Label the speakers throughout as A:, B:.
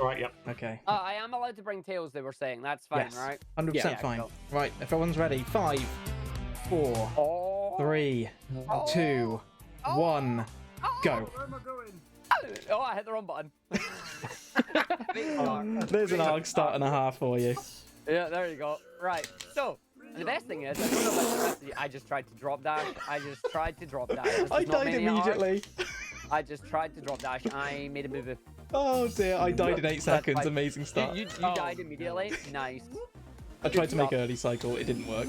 A: Right, yep.
B: Okay.
C: I am allowed to bring tails, they were saying. That's fine,
B: Yes.
C: right?
B: 100% fine.
C: Cool.
B: Right, everyone's ready. 5, 4,
C: Oh.
B: 3, 2, 1, go.
D: Where am I going?
C: Oh, I hit the wrong button.
B: There's an arc start and a half for you.
C: Yeah, there you go. Right. So, the best thing is, I don't know about the rest of you, I just tried to drop dash. This
B: I
C: is not
B: died
C: many arcs.
B: immediately.
C: I just tried to drop dash. I made a boo-boo.
B: Oh dear, I died in 8 seconds. Amazing start.
C: You died immediately. Nice.
B: I tried to make early cycle. It didn't work.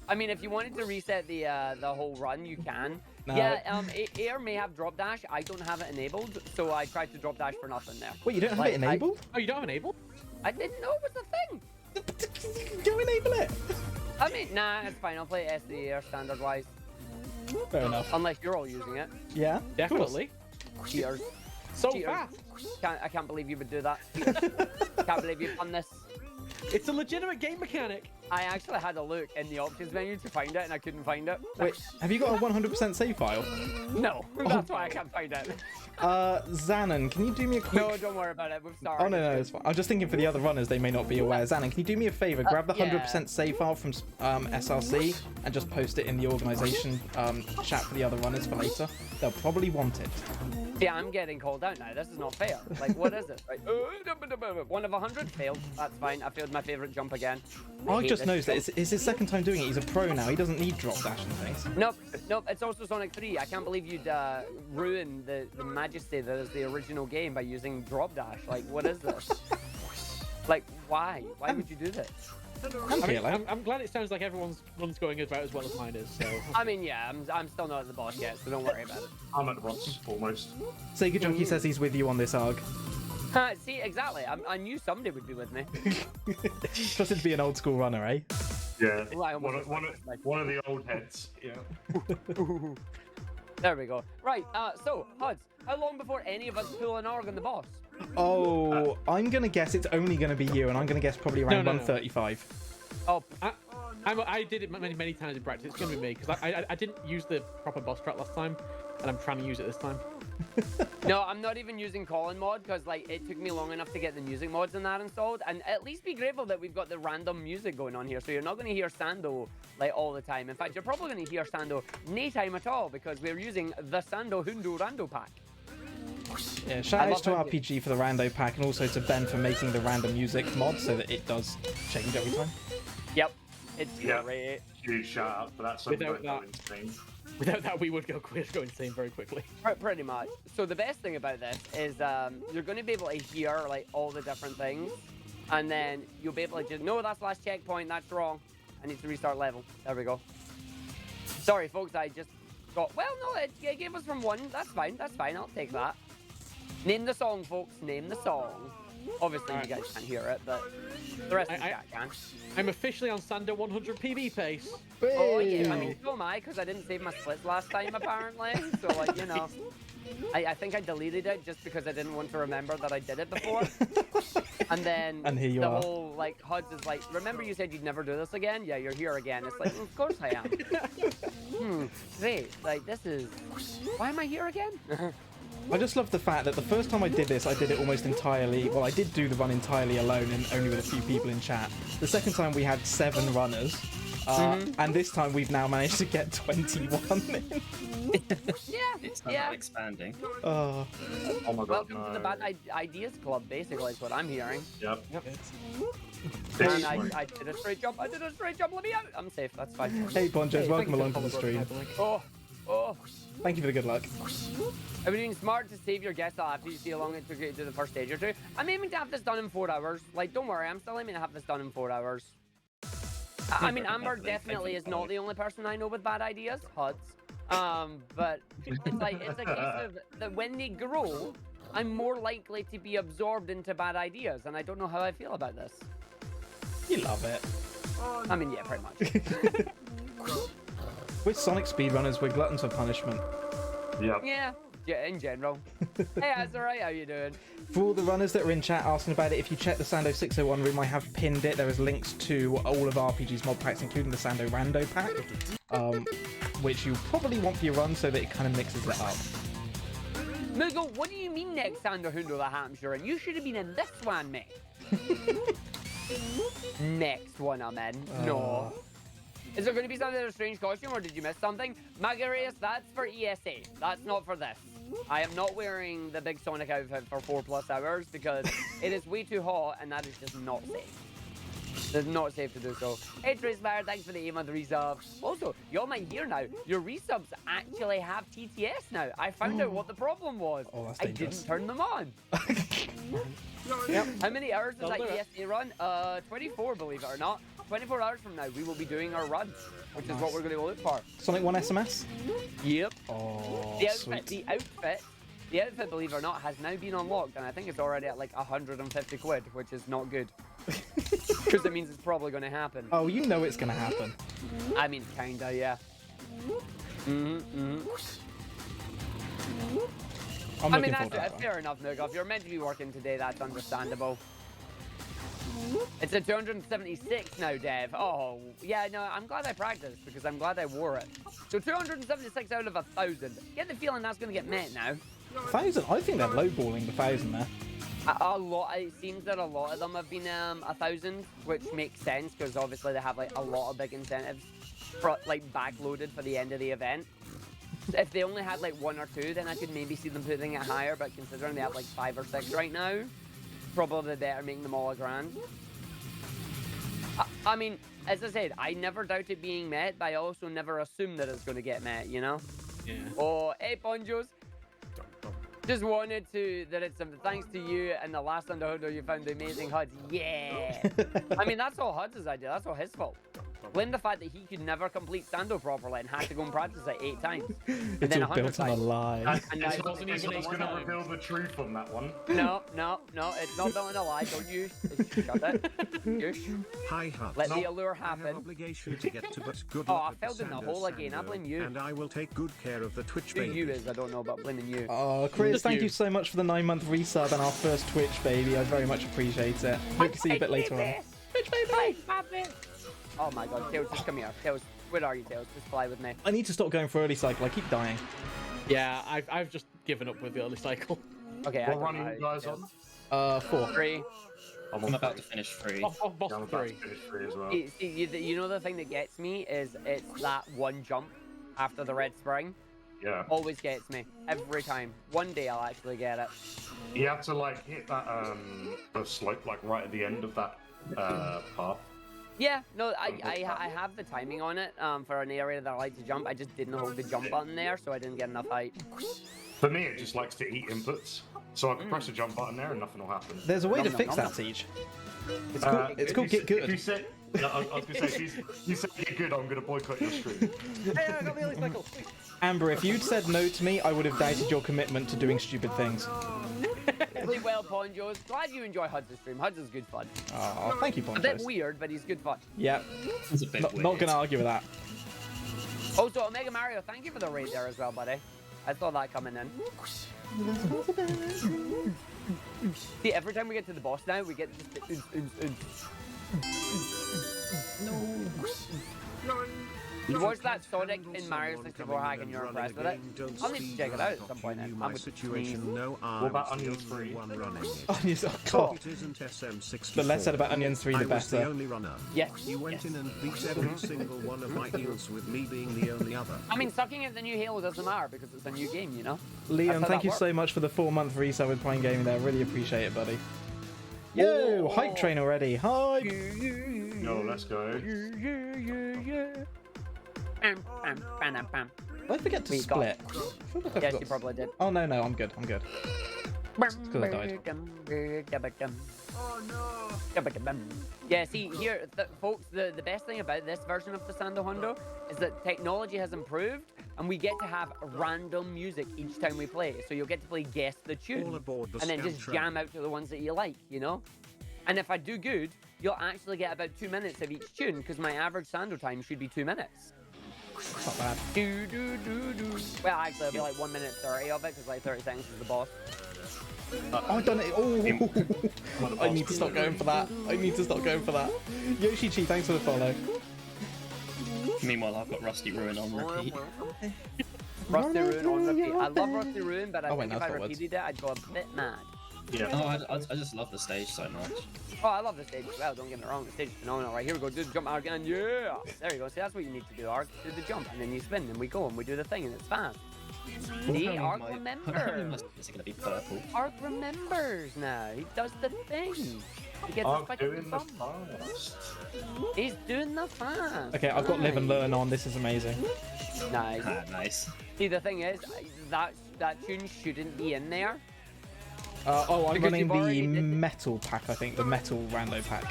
C: I mean, if you wanted to reset the whole run, you can.
B: No.
C: Yeah, Air may have drop dash. I don't have it enabled, so I tried to drop dash for nothing there.
B: Wait, you don't have it enabled?
A: Oh, you don't have enabled?
C: I didn't know it was a thing.
B: Go enable it.
C: I mean, nah, it's fine. I'll play SD Air standard-wise.
B: Fair enough.
C: Unless you're all using it.
B: Yeah,
A: Definitely.
C: Cheers.
A: So
C: Cheers.
A: fast.
C: I can't believe you would do that. Can't believe you've done this.
A: It's a legitimate game mechanic.
C: I actually had a look in the options menu to find it, and I couldn't find it.
B: Wait, have you got a 100% save file?
C: No, that's why I can't find it.
B: Xanon, can you do me a quick...
C: No, don't worry about it. We've started.
B: Oh, no, it's fine. I'm just thinking for the other runners, they may not be aware. Xanon, can you do me a favor? Grab the 100% save file from SRC and just post it in the organization chat for the other runners for later. They'll probably want it.
C: Yeah, I'm getting called out now. This is not fair. Like, what is it? Right. 1 of 100 failed. That's fine. I failed my favorite jump again.
B: I just knows that it's his second time doing it. He's a pro now. He doesn't need drop dash and things.
C: Nope. It's also Sonic 3. I can't believe you'd ruin the majesty that is the original game by using drop dash. Like, what is this? Like, why? Why would you do this?
A: I'm glad it sounds like everyone's run's going about as well as mine is. So
C: I mean, yeah, I'm still not at the boss yet, so don't worry about it.
D: I'm at the boss, almost.
B: Sega Junkie says he's with you on this arc.
C: See, exactly. I knew somebody would be with me.
B: Trusted to be an old school runner, eh?
D: Yeah.
C: Well,
D: One of the old heads. Yeah.
C: There we go. Right. So, Huds, how long before any of us pull an ARG on the boss?
B: Oh, I'm gonna guess it's only gonna be you, and I'm gonna guess probably around 135.
C: Oh,
A: I did it many times in practice. It's gonna be me because I didn't use the proper boss strat last time, and I'm trying to use it this time.
C: no, I'm not even using Colin mod because like it took me long enough to get the music mods and that installed. And at least be grateful that we've got the random music going on here, so you're not going to hear Sando like all the time. In fact, you're probably going to hear Sando no time at all because we're using the Sando Hundo Rando pack.
B: Yeah, shout out to RPG for the rando pack, and also to Ben for making the random music mod so that it does change every time.
C: Yep, it's great.
D: Huge shout out for that.
A: Without that, we would go insane very quickly.
C: Pretty much. So the best thing about this is you're going to be able to hear like all the different things, and then you'll be able to just no, that's last checkpoint. That's wrong. I need to restart level. There we go. Sorry, folks. I just got. Well, no, it gave us from 1. That's fine. That's fine. I'll take that. Name the song, folks. Name the song. Obviously, you guys can't hear it, but the rest of you can.
A: I'm officially on Sando 100 PB pace.
C: Oh, yeah. I mean, so am I, because I didn't save my splits last time, apparently. So, like, you know. I think I deleted it just because I didn't want to remember that I did it before. And then the whole, like, HUDs is like, remember you said you'd never do this again? Yeah, you're here again. It's like, of course I am. Great. Like, this is... Why am I here again?
B: I just love the fact that the first time I did this, I did it almost entirely... Well, I did do the run entirely alone and only with a few people in chat. The second time we had 7 runners. And this time we've now managed to get 21 in.
E: It's not expanding.
D: Oh my god.
C: Welcome to the Bad Ideas Club, basically, is what I'm hearing.
D: Yep.
C: And I did a straight jump. Let me out. I'm safe. That's fine.
B: Hey, Bonjos, welcome along to the stream.
C: Oh.
B: Thank you for the good luck.
C: Are we doing smart to save your guests after you see how long it took you to do the first stage or two? I'm aiming to have this done in 4 hours. Like, don't worry, I'm still aiming to have this done in 4 hours. I mean, Amber definitely is not the only person I know with bad ideas, HUDs. But it's like, it's a case of that when they grow, I'm more likely to be absorbed into bad ideas, and I don't know how I feel about this.
B: You love it.
C: I mean, yeah, pretty much.
B: We're Sonic speedrunners, we're gluttons for punishment.
D: Yep.
C: Yeah, in general. Hey, that's alright, how you doing?
B: For all the runners that are in chat asking about it, if you check the Sando 601 room, I have pinned it. There is links to all of RPG's mod packs, including the Sando Rando pack, which you probably want for your run so that it kind of mixes it up.
C: Moogle, what do you mean next Sando Hundo that Hampshire? And you should have been in this one, mate. Next one I'm in. No. Is there going to be something in a strange costume, or did you miss something? Magarius, that's for ESA. That's not for this. I am not wearing the big Sonic outfit for 4+ hours because it is way too hot, and that is just not safe. It's not safe to do so. Hey, Trismire, thanks for the 8-month resub. Also, y'all might hear now, your resubs actually have TTS now. I found out what the problem was.
B: Oh, that's
C: I
B: dangerous.
C: didn't turn them on.
B: Yep.
C: How many hours does that
A: Don't do it.
C: ESA run? 24, believe it or not. 24 hours from now, we will be doing our run, which is what we're going to look for.
B: Sonic 1 SMS?
C: Yep.
B: Oh,
C: The
B: sweet.
C: outfit, believe it or not, has now been unlocked, and I think it's already at like 150 quid, which is not good. Because it means it's probably going to happen.
B: Oh, you know it's going to happen.
C: I mean, kinda, yeah.
B: I'm
C: I
B: looking
C: mean,
B: forward to
C: that's
B: that.
C: fair enough, Nook. If you're meant to be working today, that's understandable. It's a 276 now, Dev. Oh, yeah, no, I'm glad I practiced because I'm glad I wore it. So 276 out of 1,000. Get the feeling that's going to get met now.
B: 1,000? I think they're lowballing the 1,000 there.
C: A lot. It seems that a lot of them have been 1,000, which makes sense because obviously they have like a lot of big incentives, for, like backloaded for the end of the event. If they only had like 1 or 2, then I could maybe see them putting it higher. But considering they have like 5 or 6 right now, probably better making them all $1,000. I mean, as I said, I never doubt it being met, but I also never assume that it's going to get met. You know?
A: Yeah.
C: Oh, hey, Ponjos. Just wanted to, that it's thanks to you and the last Underholder you found the amazing HUDs. Yeah! I mean, that's all HUD's idea. That's all his fault. Blame the fact that he could never complete Sando properly and had to go and practice it 8 times. And
B: It's
C: then
B: all
C: 100
B: built on a
C: times.
B: lie.
C: And
D: It's
C: now-
D: not,
A: wasn't
D: it's
A: even
D: not
A: eight
D: going to
A: times.
D: reveal the truth on that one.
C: No, it's not built on a lie. Don't you? Shut it. Shush.
F: Hi, Hub.
C: Let the allure
F: I have
C: happen.
F: obligation to get to, but good
C: Oh,
F: luck
C: I
F: at the
C: fell in the
F: Sando
C: hole again. I
F: Sando,
C: blame you.
F: And I will take good care of the Twitch
C: Who
F: baby.
C: you is, I don't know, but blaming you.
B: Oh, Chris,
A: Just
B: thank
A: you.
B: you so much for the 9-month resub and our first Twitch, baby. I very much appreciate it. Hope to see you a bit later on.
C: Twitch baby! Oh my god, Tails, just come here. Tails, where are you, Tails? Just fly with me.
B: I need to stop going for early cycle. I keep dying.
A: Yeah, I've just given up with the early cycle.
C: Okay, I
D: What
C: don't
D: running
C: know
D: you
C: how
D: guys
C: to-
D: on?
B: 4.
C: 3.
E: I'm about to finish 3.
A: Off boss
D: Yeah, I'm about
A: 3.
D: to finish 3 as well.
C: You know the thing that gets me is it's that one jump after the red spring.
D: Yeah.
C: Always gets me. Every time. One day I'll actually get it.
D: You have to like hit that the slope like right at the end of that path.
C: Yeah, no, I have the timing on it for an area that I like to jump. I just didn't hold the jump button there, so I didn't get enough height.
D: For me, it just likes to eat inputs, so I can press the jump button there and nothing will happen.
B: There's a way to
C: Nom,
B: fix
C: nom,
B: that, Siege. It's
D: Uh,
B: called, it's
D: if
B: called
D: you
B: Get
D: s- If you
B: Good.
D: said, no, I was gonna say, if you said get good, I'm gonna boycott your stream.
A: Hey, I got the early cycle.
B: Amber, if you'd said no to me, I would have doubted your commitment to doing stupid things.
C: Really well, Ponjos. Glad you enjoy Hud's stream. Hud's is good fun.
B: Oh, thank you,
C: A bit
B: Ponchos.
C: weird, but he's good fun.
B: Yeah,
E: It's a bit
B: not
E: weird.
B: gonna argue with that.
C: Also, Omega Mario, thank you for the raid there as well, buddy. I saw that coming in. See, every time we get to the boss now, we get just You watched that Sonic in Mario 64 hack and you're impressed with it? I'll need to check it out at some point then. I'm
F: My
C: with
F: situation, no,
D: What about
F: I'm
D: Onions
F: the only
D: 3?
F: one running it.
B: Onions, oh
C: Cool.
B: god.
F: It isn't SM64.
B: The less said about Onions 3, the
F: I was the
B: better.
F: only runner.
C: Yes.
F: You went in and beat every single one of my heals with me being the only other.
C: I mean, sucking at the new Halo doesn't matter because it's a new game, you know?
B: Liam,
C: how
B: thank
C: that
B: you
C: works.
B: so much for the 4-month resub with Prime Gaming there. Really appreciate it, buddy. Yo, hype train already. Hype!
D: Yo, let's go.
C: Bam.
B: Did I forget to
C: We got-
B: split? I feel like I
C: Yes,
B: forgot
C: you probably did.
B: Oh, no, I'm good. I'm good. Because I died.
C: Oh no! Yeah, see here, folks. The best thing about this version of the Sando Hundo is that technology has improved, and we get to have random music each time we play. So you'll get to play guess the
F: All
C: tune,
F: aboard the
C: and then
F: scam
C: just
F: train.
C: jam out to the ones that you like, you know. And if I do good, you'll actually get about 2 minutes of each tune, because my average Sando time should be 2 minutes.
B: Not bad.
C: Well, actually, it'll be like 1 minute 30 of it, because like 30 seconds is the boss.
B: Oh, I've done it. Oh, I need to stop going for that. I need to stop going for that. Yoshi-Chi, thanks for the follow.
E: Meanwhile, I've got Rusty Ruin on repeat.
C: Rusty Ruin on repeat. I love Rusty Ruin, but I
B: Oh, wait,
C: think if
B: that's
C: I
B: not words.
C: repeated it, I'd go a bit mad.
D: Yeah.
E: Oh, I just love the stage so much.
C: Oh, I love the stage as well, don't get me wrong, the stage is phenomenal. Right, here we go, do the jump arc and yeah! There you go, see that's what you need to do, Arc. Do the jump, and then you spin, and we go, and we do the thing, and it's fast. See, Arc
E: Apparently my
C: remembers.
E: is gonna be purple.
C: Arc remembers now, he does the thing. He gets
D: I'm
C: a fucking
D: doing the
C: thumb.
D: fast.
C: He's doing the fast.
B: Okay, I've got live and
C: Nice.
B: learn on. This is amazing.
C: Nice.
E: Ah, nice.
C: See, the thing is, that tune shouldn't be in there.
B: Oh, I'm
C: Because
B: running
C: you've already
B: the
C: did-
B: metal pack, I think. The metal rando pack.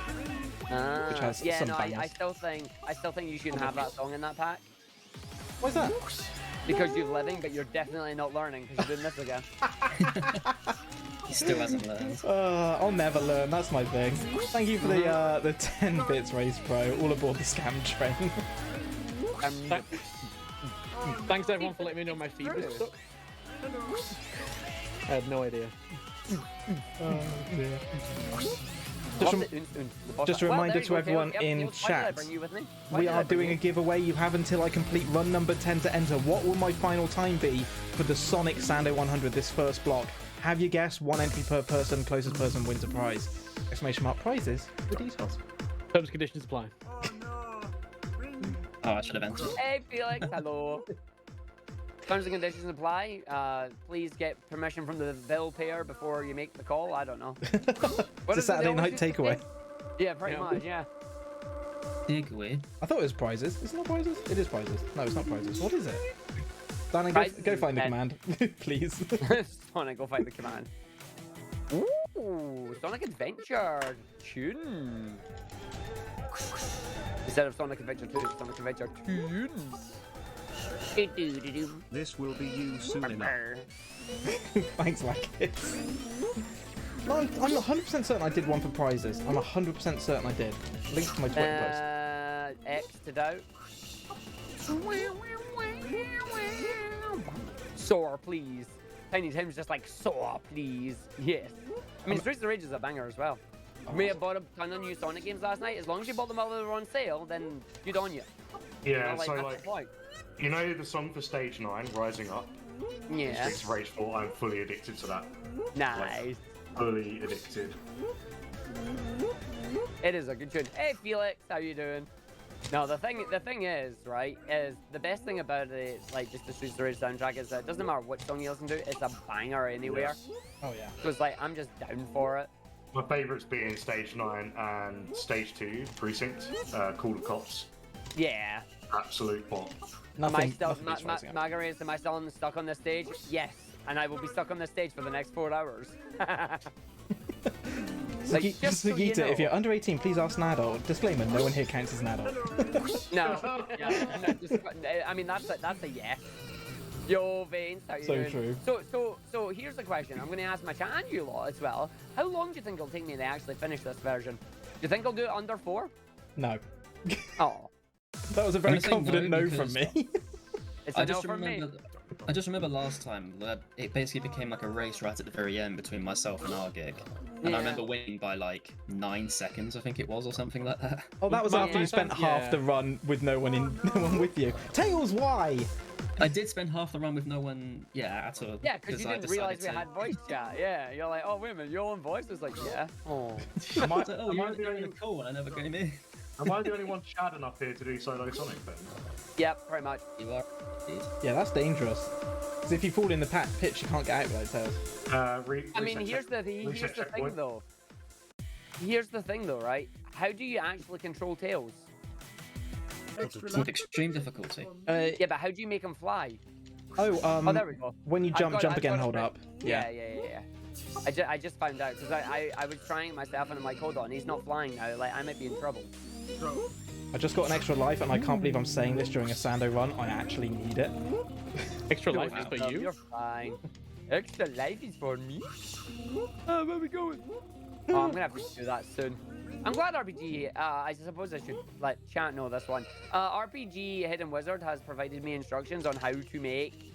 B: Which has
C: yeah,
B: some
C: no, I
B: bangers.
C: still think you shouldn't have that song in that pack.
B: Why's that?
C: Because you're living, but you're definitely not learning because you're doing this again.
E: He still hasn't learned.
B: I'll never learn. That's my thing. Thank you for the 10 bits, Race Pro. All aboard the scam train.
A: Thanks everyone for letting me know my feed was stuck. I had no idea.
B: Just a reminder to everyone in chat, we are doing a giveaway. You have until I complete run number 10 to enter. What will my final time be for the Sonic Sando 100, this first block? Have you guessed? 1 entry per person. Closest person wins a prize. Exclamation mark prizes for details.
A: Terms and conditions apply.
E: Oh, I should have entered.
C: Hey Felix, hello. Terms and conditions apply. Please get permission from the bill payer before you make the call. I don't know.
B: It's a Saturday night takeaway.
C: Yeah, pretty much. Yeah.
E: Takeaway.
B: I thought it was prizes. Is it not prizes? It is prizes. No, it's not prizes. What is it? Danny,
C: Prizes
B: go
C: is
B: find the
C: dead.
B: command, please.
C: Sonic, go fight the command. Ooh, Sonic Adventure tune. Instead of Sonic Adventure 2, it's Sonic Adventure tunes.
F: This will be you soon enough.
B: Thanks, Lackets. No, I'm 100% certain I did one for prizes. I'm 100% certain I did. Link to my Twitter post.
C: X to doubt. Soar, please. Tiny Tim's just like, soar, please. Yes. I mean, Streets of Rage is a banger as well. May have bought a ton of new Sonic games last night. As long as you bought them while they were on sale, then good on you.
D: Yeah,
C: Like,
D: so
C: that's
D: like,
C: the point.
D: you know the song for Stage 9, Rising Up?
C: Yeah.
D: Streets of Rage 4, I'm fully addicted to that.
C: Nice.
D: Fully addicted.
C: It is a good tune. Hey Felix, how you doing? No, the thing is, right, is the best thing about it, like just the Streets of Rage soundtrack, is that it doesn't matter what song you listen to, it's a banger anywhere.
D: Yes.
B: Oh yeah.
C: So it's like, I'm just down for it.
D: My favourites being Stage 9 and Stage 2, Precinct, Call of Cops.
C: Yeah.
D: Absolute pop.
C: Am I
B: Nothing.
C: still,
B: Nothing beats Rising Up.
C: Margaret, am I still stuck on this stage? Yes. And I will be stuck on this stage for the next 4 hours. just so you
B: Sugita,
C: know.
B: if you're under 18, please ask an adult. Disclaimer: no one here counts as an adult.
C: No. I mean, that's a yes. Yo, Vince, how you
B: So
C: doing?
B: true.
C: So here's the question. I'm going to ask my chat and you lot as well. How long do you think it'll take me to actually finish this version? Do you think I'll do it under 4?
B: No.
C: Oh,
B: That was a very
E: I'm gonna say
B: confident
E: no
B: no from
E: because-
B: me.
C: it's
E: I
C: a no
E: just
C: from me.
E: remember. I just remember last time that it basically became like a race right at the very end between myself and Argig, and
C: Yeah.
E: I remember winning by like 9 seconds, I think it was, or something like that.
B: Oh, that was
A: My-
B: after
A: my
B: you spent
A: sense-
B: half
A: yeah.
B: the run with no one with you. Tails, why?
E: I did spend half the run with no one, at all.
C: Yeah, because you
E: I
C: didn't realize we
E: decided
C: had voice chat. Yeah, you're like, oh, wait a minute, you're on voice? It's like, yeah. Oh.
D: Am I,
E: to- oh,
D: am
E: you
D: I
E: were
D: the
E: doing
D: only,
E: a call and I never came in.
D: am I the only one Chad enough here to do solo Sonic then?
C: Yep, pretty much.
E: You are indeed.
B: Yeah, that's dangerous. Because if you fall in the pitch, you can't get out without Tails.
C: I mean, here's the thing
D: checkpoint.
C: though. Here's the thing though, right? How do you actually control Tails?
E: With extreme difficulty.
C: Yeah, but how do you make him fly?
B: Oh,
C: there we go.
B: when you
C: I've
B: jump,
C: got-
B: jump
C: I've
B: again,
C: got it
B: hold
C: right.
B: up.
C: Yeah. I just found out because I was trying it myself and I'm like, hold on, he's not flying now. Like, I might be in trouble.
B: I just got an extra life, and I can't believe I'm saying this during a Sando run. I actually need it.
A: Extra
C: No,
A: life is for you.
C: You're fine. Extra life is for me. Where are we going? Oh, I'm gonna have to do that soon. I'm glad RPG. I suppose I should let chat know this one. RPG Hidden Wizard has provided me instructions on how to make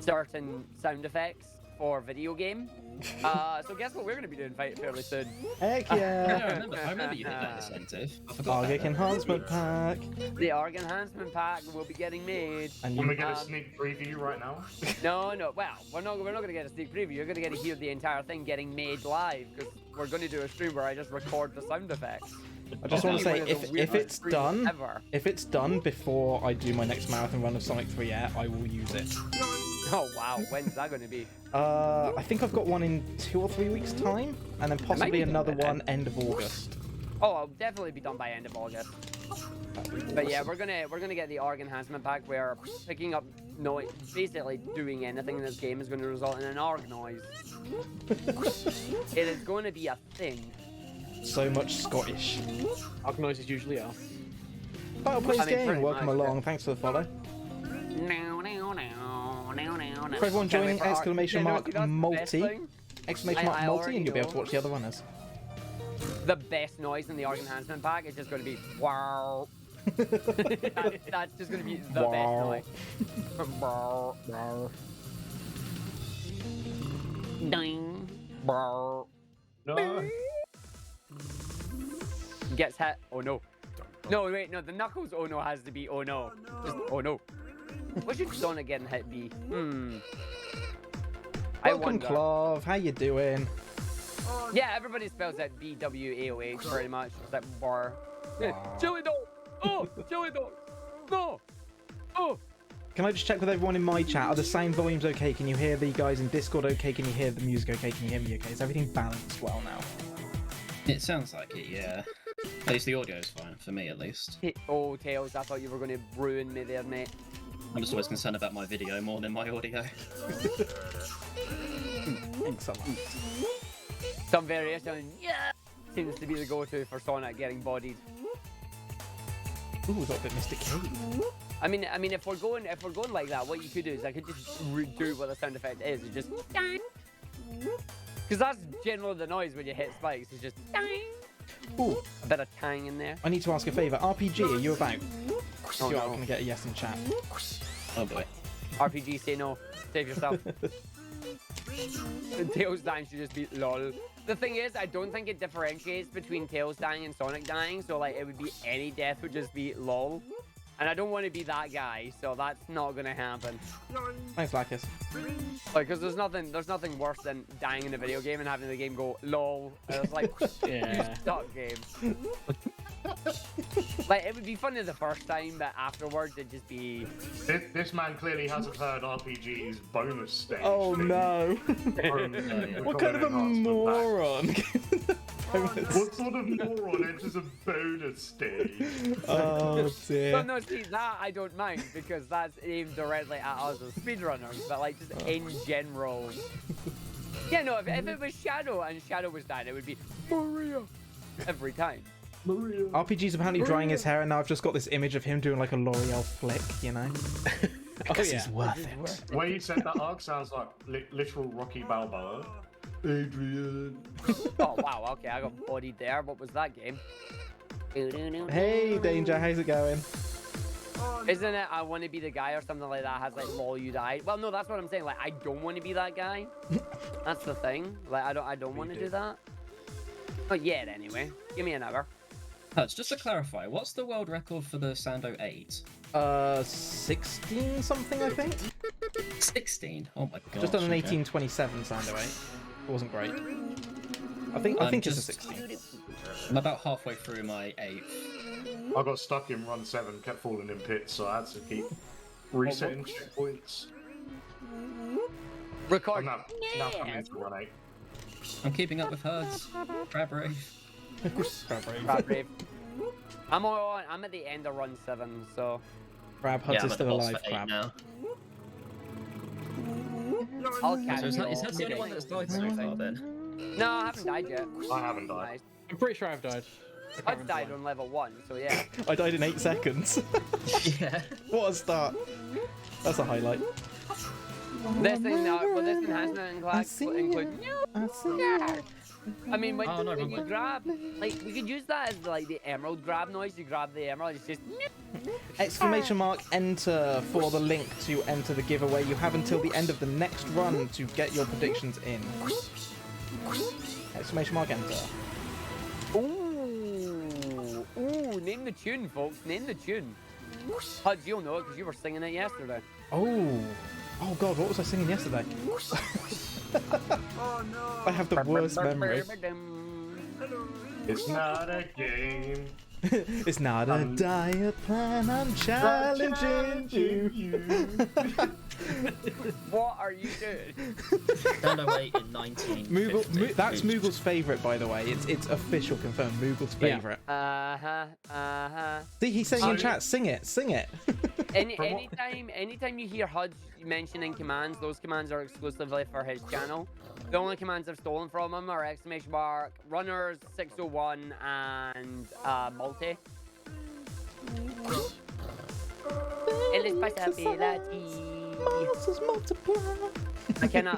C: certain sound effects for video game. So guess what we're going to be doing fairly soon?
B: Heck
E: Yeah,
B: yeah!
E: I remember you hit that incentive. I forgot
B: Argic
E: about that.
B: Enhancement Pack.
C: The Arg Enhancement Pack will be getting made.
B: And
D: Can we
B: you,
D: get a sneak preview right now?
C: No. Well, we're not going to get a sneak preview. You're going to get to hear the entire thing getting made live because we're going to do a stream where I just record the sound effects.
B: I just want to say,
C: One of the
B: if
C: weirdest
B: it's
C: streams
B: done,
C: ever.
B: if it's done before I do my next marathon run of Sonic 3 Air, I will use it.
C: Oh wow, when's that going to be?
B: I think I've got one in 2 or 3 weeks' time, and then possibly
C: be done
B: another
C: by then.
B: one end of August.
C: Oh, I'll definitely be done by end of August. But yeah, we're gonna get the Arg Enhancement Pack where picking up noise, basically doing anything in this game is going to result in an Arg noise. It is going to be a thing.
B: So much Scottish.
A: Arg noises usually are.
B: Battle Plays
C: I mean,
B: Game,
C: pretty
B: welcome
C: much,
B: along.
C: yeah.
B: Thanks for the follow.
C: For
B: For everyone joining, exclamation mark multi,
C: thing?
B: exclamation mark
C: I
B: multi,
C: already
B: and you'll be able to
C: know.
B: watch the other runners.
C: The best noise in the Arg Enhancement Pack is just going to be wow. That's just going to be the
B: Wow.
C: best noise. Ding.
D: No.
C: Gets hit. Oh no. No, wait, no. The Knuckles oh no has to be oh no. Just oh no. What should Sonic getting hit be? I
B: Welcome,
C: wonder.
B: Clove. How you doing?
C: Yeah, everybody spells that BWAOH pretty much. It's that bar.
B: Wow.
C: Chili dog. Oh, chili dog. No. Oh.
B: Can I just check with everyone in my chat? Are the sound volumes okay? Can you hear the guys in Discord okay? Can you hear the music okay? Can you hear me okay? Is everything balanced well now?
E: It sounds like it, yeah. At least the audio's fine, for me at least.
C: Oh, Tails, I thought you were going to ruin me there, mate.
E: I'm just always concerned about my video more than my audio.
B: Thanks a lot.
C: Some variation, yeah, seems to be the go-to for Sonic getting bodied.
B: Ooh, we got a bit Mystic Cave.
C: I mean, if we're going like that, what you could do is I could just do what the sound effect is. It's just, because that's generally the noise when you hit spikes. It's just
B: Ooh,
C: a bit of tang in there.
B: I need to ask a favour. RPG, are you about?
C: Oh,
B: You are
C: no.
B: going to get a yes in chat.
E: Oh boy.
C: RPG, say no. Save yourself. Tails dying should just be lol. The thing is, I don't think it differentiates between Tails dying and Sonic dying, so like it would be any death would just be lol. And I don't want to be that guy, so that's not gonna happen.
B: Thanks, Lacus.
C: Like, cause there's nothing worse than dying in a video game and having the game go lol. And it's like,
A: Yeah.
C: you suck, game. Like, it would be funny the first time, but afterwards it'd just be.
D: This man clearly hasn't heard RPG's bonus stage.
B: Oh
D: thing
B: no!
D: from
B: What kind of a moron?
D: What sort of moron enters a bonus stage?
B: Oh
C: Well,
B: dear.
C: no, see, that I don't mind because that's aimed directly at us as speedrunners, but like just in general. Yeah, no, if it was Shadow and Shadow was dying, it would be Maria every time.
B: RPG's apparently drying his hair, and now I've just got this image of him doing like a L'Oreal flick, you know? Because he's worth it.
D: The way you said that arc sounds like literal Rocky Balboa. Adrian.
C: Oh wow, okay, I got bodied there. What was that game?
B: Hey, Danger, how's it going?
C: Isn't it I want to be the guy or something like that has like lol you died? Well, no, that's what I'm saying. Like I don't want to be that guy. That's the thing. Like I don't want to do that. Not yet, anyway. Give me an hour.
E: Just to clarify, what's the world record for the Sando 8?
B: 16 something, I think?
E: 16? Oh my god.
B: Just on an 1827 Sando 8. It wasn't great. I think it's a 16.
E: I'm about halfway through my 8th.
D: I got stuck in run 7, kept falling in pits, so I had to keep resetting checkpoints.
C: Record.
D: I'm now coming into run 8.
E: I'm keeping up with herds. Crab Rave.
C: Crab Rave. I'm at the end of run 7, so
B: Crab Hut
E: Yeah, I'm
B: is
E: at the
B: still
E: boss
B: alive,
E: for 8
B: Crab.
E: now.
C: I'll catch
E: So is
C: you
E: that
C: all.
E: the only one that's died so far then?
C: No, I haven't died yet.
D: I haven't died.
C: Nice.
A: I'm pretty sure I've died. I can't
C: I've died
A: remember
C: on level 1, so yeah.
B: I died in 8 seconds.
E: Yeah.
B: What a start. That's a highlight.
C: This thing, will this enhancement
B: I see
C: include?
B: I see
C: I mean, when,
E: Oh, no,
C: when
E: wrong
C: you
E: way.
C: grab, like, we could use that as like the emerald grab noise. You grab the emerald, it's just.
B: Exclamation mark enter for the link to enter the giveaway. You have until the end of the next run to get your predictions in. Exclamation mark enter.
C: Ooh, name the tune, folks. Name the tune. Huds, you'll know it because you were singing it yesterday.
B: Oh God, what was I singing yesterday?
F: Oh no!
B: I have the worst memory.
D: It's not a game.
B: It's not a dire plan, I'm challenging you.
C: What are you doing?
E: Found our way in 1950.
B: That's Moogle's favourite, by the way. It's official, confirmed. Moogle's
A: Yeah.
B: favourite. See, he's saying in chat, sing it.
C: Anytime you hear HUD mentioning commands, those commands are exclusively for his channel. The only commands I've stolen from him are exclamation mark, runners, 601, and multi. El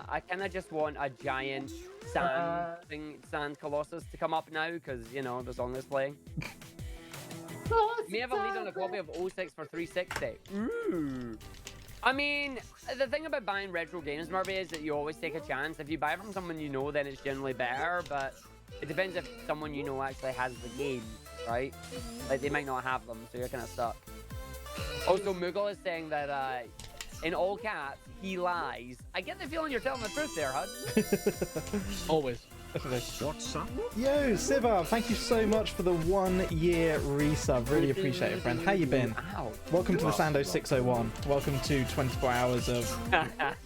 C: I kinda just want a giant sand colossus to come up now because you know the song is playing. May have a lead on a copy of 06 for 360. Ooh. I mean, the thing about buying retro games, Murphy, is that you always take a chance. If you buy from someone you know, then it's generally better, but it depends if someone you know actually has the game, right? Like, they might not have them, so you're kind of stuck. Also, Moogle is saying that, in all caps, he lies. I get the feeling you're telling the truth there, Hud.
A: Always.
F: What's up?
B: Yo, Siva, thank you so much for the 1 year resub. Really appreciate it, friend. How you been?
C: Ow.
B: Welcome to the Sando 601. Welcome to 24 hours of...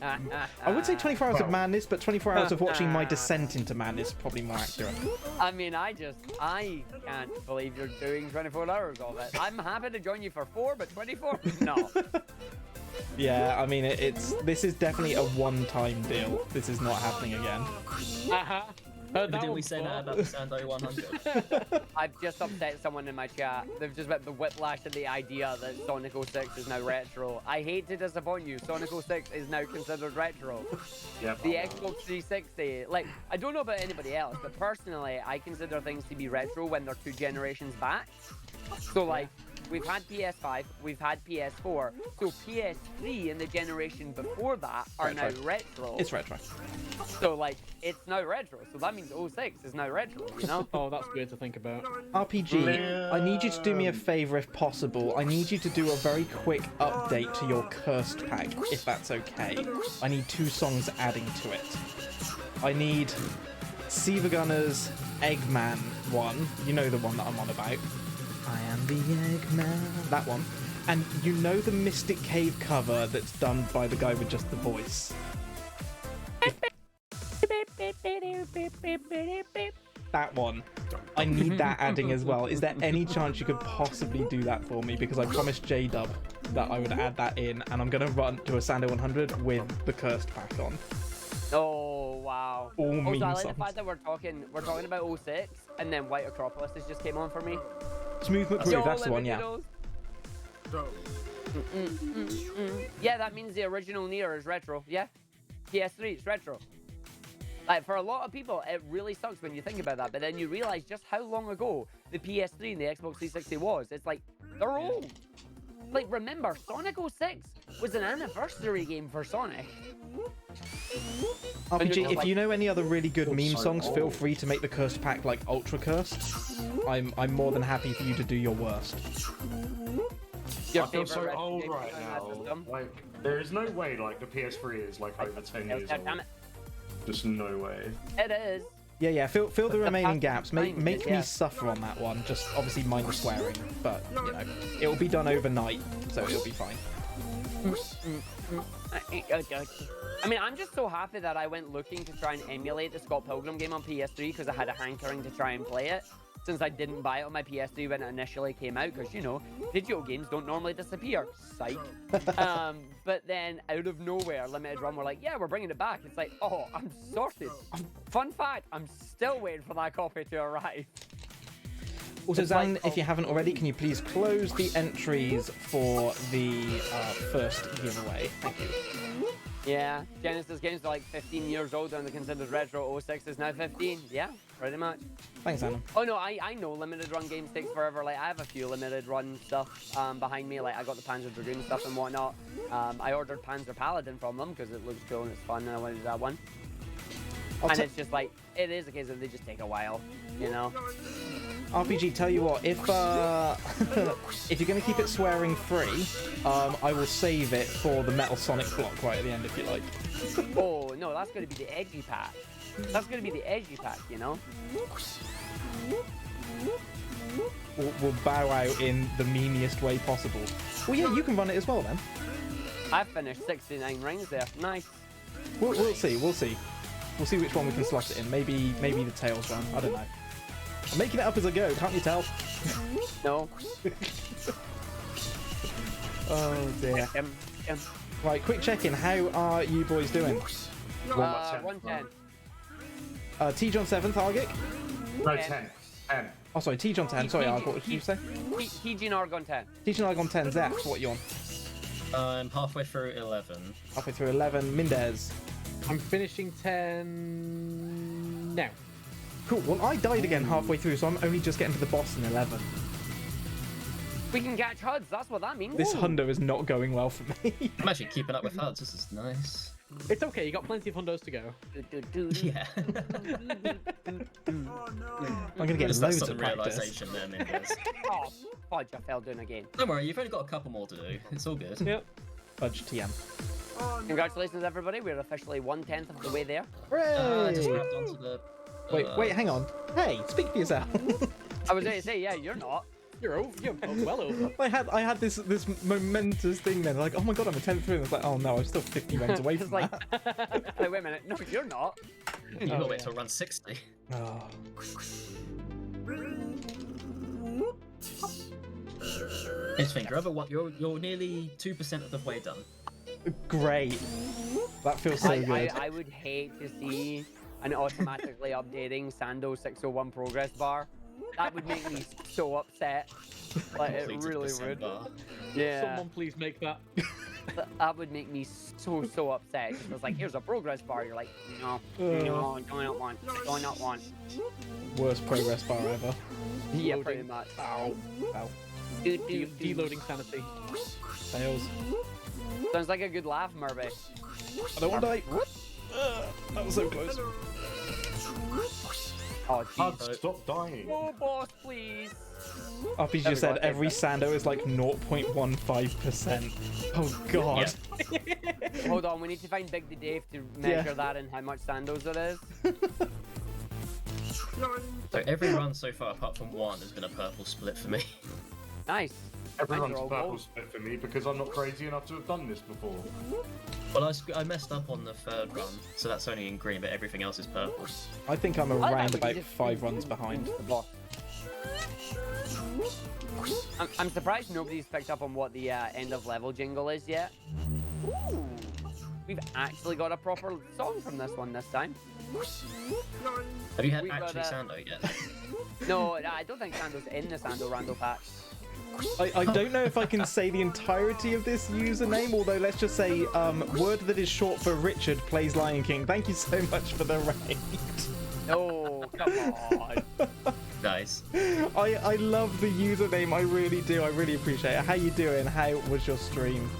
B: I would say 24 hours of madness, but 24 hours of watching my descent into madness is probably more accurate.
C: I mean, I can't believe you're doing 24 hours of it. I'm happy to join you for 4, but 24? No.
B: Yeah, I mean, this is definitely a one-time deal. This is not happening again.
E: Didn't we say that about the Sando 100?
C: I've just upset someone in my chat. They've just got the whiplash at the idea that Sonic 06 is now retro. I hate to disappoint you. Sonic 06 is now considered retro.
D: Yep.
C: The Xbox 360, like, I don't know about anybody else, but personally, I consider things to be retro when they're 2 generations back. So, like, we've had PS5, we've had PS4, so PS3 and the generation before that are now retro.
B: It's retro.
C: So, like, it's now retro. So that means 06 is now retro, you know?
A: Oh, that's weird to think about.
B: RPG, I need you to do me a favour if possible. I need you to do a very quick update to your cursed pack, if that's okay. I need 2 songs adding to it. I need Siva Gunner's Eggman one. You know the one that I'm on about. I am the Eggman. That one. And you know the Mystic Cave cover that's done by the guy with just the voice? That one. I need that adding as well. Is there any chance you could possibly do that for me? Because I promised J-Dub that I would add that in, and I'm going to run to a Sando 100 with the cursed pack on.
C: Oh, wow.
B: All
C: Also,
B: meme
C: I like
B: songs.
C: the fact that we're talking about 06, and then White Acropolis has just came on for me.
B: Smooth McGrew,
C: Yo,
B: that's the
C: let
B: one,
C: me
B: yeah.
C: know. Yeah, that means the original Nier is retro. Yeah, PS3 is retro. Like, for a lot of people, it really sucks when you think about that, but then you realize just how long ago the PS3 and the Xbox 360 was. It's like, they're old. Like, remember, Sonic 06 was an anniversary game for Sonic.
B: RPG, if
C: like-
B: you know any other really good meme
D: so
B: songs, feel
D: old.
B: free to make the cursed pack like ultra cursed. I'm more than happy for you to do your worst.
C: Your
D: I feel so
C: favorite
D: old
C: game
D: right
C: on
D: now.
C: that system?
D: Like, there is no way, like, the PS3 is, like, over 10 years
C: Damn
D: old.
C: it.
D: Just no way.
C: It is.
B: Yeah, fill the
C: the
B: remaining
C: past
B: gaps. Make
C: time,
B: me
C: yeah.
B: suffer on that one. Just obviously mind the swearing, but you know, it'll be done overnight, so it'll be fine.
C: I mean, I'm just so happy that I went looking to try and emulate the Scott Pilgrim game on PS3 because I had a hankering to try and play it. Since I didn't buy it on my PS3 when it initially came out, because, you know, digital games don't normally disappear. Psych. But then, out of nowhere, Limited Run were like, yeah, we're bringing it back. It's like, oh, I'm sorted. Fun fact, I'm still waiting for that copy to arrive.
B: Also,
C: It's
B: Zan,
C: like-
B: if you haven't already, can you please close the entries for the first giveaway? Thank you.
C: Yeah, Genesis games are like 15 years old and they're considered retro. 06 is now 15. Yeah, pretty much.
B: Thanks, Anna.
C: Oh no, I know limited run games takes forever. Like I have a few limited run stuff behind me. Like I got the Panzer Dragoon stuff and whatnot. I ordered Panzer Paladin from them because it looks cool and it's fun and I wanted to do that one. And it's just like, it is a case of they just take a while, you know?
B: RPG, tell you what, if if you're going to keep it swearing free, I will save it for the Metal Sonic block right at the end if you like.
C: Oh, no, that's going to be the edgy pack. That's going to be the edgy pack, you know?
B: We'll bow out in the memeiest way possible. Well, yeah, you can run it as well, then.
C: I've finished 69 rings there. Nice.
B: We'll see, we'll see. We'll see which one we can slot it in. Maybe the Tails run. I don't know. I'm making it up as I go, can't you tell?
C: No.
B: Oh dear. Right, quick check-in. How are you boys doing?
C: 110.
B: T-John 7, target?
D: No, 10. 10.
B: Oh, sorry, T-John 10. Sorry, Arg, what did you say?
C: T-John Argon 10.
B: T-John Argon 10, Zach, what are you on?
E: I'm halfway through 11.
B: Halfway through 11. Mindez.
A: I'm finishing 10 now.
B: Cool, well, I died again halfway through, so I'm only just getting to the boss in 11.
C: We can catch HUDs, that's what that means.
B: This hundo is not going well for me.
E: I'm actually keeping up with HUDs. This is nice.
A: It's okay, you got plenty of hundos to go.
E: Yeah.
B: I'm going to get
E: Just that
B: loads
E: sudden
B: of practice.
E: realization there, Mingus.
C: Oh, fudge, I fell down again.
E: Don't worry, you've only got a couple more to do. It's all good.
A: Yep.
B: Fudge TM.
C: Congratulations, everybody. We're officially 1/10 of the way there.
E: I just
B: Hooray!
E: grabbed onto the.
B: Wait, hang on. Hey, speak for yourself.
C: I was going to say, yeah, you're not.
A: You're well over.
B: I had this momentous thing then, like, oh my god, I'm a 10th through, and it's like, oh no, I'm still 50 rounds away from
C: It's
B: that.
C: Like, wait a minute. No, you're not.
E: You gotta wait till run 60.
B: Oh.
E: It's finger over one. You're nearly 2% of the way done.
B: Great. That feels so good.
C: I would hate to see an automatically updating Sando 601 progress bar. That would make me so upset. Like, it
E: Completed
C: really would.
E: December.
C: Yeah.
A: Someone please make that.
C: That would make me so upset. It was like, here's a progress bar. You're like, no, do not want.
B: Worst progress bar ever.
C: Yeah, pretty much.
B: Ow. Ow.
A: Deloading sanity.
B: Fails.
C: Sounds like a good laugh, Murphy.
B: I don't want to die. That was so close.
C: Oh,
D: Hug,
C: jeez.
D: stop dying.
C: Oh, boss, please.
B: RPG just said every Sando is like 0.15%. Oh god.
E: Yeah.
C: Hold on, we need to find Big D Dave to measure that and how much Sandos it is.
E: So every run so far, apart from one, has been a purple split for me.
C: Nice.
D: Everyone's
C: Mine are all
D: purple
C: gold.
D: split for me because I'm not crazy enough to have done this before.
E: Well, I messed up on the third run, so that's only in green, but everything else is purple.
B: I think I'm
C: like
B: around
C: that we
B: about
C: just
B: 5 runs behind.
C: The boss. I'm surprised nobody's picked up on what the end of level jingle is yet. Ooh, we've actually got a proper song from this one this time.
E: Have you had
C: We got
E: actually
C: a-
E: Sando yet?
C: No, I don't think Sando's in the Sando Rando pack.
B: I don't know if I can say the entirety of this username, although let's just say word that is short for Richard plays Lion King. Thank you so much for the raid.
C: No, come on.
E: Nice.
B: I love the username, I really do. I really appreciate it. How you doing? How was your stream?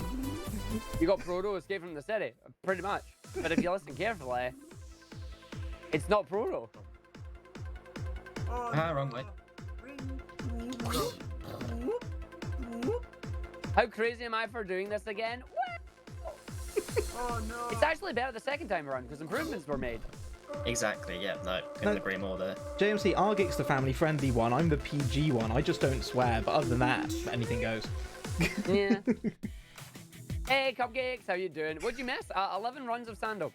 C: You got Proto Escape from the City, pretty much. But if you listen carefully, it's not Proto.
E: Wrong way.
C: How crazy am I for doing this again? Oh no! It's actually better the second time around because improvements were made.
E: Exactly, yeah, no, couldn't agree more there.
B: JMC, Argic's the family-friendly one. I'm the PG one. I just don't swear, but other than that, anything goes.
C: Yeah. Hey, Cupcakes, how you doing? What'd you miss? 11 runs of Sando.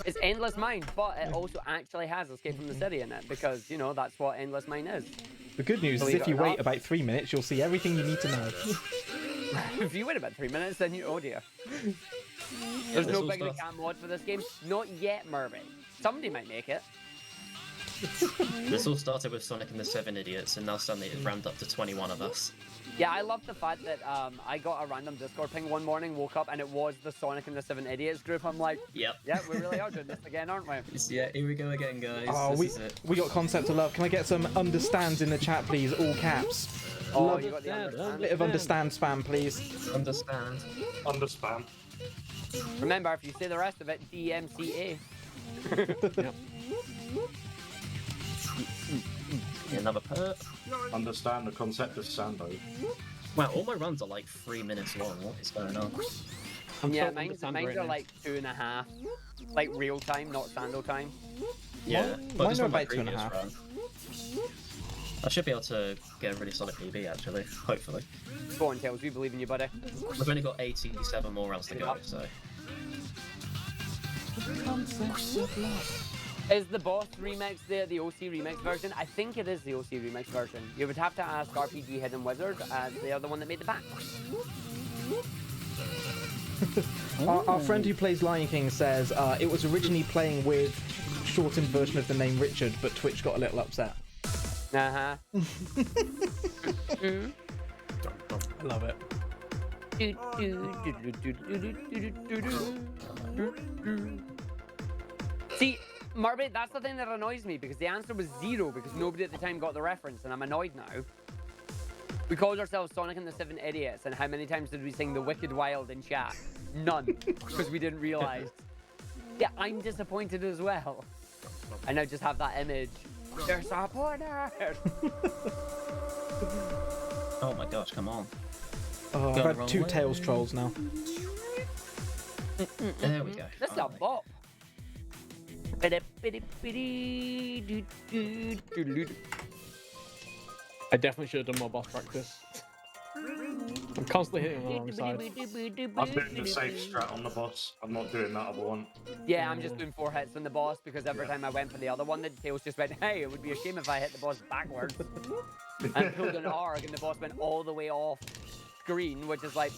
C: It's Endless Mine, but it also actually has Escape from the City in it because, you know, that's what Endless Mine is.
B: The good news is
C: Believe
B: if
C: it
B: you
C: or
B: wait
C: not.
B: about 3 minutes, you'll see everything you need to know.
C: If you wait about 3 minutes, then you, oh dear. There's
E: This
C: no
E: all
C: big
E: starts-
C: cam mod for this game. Not yet, Murphy. Somebody might make it.
E: This all started with Sonic and the 7 Idiots, and now suddenly it ramped up to 21 of us.
C: Yeah, I love the fact that I got a random Discord ping one morning, woke up, and it was the Sonic and the 7 Idiots group. I'm like,
E: Yep.
C: yeah, we really are doing this again, aren't we?
E: Yeah, here we go again, guys.
B: Oh,
E: This is it.
B: we got concept of love. Can I get some understands in the chat, please? All caps.
C: Oh,
B: Love
C: you got the
A: Yeah,
C: understand.
B: bit of understand spam, please.
E: Understand.
D: Under spam.
C: Remember, if you say the rest of it, DMCA.
A: Yep.
E: Another perk.
D: Understand the concept of Sando.
E: Wow, all my runs are like 3 minutes long. What is going on?
A: I'm
C: Yeah,
A: so
C: mine's
A: understand right
C: are
A: now.
C: like 2.5. Like real time, not Sando time.
E: Yeah,
B: Mine
E: but just
B: are
E: on my
B: about 2.5.
E: previous run. I should be able to get a really solid PB actually, hopefully.
C: Go on, Tails, we believe in you, buddy.
E: We've only got 87 more rounds to go, so.
C: Is the boss remix there the OC remix version? I think it is the OC remix version. You would have to ask RPG Hidden Wizard, as they are the one that made the pack.
B: Our friend who plays Lion King says it was originally playing with shortened version of the name Richard, but Twitch got a little upset.
C: Uh-huh.
B: I love it.
C: See, Marbit, that's the thing that annoys me, because the answer was 0, because nobody at the time got the reference, and I'm annoyed now. We called ourselves Sonic and the 7 Idiots, and how many times did we sing The Wicked Wild in chat? None, because we didn't realize. Yeah, I'm disappointed as well. I now just have that image. They're supporters!
E: Oh my gosh, come on.
B: Oh,
E: Going
B: I've
E: the
B: had
E: wrong
B: 2
E: way.
B: Tails trolls now.
E: There we go.
C: That's a
E: finally.
C: bop.
A: I definitely should have done more boss practice. I'm constantly hitting on the wrong side.
D: I'm doing the safe strat on the boss. I'm not doing that other one.
C: Yeah, I'm just doing 4 hits on the boss, because every time I went for the other one, the Tails just went, hey, it would be a shame if I hit the boss backwards. And pulled an ARG, and the boss went all the way off screen, which is like,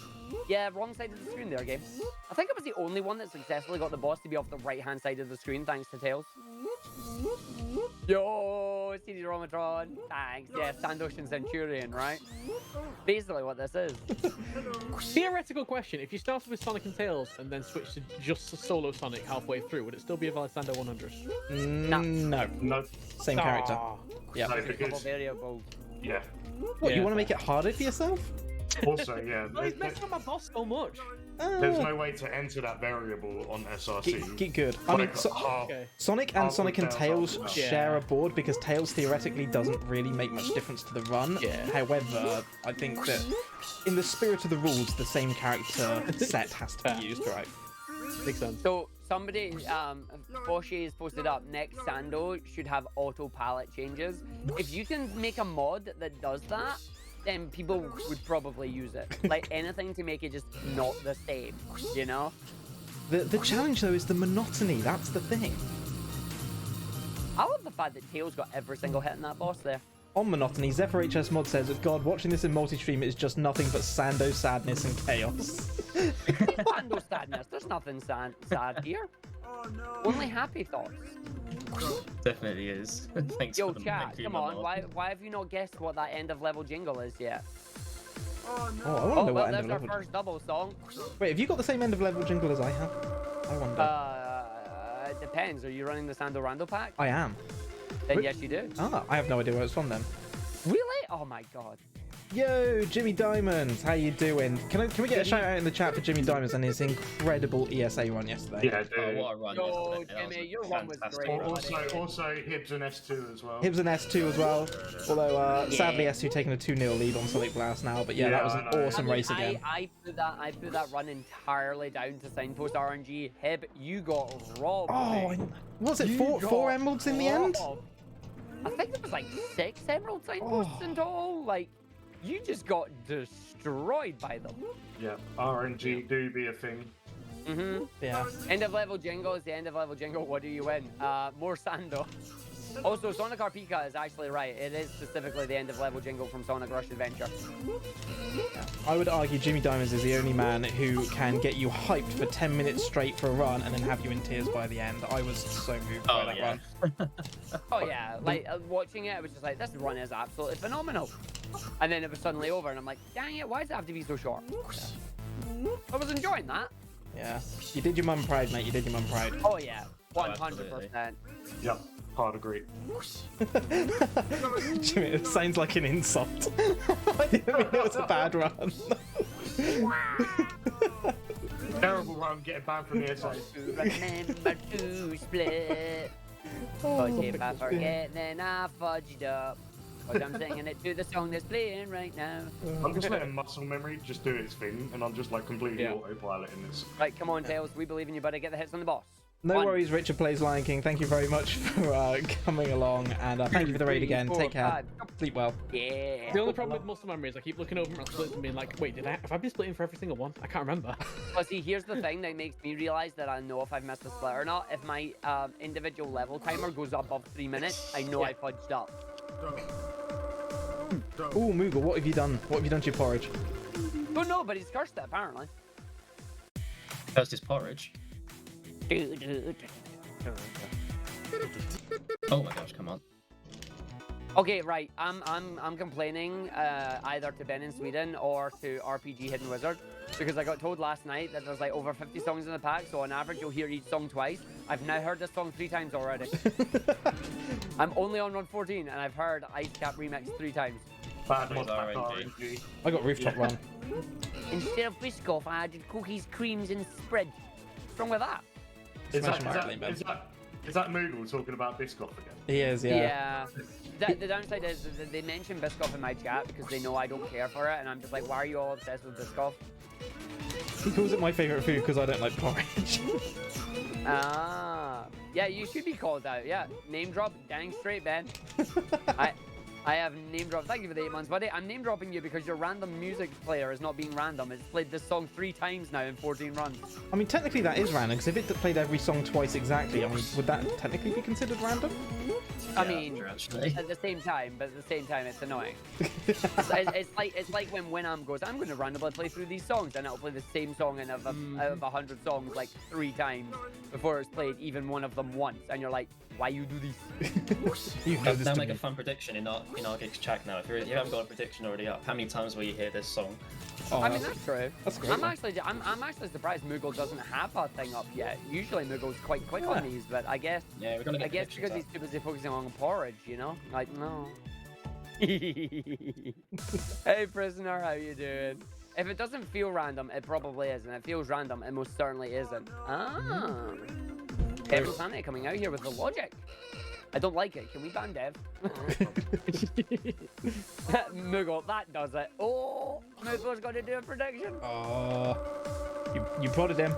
C: yeah, wrong side of the screen there, game. I think I was the only one that successfully got the boss to be off the right-hand side of the screen, thanks to Tails. Yo, CD Romatron. Thanks. Yeah, Sandoshan Centurion, right? Basically what this is.
A: Theoretical question: if you started with Sonic and Tails and then switched to just solo Sonic halfway through, would it still be a valid Sando 100?
B: No.
D: No.
B: Same character.
A: Ah.
B: Yeah.
D: No,
C: Couple
D: because,
C: variables.
D: yeah.
B: What, you
A: Yeah,
B: want to make it harder for yourself?
D: Also, yeah,
A: Oh, he's messing up my boss so much.
D: there's no way to enter that variable on SRC.
B: Get good. I mean,
D: Like,
B: so,
A: Okay.
B: Sonic and
D: half
B: Sonic and
D: with
B: Tails
D: Tails,
B: share
A: yeah.
B: a board because Tails theoretically doesn't really make much difference to the run.
A: Yeah.
B: However, I think that in the spirit of the rules, the same character set has to be used, right?
A: Makes sense.
C: So somebody, Bosche has posted up, next Sando should have auto palette changes. If you can make a mod that does that, then people would probably use it. Like anything to make it just not the same, you know?
B: The challenge though is the monotony. That's the thing.
C: I love the fact that Tails got every single hit in that boss there.
B: On monotony, Zephyr HS Mod says, God, watching this in multi-stream is just nothing but Sando sadness and chaos.
C: Sando sadness, there's nothing sad here. Only happy thoughts.
E: Definitely is. Thanks
C: Yo,
E: for the
C: chat,
E: thank you,
C: come
E: my
C: on,
E: lord.
C: why have you not guessed what that end of level jingle is yet?
B: Oh, I want to
C: Oh,
B: know
C: well,
B: what end
C: there's
B: of
C: our
B: level.
C: first double song.
B: Wait, have you got the same end of level jingle as I have? I wonder.
C: It depends. Are you running the Sando Rando pack?
B: I am.
C: Then yes, you do.
B: Ah, I have no idea where it's from then.
C: Really? Oh my god.
B: Yo, Jimmy Diamonds, how you doing? Can we get a shout out in the chat for Jimmy Diamonds and his incredible ESA run yesterday?
D: Yeah,
E: Oh,
D: dude.
E: what a run
C: Yo,
E: yesterday. That
C: Jimmy,
E: was a
C: your run was
E: fantastic
C: great.
E: run.
D: Also Hibbs and S2 as well.
B: Hibbs and S2 as well. Although sadly
C: Yeah.
B: S2 taking a 2-0 lead on Sonic Blast now, but yeah, that was an
D: I know.
B: awesome race again.
C: I put that run entirely down to signpost RNG. Hib, you got robbed.
B: Oh,
C: mate.
B: was it
C: You
B: four
C: got
B: emeralds in the end?
C: robbed. I think it was like 6 emerald signposts in total. Like, you just got destroyed by them.
D: Yeah, RNG do be a thing.
C: Mm-hmm.
B: Yeah.
C: End of level jingle is the end of level jingle. What do you win? More Sando. Also, Sonic RPK is actually right. It is specifically the end of level jingle from Sonic Rush Adventure.
B: I would argue Jimmy Diamonds is the only man who can get you hyped for 10 minutes straight for a run and then have you in tears by the end. I was so moved by that run.
C: Oh yeah, like watching it, I was just like, this run is absolutely phenomenal. And then it was suddenly over, and I'm like, dang it, why does it have to be so short? I was enjoying that.
B: Yeah. You did your mum proud, mate. You did your mum proud.
C: Oh yeah, 100%.
D: Yeah, hard agree.
B: Jimmy, it sounds like an insult. I didn't mean it was a bad run.
D: Terrible run, getting banned from the SI.
C: Remember to split. But if I forget, then I fudged up. Cause I'm singing it to the song that's playing right now.
D: I'm just letting muscle memory just do its thing, and I'm just like completely autopiloting this.
C: Right, come on, Tails. We believe in you, buddy. Get the hits on the boss.
B: No worries, Richard Plays Lion King. Thank you very much for coming along, and thank you for the raid again. Take care. Sleep well.
C: Yeah.
A: The only problem with muscle memory is I keep looking over my splits and being like, wait, have I been splitting for every single one? I can't remember.
C: Well, see, here's the thing that makes me realize that I know if I've missed a split or not. If my individual level timer goes above 3 minutes, I know I fudged up.
B: Ooh, Moogle, what have you done? What have you done to your porridge?
C: Oh no, but he's cursed it apparently.
E: Cursed his porridge. Oh my gosh, come on.
C: Okay, right. I'm complaining either to Ben in Sweden or to RPG Hidden Wizard because I got told last night that there's like over 50 songs in the pack, so on average you'll hear each song twice. I've now heard this song 3 times already. I'm only on run 14 and I've heard Ice Cap Remix 3 times.
D: Bad mod
E: RNG.
D: RNG.
B: I got rooftop run.
C: Instead of Biscoff, I added cookies, creams, and spread. What's wrong with that?
D: Is
B: Smash
D: that,
B: and
D: is,
B: Marley,
D: that,
B: man.
D: is that Moogle talking about Biscoff again?
B: He is, yeah.
C: The downside is that they mention Biscoff in my chat because they know I don't care for it, and I'm just like, why are you all obsessed with Biscoff?
B: He calls it my favourite food because I don't like porridge.
C: Ah, yeah, you should be called out. Yeah, name drop, dang straight, Ben. I have name dropped. Thank you for the 8 months, buddy. I'm name dropping you because your random music player is not being random. It's played this song 3 times now in 14 runs.
B: I mean, technically that is random, because if it played every song twice exactly, I mean, would that technically be considered random?
C: I
E: Yeah,
C: mean,
E: actually.
C: at the same time, it's annoying. it's like when Winamp goes, I'm going to randomly play through these songs, and it'll play the same song out of 100 songs like 3 times before it's played even one of them once, and you're like, why you do this?
B: You know this
E: Now
B: to
E: make
B: me.
E: a fun prediction in our gigs chat now. If you haven't got a prediction already up, how many times will you hear this song?
B: Oh,
C: I mean, that's true.
B: That's great.
C: I'm actually surprised Moogle doesn't have a thing up yet. Usually Moogle's quite quick on these, but I guess
E: Yeah, we're gonna get
C: because
E: predictions
C: he's
E: up.
C: too busy focusing on porridge, you know? Like, no. Hey, prisoner, how you doing? If it doesn't feel random, it probably is, and it feels random, it most certainly isn't. Ah. Dev Sanity coming out here with the logic. I don't like it. Can we ban Dev? Moogle, that does it. Oh, Moogle's got to do a prediction.
B: You prodded him.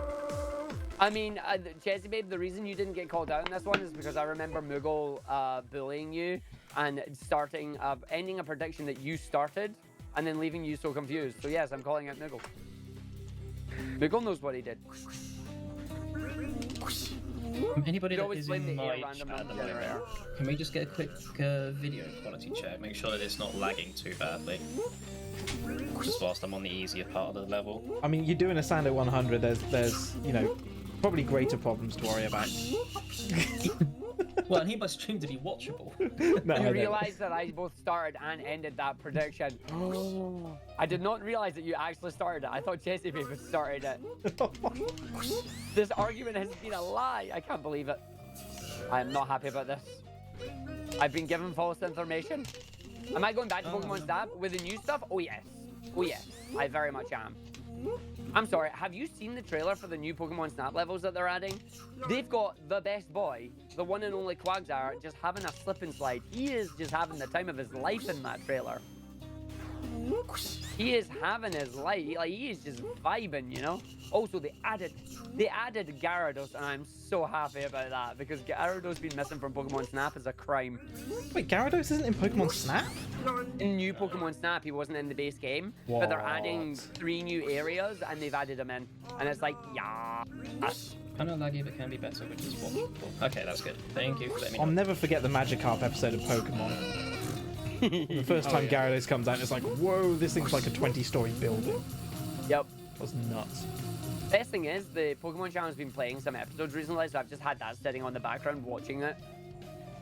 C: I mean, Chessie Babe, the reason you didn't get called out in this one is because I remember Moogle bullying you and ending a prediction that you started and then leaving you so confused. So yes, I'm calling out Moogle. Moogle knows what he did.
E: Anybody
C: You
E: that
C: always
E: is
C: blame
E: in
C: the
E: my
C: random
E: chat at the
C: number
E: moment,
C: generator.
E: can we just get a quick video quality check? Make sure that it's not lagging too badly. Just whilst I'm on the easier part of the level.
B: I mean, you're doing a Sando 100. There's you know, probably greater problems to worry about.
E: Well, I need my stream to be watchable.
B: No, I
C: You
B: don't.
C: realize that I both started and ended that prediction. Oh. I did not realize that you actually started it. I thought Chessie Babe had started it. This argument has been a lie. I can't believe it. I am not happy about this. I've been given false information. Am I going back to Pokemon Snap with the new stuff? Oh yes. Oh yes. I very much am. I'm sorry, have you seen the trailer for the new Pokemon Snap levels that they're adding? They've got the best boy, the one and only Quagsire, just having a slip and slide. He is just having the time of his life in that trailer. He is having his life. Like, he is just vibing, you know? Also, they added Gyarados, and I'm so happy about that because Gyarados being missing from Pokemon Snap is a crime.
B: Wait, Gyarados isn't in Pokemon Snap?
C: In new Pokemon Snap, he wasn't in the base game, but they're adding 3 new areas, and they've added him in. And it's like, yeah.
E: Kind of laggy, but can be better, which is what. Okay, that's good. Thank you for letting me know.
B: I'll never forget the Magikarp episode of Pokemon. The first time Gyarados comes out, it's like, whoa, this thing's like a 20-story building.
C: Yep.
B: That was nuts.
C: Best thing is, the Pokemon channel's been playing some episodes recently, so I've just had that sitting on the background watching it.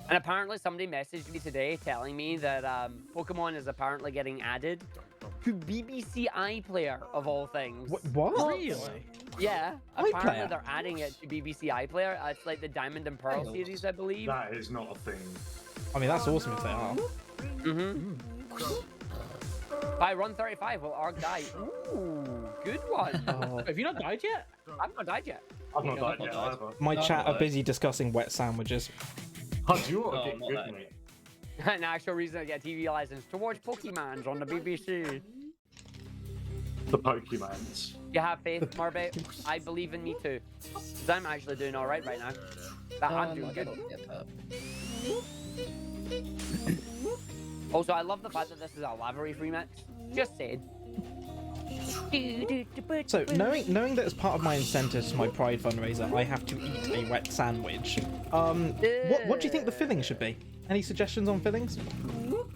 C: And apparently somebody messaged me today telling me that Pokemon is apparently getting added to BBC iPlayer, of all things.
B: What?
A: Really?
C: Yeah,
B: iPlayer?
C: apparently they're adding it to BBC iPlayer. It's like the Diamond and Pearl series, I believe.
D: That is not a thing.
B: I mean, that's awesome if they are.
C: By run 35, will Arg die? Ooh, good one.
A: Have you not died yet?
C: I've not died yet.
D: I've not died
E: not
D: yet
E: died.
D: either.
B: My
E: No,
B: chat
E: no.
B: are busy discussing wet sandwiches.
D: Oh, do you want
E: Oh,
D: to get
E: not
D: good,
E: that.
D: mate?
C: An actual reason to get a TV license to watch Pokemons on the BBC.
D: The Pokemons.
C: You have faith, Marbet. I believe in me too. Because I'm actually doing alright right now. I'm doing good. Also, I love the fact that this is a Lavery remix. Just saying.
B: So, knowing that as part of my incentives to my Pride fundraiser, I have to eat a wet sandwich. What do you think the filling should be? Any suggestions on fillings?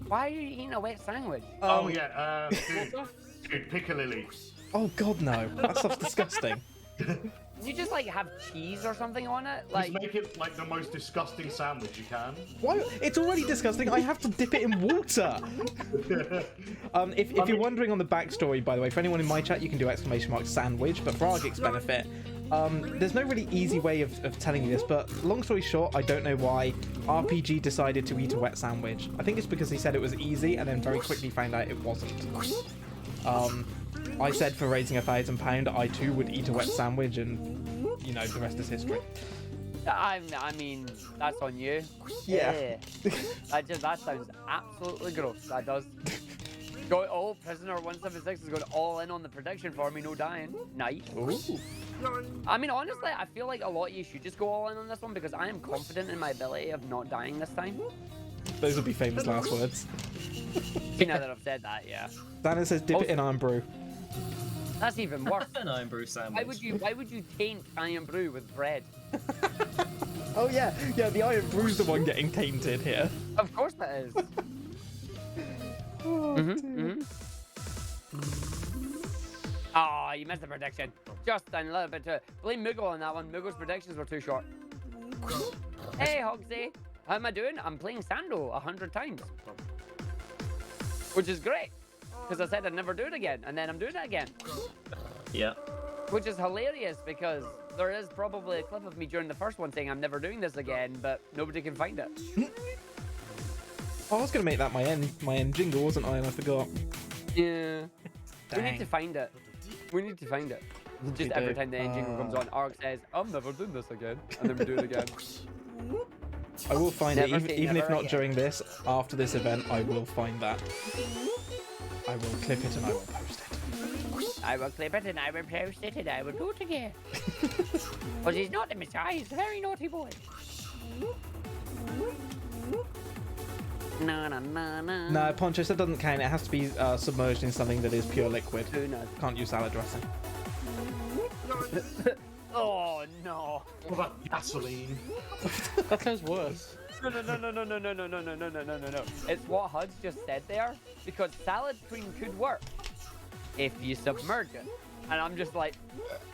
C: Why are you eating a wet sandwich?
D: Oh yeah, dude, piccalilli.
B: Oh God, no! That stuff's disgusting.
C: You just like have cheese or something on it?
D: Just
C: Like,
D: make it like the most disgusting sandwich you can.
B: Why? It's already disgusting. I have to dip it in water. If you're wondering on the backstory, by the way, for anyone in my chat, you can do !sandwich. But for Argic's benefit, there's no really easy way of telling you this. But long story short, I don't know why RPG decided to eat a wet sandwich. I think it's because he said it was easy, and then very quickly found out it wasn't. I said for raising £1,000, I too would eat a wet sandwich, and you know the rest is history.
C: I mean, that's on you.
B: Yeah.
C: That sounds absolutely gross. That does. Prisoner 176 is going all in on the prediction for me, no dying. Nice.
B: Ooh.
C: I mean, honestly, I feel like a lot of you should just go all in on this one because I am confident in my ability of not dying this time.
B: Those would be famous last words.
C: Now that I've said that, yeah.
B: Dana says dip it in iron brew.
C: That's even worse.
E: An iron brew sandwich.
C: Why would you taint iron brew with bread?
B: Oh yeah, the iron brew's the one getting tainted here.
C: Of course that is. Oh, you missed the prediction. Just a little bit too. Blame Moogle on that one. Moogle's predictions were too short. Hey, Hogsy. How am I doing? I'm playing Sando 100 times. Which is great. Because I said I'd never do it again. And then I'm doing it again.
E: Yeah.
C: Which is hilarious because there is probably a clip of me during the first one saying I'm never doing this again, but nobody can find it.
B: Oh, I was gonna make that my end jingle, wasn't I? And I forgot.
C: Yeah. We
B: Dang.
C: need to find it. We need to find it. Just
B: We
C: every
B: do.
C: time the end jingle comes on, Ark says, I'm never doing this again. And then we do it again.
B: I will find it,
C: Never say
B: even if
C: never
B: not
C: again.
B: during this. After this event, I will find that. I will clip it and I will post it.
C: I will clip it and I will post it and I will do it again. But he's not the Messiah, he's a very naughty boy. Na na na na.
B: No, Ponchos, that doesn't count. It has to be submerged in something that is pure liquid.
C: Who knows?
B: Can't use salad dressing.
C: Oh no.
D: What about gasoline?
A: That sounds worse.
C: No. It's what Huds just said there, because salad cream could work if you submerge it. And I'm just like,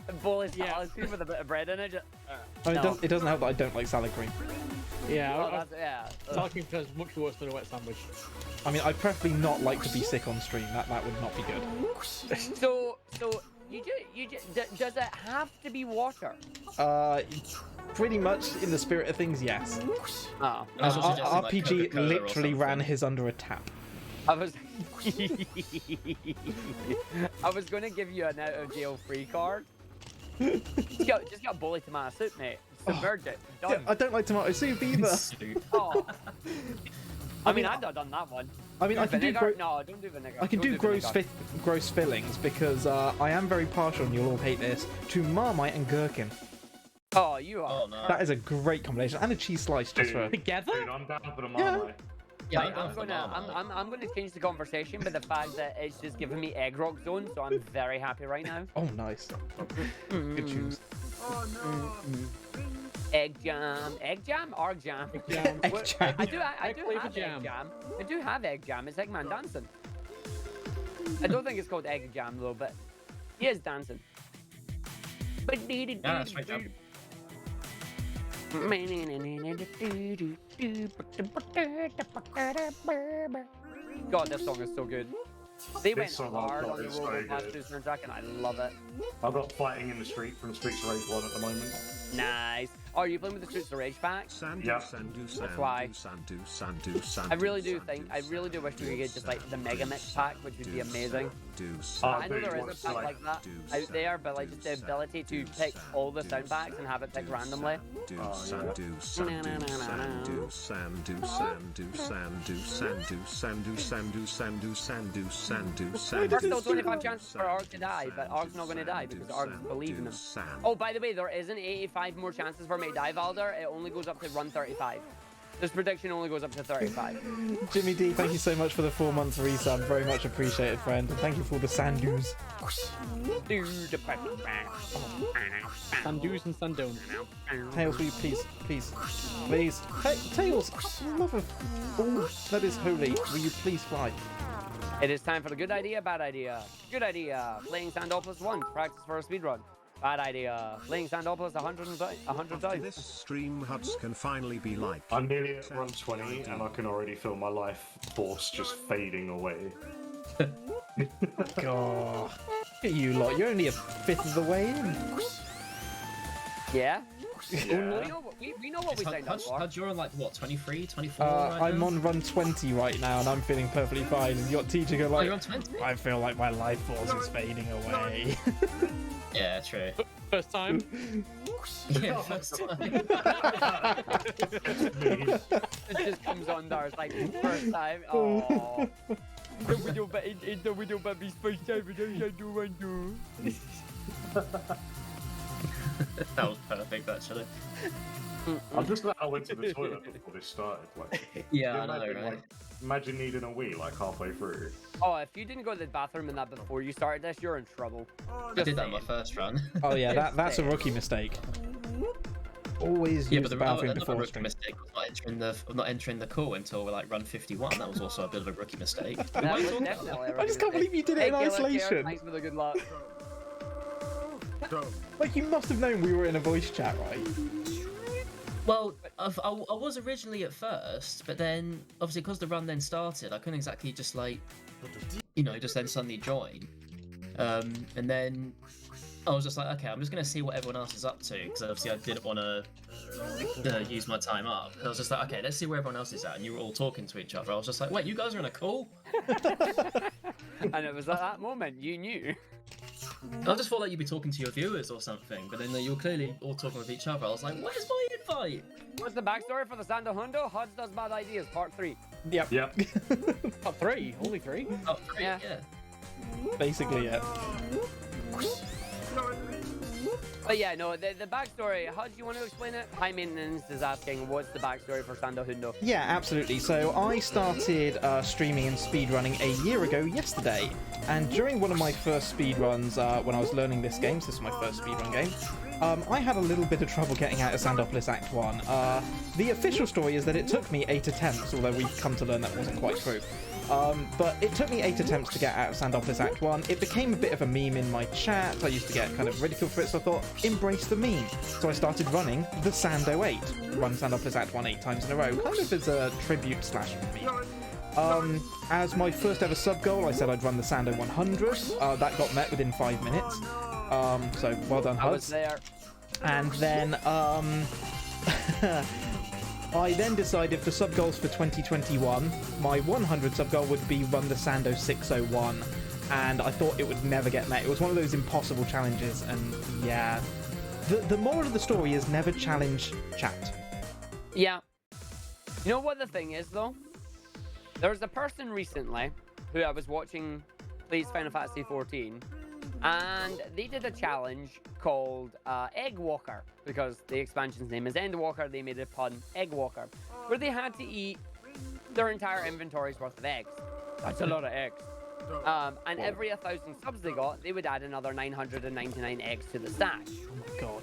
C: a bowl of salad cream with a bit of bread in it. Just,
B: I mean,
C: no.
B: it doesn't help that I don't like salad cream.
A: Yeah,
C: Well, that's, yeah.
A: salad cream sounds much worse than a wet sandwich.
B: I mean, I'd preferably not like to be sick on stream. That would not be good.
C: So does it have to be water?
B: Pretty much in the spirit of things, yes.
C: Oh.
E: I was also suggesting, like,
B: RPG
E: Coca-Cola or
B: literally ran
E: something.
B: his under a tap.
C: I was I was gonna give you an out of jail free card. Just got bully tomato soup, mate. Submerge it.
B: Yeah,
C: Done.
B: I don't like tomato soup either.
E: Soup.
C: Oh. I mean, I've not done that one.
B: I mean, I can do
C: vinegar. No, don't do vinegar.
B: I can
C: Don't
B: do gross
C: vinegar.
B: gross fillings because I am very partial, and you'll all hate this, to Marmite and gherkin.
C: Oh, you are.
E: Oh no.
B: That is a great combination, and a cheese slice just for.
A: Together?
D: Dude, I'm down for the Marmite.
E: Yeah,
C: Right, I'm gonna change the conversation by the fact that it's just giving me egg rock zone, so I'm very happy right now.
B: Oh, nice. Good choose.
C: Egg jam, arg jam.
B: Egg
C: What-
B: jam.
C: I do
A: flavor
C: have
A: jam.
C: egg jam. I do have egg jam. It's Eggman dancing. I don't think it's called egg jam though, but he is dancing.
E: Yeah, straight jump.
C: God, this song is so good. They went
D: song
C: hard
D: I've
C: on the
D: got is so
C: Robo Blast
D: good.
C: soundtrack, and I love it.
D: I've got Fighting in the Street from Streets of Rage 1 at the moment.
C: Nice. Oh, are you playing with the Streets of Rage pack?
F: Sandu,
D: Yeah.
F: Sandu,
C: That's
F: Sandu,
C: why.
F: Sandu, Sandu, Sandu,
C: I really do
F: Sandu,
C: think, I really do wish we could get just like the Mega Mix pack, which would be amazing.
F: Sandu,
C: I know there is a pack like that out there, but like just the ability to pick all the sound packs and have it pick randomly.
F: Sandu, Sandu, Sandu, Sandu, Sandu, Sandu, Sandu, Sandu, Sandu, Sandu, Sandu, Sandu, Sandu.
C: There's still 25 chances for Ark to die, but Ark's not going to die because Ark believes in him. Oh, by the way, there isn't 85 more chances for me to die, Valder. It only goes up to run 35. This prediction only goes up to 35.
B: Jimmy D, thank you so much for the 4 months resub. Very much appreciated, friend. And thank you for all the Sandus.
A: Sandoos and Sandones.
B: Tails, will you please? Hey, Tails, love of all that is holy, will you please fly?
C: It is time for the good idea, bad idea. Good idea. Playing Sandopolis 1. Practice for a speedrun. Bad idea. Playing Sandopolis 100
F: After
C: times.
F: this stream, Huts can finally be like.
D: I'm nearly at run 20 and I can already feel my life force just fading away.
B: God, look at you lot, you're only a fifth of the way in.
C: Yeah?
D: Yeah.
C: We know what we signed up for.
E: Hud, you're on like what, 23, 24 right
B: I'm
E: now?
B: on run 20 right now, and I'm feeling perfectly fine. And you got teacher go
E: Oh,
B: like,
E: you're on 20?
B: I feel like my life force is fading away.
E: Yeah, true.
A: First time.
E: Yeah, first time.
C: It just comes on there. It's like first time. Oh. The video, but it's the video, but it's first time.
E: That was perfect, actually.
D: I'm just glad I went to the toilet before this started. Like,
E: Yeah, I know,
D: imagine,
E: right?
D: like, imagine needing a wee like halfway through.
C: Oh, if you didn't go to the bathroom in that before you started this, you're in trouble.
E: I did that in my first run.
B: Oh yeah, that's a rookie mistake. Always use the bathroom
E: another
B: before
E: rookie
B: stream.
E: mistake was not entering the call until like run 51. That was also a bit of a rookie mistake.
C: That was definitely a
B: I just can't
C: rookie
B: believe you did it
C: mistake.
B: in
C: Hey, Killer,
B: isolation.
C: Thanks for the good luck.
B: Like, you must have known we were in a voice chat, right?
E: Well, I was originally at first, but then obviously because the run then started, I couldn't exactly just like, just then suddenly join. And then I was just like, okay, I'm just gonna see what everyone else is up to, because obviously I didn't want to use my time up. And I was just like, okay, let's see where everyone else is at, and you were all talking to each other. I was just like, wait, you guys are in a call?
C: And it was at that moment you knew.
E: I just thought like you'd be talking to your viewers or something, but then you were clearly all talking with each other. I was like, where's my invite?
C: What's the backstory for the Sando Hundo? Huds does bad ideas, part 3.
B: Yep.
D: Yep.
A: Top 3. Only 3.
E: Oh, great,
C: Yeah.
E: yeah.
B: Basically, yeah.
C: But yeah, no, the backstory, how do you want to explain it? High Maintenance is asking, what's the backstory for Sando Hundo?
B: Yeah, absolutely. So I started streaming and speedrunning a year ago yesterday, and during one of my first speedruns, when I was learning this game, so this is my first speedrun game, I had a little bit of trouble getting out of Sandopolis Act 1. The official story is that it took me 8 attempts, although we've come to learn that wasn't quite true. But it took me 8 attempts to get out of Sandopolis Act 1. It became a bit of a meme in my chat. I used to get kind of ridiculed for it, so I thought, embrace the meme. So I started running the Sando 8. Run Sandopolis Act 1 8 times in a row, kind of as a tribute slash meme. As my first ever sub goal, I said I'd run the Sando 100. That got met within 5 minutes. So well done,
C: I was
B: Huds.
C: there.
B: And then I then decided for sub goals for 2021, my 100 sub goal would be run the Sando 601, and I thought it would never get met. It was one of those impossible challenges, and yeah, the moral of the story is never challenge chat.
C: Yeah. You know what the thing is, though? There's a person recently who I was watching plays Final Fantasy 14, and they did a challenge called Egg Walker, because the expansion's name is Endwalker. They made a pun, Egg Walker, where they had to eat their entire inventory's worth of eggs. That's a lot of eggs. And every 1,000 subs they got, they would add another 999 eggs to the stash.
B: Oh my god.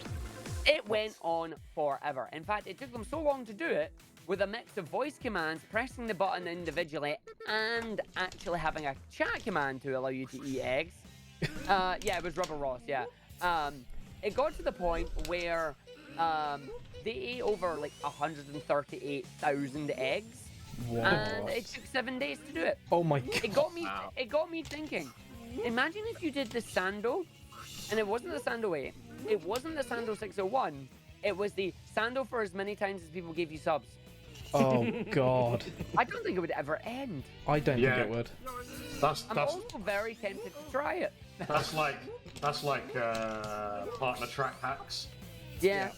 C: It went on forever. In fact, it took them so long to do it, with a mix of voice commands, pressing the button individually, and actually having a chat command to allow you to eat eggs. Yeah, it was Rubber Ross, yeah. It got to the point where they ate over like 138,000 eggs.
B: What?
C: And it took 7 days to do it.
B: Oh my god.
C: It got me thinking. Imagine if you did the Sando, and it wasn't the Sando 8. It wasn't the Sando 601. It was the Sando for as many times as people gave you subs.
B: Oh god.
C: I don't think it would ever end.
B: I don't think it would.
C: I'm also very tempted to try it.
D: That's like partner track hacks.
C: Yeah.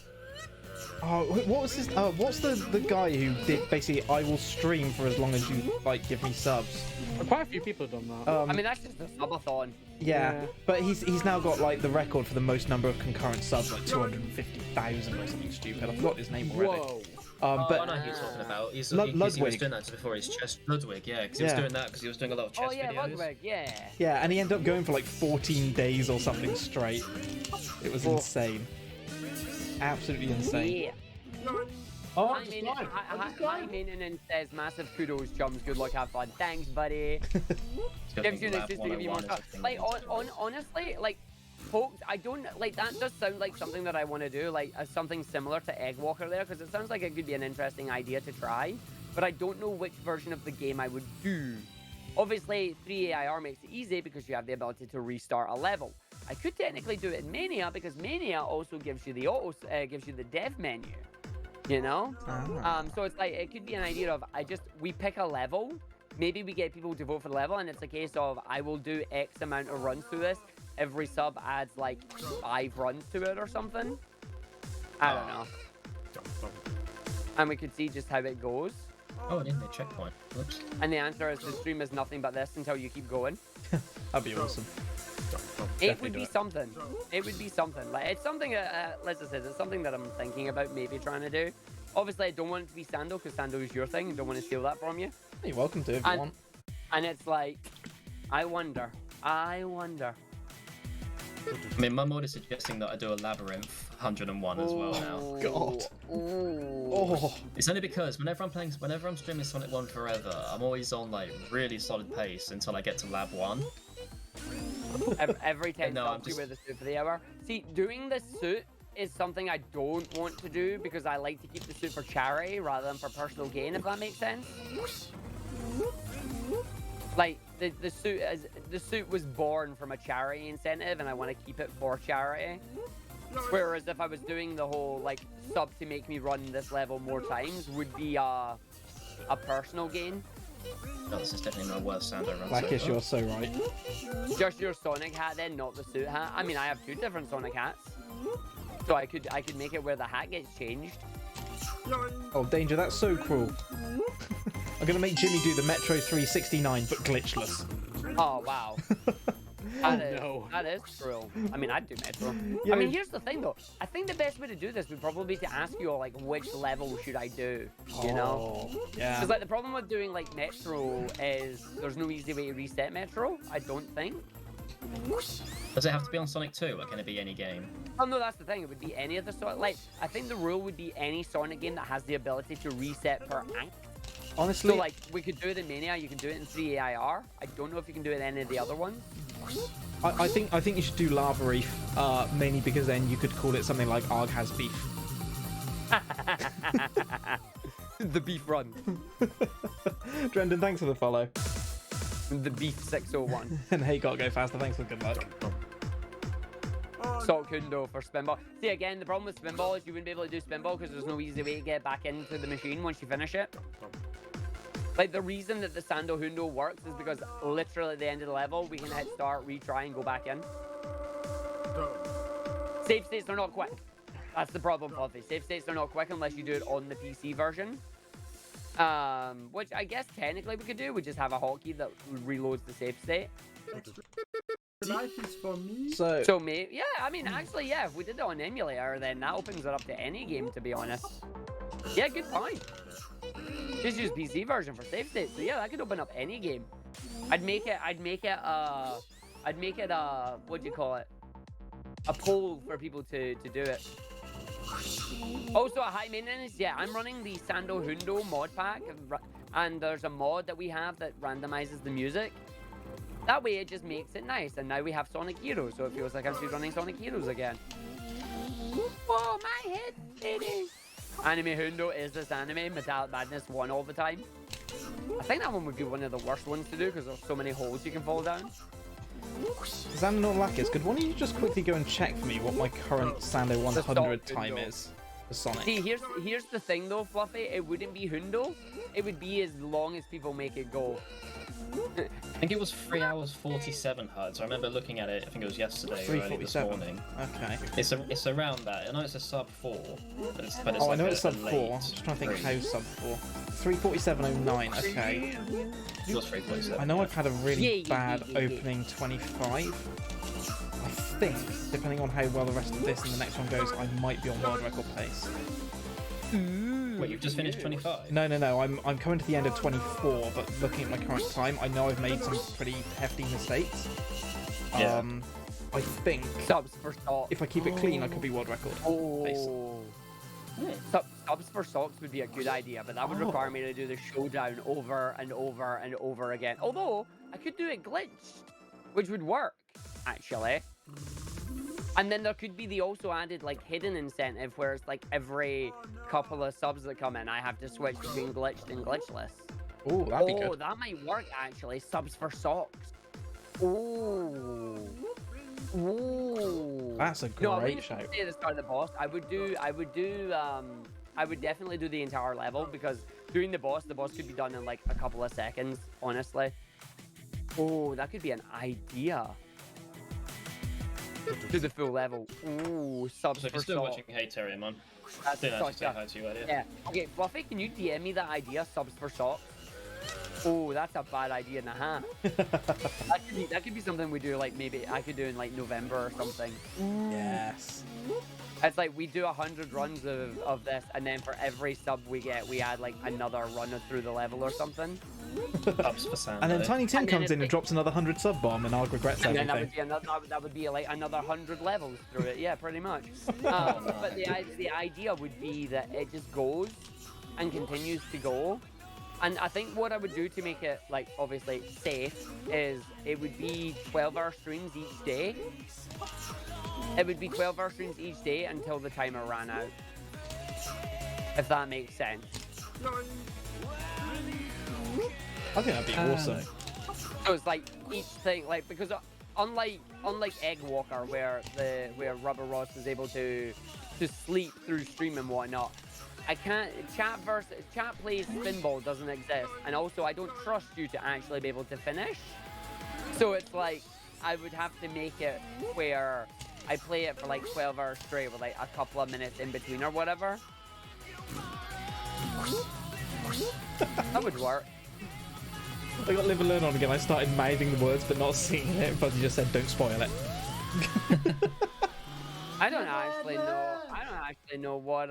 B: Oh, what was his? What's the guy who did basically? I will stream for as long as you like give me subs.
A: Quite a few people have done that.
C: I mean, that's just a subathon.
B: Yeah, but he's now got like the record for the most number of concurrent subs, like 250,000 or something stupid. I forgot his name already.
A: Whoa.
B: But
E: I know who you're talking about. He was
B: Ludwig.
E: doing that before his chess. Ludwig, yeah, because he was doing that because he was doing a lot of chess
C: Oh yeah,
E: videos.
C: Ludwig, yeah.
B: Yeah, and he ended up going for like 14 days or something straight. It was insane. Absolutely insane.
C: Yeah.
D: Oh,
C: High maintenance says massive kudos, chums. Good luck, have fun. Thanks, buddy. Gives you the assist to give you more stuff. Like, honestly, like, folks, I don't like that. Does sound like something that I want to do, like something similar to Egg Walker there, because it sounds like it could be an interesting idea to try. But I don't know which version of the game I would do. Obviously, 3AIR makes it easy because you have the ability to restart a level. I could technically do it in Mania because Mania also gives you the gives you the dev menu. You know? So it's like, it could be an idea of, we pick a level, maybe we get people to vote for the level, and it's a case of, I will do X amount of runs to this, every sub adds like 5 runs to it or something. I don't know. And we could see just how it goes.
E: Oh, I didn't hit checkpoint. Whoops.
C: And the answer is, the stream is nothing but this until you keep going.
B: That'd be awesome.
C: It would be something. It would be something. Like, it's something, Liza says, it's something that I'm thinking about maybe trying to do. Obviously, I don't want it to be Sando, because Sando is your thing. I don't want to steal that from you.
B: You're welcome to if you want.
C: And it's like, I wonder.
E: I mean, my mod is suggesting that I do a Labyrinth 101 as well now.
B: God. Oh.
E: It's only because whenever I'm streaming Sonic 1 Forever, I'm always on like really solid pace until I get to Lab 1.
C: Every 10 subs you wear the suit for the hour. See, doing the suit is something I don't want to do because I like to keep the suit for charity rather than for personal gain, if that makes sense. Like, the suit was born from a charity incentive, and I want to keep it for charity. Whereas if I was doing the whole, like, sub to make me run this level more times would be a personal gain.
E: No, this is definitely not worth Sando run.
B: Blackish, you're so right.
C: Just your Sonic hat then, not the suit hat. I mean, I have 2 different Sonic hats. So I could make it where the hat gets changed.
B: Oh, Danger, that's so cruel. I'm gonna make Jimmy do the Metro 369, but glitchless.
C: Oh, wow. That is cruel. I mean, I'd do Metro.
B: Yeah,
C: I mean, here's the thing, though. I think the best way to do this would probably be to ask you all, like, which level should I do, you know?
B: Yeah.
C: Because, like, the problem with doing, like, Metro is there's no easy way to reset Metro, I don't think.
E: Does it have to be on Sonic 2, or can it be any game?
C: Oh, no, that's the thing. It would be any of the Sonic. Like, I think the rule would be any Sonic game that has the ability to reset per act.
B: Honestly,
C: So, like, we could do it in Mania, you can do it in 3AIR. I don't know if you can do it in any of the other ones.
B: I think you should do Lava Reef, mainly because then you could call it something like Arg has beef.
C: The beef run.
B: Drendon, thanks for the follow.
C: The beef 601.
B: And hey, gotta go faster, thanks for the good luck.
C: Salt Kundo for Spinball. See, again, the problem with Spinball is you wouldn't be able to do Spinball because there's no easy way to get back into the machine once you finish it. Like, the reason that the Sando Hundo works is because literally at the end of the level, we can hit start, retry, and go back in. Save states are not quick. That's the problem, Fluffy. Save states are not quick unless you do it on the PC version. Which I guess technically we could do. We just have a hotkey that reloads the save state.
G: Life is for me.
C: So maybe, yeah, I mean, actually, yeah, if we did it on emulator, then that opens it up to any game, to be honest. Yeah, good point. Just use PC version for save state. So yeah, that could open up any game. I'd make it what do you call it? A poll for people to do it. Also, a high maintenance, yeah, I'm running the Sando Hundo mod pack, and there's a mod that we have that randomizes the music. That way, it just makes it nice, and now we have Sonic Heroes, so it feels like I'm running Sonic Heroes again. Whoa, my head, baby! Anime Hundo is this anime, Metallic Madness 1 all the time. I think that one would be one of the worst ones to do, because there's so many holes you can fall down.
B: Xanonolakis, could one of you just quickly go and check for me what my current Sando 100 time
C: Hundo
B: is for Sonic?
C: See, here's the thing though, Fluffy. It wouldn't be Hundo. It would be as long as people make it go.
E: I think it was 3 hours 47 HUDs. I remember looking at it. I think it was yesterday or early this
B: 347.
E: morning.
B: Okay.
E: It's around that. I know it's a sub 4, but it's
B: Oh,
E: like
B: I know it's sub
E: a
B: 4. I'm just trying to think how sub 4. 347.09, okay.
E: It was 347.
B: I know I've had a really
C: Yeah.
B: bad opening 25. I think, depending on how well the rest of this and the next one goes, I might be on world record pace.
E: Wait, you've just finished 25?
B: No, I'm coming to the end of 24, but looking at my current time, I know I've made some pretty hefty mistakes.
E: Yeah.
B: I think
C: Subs for socks.
B: if I keep it clean, I could be world record pace.
C: Oh. Subs for socks would be a good idea, but that would require me to do the showdown over and over and over again. Although, I could do it glitched, which would work, actually. And then there could be the also added, like, hidden incentive, where it's, like, every couple of subs that come in, I have to switch between glitched and glitchless.
B: Oh, that'd be
C: Oh,
B: good.
C: that might work, actually. Subs for socks. Ooh. Ooh.
B: That's a
C: No, I
B: great
C: wouldn't
B: shout.
C: say at the start of the boss. I would definitely do the entire level, because doing the boss could be done in like a couple of seconds, honestly. Oh, that could be an idea. Do the full level. Ooh, subs
E: So if
C: for
E: you're still
C: salt.
E: watching, hey Terry, man.
C: That's
E: Didn't actually
C: such
E: say
C: a...
E: hi to you earlier.
C: Yeah. Okay, Fluffy, can you DM me that idea, subs for salt? Oh, that's a bad idea and a half. that could be something we do, like, maybe I could do in, like, November or something.
B: Yes.
C: It's like we do 100 runs of this, and then for every sub we get, we add, like, another run through the level or something.
E: Ups for Sando.
B: And then Tiny Tim
C: And then
B: comes
C: it's
B: in and
C: like-
B: drops another 100 sub bomb, and I'll regret
C: And then
B: everything.
C: that would be like another 100 levels through it. Yeah, pretty much. But the idea would be that it just goes and continues to go. And I think what I would do to make it, like, obviously safe is it would be 12-hour streams each day. It would be 12-hour streams each day until the timer ran out. If that makes sense.
B: I think that'd be awesome.
C: So it's like each thing, like, because unlike Egg Walker, where Rubber Ross is able to sleep through stream and whatnot, I can't. Chat plays Spinball doesn't exist, and also I don't trust you to actually be able to finish. So it's like I would have to make it where I play it for like 12 hours straight with like a couple of minutes in between or whatever. That would work.
B: I got Live and Learn on again. I started mouthing the words but not singing it. Fuzzy just said, "Don't spoil it."
C: I don't actually know what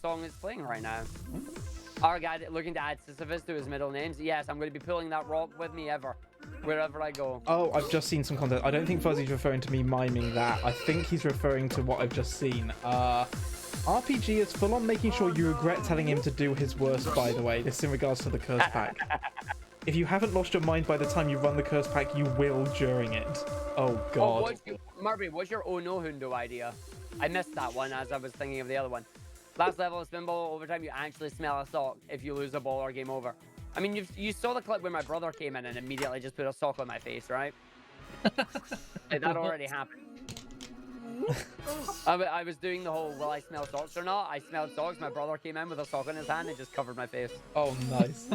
C: song is playing right now. Our guy looking to add Sisyphus to his middle names. Yes, I'm going to be pulling that rock with me wherever I go.
B: Oh, I've just seen some content. I don't think Fuzzy's referring to me miming that. I think he's referring to what I've just seen. RPG is full on making sure you regret telling him to do his worst, by the way. This is in regards to the curse pack. If you haven't lost your mind by the time you run the curse pack, you will during it. Oh, God.
C: Marby, what's your Oh No Hundo idea? I missed that one as I was thinking of the other one. Last level of Spinball, over time you actually smell a sock if you lose a ball or game over. I mean, you saw the clip where my brother came in and immediately just put a sock on my face, right? Like, that already happened. I was doing the whole, will I smell socks or not? I smelled socks, my brother came in with a sock in his hand and just covered my face.
B: Oh, nice.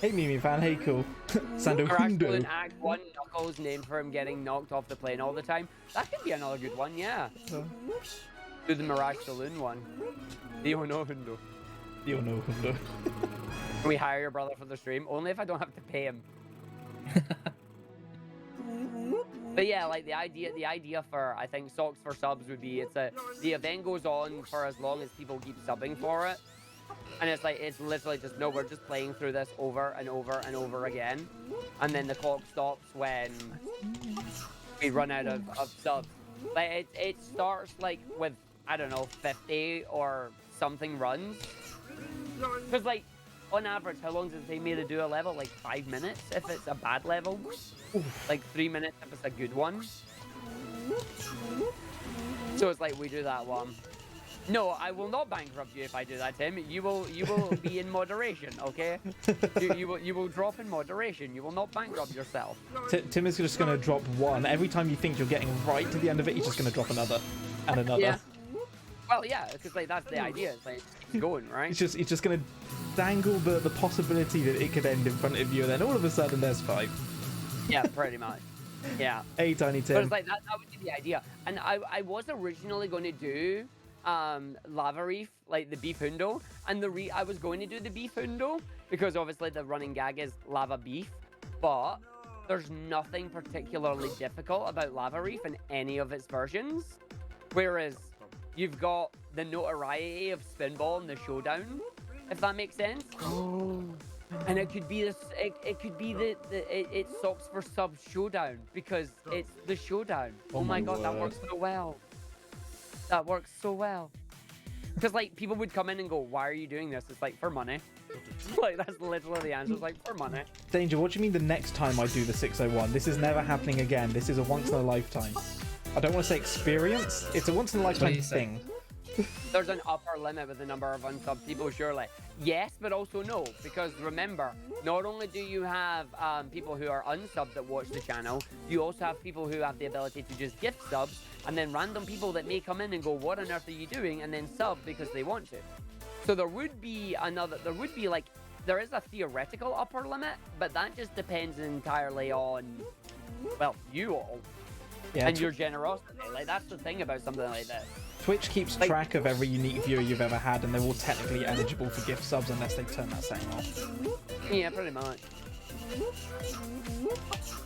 B: Hey, Mimi fan. Hey, cool. Sando
C: Or actually in
B: Hundo.
C: Act 1, Knuckles named for him getting knocked off the plane all the time. That could be another good one, yeah. Do the Mirage Saloon one. The Oh No Hundo.
B: You'll know.
C: Can we hire your brother for the stream? Only if I don't have to pay him. But yeah, like the idea for I think socks for subs would be the event goes on for as long as people keep subbing for it, and it's literally just no, we're just playing through this over and over and over again, and then the clock stops when we run out of subs. Like it starts like with I don't know 50 or something runs, because like on average, how long does it take me to do a level? Like 5 minutes if it's a bad level. Like 3 minutes if it's a good one. So it's like we do that one. No, I will not bankrupt you if I do that, Tim. You will be in moderation, okay? You will drop in moderation. You will not bankrupt yourself.
B: Tim is just going to drop one. Every time you think you're getting right to the end of it, he's just going to drop another and another.
C: Yeah. Well, yeah, because like that's the idea. It's like it's going, right?
B: He's just going to dangle the possibility that it could end in front of you, and then all of a sudden there's 5.
C: Yeah, pretty much. Yeah.
B: Hey, Tiny Tim.
C: But it's like that would be the idea. And I was originally going to do Lava Reef, like the beef hundo, and I was going to do the beef hundo because obviously the running gag is lava beef, but there's nothing particularly difficult about Lava Reef in any of its versions, whereas you've got the notoriety of Spinball in the showdown, if that makes sense.
A: Oh.
C: And it could be this. It could be it socks for sub showdown because it's the showdown. Oh my god, that works so well. That works so well. Because like people would come in and go, "Why are you doing this?" It's like for money. Like that's literally the answer. It's like for money.
B: Danger, what do you mean the next time I do the 601? This is never happening again. This is a once in a lifetime. I don't want to say experience. It's a once in a lifetime thing.
C: There's an upper limit with the number of unsubbed people, surely. Yes, but also no, because remember, not only do you have people who are unsubbed that watch the channel, you also have people who have the ability to just gift subs, and then random people that may come in and go, "What on earth are you doing?" and then sub because they want to. So there would be there is a theoretical upper limit, but that just depends entirely on, well, you all.
B: Yeah,
C: and your generosity. Like that's the thing about something like this.
B: Twitch keeps track of every unique viewer you've ever had, and they're all technically eligible for gift subs unless they turn that setting off.
C: Yeah, pretty much.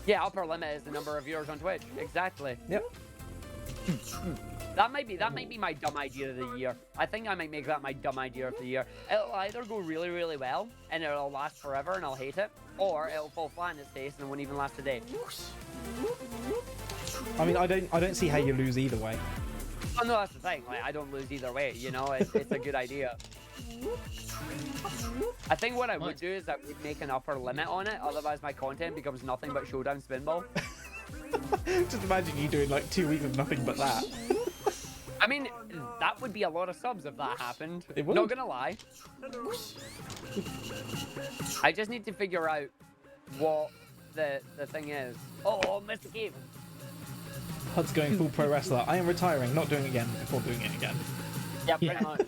C: Yeah, upper limit is the number of viewers on Twitch. Exactly.
B: Yep.
C: That might be my dumb idea of the year. I think I might make that my dumb idea of the year. It'll either go really, really well, and it'll last forever, and I'll hate it, or it'll fall flat in its face and won't even last a day.
B: I mean, I don't see how you lose either way.
C: Oh no, that's the thing. Like, I don't lose either way. You know, it's a good idea. I think what I would do is I would make an upper limit on it. Otherwise, my content becomes nothing but showdown spinball.
B: Just imagine you doing like 2 weeks of nothing but that.
C: I mean, that would be a lot of subs if that happened.
B: It would.
C: Not gonna lie. I just need to figure out what the thing is. Oh, Mr. Cave.
B: Hud's going full pro wrestler. I am retiring, not doing it again before doing it again.
C: Yeah, pretty much.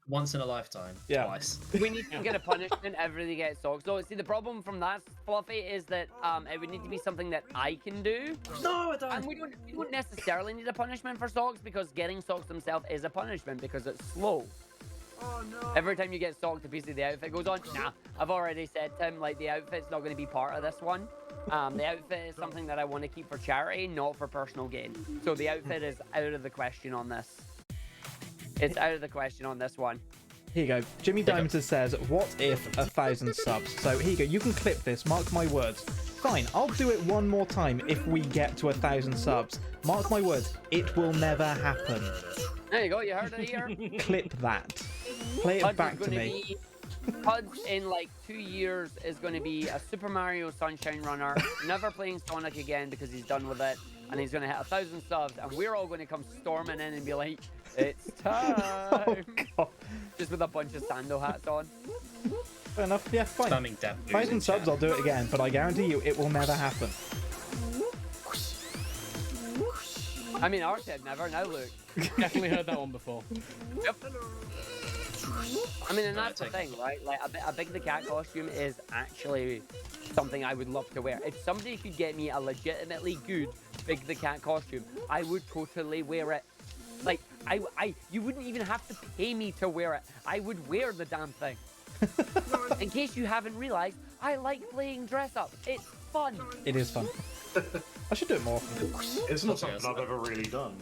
E: Once in a lifetime.
B: Yeah.
E: Twice.
C: We need to get a punishment every they get socks. So see, the problem from that, Fluffy, is that it would need to be something that I can do.
G: No, I don't.
C: And we don't necessarily need a punishment for socks because getting socks themselves is a punishment because it's slow.
G: Oh no.
C: Every time you get socked, a piece of the outfit goes on. Nah, I've already said, Tim, like the outfit's not going to be part of this one. The outfit is something that I want to keep for charity, not for personal gain. So the outfit is out of the question on this. It's out of the question on this one.
B: Here you go. Jimmy Diamond says, "What if 1,000 subs?" So here you go. You can clip this. Mark my words. Fine, I'll do it one more time if we get to 1,000 subs. Mark my words. It will never happen.
C: There you go. You heard it here.
B: Clip that. Play it back to me.
C: Puds in like 2 years is going to be a Super Mario Sunshine runner, never playing Sonic again because he's done with it, and he's going to hit 1,000 subs, and we're all going to come storming in and be like, "It's time!"
B: Oh, God.
C: Just with a bunch of Sando hats on.
B: Fair enough. Yeah, fine. 1,000 subs, I'll do it again, but I guarantee you it will never happen.
C: I mean, Art said never. Now look.
A: Definitely heard that one before.
C: Yep. I mean, and that's the thing, right? Like, a Big the Cat costume is actually something I would love to wear. If somebody could get me a legitimately good Big the Cat costume, I would totally wear it. Like, you wouldn't even have to pay me to wear it. I would wear the damn thing. In case you haven't realized, I like playing dress up. It's fun.
B: It is fun. I should do it more.
D: It's not something I've ever really done.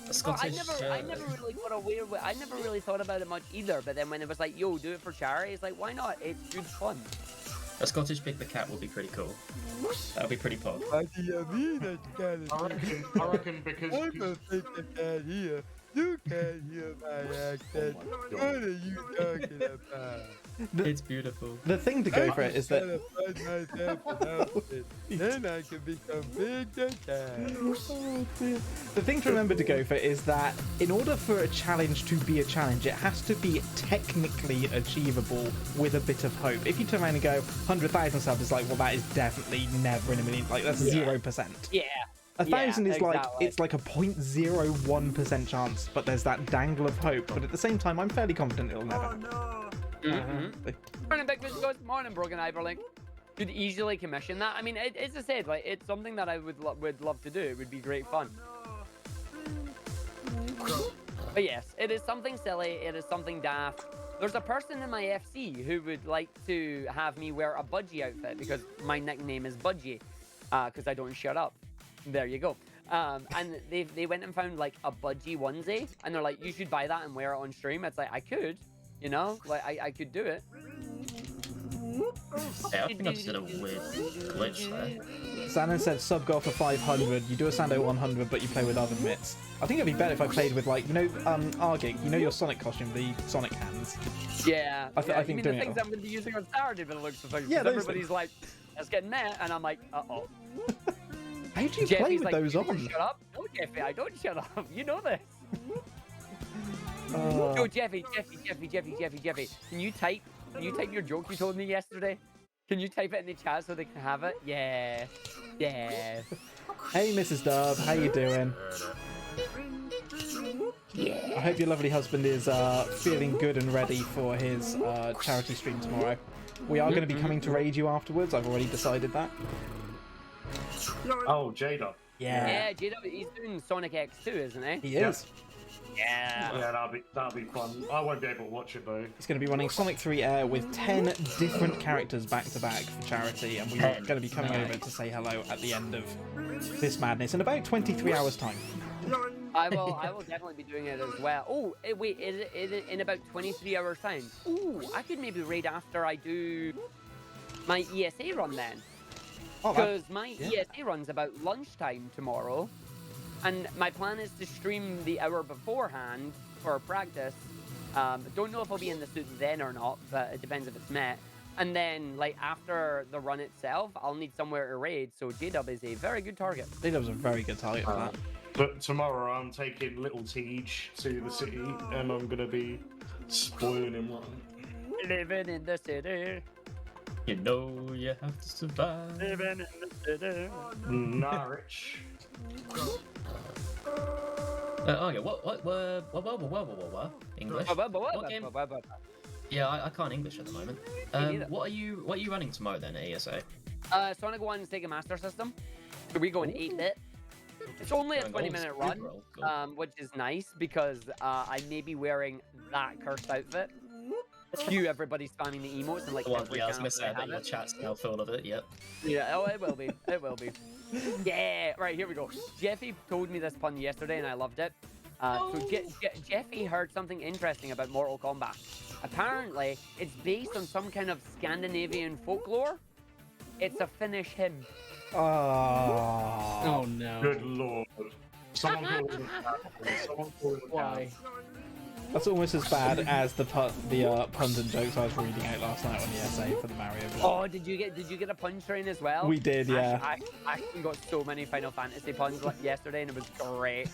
E: A Scottish.
C: I never really got aware with. I never really thought about it much either. But then when it was like, yo, do it for charity, it's like, why not? It's good fun.
E: A Scottish Big the Cat would be pretty cool. That would be pretty pog.
D: I reckon because
H: you can't hear my accent. What are you talking about?
E: It's beautiful.
B: The thing to go for it is that
H: then I can become big the cat.
B: the thing to remember to go for is that in order for a challenge to be a challenge, it has to be technically achievable with a bit of hope. If you turn around and go 100,000 subs, it's like, well, that is definitely never in a million. Like that's 0%.
C: Yeah.
B: 1,000 is like
C: exactly.
B: it's like a 0.01% chance, but there's that dangle of hope. But at the same time, I'm fairly confident it'll never.
C: Morning, Big Fish Goes. Morning, Broken Hyperlink. Could easily commission that. I mean, as I said, like it's something that I would love to do. It would be great fun. But yes, it is something silly. It is something daft. There's a person in my FC who would like to have me wear a budgie outfit because my nickname is Budgie, because I don't shut up. There you go. And they went and found like a budgie onesie, and they're like, you should buy that and wear it on stream. It's like, I could, you know, like I could do it.
E: Yeah, I think I just did a weird glitch there.
B: Sando said sub goal for 500. You do a Sando 100, but you play with other mitts. I think it'd be better if I played with like, you know, Argig. You know your Sonic costume, the Sonic hands.
C: Yeah.
B: I think
C: mean,
B: doing
C: the things
B: it.
C: I'm going to be using on Saturday, but it looks like
B: Yeah, those
C: everybody's
B: things.
C: like, let's get met, and I'm like, uh-oh.
B: How do you
C: Jeffy's
B: play with
C: like,
B: those
C: you
B: on?
C: don't shut up. No, Jeffy, I don't shut up. You know this.
B: Uh,
C: Yo, Jeffy. Can you type your joke you told me yesterday? Can you type it in the chat so they can have it? Yeah. Yeah.
B: Hey, Mrs. Dub, how you doing?
C: Yeah.
B: I hope your lovely husband is feeling good and ready for his charity stream tomorrow. We are going to be coming to raid you afterwards. I've already decided that.
D: Oh, Jada.
C: Yeah, Jada, he's doing Sonic X2, isn't he?
B: He is.
C: Yeah.
D: Yeah, that'll be fun. I won't be able to watch it though.
B: He's going to be running Sonic 3 Air with 10 different characters back to back for charity, and we're going to be coming over to say hello at the end of this madness in about 23 hours' time.
C: I will definitely be doing it as well. Oh, wait, is it in about 23 hours time? Ooh, I could maybe raid after I do my ESA run then.
B: Oh,
C: Because my ESA run's about lunchtime tomorrow, and my plan is to stream the hour beforehand for practice. Don't know if I'll be in the suit then or not, but it depends if it's met. And then, like, after the run itself, I'll need somewhere to raid, so J-Dub is a very good target.
B: J-Dub's a very good target for that.
D: But tomorrow I'm taking little Teej to the city, and I'm gonna be spoiling him one.
C: Living in the city.
E: You know you have to survive.
C: Living in the city.
D: Norwich.
E: Okay, what? English? What game? Yeah, I can't English at the moment.
C: neither.
E: What are you running tomorrow then at ESA?
C: Sonic 1 Sega Master System. So we go in 8-bit. It's only a 20-minute run, which is nice because I may be wearing that cursed outfit. Cue everybody spamming the emotes and like every
E: Yeah, I was
C: channel
E: gonna say
C: they
E: that
C: have
E: your
C: it.
E: chat's now full of it. Yep.
C: Yeah, oh, it will be. It will be. Yeah, right, here we go. Jeffy told me this pun yesterday and I loved it. So Jeffy heard something interesting about Mortal Kombat. Apparently, it's based on some kind of Scandinavian folklore. It's a Finnish hymn.
A: Oh no.
D: Good lord. Someone call him. Someone call him.
A: Why?
B: That's almost as bad as the puns and jokes I was reading out last night on the essay for the Mario vlog.
C: Oh, did you get a punch train as well?
B: We did, yeah.
C: I got so many Final Fantasy puns yesterday and it was great.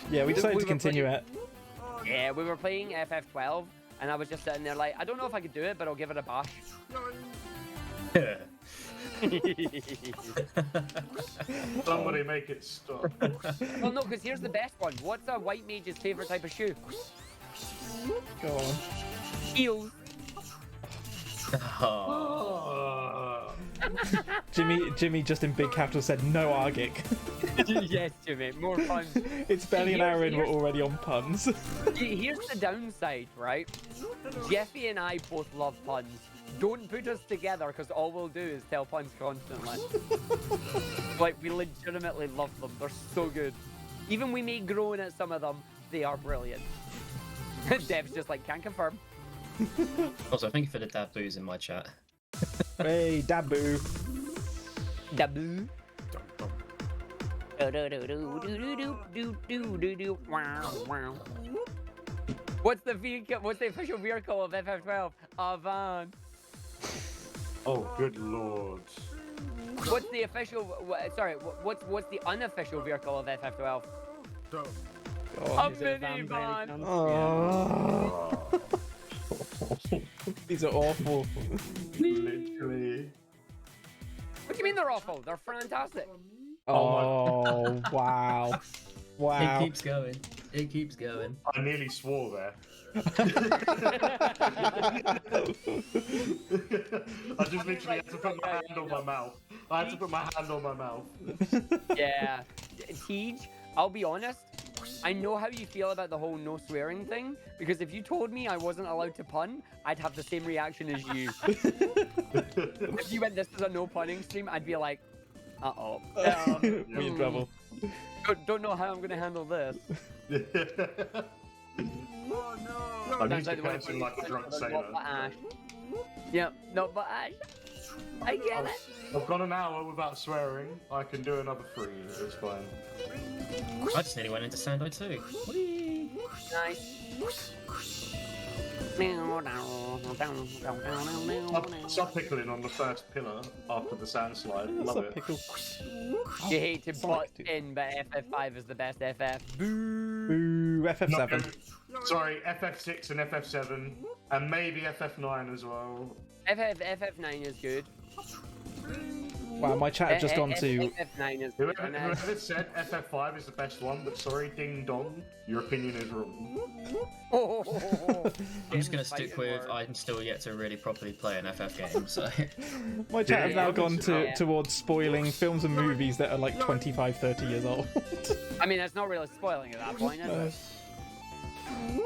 B: Yeah, we decided
C: We
B: to
C: were
B: continue
C: playing-
B: it.
C: Yeah, we were playing FF12 and I was just sitting there like, I don't know if I could do it, but I'll give it a bash.
D: Somebody make it stop.
C: Well, no, because here's the best one. What's a white mage's favorite type of shoe?
B: Go on.
C: Heels.
E: Oh.
B: Jimmy just in big capitals said no Argic.
C: Yes, Jimmy, more puns.
B: It's barely an hour in, we're already on puns.
C: Here's the downside, right? Jeffy and I both love puns. Don't put us together, because all we'll do is tell puns constantly. Like, we legitimately love them. They're so good. Even we may groan at some of them, they are brilliant. Dev's just like, can't confirm.
E: Also, thank you for the taboos in my chat.
B: Hey, Dabu.
C: Dabu. What's the vehicle? What's the official vehicle of FF12? Avant.
D: Oh, good lord.
C: What's the official? Sorry, what's the unofficial vehicle of FF12? A
A: Is it a van by any
C: minivan.
A: chance?
B: Oh. These are awful.
D: Literally.
C: What do you mean they're awful? They're fantastic.
B: Oh, wow. Wow.
E: It keeps going. It keeps going.
D: I nearly swore there. I just literally had to put my hand on my mouth. I had to put my hand on my mouth.
C: Yeah. Tej, I'll be honest. I know how you feel about the whole no swearing thing, because if you told me I wasn't allowed to pun, I'd have the same reaction as you. If you went, this is a no punning stream, I'd be like, uh-oh.
B: We're in trouble.
C: Don't know how I'm going to handle this.
D: I need to catch him like a drunk sailor.
C: Not but Ash. Yep, not but Ash. I get it.
D: I've got an hour without swearing. I can do another 3. It's fine.
E: I just nearly went into Sando too. Whee!
C: Nice.
D: Stop pickling on the first pillar after the sand slide.
B: What's
D: Love
B: up,
D: it.
B: pickle?
C: You hate to butt
B: dude.
C: in, but FF5 is the best FF.
B: Ooh, FF7.
D: No, sorry, FF6 and FF7, and maybe FF9 as well.
C: FF9 is good.
B: Wow, my chat have just gone to...
C: FF9 is good.
D: Whoever said FF5 is the best one, but sorry, ding dong, your opinion is wrong.
E: I'm just gonna stick with I'm still yet to really properly play an FF game, so
B: My chat have now gone
C: Yeah.
B: towards spoiling films and movies that are like 25, 30 years old.
C: I mean, it's not really spoiling at that point, is it?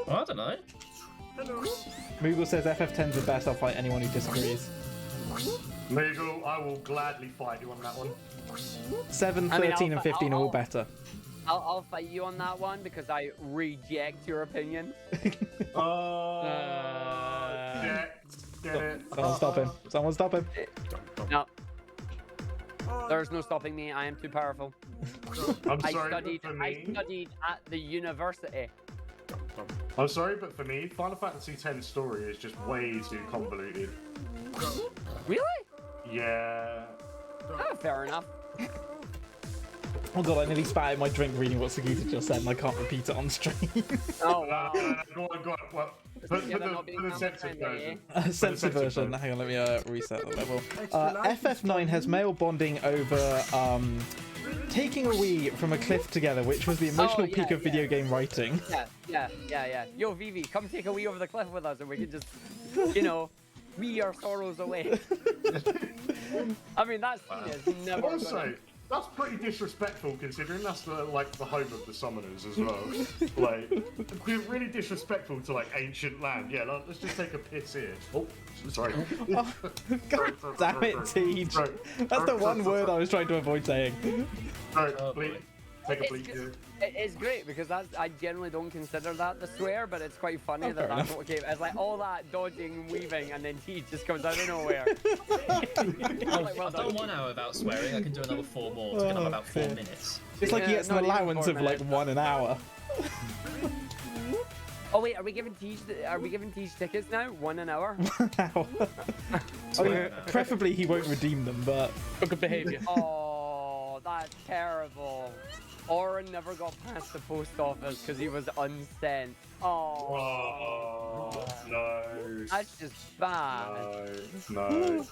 E: well, I don't know.
B: Moogle says FF10's the best, I'll fight anyone who disagrees.
D: Moogle, I will gladly fight you on that one.
B: 7,
C: I mean,
B: 13 and 15 are all better.
C: I'll fight you on that one because I reject your opinion.
D: Oh, get it.
B: Someone stop him. Someone stop him.
C: No. There's no stopping me. I am too powerful.
D: I'm
C: I
D: sorry,
C: studied
D: but for me,
C: at the university.
D: I'm sorry, but for me, Final Fantasy X story is just way too convoluted.
C: Really?
D: Yeah.
C: Oh, fair enough.
B: Oh god, I nearly spat out my drink reading what Sagita just said and I can't repeat it on stream.
C: Oh wow.
D: Go on. Well, put
C: Yeah, they're not
D: the
C: being
D: censored version.
B: Censored version. Hang on, let me reset the level. FF9 has male bonding over taking a wee from a cliff together, which was the emotional
C: yeah,
B: peak of video
C: yeah.
B: game writing.
C: Yeah. Yo, Vivi, come take a wee over the cliff with us and we can just, you know, wee our sorrows away. I mean, that scene is never
D: Also,
C: gonna...
D: that's pretty disrespectful considering that's the home of the summoners as well. Like, it'd be really disrespectful to like ancient land. Yeah, let's just take a piss here. Oh, sorry.
B: Oh, god damn it, Tej. That's the one word I was trying to avoid saying.
D: Sorry,
E: Oh,
D: bleep.
E: boy.
D: Take a bleep here.
C: It's great because I generally don't consider that the swear, but it's quite funny
B: Oh,
C: that
B: fair
C: that's
B: enough.
C: what came. It's like all that dodging and weaving, and then he just comes out of nowhere. Like, well
E: I've done
C: done.
E: 1 hour without swearing. I can do another 4 more to get on about 4 minutes.
B: It's like he
C: Yeah,
B: gets an
C: not even
B: allowance
C: 4
B: of like
C: minutes.
B: 1 an hour.
C: Oh wait, are we giving Tej tickets now? 1 an hour?
B: Ow. I mean, preferably he won't redeem them, but
A: For good behaviour.
C: Oh, that's terrible. Oren never got past the post office because he was unsent. Oh,
D: Oh, no.
C: that's just bad.
D: No.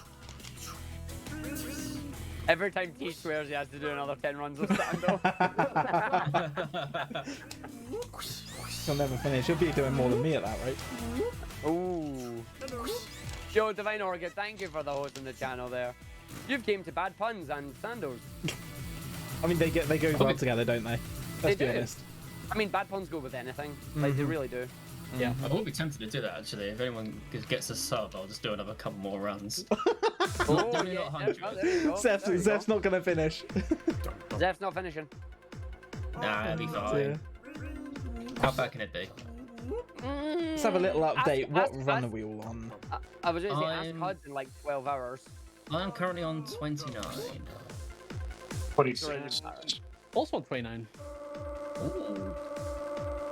C: Every time Tej swears, he has to do another 10 runs of Sando.
B: he'll never finish. He'll be doing more than me at that rate.
C: Ooh. Yo, Divine Orchid, thank you for the host on the channel there. You've came to bad puns and Sandos.
B: I mean, they go well together, don't they? Let's be
C: do.
B: honest.
C: I mean, bad puns go with anything. Like, they really do.
A: Yeah.
E: I will be tempted to do that actually. If anyone gets a sub, I'll just do another couple more runs.
C: Oh,
E: Definitely
C: yeah,
E: not
C: there
E: 100.
C: you go,
B: Zeph's,
C: there you
B: Zeph's not gonna finish.
C: go. Zeph's not finishing.
E: Nah, it'll be
B: Yeah.
E: fine. How bad can it be?
B: Let's have a little update. What run
C: ask-
B: are we all on?
C: I was going to say, ask
E: I'm-
C: Huds in like 12 hours.
E: I am currently on 29.
D: 26.
A: Also on 29.
E: Ooh.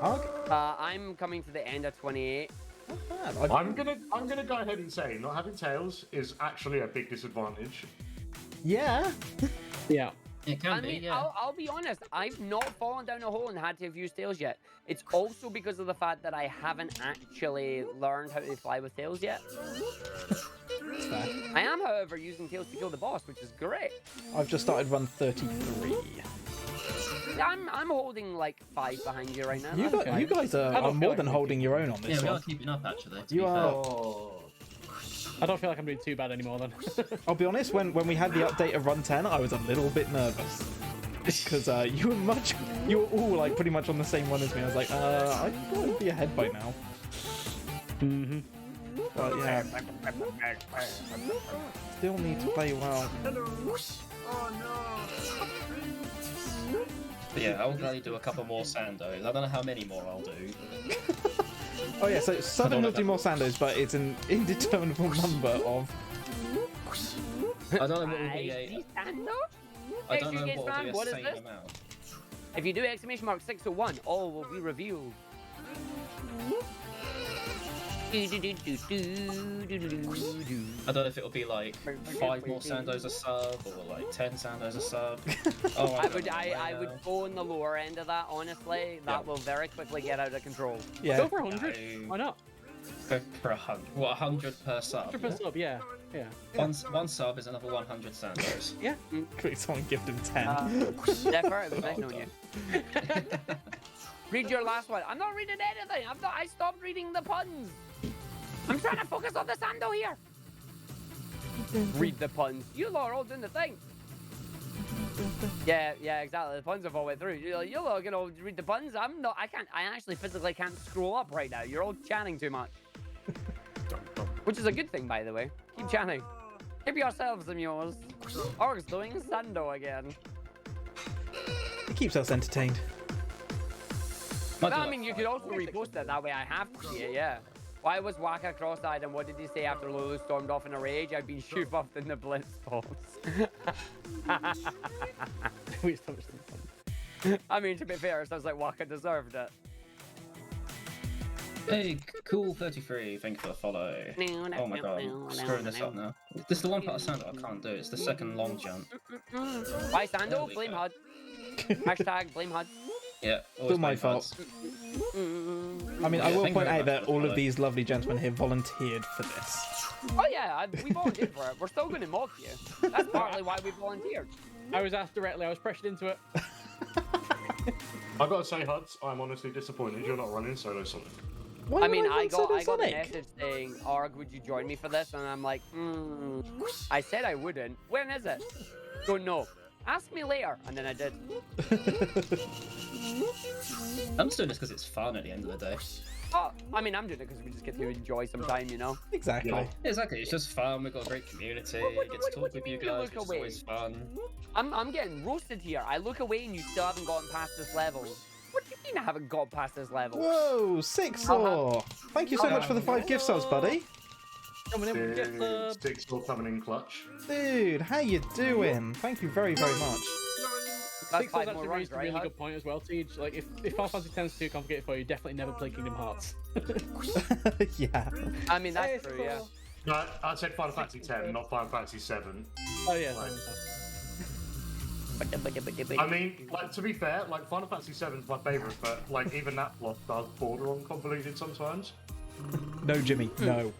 B: Okay.
C: I'm coming to the end of 28.
B: Not bad.
D: I'm gonna go ahead and say not having tails is actually a big disadvantage.
B: Yeah.
A: Yeah.
E: It can
C: I
E: be,
C: mean,
E: yeah.
C: I'll be honest, I've not fallen down a hole and had to have used tails yet. It's also because of the fact that I haven't actually learned how to fly with tails yet. I am, however, using tails to kill the boss, which is great.
B: I've just started run 33.
C: I'm holding like 5 behind you right now.
B: You,
C: That's
B: got,
C: fine.
B: you guys
A: I
B: are
A: don't feel
B: more
A: like
B: than
A: we
B: holding
A: do.
B: your own on
E: Yeah,
B: this
E: we are
B: one.
E: keeping up actually. To
B: You
E: be
B: are.
E: fair.
D: Oh.
A: I don't feel like I'm doing too bad anymore then.
B: I'll be honest, when we had the update of run 10, I was a little bit nervous. Because you were all like pretty much on the same one as me. I was like, I thought I'd be ahead by now.
A: Mm-hmm.
B: But yeah, still need to play well.
G: Oh no.
E: But yeah, I'll gladly do a couple more Sandos. I don't know how many more I'll do.
B: Oh yeah, so Southern will do more Sandos, but it's an indeterminable number of.
E: I don't know what will be
C: Icy
E: a.
C: Sando?
E: I don't know
C: Excuse
E: what will be
C: me,
E: a
C: what is
E: sane
C: this?
E: amount.
C: If you do exclamation mark 601, all will be revealed.
E: I don't know if it'll be like 5 more Sandos a sub or like 10 Sandos a sub. Oh,
C: I would go on the lower end of that, honestly. That will very quickly get out of control.
B: Yeah.
A: Go for 100.
E: No.
A: Why not?
E: Go for 100. What, 100 per sub?
A: 100 per sub, yeah. Yeah.
E: One sub is another 100 Sandos.
A: Yeah.
B: Quick, someone give him 10.
C: Zephyr, it was nice knowing you. Read your last one. I'm not reading anything. I stopped reading the puns. I'm trying to focus on the Sando here. Read the puns. You lot are all doing the thing. Yeah, exactly. The puns have all went through. You're all gonna read the puns. I'm not. I actually physically can't scroll up right now. You're all chanting too much. Which is a good thing, by the way. Keep chanting. Keep yourselves amused. Org's doing Sando again.
B: It keeps us entertained.
E: Might
C: No,
E: do
C: I
E: that
C: mean, you
E: for
C: could also repost it. That way I have to see it, yeah. Why was Waka cross-eyed and what did he say after Lulu stormed off in a rage? I've been shoe buffed in the blitz balls.
A: We established them.
C: I mean, to be fair, it sounds like Waka deserved it.
E: Hey, cool 33, thank you for the follow. Oh my god, I'm screwing this up now. This is the one part of Sando I can't do, it's the second long jump.
C: Why
E: There
C: Sando?
E: we
C: Blame
E: go.
C: HUD. Hashtag blame HUD.
E: Yeah,
B: Still my fault. I mean, I
E: Yeah,
B: will
E: thank you
B: point
E: very
B: out
E: much
B: that
E: for the
B: all of
E: follow.
B: these lovely gentlemen here volunteered for this.
C: Oh yeah, we volunteered for it. We're still going to mock you. That's partly why we volunteered.
A: I was asked directly, I was pressured into it.
D: I gotta say, Huds, I'm honestly disappointed you're not running solo Sonic.
B: Why
C: I
B: would
C: mean, I
B: run
C: got
B: Solo
C: a
B: Sonic?
C: message saying, Arg, would you join me for this? And I'm like, I said I wouldn't. When is it? Don't know. Ask me later. And then I did.
E: I'm just doing this because it's fun at the end of the day.
C: Oh, I mean, I'm doing it because we just get to enjoy some time, you know?
B: Exactly.
D: Yeah.
E: Exactly, it's just fun, we've got a great community,
C: What-
E: get
C: what-
E: to
C: what
E: talk
C: do you
E: with you
C: mean you
E: guys,
C: look
E: which is
C: away?
E: always fun.
C: I'm getting roasted here. I look away and you still haven't gotten past this level. What do you mean I haven't got past this level?
B: Whoa, Sixor! Thank you so much for the 5 gift subs, buddy.
A: Coming in with get the...
D: Six still coming in clutch.
B: Dude, how you doing? Thank you very, very much.
C: That's
A: Six
C: five
A: actually
C: more runs,
A: raised a
C: right?
A: really
C: Hud?
A: good point as well, Teach. Like, if Final Fantasy X is too complicated for you, definitely never play Kingdom Hearts.
B: Yeah.
C: I mean,
A: Hey,
C: that's true, yeah.
D: No, I said Final Fantasy X, not Final Fantasy VII.
A: Oh yeah.
D: Right. I mean, like, to be fair, like, Final Fantasy VII is my favourite, but, like, even that plot does border on convoluted sometimes.
B: No, Jimmy, no.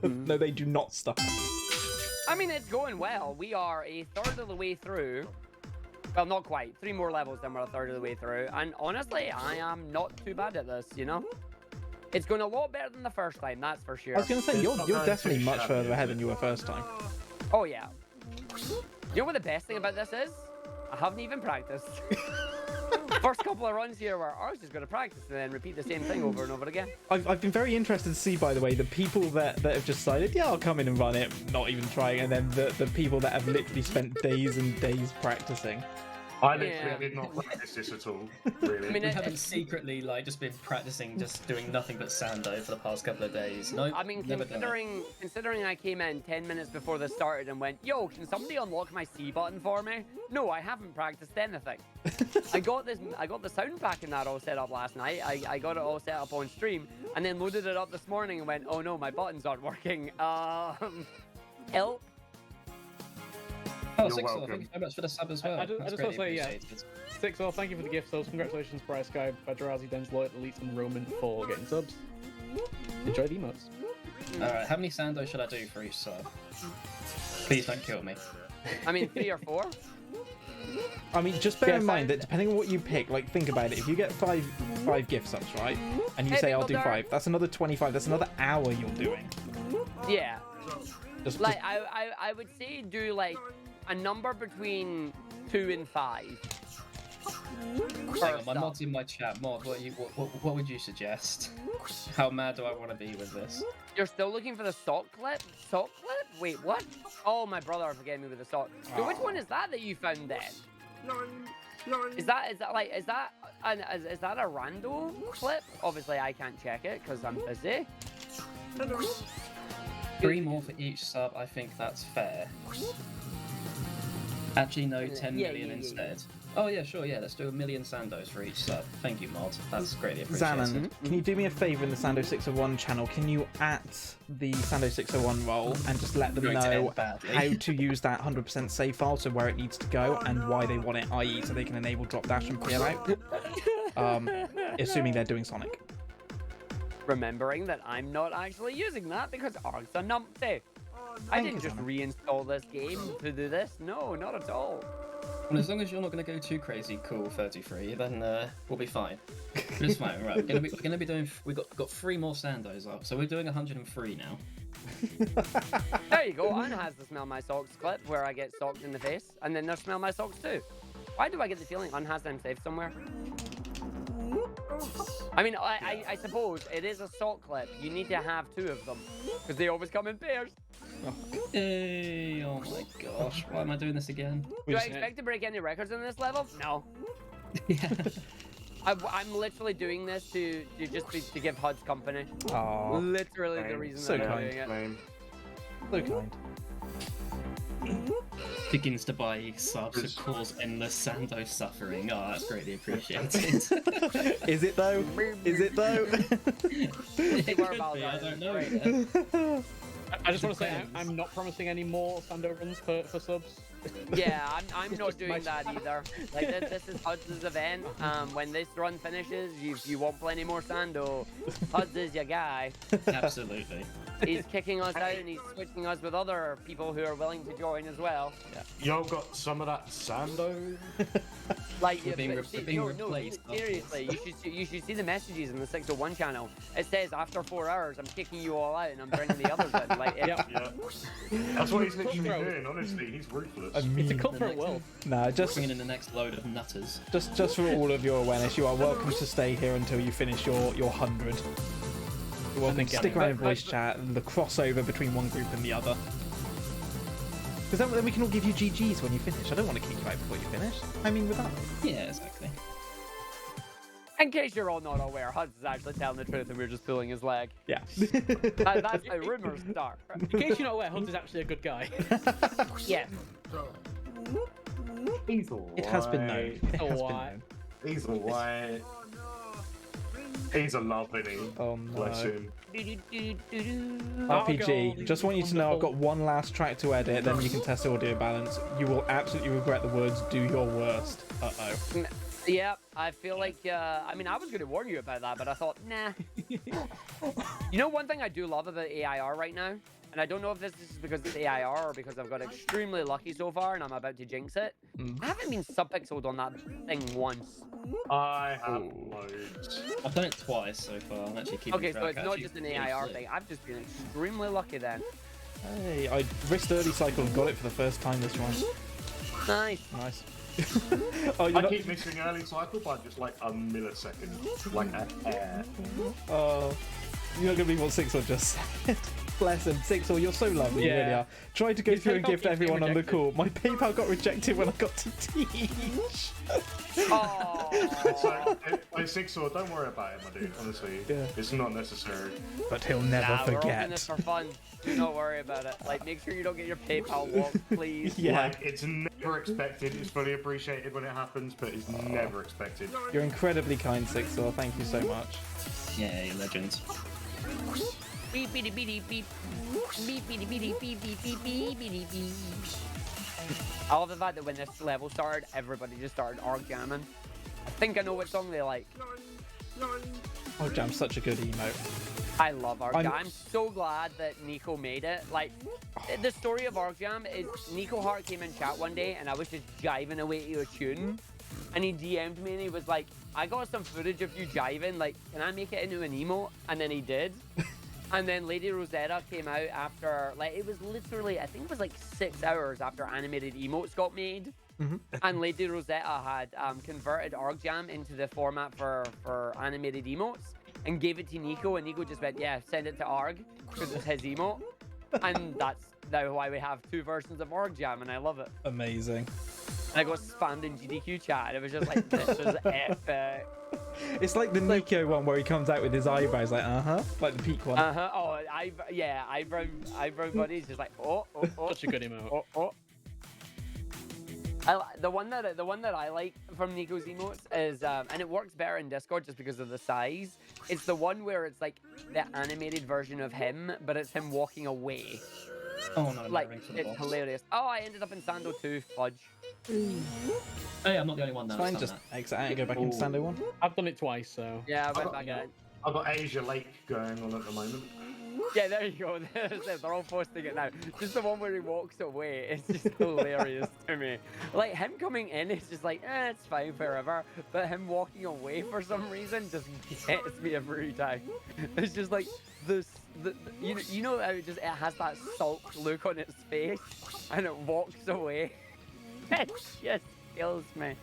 B: No, they do not stop.
C: I mean, it's going well. We are a third of the way through. Well, not quite. 3 more levels, then we're a third of the way through. And honestly, I am not too bad at this, you know? It's going a lot better than the first time, that's for sure.
B: I was going to say, you're
D: not
B: you're
D: going
B: definitely
D: too
B: much
D: shabby,
B: further
D: is
B: ahead
D: it?
B: than you were first time.
C: Oh, yeah. You know what the best thing about this is? I haven't even practiced. First couple of runs here where I was just going to practice and then repeat the same thing over and over again.
B: I've been very interested to see, by the way, the people that have just decided, yeah, I'll come in and run it, not even trying, and then the people that have literally spent days and days practicing.
D: I literally did not practice this at all, really.
C: I mean,
E: We haven't secretly like just been practicing, just doing nothing but Sando for the past couple of days. No,
C: I mean, considering I came in 10 minutes before this started and went, yo, can somebody unlock my C button for me? No, I haven't practiced anything. I got the sound pack and that all set up last night. I got it all set up on stream and then loaded it up this morning and went, oh no, my buttons aren't working. Help.
E: Oh,
D: You're
E: Sixor,
D: welcome.
E: thank you so much for the sub as well.
A: I just
E: That's
A: want to
E: greatly
A: say, yeah,
E: appreciated.
A: Sixor, thank you for the gift subs. Congratulations, Bryce Guy, Badgerazi, Denz, Lloyd, Elite, and Roman for getting subs. Enjoy the emotes.
E: Alright, how many Sando should I do for each sub? Please don't kill me.
C: I mean, 3 or 4.
B: I mean, just bear in
A: Yes,
B: mind that depending on what you pick, like, think about it. If you get five gift subs, right, and you say I'll do 5, that's another 25. That's another hour you're doing.
C: Yeah.
B: Just
C: I would say do like a number between 2 and 5.
E: Hang on, my mod's in my chat. Mod, what would you suggest? How mad do I want to be with this?
C: You're still looking for the sock clip? Sock clip? Wait, what? Oh, my brother forgetting me with the sock. So which one is that you found then? Is that a rando clip? Obviously, I can't check it because I'm busy.
E: 3 more for each sub, I think that's fair. Actually, no, 10 million instead. Oh yeah, sure, yeah, let's do 1 million Sandos for each sub. Thank you, Mod. That's greatly appreciated.
B: Xanon, can you do me a favour in the Sando 601 channel? Can you at the Sando 601 role and just let them
E: Going to
B: know
E: end badly.
B: how to use that 100% save file, so where it needs to go and why they want it, i.e. so they can enable drop dash and peel out? Assuming they're doing Sonic.
C: Remembering that I'm not actually using that because Arg's a numpty. I didn't just reinstall this game to do this. No, not at all.
E: Well, as long as you're not going to go too crazy cool 33, then we'll be fine. It's fine, right? We're gonna be doing. We've got 3 more Sandos up, so we're doing 103 now.
C: There you go. Anna has the smell my socks clip where I get socked in the face, and then there's smell my socks too. Why do I get the feeling Anna has them saved somewhere? I mean, I suppose it is a sock clip. You need to have 2 of them because they always come in pairs.
E: Hey, oh my gosh, why am I doing this again?
C: Do I expect to break any records in this level? No.
E: Yeah.
C: I'm literally doing this to give HUD's company.
B: Aww,
C: Literally the reason
B: So
C: that I'm
B: kind.
C: doing it.
B: so kind.
E: Begins to buy subs to cause endless Sando suffering. Oh, that's greatly appreciated.
B: Is it though? Is it though?
E: It could be, I don't know yet.
A: I just want to say I'm not promising any more Sando runs for subs.
C: Yeah, I'm not doing that either. Like this is HUD's event. When this run finishes, if you want plenty more Sando, HUD's is your guy.
E: Absolutely.
C: He's kicking us out and he's switching us with other people who are willing to join as well.
D: Y'all got some of that Sando?
C: Like
E: We're being
C: no,
E: replaced.
C: seriously, you should see the messages in the 601 channel. It says after 4 hours, I'm kicking you all out and I'm bringing the others in. Like,
A: Yeah.
D: Yeah. That's what he's literally doing, honestly. He's ruthless.
B: I mean,
A: It's a cutthroat world.
B: nah,
E: Bringing in the next load of nutters.
B: just for all of your awareness, you are welcome to stay here until you finish your 100. You're welcome to stick around in voice chat and the crossover between one group and the other. Because then we can all give you GGs when you finish. I don't want to kick you out before you finish. I mean, with that.
E: Yeah, exactly.
C: in case you're all not aware, HUD's is actually telling the truth and we're just pulling his leg.
B: Yeah.
C: That's how rumors start.
A: In case you're not aware, Hunt is actually a good guy.
C: Yes.
D: He's alright.
B: It has been known. It has been
A: Alright.
B: known.
D: He's alright. He's a love, isn't he?
B: Oh no.
D: Bless him.
B: RPG, just want you to know I've got one last track to edit, then you can test audio balance. You will absolutely regret the words, do your worst. Uh-oh.
C: Yeah, I feel like, I mean, I was going to warn you about that, but I thought, nah. You know, one thing I do love about AIR right now, and I don't know if this is because it's AIR or because I've got extremely lucky so far and I'm about to jinx it. I haven't been subpixeled on that thing once.
D: I have loads.
E: I've done it twice so far. I'm actually keeping
C: Okay,
E: track.
C: so it's not
E: Actually,
C: just an
E: really
C: AIR
E: slick.
C: thing. I've just been extremely lucky then.
B: Hey, I risked early cycle and got it for the first time this run.
C: Nice.
B: Nice. Oh,
D: I keep missing early cycle by just like a millisecond, like a hair.
B: Oh, you're not gonna believe what Sixor just said. Bless him, Sixor, you're so lovely, you really are. Tried to go through and gift everyone on the call. My PayPal got rejected when I got to teach.
C: Oh.
D: It's 6-or, don't worry about it, my dude. Honestly, it's not necessary.
B: But he'll never
C: We're opening
B: forget.
C: this for fun. Do not worry about it. Like, make sure you don't get your PayPal locked, please.
B: Yeah,
D: Like, it's never expected. It's fully appreciated when it happens, but it's never expected.
B: you're incredibly kind, Sixor. Thank you so much.
E: Yeah, you legends.
C: Beep, beep, beep, beep. Beep, beep, beep, beep, beep, beep, beep, beep, beep, beep. I love the fact that when this level started, everybody just started arc jamming. I think I know what song they like.
B: Oh, Jam's such a good emote.
C: I love Arc Jam. I'm so glad that Nico made it. Like, the story of Arc Jam is Nico Hart came in chat one day and I was just jiving away to a tune. And he DM'd me and he was like, I got some footage of you jiving. Like, can I make it into an emote? And then he did. And then Lady Rosetta came out after, like, it was literally, I think it was like 6 hours after animated emotes got made. And Lady Rosetta had converted Arc Jam into the format for animated emotes and gave it to Nico, and Nico just went, yeah, send it to Arg, because it's his emote. And that's now why we have 2 versions of Arc Jam, and I love it.
B: Amazing.
C: I got spammed in GDQ chat, and it was just like, this is epic.
B: It's like the Nico one where he comes out with his eyebrows, like, like the peak one.
C: Oh, eyebrow buddy's just like, oh.
A: Such a good emote.
C: Oh. The one that I like from Nico's emotes is, and it works better in Discord just because of the size. It's the one where it's like the animated version of him, but it's him walking away.
E: Oh no,
C: Like, it's hilarious. Oh, I ended up in Sando 2, fudge.
E: Oh yeah, I'm not the only one now.
B: It's fine, just exit out and go back into Sando 1.
A: I've done it twice, so.
C: Yeah, I went back in.
D: I've got Asia Lake going on at the moment.
C: Yeah, there you go. They're all posting it now. Just the one where he walks away. It's just hilarious to me. Like, him coming in is just like, it's fine forever. But him walking away for some reason just gets me every time. It's just like, you know how it has that sulk look on its face and it walks away. It just kills me.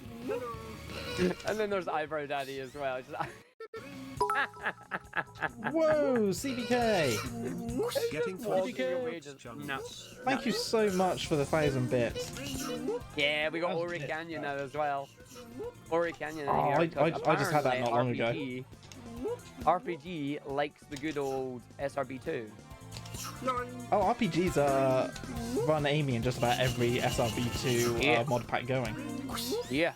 C: And then there's Eyebrow Daddy as well. Just,
B: Whoa, CBK!
F: Getting
C: No.
B: Thank you so much for the 1,000 bits.
C: Yeah, we got Ori Canyon now as well. Ori Canyon.
B: Oh,
C: here,
B: I just had that not long ago.
C: RPG likes the good old SRB2.
B: Oh, RPGs run Amy in just about every SRB2 mod pack going.
C: Yeah.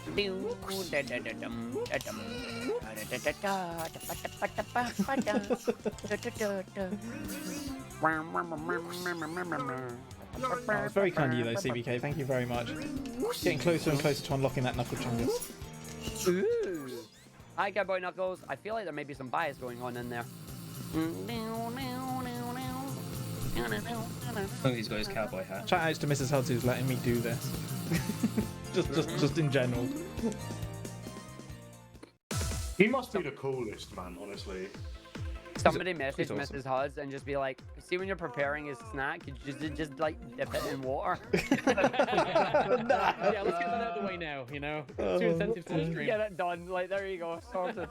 B: Oh, it's very kind of you though, CBK. Thank you very much. Getting closer and closer to unlocking that Knuckle Chungus.
C: Ooh. Hi, Cowboy Knuckles. I feel like there may be some bias going on in there.
E: Oh, he's got his cowboy hat.
B: Shout outs to Mrs. Hudds who's letting me do this. just in general.
D: He must be the coolest, man, honestly.
C: Somebody message
B: awesome.
C: Mrs. Hudds and just be like, see when you're preparing his snack, you just like dip it in water.
A: Yeah, let's get that out of the way now, you know? It's too insensitive to the stream.
C: Get it done. Like, there you go. Sorted.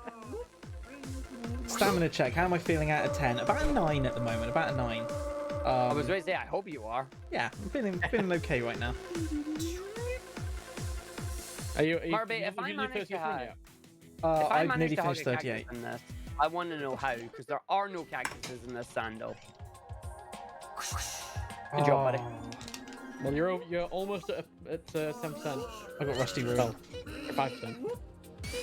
B: Stamina check. How am I feeling out of 10? About a 9 at the moment. About a 9.
C: I was going to say, I hope you are.
B: Yeah, I'm feeling okay right now.
A: Are you
C: Marbate, if I manage to have...
B: I've nearly finished 38.
C: In this, I want to know how, because there are no cactuses in this Sando. Good job, buddy.
A: Well, you're almost at 10%.
B: I got Rusty Ruin.
A: Well, 5%.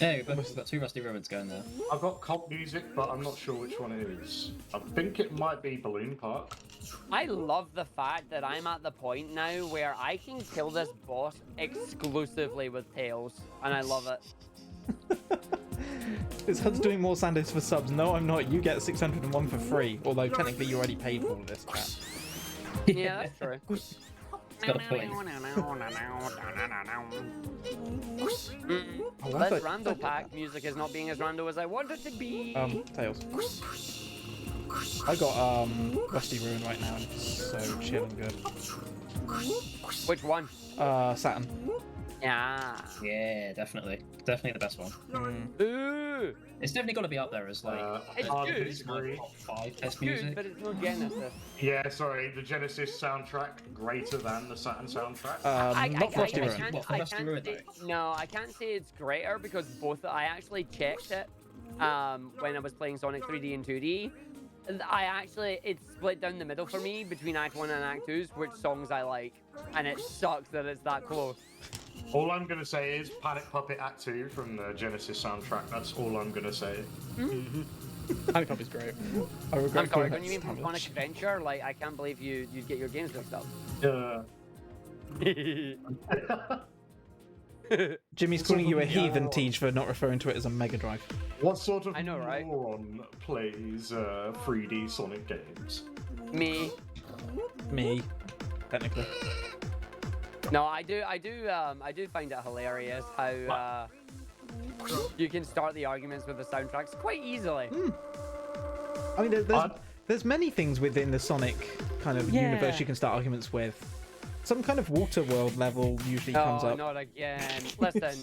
E: Yeah, we've got 2 rusty ruins going there.
D: I've got comp music, but I'm not sure which one it is. I think it might be Balloon Park.
C: I love the fact that I'm at the point now where I can kill this boss exclusively with tails, and I love it.
B: Is Hud's doing more Sandos for subs? No, I'm not. You get 601 for free. Although technically you already paid for all of this crap.
C: Yeah, that's true.
E: It's got a point.
C: This rando pack music is not being as rando as I want it to be.
B: Tails. I got Rusty Ruin right now, and it's so chill and good.
C: Which one?
B: Saturn.
C: Yeah.
E: Yeah, definitely. Definitely the best one.
C: Ooh.
E: It's definitely got to be up there as like
C: It's
D: hard to
C: good.
D: disagree.
E: top 5 best
C: Good,
E: music.
C: but it's no Genesis.
D: Yeah, sorry, the Genesis soundtrack greater than the Saturn soundtrack.
B: Not Rusty
C: I
B: Ruin.
C: can't,
E: What, for
C: I
E: Rusty
C: can't
E: Ruin,
C: say, no, I can't say it's greater because both. I actually checked it when I was playing Sonic 3D and 2D. It's split down the middle for me between Act 1 and Act 2's which songs I like, and it sucks that it's that close.
D: All I'm gonna say is Panic Puppet Act 2 from the Genesis soundtrack. That's all I'm gonna say.
A: Panic Puppet's great.
B: I regret
C: I'm sorry,
B: calling
C: when
B: that
C: you mean from
B: sandwich.
C: Sonic Adventure, like I can't believe you'd get your games mixed up.
B: Jimmy's calling you a heathen, Teej, for not referring to it as a Mega Drive.
D: What sort of
C: I know, right?
D: moron plays 3D Sonic games?
C: Me.
B: Me, technically.
C: No, I do find it hilarious how you can start the arguments with the soundtracks quite easily.
B: I mean, there's many things within the Sonic kind of universe you can start arguments with. Some kind of water world level usually comes
C: Oh,
B: up.
C: not again. Listen.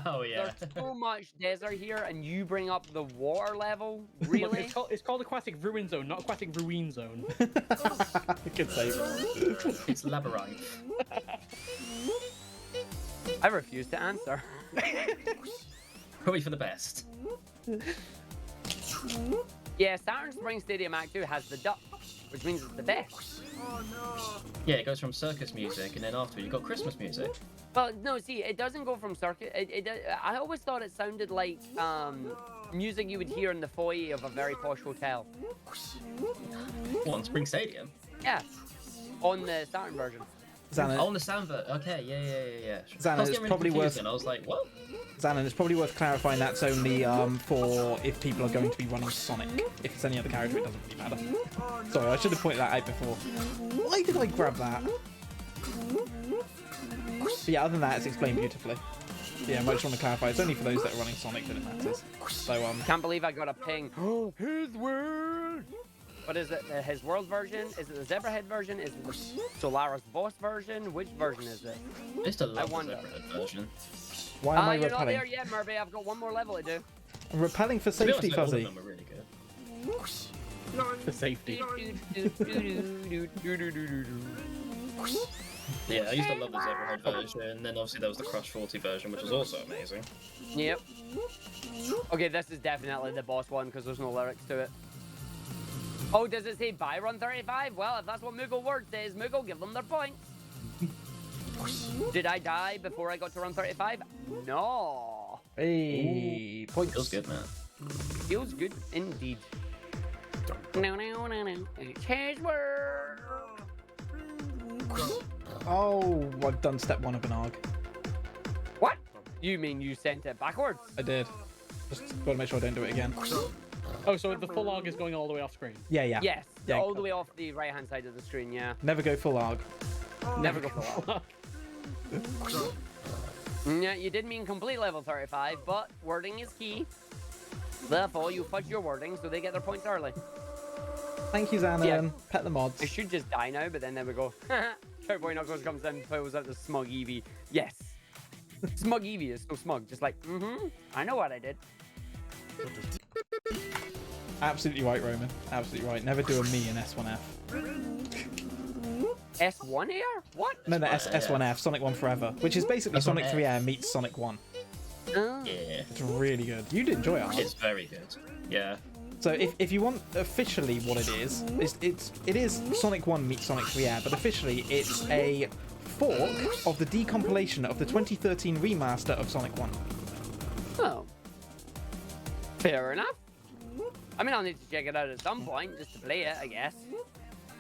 E: Oh, yeah.
C: There's so much desert here, and you bring up the water level?
A: Look,
C: Really?
A: it's called Aquatic Ruin Zone, not Aquatic Ruin Zone.
B: Good save.
E: It's Labyrinth.
C: I refuse to answer.
E: Probably for the best.
C: Yeah, Saturn Spring Stadium Act 2 has the duck, which means it's the best.
E: Yeah, it goes from circus music, and then after you've got Christmas music.
C: Well, no, see, it doesn't go from circuit. I always thought it sounded like music you would hear in the foyer of a very posh hotel.
E: What, on Spring Stadium?
C: Yeah, on the Saturn version.
B: Xanon,
E: Oh, on the soundbird. Okay, yeah.
B: Xanon,
E: I was
B: it's
E: getting really
B: probably
E: confused
B: worth-
E: and I was like, what?
B: Xanon, it's probably worth clarifying that's only for if people are going to be running Sonic. If it's any other character, it doesn't really matter. Sorry, I should have pointed that out before. Why did I grab that? But yeah, other than that, it's explained beautifully. Yeah, I just want to clarify, it's only for those that are running Sonic that it matters. So,
C: Can't believe I got a ping. Oh, his world! What is it? The His World version? Is it the Zebrahead version? Is it the Solaris Boss version? Which version is it?
E: I used to love the
C: wonder.
E: Zebrahead version.
B: why am I
C: You're not
B: repelling?
C: there yet, Murphy. I've got one more level to do.
B: I'm repelling for
E: To be honest,
B: safety,
E: like, all of
B: Fuzzy.
E: them are really good.
A: For safety.
E: Yeah, I used to love the Zebrahead version, and then obviously there was the Crush 40 version, which was also amazing.
C: Yep. Okay, this is definitely the boss one because there's no lyrics to it. Oh, does it say buy run 35? Well, if that's what Moogle Word says, Moogle, give them their points. Did I die before I got to run 35? No.
B: Hey, points.
E: Feels good, man.
C: Feels good indeed. No. It's his world.
B: Oh, I've done step 1 of an ARG.
C: What? You mean you sent it backwards?
B: I did. Just gotta make sure I don't do it again.
A: Oh, so the full ARG is going all the way off screen.
B: Yeah.
C: Yes.
B: Yeah.
C: All the way off the right-hand side of the screen, yeah.
B: Never go full ARG.
C: Never go for that. Yeah, you did mean complete level 35, but wording is key. Therefore, you fudge your wording so they get their points early.
B: Thank you, Xanon.
C: Yeah.
B: Pet the mods.
C: I should just die now, but then there we go. Cowboy Knuckles comes in, pulls out the smug Eevee. Yes. Smug Eevee is so smug, just like, I know what I did.
B: Absolutely right, Roman. Absolutely right. Never do a me in S1F.
C: S1 here? What?
B: No, S1F, Sonic 1 Forever, which is basically
E: S1F.
B: Sonic 3 Air meets Sonic 1.
C: Oh.
E: Yeah,
B: It's really good. You'd enjoy it.
E: it's very good. Yeah.
B: So if you want officially what it is Sonic 1 meets Sonic 3 Air, but officially it's a fork of the decompilation of the 2013 remaster of Sonic 1.
C: Oh. Fair enough. I mean, I'll need to check it out at some point, just to play it, I guess.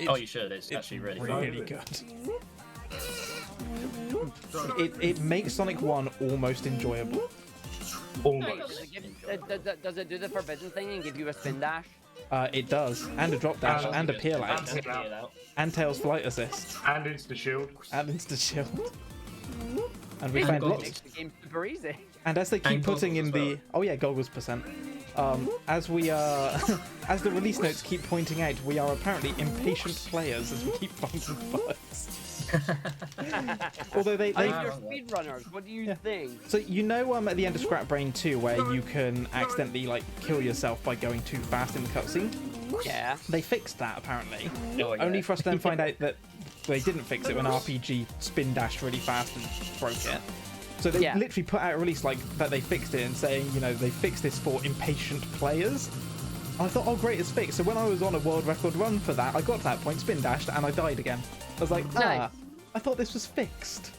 E: Oh, you should. It's actually really fun.
B: Really good. It makes Sonic 1 almost enjoyable.
C: Does does it do the forbidden thing and give you a spin dash?
B: It does, and a drop dash, and a peel out,
E: And peel out.
B: and Tails flight assist,
D: And Insta Shield.
B: and insta shield. And we
E: And
B: find
E: goggles.
B: lots.
C: Makes the game super easy.
B: And as they keep
E: And
B: putting in
E: goggles as
B: the goggles percent. As we as the release notes keep pointing out, we are apparently impatient players as we keep finding bugs. Although they
C: You're speedrunners. What do you think?
B: so you know at the end of Scrap Brain 2 where you can accidentally like kill yourself by going too fast in the cutscene?
C: Yeah.
B: They fixed that apparently.
E: Oh, yeah.
B: Only for us to then find out that they didn't fix it when RPG spin dashed really fast and broke it. So they literally put out a release like that they fixed it and saying, you know, they fixed this for impatient players. I thought, oh great, it's fixed. So when I was on a world record run for that, I got to that point, spin dashed, and I died again. I was like,
C: Nice.
B: I thought this was fixed.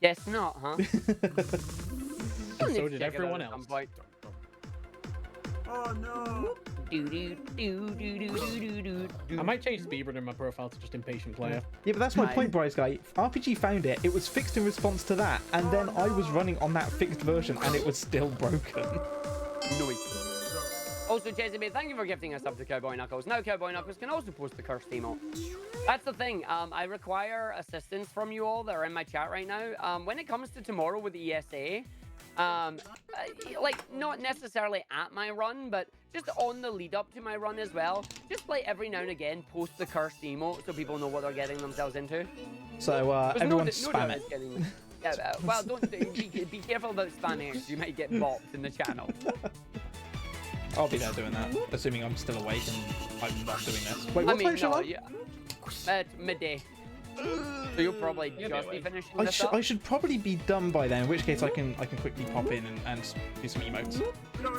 C: Guess not, huh?
A: And so did everyone else.
G: Oh no.
A: I might change speedrunner in my profile to just impatient player.
B: Yeah, but that's my
C: Nice.
B: point, Bryce guy. RPG found it, it was fixed in response to that, and then I was running on that fixed version, and it was still broken.
C: Also, Jezebel, thank you for gifting us up to Cowboy Knuckles. Now, Cowboy Knuckles can also post the cursed emote. That's the thing. I require assistance from you all that are in my chat right now. When it comes to tomorrow with the ESA, like not necessarily at my run, but just on the lead up to my run as well. Just like every now and again, post the cursed emote so people know what they're getting themselves into.
B: So everyone spam it.
C: Yeah, well, don't be careful about spamming it, 'cause you might get bopped in the channel.
B: I'll be there doing that, assuming I'm still awake and I'm not doing this. Wait, what
C: I mean,
B: time shall
C: no,
B: I?
C: yeah. At midday. So you'll probably just be finishing this up.
B: I should probably be done by then, in which case I can quickly pop in and do some emotes.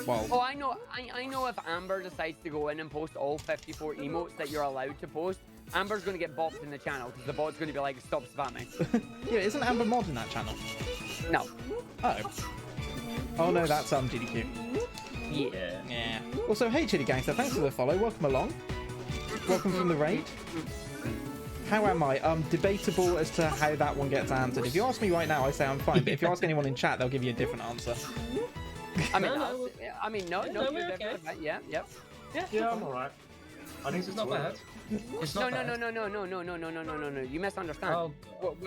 B: Well,
C: Oh, I know if Amber decides to go in and post all 54 emotes that you're allowed to post, Amber's going to get bopped in the channel because the bot's going to be like, stop spamming.
B: yeah, isn't Amber Mod in that channel?
C: No.
B: Oh. Oh no, that's GDQ.
C: Yeah.
B: Yeah. Also, hey Chitty Gangster, thanks for the follow. Welcome along. Welcome from the raid. How am I? Debatable as to how that one gets answered. If you ask me right now, I say I'm fine. But if you ask anyone in chat, they'll give you a different answer.
C: No, you're
E: we're
C: different.
E: okay.
C: Yeah, yep.
D: Yeah, I'm alright. I need to
E: It's not
D: work.
E: bad. It's
C: No,
E: not
C: no,
E: bad.
C: no. You misunderstand.
E: Oh, God.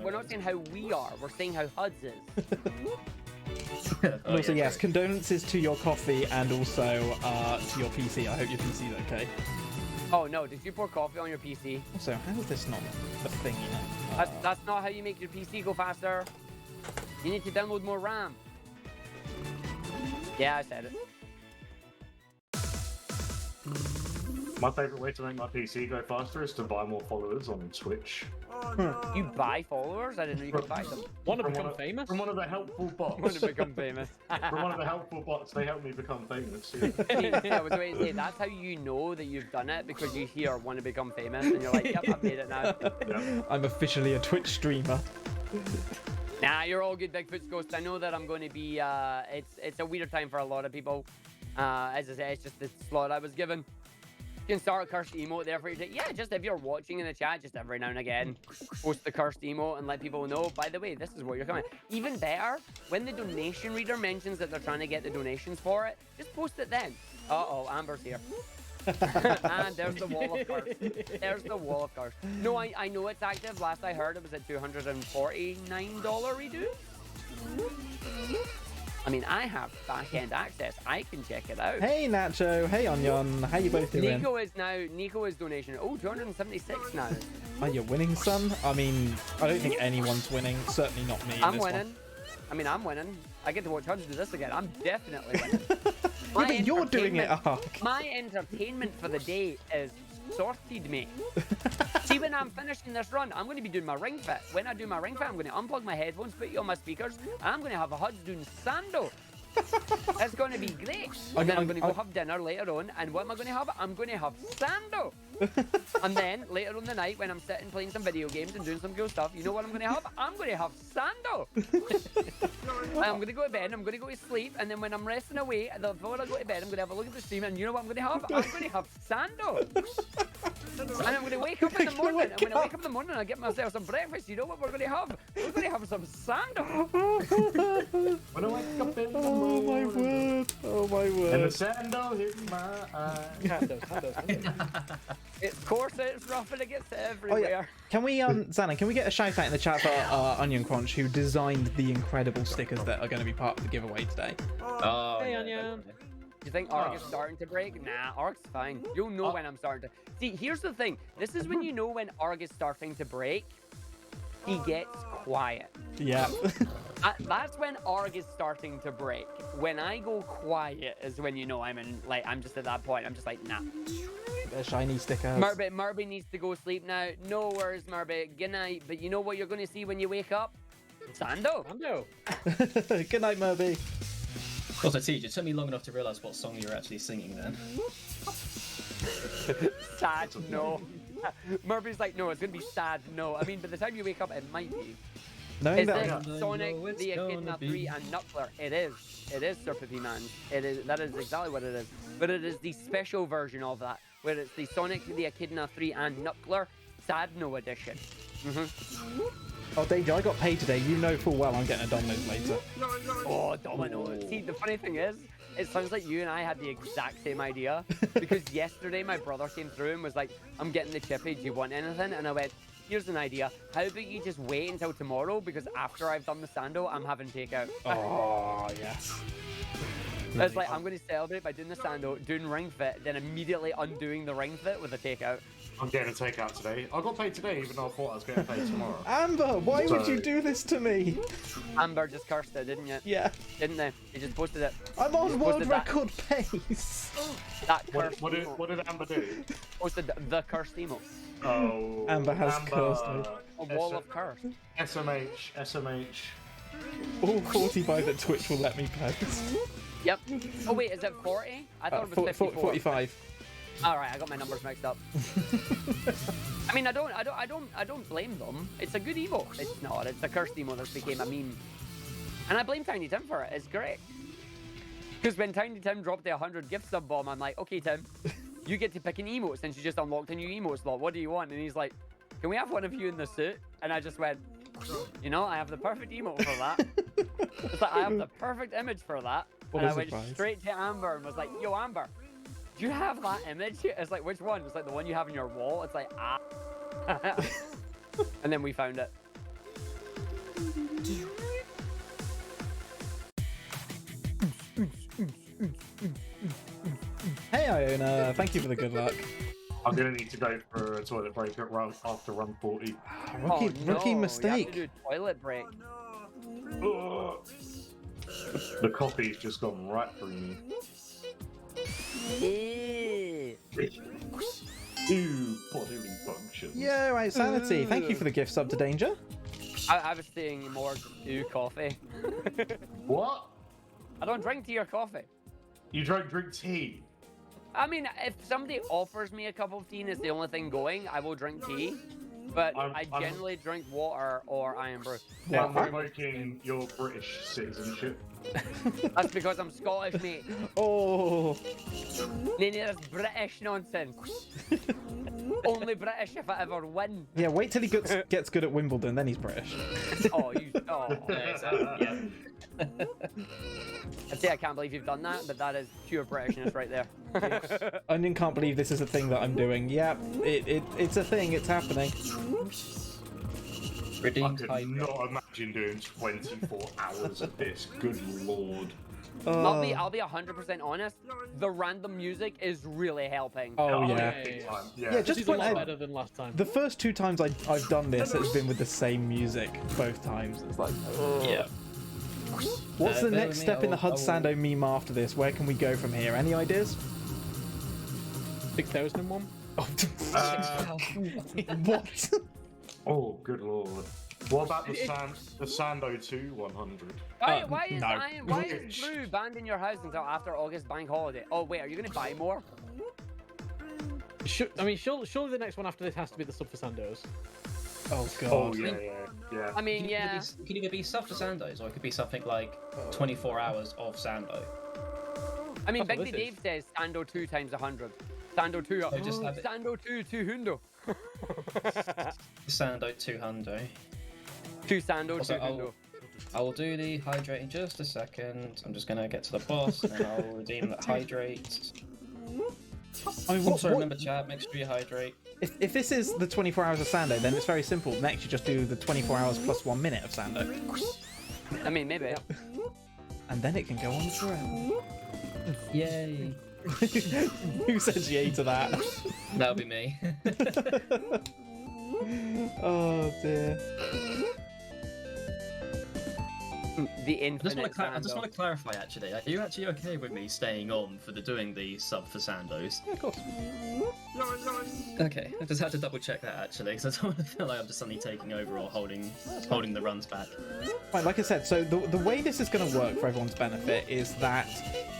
C: We're not saying how we are. We're saying how HUDs is.
B: And also, yes, condolences to your coffee and also to your PC. I hope your PC is okay.
C: Oh no, did you pour coffee on your PC?
B: Also, how is this not a thing, you know?
C: That's not how you make your PC go faster. You need to download more RAM. Yeah, I said it.
D: My favourite way to make my PC go faster is to buy more followers on Twitch.
G: Oh no.
C: You buy followers? I didn't know you could buy them.
A: Want to
D: From
A: become
D: one of-
A: famous?
D: From one of the helpful
C: I want
D: bots.
C: to become famous.
D: From one of the helpful bots, they helped me become famous. Yeah.
C: I was going to say, that's how you know that you've done it, because you hear want to become famous and you're like, yep, I've made it now.
D: Yeah.
B: I'm officially a Twitch streamer.
C: Nah, you're all good, Bigfoot's Ghost. I know that I'm going to be, it's a weird time for a lot of people. As I say, it's just the slot I was given. You can start a cursed emote there for you. Yeah, just if you're watching in the chat, just every now and again, post the cursed emote and let people know, by the way, this is what you're coming. Even better, when the donation reader mentions that they're trying to get the donations for it, just post it then. Uh-oh, Amber's here. And there's the wall of curse. There's the wall of curse. No, I know it's active. Last I heard, it was at $249 redo. I mean, I have back-end access. I can check it out.
B: Hey Nacho, hey Onion, how you both doing?
C: Nico is donation. Oh, 276 now.
B: Are you winning, son? I mean, I don't think anyone's winning. Certainly not me. in
C: I'm
B: this one.
C: winning. I mean, I'm winning. I get to watch Huds do this again. I'm definitely winning.
B: Yeah, but you're doing it, Ark.
C: My entertainment for the day is sorted, mate. See, when I'm finishing this run, I'm going to be doing my ring fit. When I do my ring fit, I'm going to unplug my headphones, put you on my speakers, and I'm going to have a Huds doing Sando. It's going to be great. And then I'm going to go have dinner later on, and what am I going to have? I'm going to have Sando. And then later on the night, when I'm sitting playing some video games and doing some cool stuff, you know what I'm going to have? I'm going to have Sando. And I'm going to go to bed, I'm going to go to sleep, and then when I'm resting away, before I go to bed, I'm going to have a look at the stream, and you know what I'm going to have? I'm going to have Sando. And I'm going to wake up in the morning, and when I wake up in the morning, I get myself some breakfast. You know what we're going to have? We're going to have some Sando.
D: When I wake up in the
B: Oh my
D: morning,
B: word! Oh my
D: and the
B: word!
D: Sando hit my eye.
A: Handos.
C: It's coarse, it's rough, and it gets
B: Oh
C: everywhere.
B: yeah. Can we Xana, can we get a shout out in the chat for Onion Crunch, who designed the incredible stickers that are going to be part of the giveaway today?
E: Oh,
A: Hey,
E: yeah,
A: Onion.
E: definitely.
C: You think arc is starting to break? Nah, arc's fine. You'll know when I'm starting to. See, here's the thing. This is when you know when arc is starting to break. He gets quiet.
B: Yeah.
C: That's when arc is starting to break. When I go quiet is when you know I'm just at that point. I'm just like, nah.
B: They're shiny stickers.
C: Murby needs to go sleep now. No worries, Murby. Good night. But you know what you're going to see when you wake up? Sando.
B: Good night, Murby.
E: Also, TJ, it took me long enough to realise what song you were actually singing then.
C: Sad no. Murphy's like, no, it's gonna be sad no. I mean, by the time you wake up, it might be.
B: Knowing
C: Is
B: that,
C: this Sonic, the Echidna 3, and Knuckler? It is. It is Sir Pippy Man. It is. That is exactly what it is. But it is the special version of that, where it's the Sonic, the Echidna 3, and Knuckler Sad No edition.
B: oh, Danger, I got paid today. You know full well I'm getting a Domino's later.
C: Oh, Domino's. See, the funny thing is, it sounds like you and I had the exact same idea. Because yesterday my brother came through and was like, I'm getting the chippy, do you want anything? And I went, here's an idea. How about you just wait until tomorrow? Because after I've done the Sando, I'm having takeout.
B: Oh, yes.
C: It's like, I'm going to celebrate by doing the Sando, doing ring fit, then immediately undoing the ring fit with a takeout.
D: I'm getting a takeout today. I got paid today, even though I thought I was getting paid tomorrow.
B: Amber, why would you do this to me?
C: Amber just cursed it, didn't you?
B: Yeah.
C: Didn't they? They just posted it.
B: I'm on world
C: posted that.
B: record pace.
C: That cursed
D: What did Amber do?
C: posted the cursed emote.
D: Oh.
B: Amber has cursed me.
C: A wall of curse.
D: SMH.
B: All 45 that Twitch will let me post.
C: Yep. Oh wait, is it 40? I thought it was 54.
B: 45.
C: All right, I got my numbers mixed up. I mean, I don't blame them. It's a good emo. It's not. It's a cursed emo that became a meme, and I blame Tiny Tim for it. It's great. Because when Tiny Tim dropped the 100 gift sub bomb, I'm like, okay, Tim, you get to pick an emote since you just unlocked a new emote slot. What do you want? And he's like, can we have one of you in the suit? And I just went, you know, I have the perfect emote for that. It's like I have the perfect image for that.
B: What
C: and
B: a
C: I went
B: surprise.
C: straight to Amber and was like, yo, Amber, do you have that image? It's like, which one? It's like the one you have in your wall. It's like, ah. And then we found it.
B: Hey, Iona, thank you for the good luck.
D: I'm gonna need to go for a toilet break after run 40.
B: Rookie mistake.
C: You have to do a toilet break.
D: Ugh. The coffee's just gone right through me. Ew, bodily functions.
B: Yeah, right, Sanity. Thank you for the gift sub to Danger.
C: I was saying more to coffee.
D: What?
C: I don't drink tea or coffee.
D: You don't drink tea?
C: I mean, if somebody offers me a cup of tea and it's the only thing going, I will drink tea. But I generally drink water or iron brew.
D: I'm revoking your British citizenship.
C: That's because I'm Scottish, mate.
B: Oh.
C: None of this British nonsense. Only British if I ever win.
B: Yeah, wait till he gets good at Wimbledon, then he's British.
C: Oh, you. Oh.
E: Yeah, exactly. Yeah.
C: I'd say I can't believe you've done that, but that is pure Britishness right there.
B: Onion can't believe this is a thing that I'm doing. Yeah, it's a thing, it's happening.
D: I
E: Redeemed
D: could
E: hype.
D: not imagine doing 24 hours of this. Good lord.
C: I'll be 100% honest. The random music is really helping.
B: Oh, yeah.
D: Big time. Yeah.
B: Yeah,
A: This
B: just
A: is a
B: point
A: lot
B: out,
A: better than last time.
B: the first 2 times I've done this, it's been with the same music both times. It's like,
E: Yeah.
B: what's the
E: bear
B: next
E: with me,
B: step in the
E: I will-
B: HUD Sando meme after this? Where can we go from here? Any ideas?
A: 6001.
B: What?
D: Oh, good lord. What about the Sando 2 100?
C: Why is
B: no.
C: why is Brew banned in your house until after August bank holiday? Oh wait, are you gonna buy more?
A: Surely the next one after this has to be the sub for Sandos.
B: Oh, God.
D: Oh, yeah.
C: I mean, yeah.
E: It could either be stuff for Sandos, or it could be something like 24 hours of Sando.
C: I mean,
A: That's
C: Big
A: what
C: D
A: this
C: Dave says Sando 2 times 100. Sando 2.
E: So just have it-
C: Sando 2 200.
E: Sando 200.
C: 2 Sando
E: Also,
C: 200.
E: I will do the hydrate in just a second. I'm just gonna get to the boss, and then I'll redeem that hydrate.
B: I mean,
E: Also, remember, chat, make sure you hydrate.
B: If this is the 24 hours of Sando, then it's very simple. Next, you just do the 24 hours plus 1 minute of Sando.
C: I mean, maybe.
B: And then it can go on forever.
E: Yay.
B: Who says yay to that?
E: That'll be me.
B: Oh dear.
C: The
E: I just
C: infinite
E: want to
C: Sando.
E: clarify actually. Are you actually okay with me staying on for doing the sub for Sandos?
B: Yeah, of course.
E: Okay, I just had to double check that actually, because I don't want to feel like I'm just suddenly taking over or holding the runs back.
B: Right, like I said, so the way this is going to work for everyone's benefit is that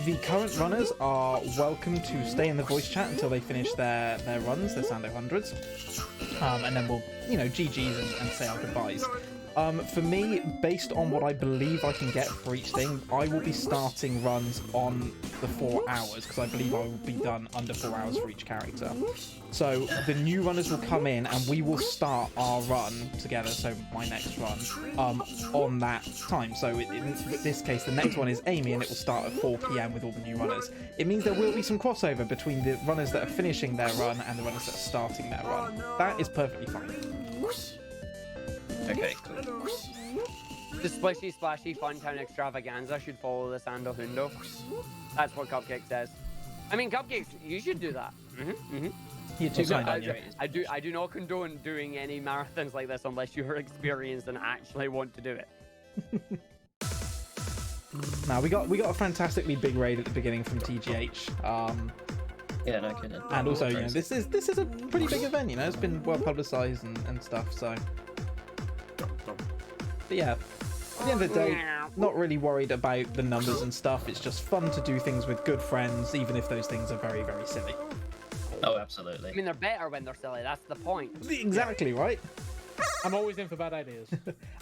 B: the current runners are welcome to stay in the voice chat until they finish their runs, their Sando 100s. And then we'll, GG's and say our goodbyes. For me, based on what I believe I can get for each thing, I will be starting runs on the 4 hours, because I believe I will be done under 4 hours for each character. So the new runners will come in and we will start our run together, so my next run, on that time. So in this case, the next one is Amy and it will start at 4 PM with all the new runners. It means there will be some crossover between the runners that are finishing their run and the runners that are starting their run. That is perfectly fine.
E: Okay, cool.
C: The splishy splashy funtown extravaganza should follow the Sando Hundo. That's what Cupcake says. I mean, Cupcakes, you should do that.
B: You're too kind, aren't you?
C: I do not condone doing any marathons like this unless you're experienced and actually want to do it.
B: Now we got a fantastically big raid at the beginning from TGH.
E: Yeah, no kidding.
B: And also, this is a pretty big event. It's been well publicized and stuff. So, but yeah, at the end of the day, not really worried about the numbers and stuff. It's just fun to do things with good friends, even if those things are very, very silly.
E: Oh, absolutely.
C: I mean, they're better when they're silly. That's the point.
B: Exactly right.
A: I'm always in for bad ideas.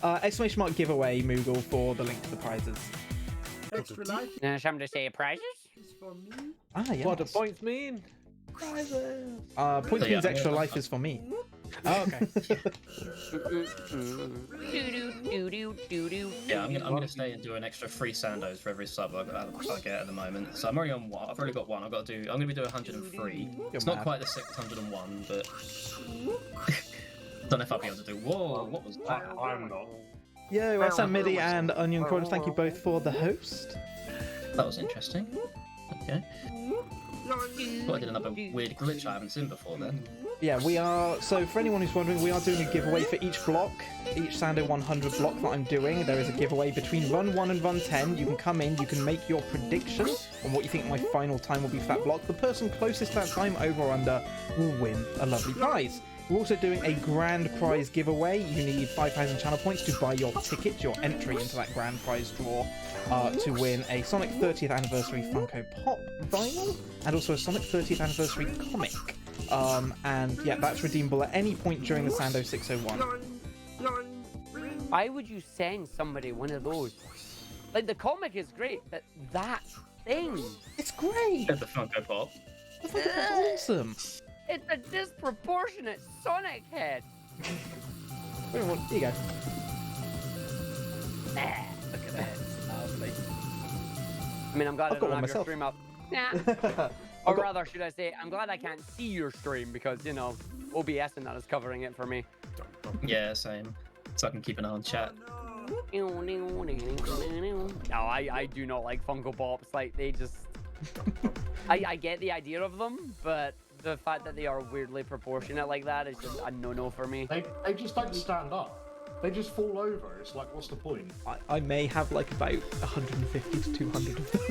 B: Exclamation mark giveaway Moogle for the link to the prizes.
G: Extra life
C: Something to say prizes?
G: is for me.
B: Ah, yeah.
A: What do points mean? Prizes.
B: Points
E: Yeah.
B: means extra life is for me.
A: Oh, okay.
E: Yeah, I'm gonna stay and do an extra 3 Sandos for every sub I get at the moment. So I'm already on one. I've already got one. I'm gonna be doing 103. It's not
B: mad.
E: quite the 601, but don't know if I'll be able to do. Whoa, what was that?
D: I'm not.
B: Yo, SM MIDI and Onion Corn, thank you both for the host.
E: That was interesting. Okay. Thought I did another weird glitch I haven't seen before then.
B: Yeah, we are. So for anyone who's wondering, we are doing a giveaway for each block, each Sando 100 block that I'm doing. There is a giveaway between run 1 and run 10. You can come in, you can make your prediction on what you think my final time will be for that block. The person closest to that time, over or under, will win a lovely prize. We're also doing a grand prize giveaway. You need 5,000 channel points to buy your ticket, your entry into that grand prize draw, to win a Sonic 30th Anniversary Funko Pop vinyl, and also a Sonic 30th Anniversary comic. And yeah, that's redeemable at any point during the Sando 601.
C: Why would you send somebody one of those? Like, the comic is great, but that thing,
B: It's great!
E: The Funko Pop.
B: The Funko Pop's awesome!
C: it's a disproportionate Sonic head.
B: Here you go.
C: Look at that. Lovely. I mean, I'm glad I
B: I've got
C: don't
B: one
C: have your
B: myself.
C: stream up. Nah. Or rather, should I say, I'm glad I can't see your stream because, OBS and that is covering it for me.
E: Yeah, same. So I can keep an eye on chat.
C: No, I do not like Funko Pops. Like, they just... I get the idea of them, but the fact that they are weirdly proportionate like that is just a no-no for me.
D: They just don't stand up. They just fall over. It's like, what's the point?
B: I may have like about 150 to 200 of them.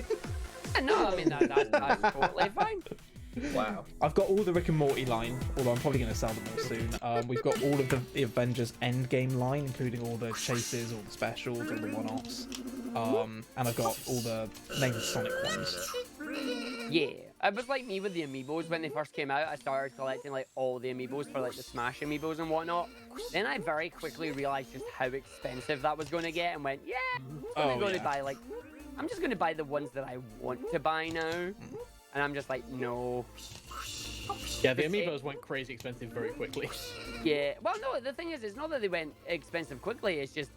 C: No, I mean, that's totally fine.
E: Wow.
B: I've got all the Rick and Morty line, although I'm probably going to sell them all soon. We've got all of the Avengers Endgame line, including all the chases, all the specials, all the one-offs. And I've got all the named Sonic ones.
C: Yeah, it was like me with the amiibos when they first came out. I started collecting like all the amiibos for like the Smash amiibos and whatnot. Then I very quickly realized just how expensive that was going to get and went, yeah, I'm going to buy like, I'm just going to buy the ones that I want to buy now. And I'm just like, no.
A: Yeah, the amiibos went crazy expensive very quickly.
C: Yeah, well, no, the thing is, it's not that they went expensive quickly. It's just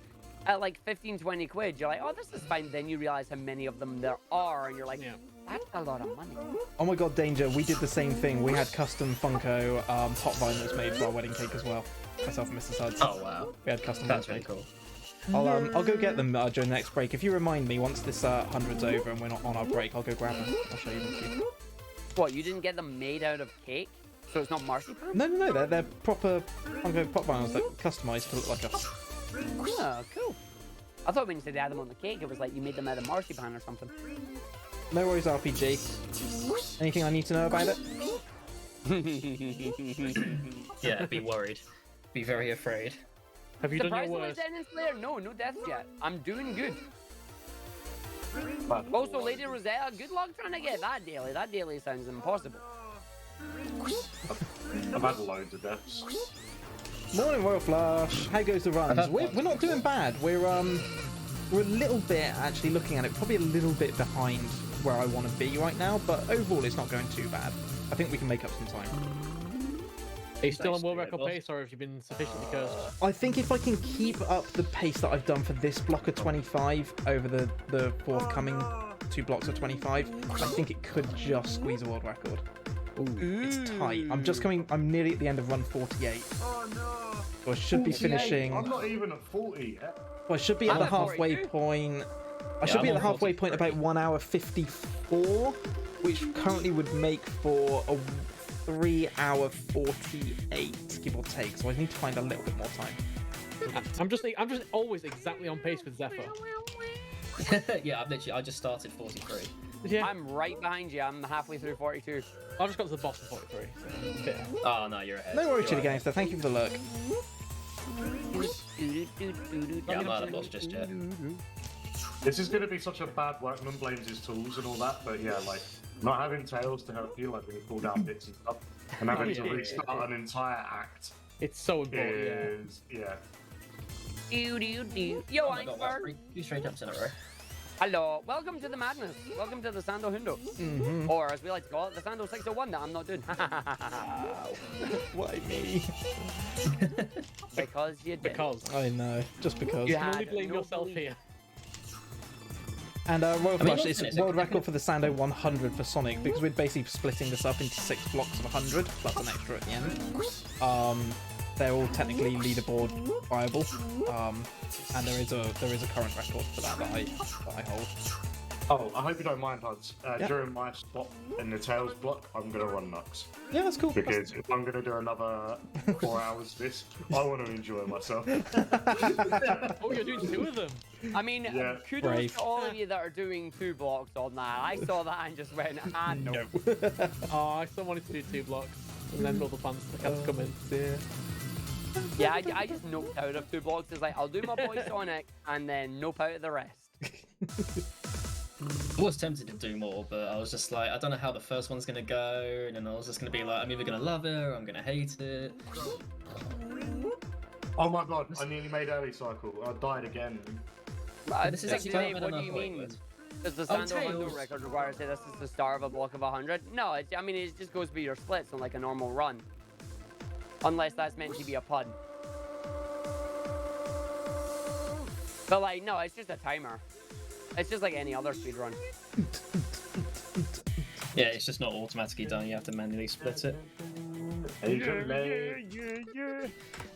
C: at like 15, 20 quid, you're like, oh, this is fine. Then you realize how many of them there are, and you're like, that's a lot of money.
B: Oh my god, Danger, we did the same thing. We had custom Funko pop vinyls made for our wedding cake as well. Myself and Mr. Suds.
E: Oh wow.
B: We had custom
E: That's
B: ones
E: really
B: made.
E: cool.
B: I'll go get them during the next break. If you remind me once this 100's over and we're not on our break, I'll go grab them. I'll show you them to you.
C: What, you didn't get them made out of cake? So it's not marzipan?
B: No, they're proper Funko Pop vinyls that customized to look like us.
C: Oh, cool. I thought when you said they had them on the cake, it was like you made them out of marzipan or something.
B: No worries, RPG. Anything I need to know about it?
E: Yeah, be worried. Be very afraid.
A: Have you done your
C: Surprisingly,
A: worst?
C: Zen Slayer, no deaths yet. I'm doing good.
D: But
C: Also, Lady Rosetta, good luck trying to get that daily. That daily sounds impossible.
D: I've had loads of deaths.
B: Morning, Royal Flush. How goes the runs? We're not doing bad. We're a little bit, actually looking at it, probably a little bit behind where I want to be right now, but overall it's not going too bad. I think we can make up some time.
A: Are you still on world
E: Thanks,
A: record
E: boss.
A: pace, or have you been sufficiently cursed?
B: I think if I can keep up the pace that I've done for this block of 25 over the forthcoming 2 blocks of 25, I think it could just squeeze a world record. Ooh, it's tight. I'm nearly at the end of run 48.
G: Oh no!
B: So I should be
D: 48?
B: finishing.
D: I'm not even at 40 yet.
B: Well, I should be at
C: I'm
B: the
C: at
B: halfway
C: 42.
B: point. I should
E: I'm
B: be at the
E: on
B: halfway point
E: 43.
B: about 1 hour 54, which currently would make for a 3 hour 48, give or take. So I need to find a little bit more time.
A: I'm just always exactly on pace with Zephyr.
E: Yeah, I just started 43.
A: Yeah,
C: I'm right behind you. I'm halfway through 42.
A: I've just got to the boss of 43. So, yeah.
E: Oh no, you're ahead.
B: No worries,
E: You're
B: Chili
E: right.
B: Gangster. Thank you for the look.
E: Yeah, I'm not at the boss just yet.
D: This is going to be such a bad workman blames his tools and all that, but yeah, like, not having tails to help you, like when you pull down bits and stuff, and having to
A: yeah.
D: restart an entire act
A: It's so important.
D: is, yeah.
C: Yo,
E: Oh my god, what,
C: Einstein.
E: 3 straight jumps in a row.
C: Hello. Welcome to the madness. Welcome to the Sando Hundo. Or, as we like to call it, the Sando 601 that I'm not doing.
B: Why me?
C: Because you did.
A: Because
B: I know, just because.
C: You
A: you can only
C: had
A: blame
C: no
A: yourself
C: belief.
A: here.
B: And Royal Flush,
E: look,
B: it's
E: it's
B: world
E: a-
B: record for the Sando 100 for Sonic, because we're basically splitting this up into 6 blocks of 100, plus an extra at the end. They're all technically leaderboard viable, and there is a current record for that I hold.
D: Oh, I hope you don't mind, Huds.
B: Yeah.
D: During my spot in the tails block, I'm going to run nuts.
B: Yeah, that's cool.
D: Because if I'm going to do another 4 hours of this, I want to enjoy myself.
A: Oh, you're doing 2 of them.
C: I mean,
D: Yeah.
C: kudos
B: Brave.
C: to all of you that are doing 2 blocks on that. I saw that and just went, no.
A: Oh, I still wanted to do 2 blocks, and then other plans had to come in.
B: Yeah.
C: Yeah, I just noped out of 2 blocks. It's like, I'll do my boy Sonic and then nope out of the rest.
E: I was tempted to do more, but I was just like, I don't know how the first one's gonna go, and then I was just gonna be like, I'm either gonna love it or I'm gonna hate it.
D: Oh my god, I nearly made early cycle. I died again.
E: This is
C: Like,
E: actually
C: Dave,
E: not
C: what do
E: enough
C: you
E: weight,
C: mean?
E: but-
C: Does the
E: Oh,
C: Sando Hundo
E: Tails.
C: record require to say this is the start of a block of 100? No, I mean, it just goes by your splits on like a normal run. Unless that's meant to be a pun. But like, no, it's just a timer. It's just like any other speedrun.
E: Yeah, it's just not automatically done. You have to manually split it.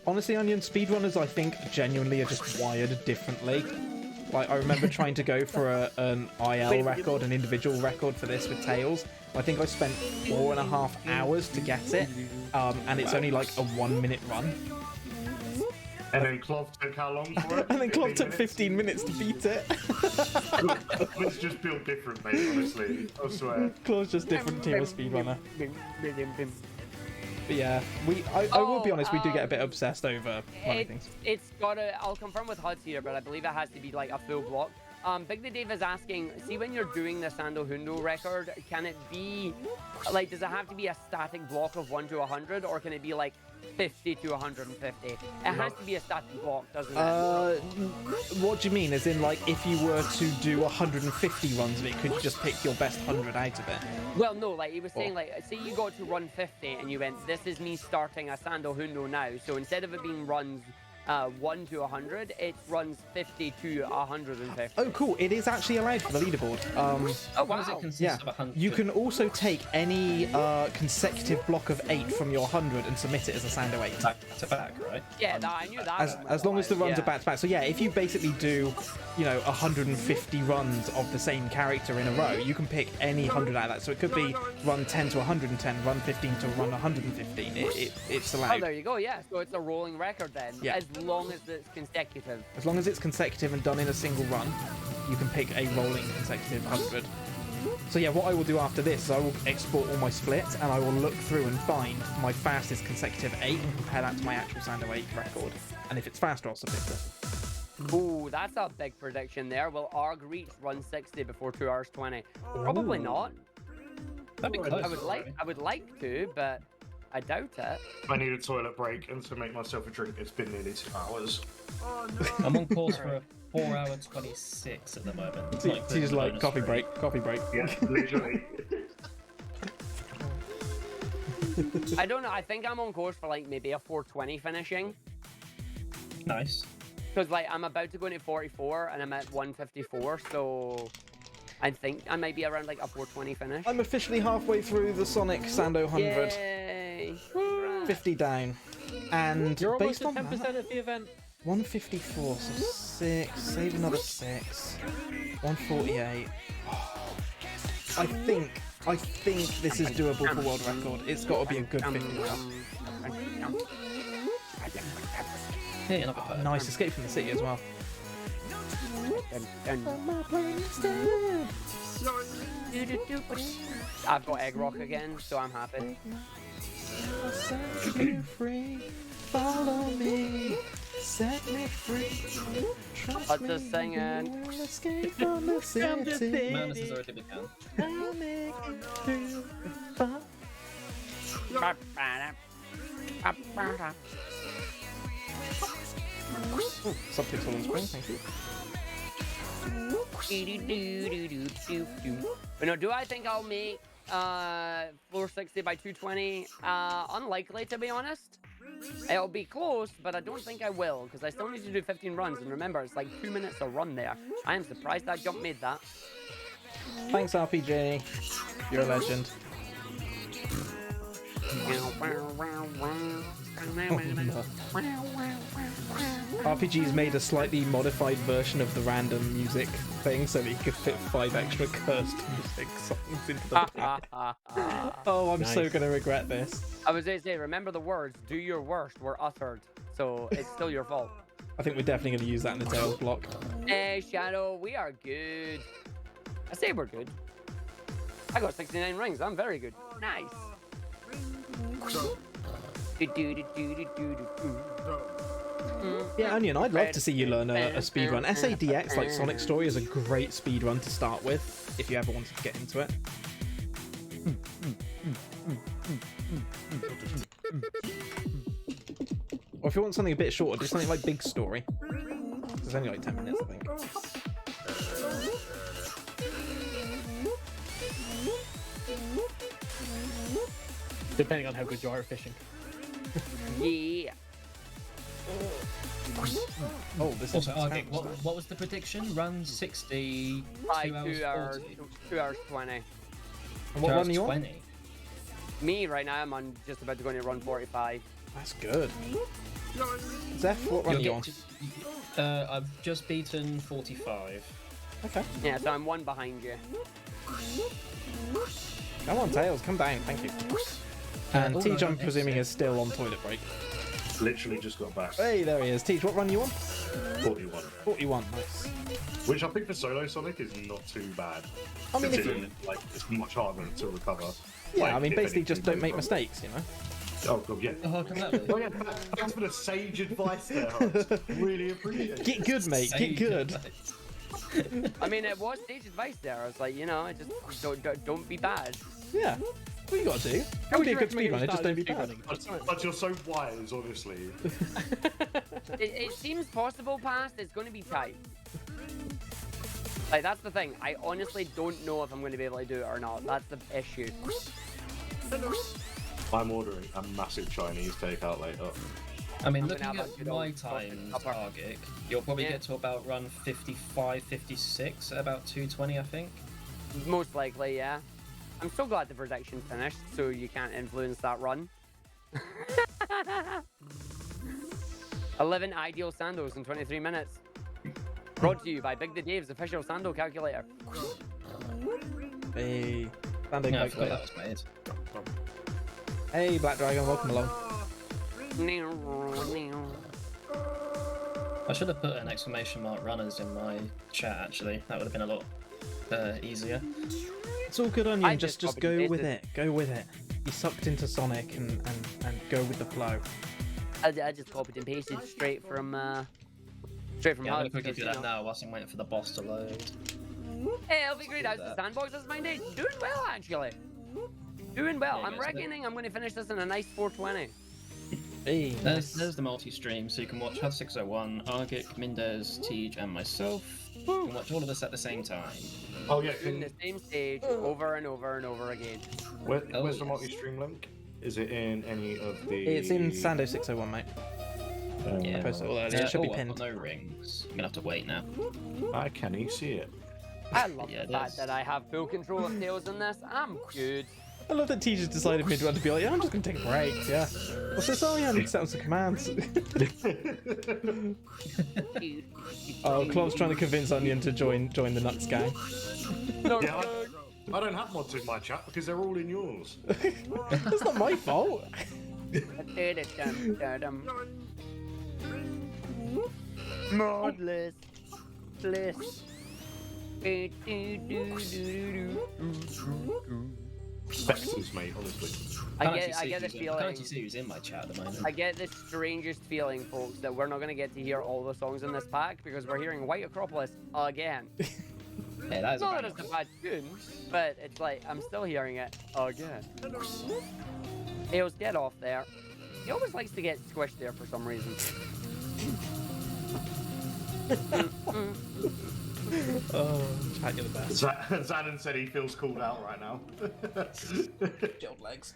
B: Honestly, Onion, speedrunners, I think, genuinely are just wired differently. Like, I remember trying to go for an IL record, an individual record for this with Tails. I think I spent 4.5 hours to get it, and it's only like a 1-minute run.
D: And then Clov took how long for it?
B: And then Clov took
D: 15
B: 15 minutes to beat it.
D: It's just built different, mate, honestly. I swear.
B: Clov's just different tier of speedrunner. But yeah, I will be honest, we do get a bit obsessed over running things.
C: It's gotta, I'll confirm with Huds here, but I believe it has to be like a full block. Big the Dave is asking, see when you're doing the Sando Hundo record, can it be, like, does it have to be a static block of 1 to 100, or can it be like 50 to 150? It has to be a static block, doesn't it?
B: What do you mean? As in, like, if you were to do 150 runs of it, could you just pick your best 100 out of it?
C: Well, no, like, he was saying, like, say you got to run 50 and you went, this is me starting a Sando Hundo now, so instead of it being runs 1 to 100, it runs 50 to 150.
B: Oh, cool. It is actually allowed for the leaderboard.
C: Oh,
E: What does it
C: wow.
E: consist
B: Yeah,
E: of 100?
B: you can also take any consecutive block of 8 from your 100 and submit it as a Sando 8.
E: back to back, right?
C: Yeah, no, I knew that.
B: As long as the runs
C: Yeah.
B: are back to back. So yeah, if you basically do, 150 runs of the same character in a row, you can pick any 100 out of that. So it could be run 10 to 110, run 15 to run 115. It's
C: Oh,
B: allowed.
C: there you go. Yeah, so it's a rolling record then.
B: Yeah.
C: As long as it's consecutive.
B: As long as it's consecutive and done in a single run, you can pick a rolling consecutive 100. So yeah, what I will do after this is I will export all my splits and I will look through and find my fastest consecutive 8 and compare that to my actual Sando 8 record. And if it's faster, I'll submit it.
C: Ooh, that's a big prediction there. Will Arg reach run 60 before 2 hours 20? Probably not.
E: That'd be close.
C: I would like to, but I doubt it.
D: I need a toilet break, and to make myself a drink, it's been nearly 2 hours.
G: Oh no.
E: I'm on course for a 4 hour 26 at the moment.
B: So just like coffee break.
D: Yeah, literally.
C: I don't know. I think I'm on course for like maybe a 420 finishing.
E: Nice.
C: Because like I'm about to go into 44 and I'm at 154, so I think I might be around like a 420 finish.
B: I'm officially halfway through the Sonic Sando 100.
C: Yay!
B: 50 down. And
A: You're almost
B: based
A: at
B: on
A: 10%
B: that,
A: of the event.
B: 154, so 6, save another 6, 148. I think this is doable for world record. It's got to be a good 50 now.
E: Hey, another bird.
B: Nice escape from the city as well.
C: I've got egg rock again, so I'm happy.
B: Set me free, follow me, set me free. Trust
C: Let's
B: me,
C: just sing it.
B: we'll escape from the city.
E: Madness has already begun.
B: I'll make it through the fun. Something's on spring, thank you.
C: But no, do I think I'll make 460 by 220? Unlikely, to be honest. It'll be close, but I don't think I will, because I still need to do 15 runs, and remember, it's like 2 minutes a run there. I am surprised that jump made that.
B: Thanks, RPG. You're a legend. RPG's made a slightly modified version of the random music thing so that he could fit 5 extra cursed music songs into the pack. Oh, I'm so
A: Nice.
B: gonna regret this.
C: I was going to say, remember the words, do your worst, were uttered, so it's still your fault.
B: I think we're definitely gonna use that in the Tails block.
C: Hey, Shadow, we are good. I say we're good. I got 69 rings, I'm very good. Nice.
B: Yeah, Onion, I'd love to see you learn a speedrun. SADX, like Sonic Story, is a great speedrun to start with, if you ever wanted to get into it. Or if you want something a bit shorter, do something like Big Story. It's only like 10 minutes, I think.
A: Depending on how good you are at fishing.
C: Yeah.
B: Oh, this is
E: Also, okay, what was the prediction? Run 60,
C: By
E: 2 hours 40.
C: 2 hours 20.
B: And what
E: 2
B: run
E: hours
B: are you on?
E: 20.
C: Me, right now, I'm on just about to go into run 45.
B: That's good. Zeph, what run are you on?
E: I've just beaten 45.
B: Okay.
C: Yeah, so I'm one behind you.
B: Come on, Tails, come down, thank you. And
E: Oh,
B: Teach,
E: no,
B: I'm
E: no,
B: presuming,
E: exit.
B: is still on toilet break.
D: Literally just got back.
B: Hey, there he is. Teach, what run are you on?
D: 41.
B: 41, nice.
D: Which I think for solo Sonic is not too bad.
B: I mean, if
D: considering
B: you...
D: like it's much harder to recover.
B: Yeah,
D: Like,
B: I mean,
D: if
B: basically
D: anything,
B: just don't make
D: from-
B: mistakes, you know?
D: Oh god, yeah.
E: Oh, come that way.
D: Oh yeah, thanks for the sage advice there, Hans. Really appreciate it.
B: Get good, mate, get good.
C: I mean, it was stage advice there. I was like, you know, just don't be bad.
B: Yeah. What you gotta do? Go be a good speedrunner, just don't be bad.
D: But you're so wise, honestly.
C: It seems possible past. It's going to be tight. Like, that's the thing. I honestly don't know if I'm going to be able to do it or not. That's the issue.
D: I'm ordering a massive Chinese takeout later.
E: I mean,
C: I'm
E: looking
C: gonna have a
E: at
C: good
E: my
C: old
E: times,
C: upper.
E: Argic, you'll probably
C: Yeah.
E: get to about run 55, 56 at about 220, I think.
C: Most likely, yeah. I'm so glad the prediction finished, so you can't influence that run. 11 ideal Sandos in 23 minutes. Brought to you by Big the Dave's official Sando calculator.
B: Hey, Sando
E: Yeah, I forgot
B: calculator.
E: that was made.
B: Hey, Black Dragon, welcome along.
E: I should have put an exclamation mark runners in my chat, actually. That would have been a lot easier.
B: It's all good, Onion.
C: I
B: Just
C: just
B: go
C: copied
B: with
C: it.
B: it. Go with it. Be sucked into Sonic and go with the flow.
C: I just copied and pasted straight from
E: Yeah, I'm
C: Hub,
E: going to quickly
C: because,
E: do
C: you
E: that
C: know.
E: now whilst I'm waiting for the boss to load.
C: Hey, LV Great
E: Do
C: House, the
E: that.
C: sandbox is minded. Doing well, actually. Doing well.
E: Yeah,
C: I'm
E: guys,
C: reckoning I'm going to finish this in a nice 420.
B: Hey,
E: There's the multi-stream, so you can watch HUD601, Argic, Mendez, Tej, and myself. You can watch all of us at the same time.
D: Oh yeah,
C: Doing the same stage over and over and over again.
D: where's the
E: yes.
D: multi-stream link? Is it in any of the?
B: it's in Sando 601, mate.
E: Yeah.
B: I posted it all earlier. It should be
E: I've
B: pinned.
E: got no rings. I'm going to have to wait now.
D: I can't even see it.
C: I love
E: Yeah,
C: the fact
E: there's-
C: that I have full control of Tails in this. I'm good.
B: I love that T just decided mid-run to be like, yeah, I'm just going to take a break, yeah. What's this? Oh, yeah, I need to set up some commands. Oh, Klopp's trying to convince Onion to join the Nuts gang.
C: No,
D: Yeah, I don't have mods in my chat because they're all in yours.
B: That's not my fault.
C: Modless. Bliss.
D: Spectres, mate, honestly.
C: I get the
E: I can't
C: feeling.
E: actually see who's in my chat at the moment.
C: I get the strangest feeling, folks, that we're not going to get to hear all the songs in this pack because we're hearing White Acropolis again.
E: Yeah, that is
C: Not
E: a
C: that it's a bad tune, but it's like, I'm still hearing it again. Tails, get off there. He always likes to get squished there for some reason.
B: Oh, chat, you're the best.
D: Zanon said he feels called out right now.
B: Job legs.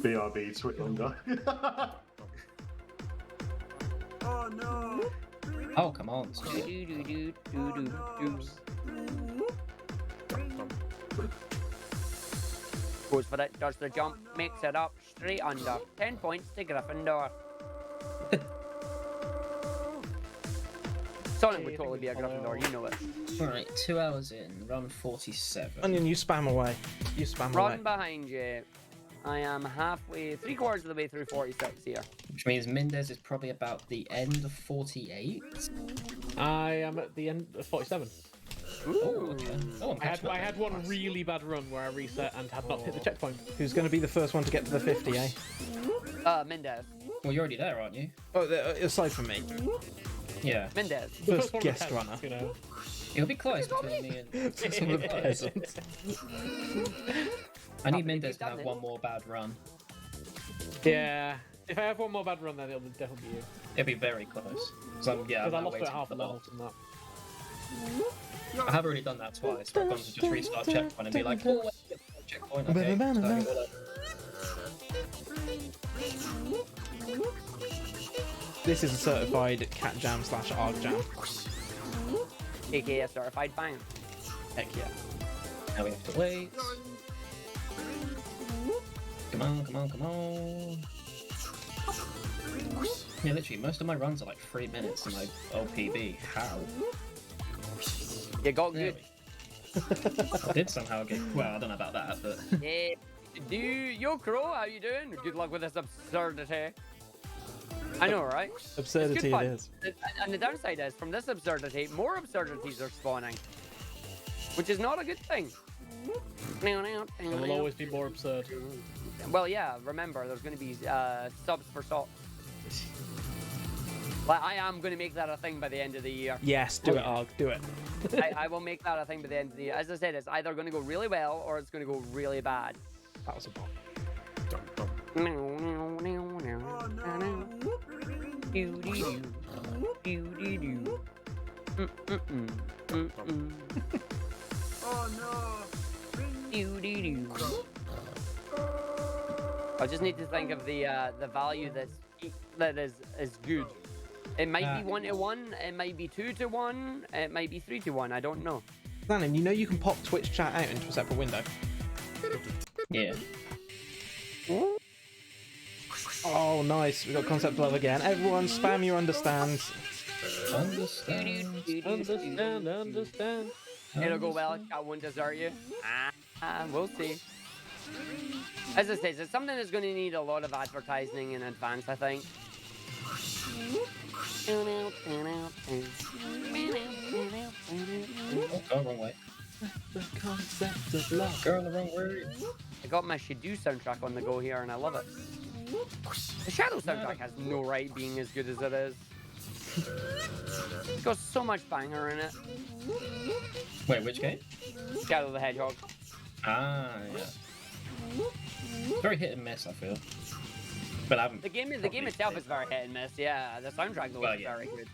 D: BRB, Twitlonger.
G: Oh no!
E: Oh, come on.
C: Goes for it, does the jump, makes it up, straight under. 10 points to Gryffindor. Sonic would totally be a Gryffindor, you know it.
E: Alright, 2 hours in, run 47.
B: Onion, you spam away. You spam
C: Run
B: away.
C: behind you. I am halfway, 3/4 of the way through 46 here.
E: Which means Mendez is probably about the end of 48.
A: I am at the end of 47.
E: Oh, okay. Oh, I'm
A: I
E: catching up
A: had
E: then.
A: one really bad run where I reset and had not hit the checkpoint.
B: Who's going to be the first one to get to the 50, eh?
C: Mendez.
E: Well, you're already there, aren't you?
B: Oh, aside from me.
E: Yeah.
C: Mendez.
A: The
B: First
A: one of the
B: guest
A: peasants,
B: runner.
A: You know.
E: It'll be close between me and...
B: Some of the peasants.
E: I need Mendez to
C: done
E: have
C: it.
E: one more bad run.
A: Yeah. If I have one more bad run, then it'll definitely be you.
E: It'll be very close. So I'm, yeah,
A: Because I
E: I'm
A: lost it
E: waiting
A: at half
E: for
A: a
E: the
A: level
E: lot.
A: from that.
E: I have already done that twice, where I've gone to just restart checkpoint and be like, oh, wait, checkpoint, okay. So, whatever.
B: This is a certified cat jam / arg jam.
C: AKA a certified fan.
B: Heck yeah.
E: Now we have to wait. Come on, come on, come on. Yeah, literally, most of my runs are like 3 minutes in my OPB. How?
C: You got
E: There
C: good.
E: I did somehow get... Well, I don't know about that, but...
C: Yeah. Yo, Crow, how you doing? Good luck with this absurdity. I know, right? It's
B: Absurdity
C: good
B: it
C: fun.
B: is.
C: And the downside is, from this absurdity, more absurdities are spawning. Which is not a good thing.
A: It will always be more absurd.
C: Well, yeah, remember, there's going to be subs for socks. Like, I am going to make that a thing by the end of the year.
B: Yes, do it, Arg, do it.
C: I will make that a thing by the end of the year. As I said, it's either going to go really well or it's going to go really bad.
B: That was a bomb.
G: Oh no!
C: I just need to think of the value that is good. It might be 1-to-1. It might be 2-to-1. It might be 3-to-1. I don't know.
B: Shannon, you know you can pop Twitch chat out into a separate window.
E: Yeah.
B: Oh, nice. We got concept love again. Everyone, spam your understands.
E: Understand.
A: Understand.
C: It'll go well. I won't desert you. We'll see. As I say, it's something that's going to need a lot of advertising in advance, I think.
E: Oh, wrong way.
B: The concept of love.
E: Girl, the wrong way.
C: I got my Shadow soundtrack on the go here, and I love it. The Shadow soundtrack has no right being as good as it is. It's got so much banger in it.
E: Wait, which game?
C: Shadow the Hedgehog.
E: Ah, yeah. Very hit and miss, I feel. But I haven't.
C: The game itself is very hit and miss. Yeah, the soundtrack though is very good.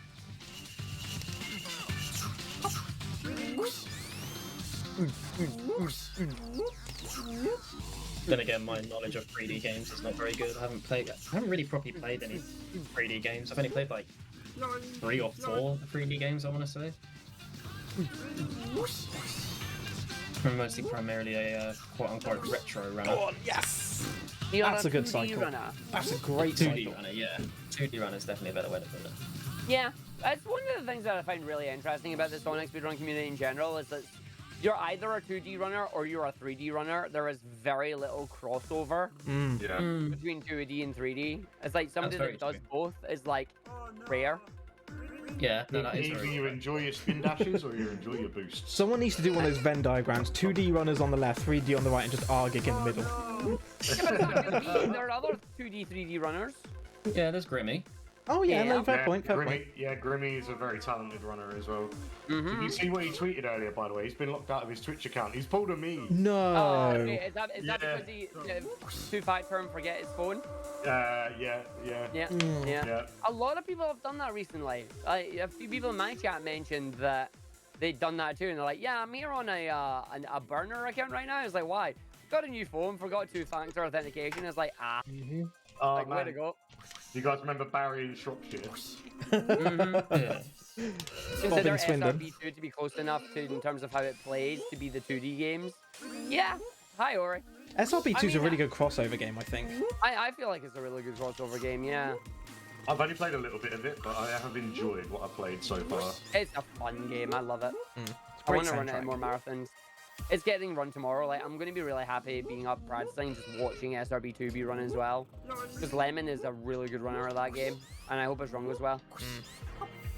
E: Then again, my knowledge of 3D games is not very good. I haven't really properly played any 3D games. I've only played like 3 or 4 3D games, I want to say. I'm mostly primarily a quote-unquote retro runner.
B: Oh, yes!
C: You're
B: That's a good
C: 2D
B: cycle.
C: runner.
B: That's a great
E: 2D
B: cycle.
E: runner, yeah. 2D runner is definitely a better way to put it.
C: Yeah, that's one of the things that I find really interesting about the Sonic speedrun community in general is that you're either a 2D runner or you're a 3D runner. There is very little crossover between 2D and 3D. It's like somebody that does both is like rare.
E: Yeah, no, that is
D: Either
E: very
D: you enjoy your spin dashes or you enjoy your boosts.
B: Someone needs to do one of those Venn diagrams. 2D runners on the left, 3D on the right, and just Argig in the middle.
C: Yeah, but it's not just me. There are other 2D, 3D runners.
E: Yeah, there's Grimmy.
B: Oh yeah,
C: Yeah.
B: no, fair point, fair
D: Grimmy,
B: point.
D: yeah, Grimmy is a very talented runner as well. Did you see what he tweeted earlier, by the way? He's been locked out of his Twitch account. He's pulled a me.
B: No.
C: Okay, is that because he too fat for him forget his phone?
D: Yeah.
C: Yeah. A lot of people have done that recently. A few people in my chat mentioned that they'd done that too, and they're like, "Yeah, I'm here on a burner account right now." It's like, why? Got a new phone, forgot 2-factor authentication. It's like,
D: Oh,
C: like, way
D: man.
C: to go.
D: You guys remember Barry in Shropshire?
E: Yeah.
C: Consider
B: Swindon.
C: SRB2 to be close enough to, in terms of how it plays, to be the 2D games. Yeah. Hi, Ori.
B: SRB2 is a really good crossover game, I think.
C: I feel like it's a really good crossover game, yeah.
D: I've only played a little bit of it, but I have enjoyed what I've played so far.
C: It's a fun game. I love it. I
B: Great
C: want to run it in
B: soundtrack.
C: more marathons. It's getting run tomorrow. Like, I'm going to be really happy being up practicing, just watching SRB2 be run as well. Because Lemon is a really good runner of that game, and I hope it's run as well.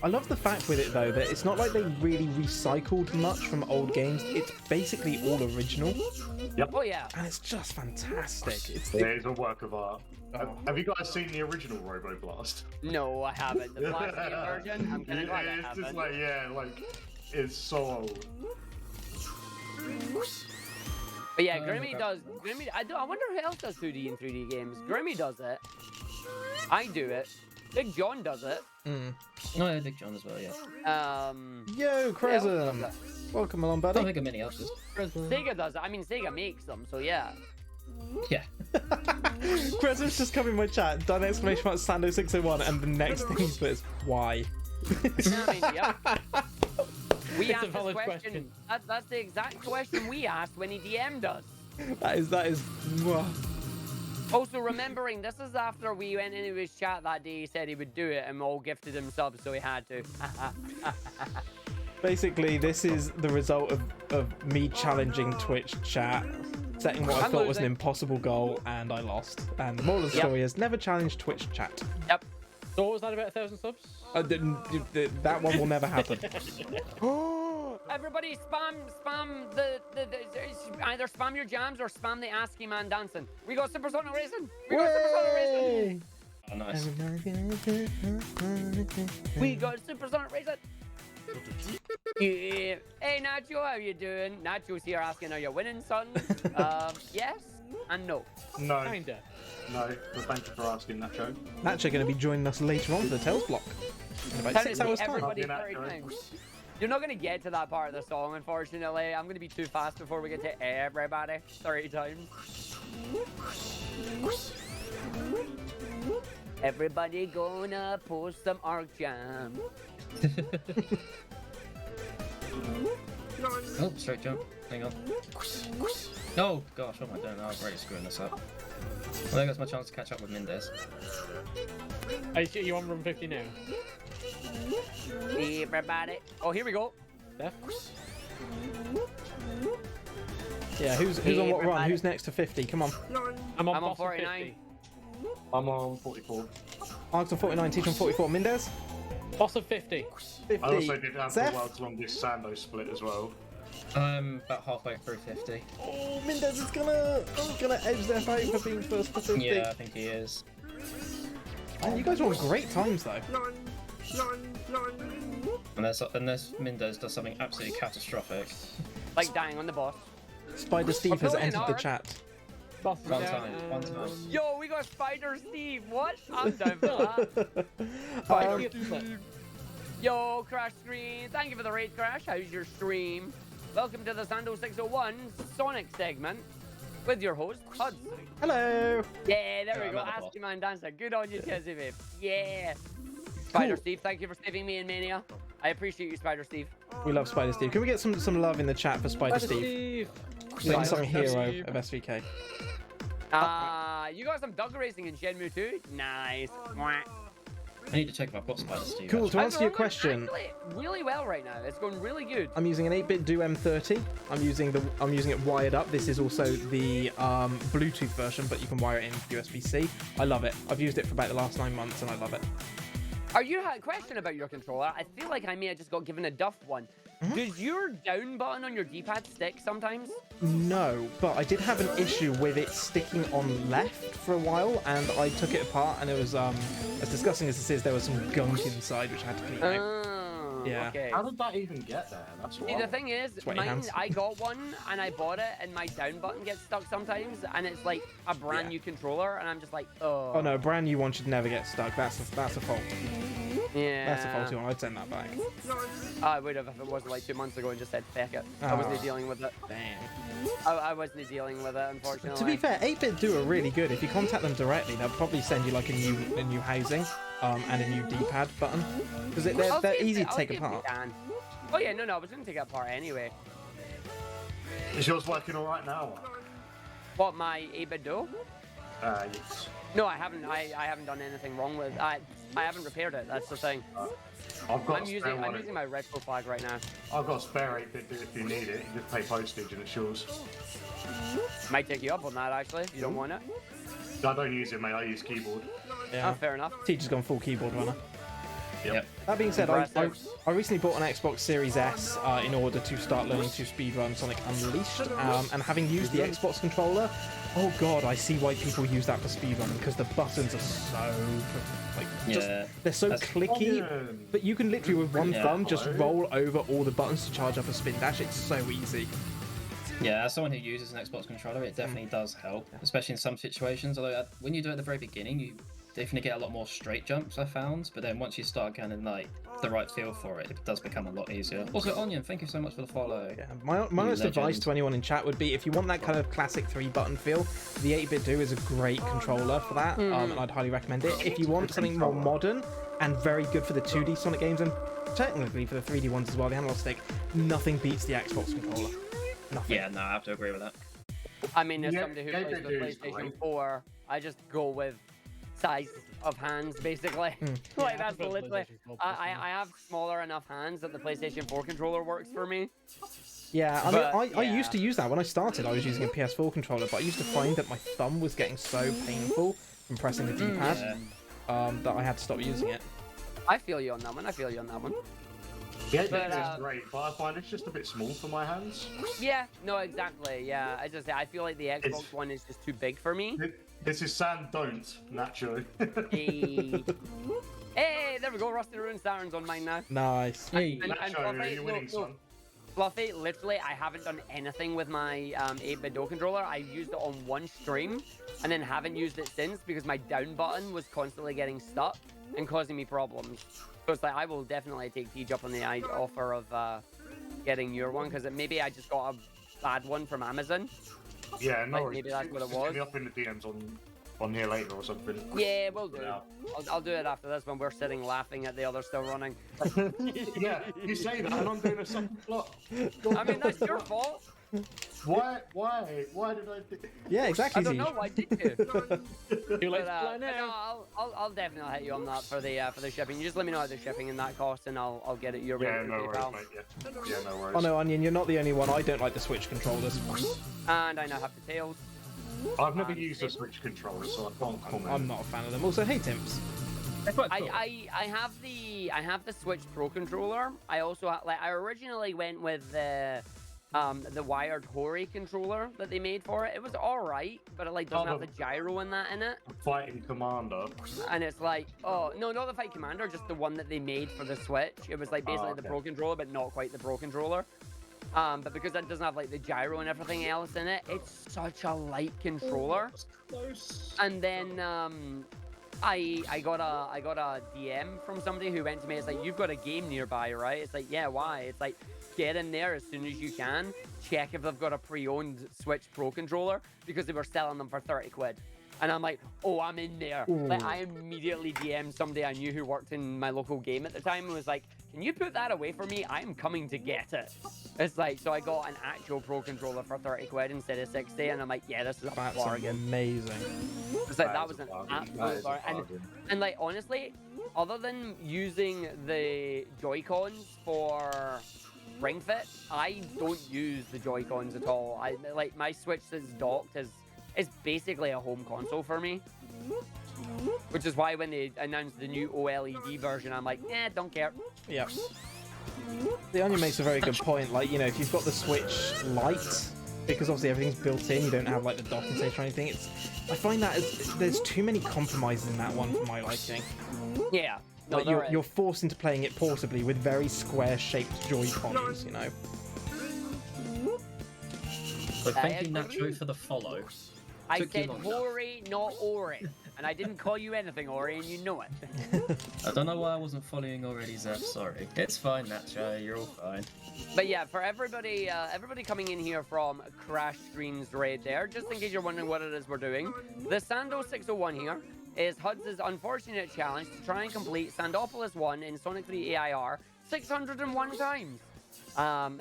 B: I love the fact with it though that it's not like they really recycled much from old games. It's basically all original,
C: Oh, yeah.
B: and it's just fantastic. It's
D: It is a work of art. Have you guys seen the original Robo Blast?
C: No, I haven't. The Flash game version, I'm kind of glad I
D: It's
C: haven't.
D: just like, it's so old.
C: But yeah, Grimmy does. I wonder who else does 2D and 3D games. Grimmy does it. I do it. Big John does it.
E: Oh, yeah, Big John as well, yeah.
B: Yo, Crescent! Welcome along,
E: I
B: buddy.
E: don't think of many others.
C: Sega does it. I mean, Sega makes them, so yeah.
E: Yeah.
B: Crescent's just come in my chat, done exclamation mark Sando 601, and the next thing he's put is why.
C: I mean, yep. We
A: It's a
C: asked this
A: valid
C: question.
A: question.
C: That's the exact question we asked when he DM'd us.
B: That is. Mwah.
C: Also, remembering this is after we went into his chat that day, he said he would do it, and we all gifted him subs, so he had to.
B: Basically, this is the result of me challenging Twitch chat, setting what I
C: I'm
B: thought was an
C: losing.
B: impossible goal, and I lost. And the moral of the
C: Yep.
B: story is never challenge Twitch chat.
C: Yep.
A: So what was that about 1,000 subs?
B: That one will never happen.
C: Everybody spam the either spam your jams or spam the ASCII man dancing. We got Supersonic Racing. We got Supersonic Racing.
E: Oh, nice.
C: We got Supersonic Racing. Yeah. Hey Nacho, how you doing? Nacho's here asking, are you winning, son? Yes and no.
D: No,
A: Kinda.
D: no. But thank you for asking, Nacho.
B: Nacho going to be joining us later on for the Tales block in about 6
C: Technically,
B: hours' time.
C: everybody
D: I'll be
C: very
D: Nacho.
C: times. You're not gonna get to that part of the song, unfortunately. I'm gonna be too fast before we get to everybody 30 times. Everybody gonna post some arc jam.
E: Oh, straight jump. Hang on. Oh gosh, what am I doing? I'm already screwing this up. Well, there goes my chance to catch up with Mendez.
A: Are you on run 50 now?
C: Everybody. Oh, here we go.
A: Steph?
B: Yeah, who's on what run? Who's next to 50? Come on.
A: I'm on
C: I'm on
A: boss of
C: 49.
A: 50.
D: I'm on 44.
B: Args on 49, Teach on 44. Mendez?
A: Boss of 50.
B: 50.
D: I also did have the
B: Zeph?
D: world's longest Sando split as well.
E: I'm about halfway through 50.
B: Oh, Mendez is gonna edge their fight for being first to 50.
E: Yeah, I think he is.
B: Man, you guys are on great times though.
E: Unless Mendez does something absolutely catastrophic.
C: Like dying on the boss.
B: Spider Steve has
C: going
B: entered the
C: hard.
B: chat.
A: Boss is
E: One
A: down,
E: time, one time.
C: Yo, we got Spider Steve. What? I'm down for that.
B: Um,
C: Yo, Crash Screen. Thank you for the raid, Crash. How's your stream? Welcome to the Sando 601 Sonic segment with your host, Huds.
B: hello.
C: Yeah, there
E: Yeah,
C: we go.
E: I'm at the
C: Ask
E: boss.
C: your man dancer. Good on you, Chizzy, babe. Yeah. Spider
B: Cool.
C: Steve, thank you for saving me in Mania. I appreciate you, Spider Steve.
B: We love Spider Steve. Can we get some love in the chat for Spider Steve? The unsung hero of SVK.
C: You got some dog racing in Shenmue 2? Nice. Mwah.
E: I need to check if I've got Spider Steve.
B: Cool. To
E: actually.
B: answer your
C: It's
B: question,
C: actually really well right now. It's going really good.
B: I'm using an 8-bit Do M30. I'm using it wired up. This is also the Bluetooth version, but you can wire it in USB-C. I love it. I've used it for about the last 9 months, and I love it.
C: Are you had a question about your controller? I feel like I may have just got given a duff one. Does your down button on your D-pad stick sometimes?
B: No, but I did have an issue with it sticking on left for a while, and I took it apart, and it was as disgusting as this is, there was some gunk inside which I had to clean out.
C: Oh,
B: Yeah.
C: okay.
D: How did that even get there? That's
C: See, the
D: wild.
C: thing is,
B: Sweaty
C: mine,
B: hands.
C: I got one and I bought it, and my down button gets stuck sometimes, and it's like a brand new controller, and I'm just like, oh.
B: Oh no, a brand new one should never get stuck. That's a fault.
C: Yeah.
B: That's a faulty one. I'd send that back.
C: I would have if it wasn't like 2 months ago and just said, feck it. I
B: Oh.
C: wasn't dealing with it.
B: Damn.
C: I wasn't dealing with it, unfortunately.
B: To be fair, 8-bit Do are really good. If you contact them directly, they'll probably send you like a new housing and a new D-pad button because they're easy to take apart.
C: Oh yeah, no, I was gonna take it apart anyway.
D: Is yours working all right now?
C: What, my 8-bit Do?
D: Yes.
C: No, I haven't. I haven't done anything wrong with. I haven't repaired it. That's the thing.
D: I've got
C: I'm
D: a spare
C: using
D: one.
C: my retro flag right now.
D: I've got a spare 8-bit Do if you need it. You just pay postage and it's yours.
C: Might take you up on that actually. If you don't want it.
D: I don't use it, mate. I use keyboard.
B: Yeah.
C: Oh, fair enough.
B: Teacher's gone full keyboard runner.
D: Yep.
B: That being said,
C: Impressive.
B: I recently bought an Xbox Series S in order to start learning to speedrun Sonic Unleashed, and having used the Xbox controller, oh god, I see why people use that for speedrunning, because the buttons are so, like, just,
E: Yeah,
B: they're so
E: that's-
B: clicky, but you can literally with one
E: Yeah.
B: thumb just roll over all the buttons to charge up a spin dash. It's so easy.
E: Yeah, as someone who uses an Xbox controller, it definitely does help, especially in some situations. Although when you do it at the very beginning, you definitely get a lot more straight jumps, I found. But then once you start getting like the right feel for it, it does become a lot easier. Also, Onion, thank you so much for the follow.
B: Yeah, my honest advice
E: legend.
B: to anyone in chat would be, if you want that kind of classic 3-button feel, the 8-bit Do is a great controller for that, and I'd highly recommend it. If you want something more modern and very good for the 2D Sonic games, and technically for the 3D ones as well, the analog stick, nothing beats the Xbox controller. Nothing.
E: Yeah, no, I have to agree with that.
C: I mean, as
D: Yeah,
C: somebody who
D: yeah,
C: plays the
D: they do, it's
C: PlayStation
D: great.
C: 4, I just go with size of hands, basically. Like, that's
A: prefer
C: literally.
A: PlayStation 4
C: I have smaller enough hands that the PlayStation 4 controller works for me.
B: Yeah, I
C: But,
B: mean, I
C: yeah.
B: used to use that when I started. I was using a PS4 controller, but I used to find that my thumb was getting so painful from pressing the D-pad that I had to stop using it.
C: I feel you on that one. I feel you on that one.
D: The 8-bit
C: But,
D: is great, but I find it's just a bit small for my hands.
C: Yeah, no, exactly. Yeah, I just say I feel like the Xbox
D: It's-
C: one is just too big for me.
D: This is Don't, naturally.
C: Hey. Hey, there we go. Rusty Ruin Saturn's on mine now.
B: Nice.
E: Hey,
C: And
D: Nacho,
C: Fluffy,
D: you're winning, son.
C: Fluffy, literally, I haven't done anything with my 8-bit Do controller. I used it on one stream, and then haven't used it since because my down button was constantly getting stuck. and causing me problems. So it's like I will definitely take Teej up on the offer of getting your one, because maybe I just got a bad one from Amazon.
D: Yeah, no
C: Like,
D: worries.
C: maybe that's what it
D: Just hit
C: was.
D: me up in the DMs on here later or something.
C: Yeah, we'll do.
D: Yeah.
C: I'll do it after this when we're sitting laughing at the other still running.
D: Yeah, you say that, and I'm doing a second plot.
C: I mean, that's your fault.
D: Why did I do...
B: Yeah, exactly.
C: I don't know.
B: Zeej.
C: Why did you?
A: Too late
C: But,
A: to fly
C: no,
A: now.
C: I'll definitely hit you on that for the shipping. You just let me know how the shipping and that costs, and I'll get it your way.
D: Yeah,
C: through
D: no worries,
C: PayPal.
D: mate. Yeah, no worries.
B: Oh no, Onion, you're not the only one. I don't like the Switch controllers.
C: And I now have the tails.
D: I've never used a Switch controller, so I can't comment.
B: I'm not a fan of them. Also, hey Timps.
E: They're quite cool.
C: I have the Switch Pro controller. I also I originally went with the wired Hori controller that they made for it. It was all right, but it doesn't have the gyro in it.
D: Fighting Commander.
C: And it's like, oh no, not the Fight Commander, just the one that they made for the Switch. It was basically the
D: okay.
C: Pro controller, but not quite the Pro controller. But because it doesn't have the gyro and everything else in it, it's such a light controller.
E: Close.
C: And then I got a DM from somebody who went to me. It's like, you've got a game nearby, right? It's like, yeah, why? It's like, get in there as soon as you can. Check if they've got a pre-owned Switch Pro controller, because they were selling them for 30 quid. And I'm like, oh, I'm in there. I immediately DM'd somebody I knew who worked in my local game at the time and was like, can you put that away for me? I'm coming to get it. It's like, so I got an actual Pro controller for 30 quid instead of 60, and I'm like, yeah, this is a
B: That's
C: bargain.
B: amazing.
C: It's like, that was an absolute bargain. And honestly, other than using the Joy-Cons for Ring Fit, I don't use the Joy-Cons at all. My Switch that's docked is basically a home console for me. Which is why when they announced the new OLED version, I'm like, don't care.
B: Yeah. The Onion makes a very good point. If you've got the Switch Lite, because obviously everything's built in, you don't have the docking station or anything. I find that there's too many compromises in that one for my liking.
C: Yeah. No,
B: You're forced into playing it portably with very square-shaped Joy-Cons,
E: But thank you, Nacho, for the follow.
C: I
E: Took you
C: said
E: long enough.
C: Hori, not Ori. And I didn't call you anything, Ori, and you know it.
E: I don't know why I wasn't following already, Zeph. Sorry. It's fine, Nacho. You're all fine.
C: But yeah, for everybody coming in here from Crash Screens Raid there, just in case you're wondering what it is we're doing, the Sando 601 here is Huds' unfortunate challenge to try and complete Sandopolis 1 in Sonic 3 AIR 601 times.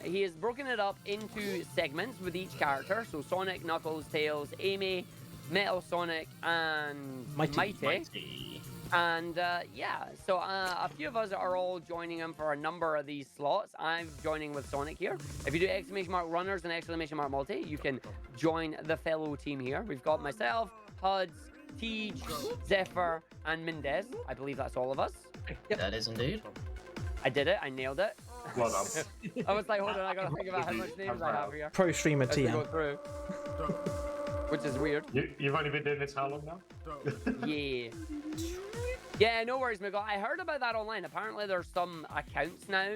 C: He has broken it up into segments with each character, so Sonic, Knuckles, Tails, Amy, Metal Sonic, and Mighty. And so a few of us are all joining him for a number of these slots. I'm joining with Sonic here. If you do exclamation mark runners and exclamation mark multi, you can join the fellow team here. We've got myself, Huds, Teej, Zephyr, and Mendez. I believe that's all of us.
E: That is indeed.
C: I did it. I nailed it.
D: Well done.
C: I was like, hold on, I gotta think about how much names I have here.
B: Pro streamer
C: As we go
B: TM.
C: through. Which is weird.
D: You've only been doing this how long now?
C: Yeah. Yeah, no worries, Miguel. I heard about that online. Apparently there's some accounts now.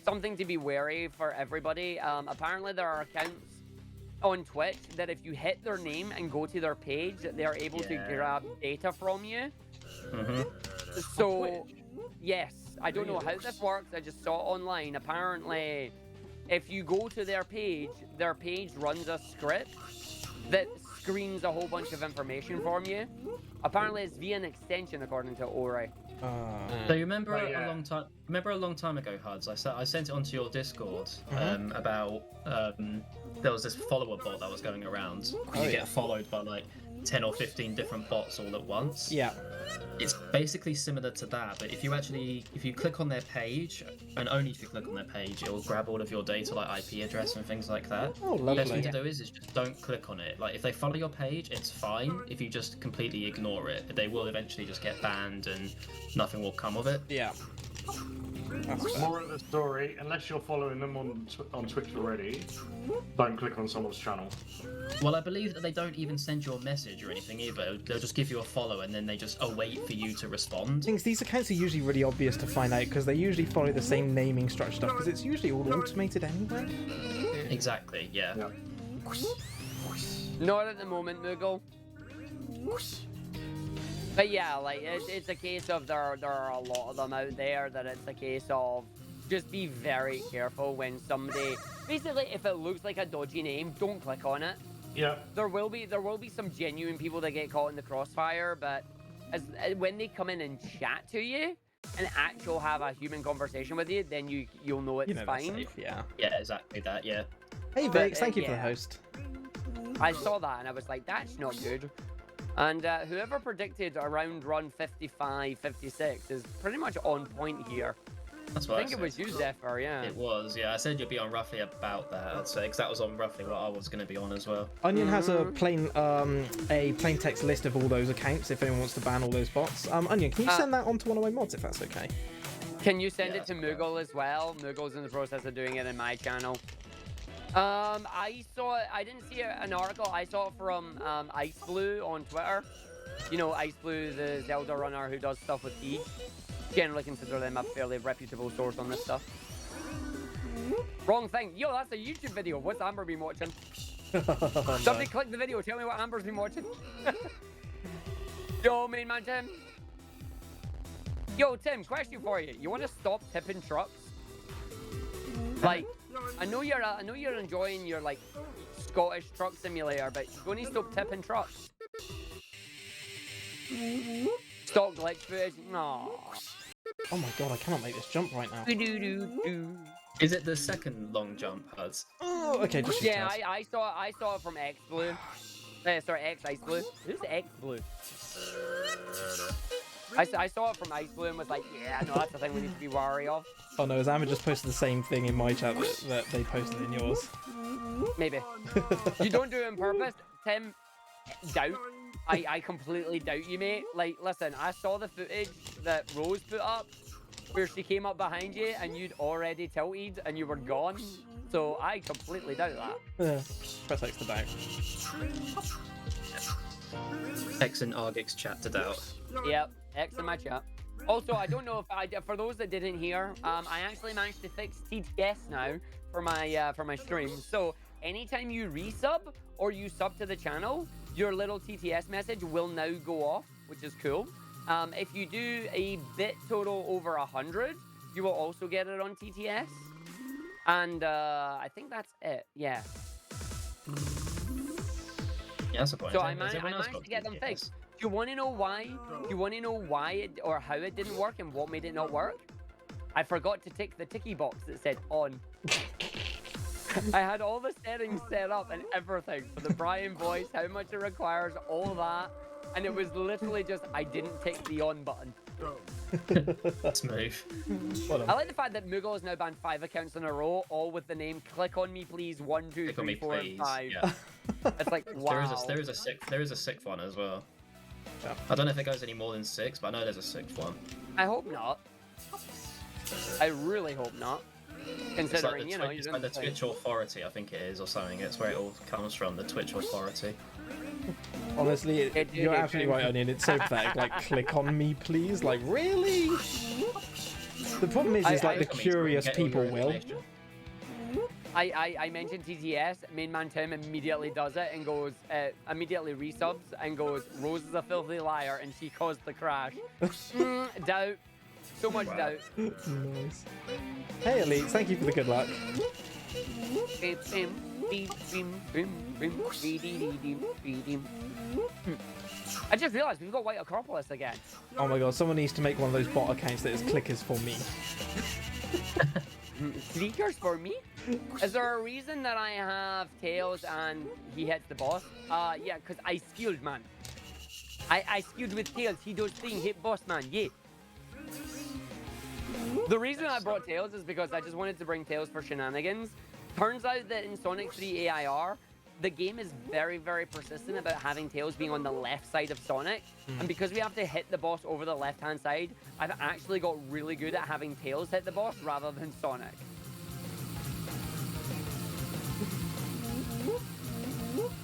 C: Something to be wary for everybody. Apparently there are accounts on Twitch that if you hit their name and go to their page, they're able to grab data from you. So, yes. I don't know how this works. I just saw it online. Apparently, if you go to their page runs a script that screens a whole bunch of information from you. Apparently, it's via an extension, according to Ori.
E: So you remember a long time ago, Huds? I sent it onto your Discord about there was this follower bot that was going around. You get followed by 10 or 15 different bots all at once.
B: Yeah.
E: It's basically similar to that, but if you click on their page, and only if you click on their page, it will grab all of your data, like IP address and things like that.
B: Oh,
E: The
B: lovely.
E: best thing to do is just don't click on it. If they follow your page, it's fine. If you just completely ignore it, they will eventually just get banned and nothing will come of it.
B: Yeah.
D: More of the story, unless you're following them on Twitch already, don't click on someone's channel.
E: Well, I believe that they don't even send you a message or anything either. They'll just give you a follow and then they just await for you to respond.
B: These accounts are usually really obvious to find out because they usually follow the same naming structure stuff because it's usually all automated anyway.
E: Exactly, yeah.
C: Not at the moment, Moogle. But yeah, like it's a case of there are a lot of them out there that it's a case of just be very careful when somebody basically if it looks like a dodgy name, don't click on it.
D: Yeah.
C: There will be some genuine people that get caught in the crossfire, but when they come in and chat to you and actually have a human conversation with you, then you'll know it's
B: You know that's
C: fine.
B: safe, yeah.
E: Yeah, exactly that. Yeah.
B: Hey
C: But,
B: Vix, thank you for the
C: yeah.
B: host.
C: I saw that and I was like, that's not good. And whoever predicted around run 55, 56 is pretty much on point here.
E: That's
C: I
E: what
C: think it was you, Zephyr, yeah.
E: It was, yeah. I said you'd be on roughly about that, I'd say, because that was on roughly what I was going to be on as well.
B: Onion has a plain text list of all those accounts if anyone wants to ban all those bots. Onion, can you send that on to one of my mods if that's okay?
C: Can you send
E: Yeah,
C: it to
E: that's
C: Moogle as well? Moogle's in the process of doing it in my channel. I didn't see an article. I saw it from Ice Blue on Twitter. You know, Ice Blue, the Zelda runner who does stuff with Siege. Generally consider them a fairly reputable source on this stuff. Wrong thing. Yo, that's a YouTube video. What's Amber been watching? Somebody click the video. Tell me what Amber's been watching. Yo, main man Tim. Yo, Tim, question for you. You want to stop tipping trucks? Like, I know you're enjoying your like Scottish truck simulator, but you're going to stop tipping trucks. Stock glitch footage. No.
B: Oh my god, I cannot make this jump right now.
E: Is it the second long jump, Huds?
B: Oh, okay, just
C: Yeah, I saw it from X Blue. Sorry, X Ice Blue. Who's X Blue? I saw it from Ice Blue and was like, yeah, no, that's the thing we need to be wary of.
B: Oh no, Zama just posted the same thing in my chat that they posted in yours.
C: Maybe. You don't do it on purpose, Tim. Doubt. I completely doubt you, mate. Like, listen, I saw the footage that Rose put up where she came up behind you and you'd already tilted and you were gone. So I completely doubt that.
B: Press X to doubt.
E: X and Argix chat to doubt.
C: Yep, X in my chat. Also, I don't know if for those that didn't hear, I actually managed to fix TTS now for my stream. So anytime you resub or you sub to the channel, your little TTS message will now go off, which is cool. If you do a bit total over 100, you will also get it on TTS. And I think that's it. Yeah.
E: Yeah, that's a point.
C: So I managed to get them fixed. Do you want to know why? Do you want to know why or how it didn't work and what made it not work? I forgot to tick the ticky box that said on. I had all the settings set up and everything for the Brian voice, how much it requires, all that. And it was literally just, I didn't tick the on button.
E: Smooth.
C: I like the fact that Moogle has now banned 5 accounts in a row, all with the name "Click on me, please." 1, 2, 3, 4, and 5.
E: Yeah.
C: It's like wow.
E: There is a sixth one as well.
B: Yeah.
E: I don't know if it goes any more than 6, but I know there's a 6th one.
C: I hope not. I really hope not. Considering, you know,
E: It's like the Twitch Authority, I think it is, or something. It's where it all comes from, the Twitch Authority.
B: Honestly, you're absolutely right, Onion. It's so pathetic. Like, click on me, please. Like, really? The problem is like the curious people will.
C: I mentioned TTS, main man Tim immediately does it and goes, immediately resubs and goes, Rose is a filthy liar and she caused the crash. Doubt. So much doubt.
B: Nice. Hey, Elite, thank you for the good luck.
C: I just realized we've got White Acropolis again.
B: Oh my god, someone needs to make one of those bot accounts that is clickers for me.
C: Clickers for me? Is there a reason that I have Tails and he hits the boss? Yeah, because I skilled, man. I skilled with Tails. He does thing, hit boss, man. Yeah. The reason I brought Tails is because I just wanted to bring Tails for shenanigans. Turns out that in Sonic 3 AIR, the game is very, very persistent about having Tails being on the left side of Sonic. And because we have to hit the boss over the left-hand side, I've actually got really good at having Tails hit the boss rather than Sonic.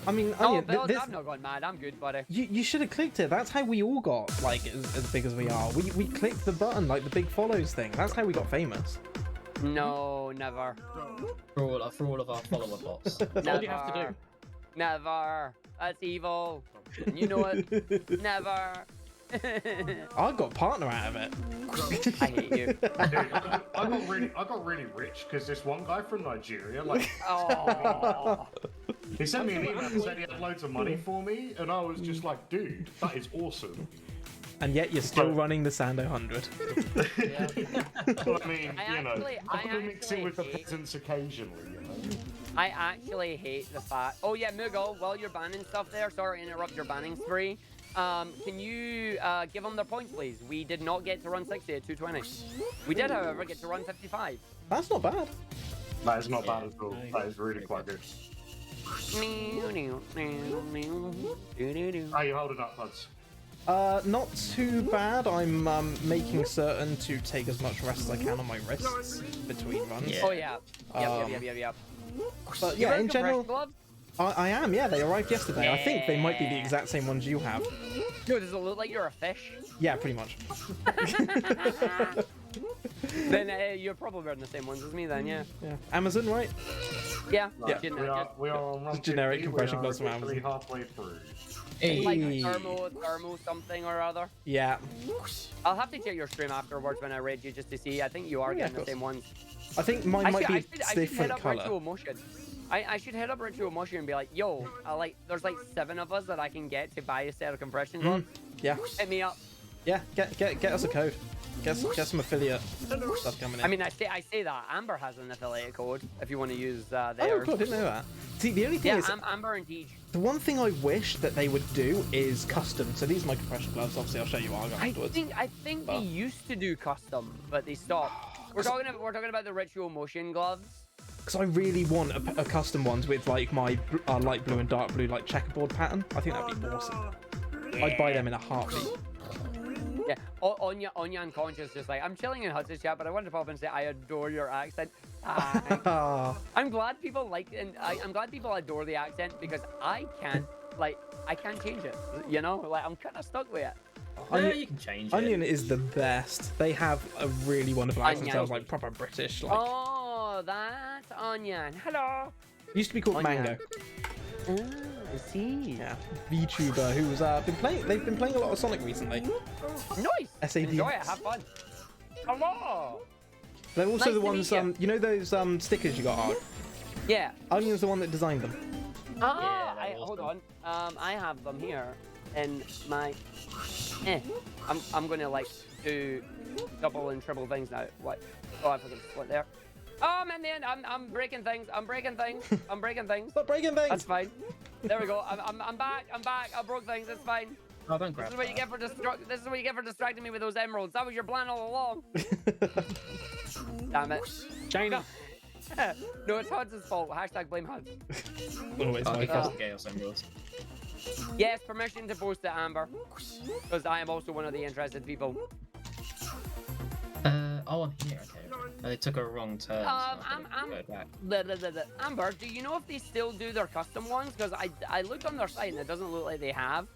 B: I mean,
C: Oh,
B: Onion,
C: Bill, I'm not going mad. I'm good, buddy.
B: you should have clicked it. That's how we all got, like, as big as we are. We clicked the button, like the big follows thing. That's how we got famous.
C: No, never.
E: For all of our follower bots.
A: That's all you have to do.
C: Never. That's evil. And you know it. Never.
B: I got partner out of it.
C: I hate you.
D: Dude, I got really rich because this one guy from Nigeria, like,
C: Oh.
D: he sent me an email and said he had loads of money for me, and I was just like, dude, that is awesome.
B: And yet you're still running the Sando 100.
D: Well, I mean,
C: I
D: you know,
C: actually-
D: I'm mixing with the
C: hate-
D: peasants occasionally, you know.
C: I actually hate the fact. Oh yeah, Mughal, while you're banning stuff there, sorry to interrupt your banning spree. Can you give them their points, please? We did not get to run 60 at 220. We did, however, get to run 55.
B: That's not bad.
D: That is not bad at all. That is really quite good. How you holding up, Puds?
B: Not too bad. I'm making certain to take as much rest as I can on my wrists between runs.
E: Yeah.
C: Oh yeah. Yep.
B: But
C: You
B: yeah,
C: wear
B: in
C: compression
B: general,
C: gloves?
B: I am. Yeah, they arrived yesterday. I think they might be the exact same ones you have.
C: Yo, does it look like you're a fish?
B: Yeah, pretty much.
C: Then you're probably wearing the same ones as me then, yeah.
B: Yeah. Amazon, right?
C: Yeah.
B: Yeah.
D: We are on run
B: Just generic
D: 50,
B: compression
D: we are
B: gloves from
D: literally
B: Amazon.
D: halfway through.
C: Like
B: Hey.
C: thermo something or other.
B: Yeah.
C: I'll have to check your stream afterwards when I raid you just to see. I think you are
B: Yeah,
C: getting
B: of
C: the
B: course.
C: same ones.
B: I think mine might be
C: I
B: a
C: should head
B: different
C: up
B: color.
C: Ritual Motion. I should head up Ritual Motion and be like, yo, there's like 7 of us that I can get to buy a set of compression gloves.
B: Yeah.
C: Hit me up.
B: Yeah. Get us a code. Get some affiliate stuff coming in.
C: I mean, I say that. Amber has an affiliate code if you want to use
B: oh,
C: theirs.
B: cool. I didn't know that. See, the only thing
C: Yeah,
B: is,
C: Amber and Teach.
B: the one thing I wish that they would do is custom. So these are my compression gloves. Obviously, I'll show you Argo
C: I
B: afterwards.
C: think they used to do custom, but they stopped. We're talking about the Ritual Motion gloves.
B: Because I really want a custom ones with like my light blue and dark blue like checkerboard pattern. I think that'd be awesome. I'd buy them in a heartbeat.
C: Yeah, Onya Unconscious just like, I'm chilling in Hudson's chat, but I wanted to pop up and say I adore your accent. I'm glad people like, and I'm glad people adore the accent because I can't change it. You know, like I'm kind of stuck with it.
E: Yeah, you can change it.
B: Onion is the best. They have a really wonderful accent.
C: Onion.
B: Sounds like proper British. Like
C: Oh, that's Onion. Hello.
B: used to be called
C: Onion.
B: Mango.
C: I see.
B: Yeah, VTuber who's been playing. They've been playing a lot of Sonic recently.
C: Nice.
B: SAD.
C: Enjoy it. Have fun. Hello.
B: They're also
C: Nice
B: the
C: to
B: ones.
C: meet you.
B: You know those stickers you got, Arg?
C: Yeah.
B: Onion's the one that designed them.
C: Ah,
E: Yeah, that was
C: hold on. I have them here in my. I'm gonna like do double and triple things now. What? Oh, I forgot to split there. Oh, I'm in the end. I'm breaking things. I'm breaking things. I'm breaking things.
B: Stop breaking things.
C: That's fine. There we go. I'm back. I'm back. I broke things. It's fine.
E: Oh, don't
C: This
E: grab
C: is what you get for This is what you get for distracting me with those emeralds. That was your plan all along. Damn it.
A: China.
C: No, it's Hudson's fault. Hashtag blame Huds.
B: Always
E: I'll
B: my
E: get
B: fault.
E: some Chaos Emeralds.
C: Yes, permission to post to Amber. Because I am also one of the interested people.
E: Oh, I'm here. Okay. They took a wrong turn. So I'm go back.
C: Amber, do you know if they still do their custom ones? Because I looked on their site and it doesn't look like they have.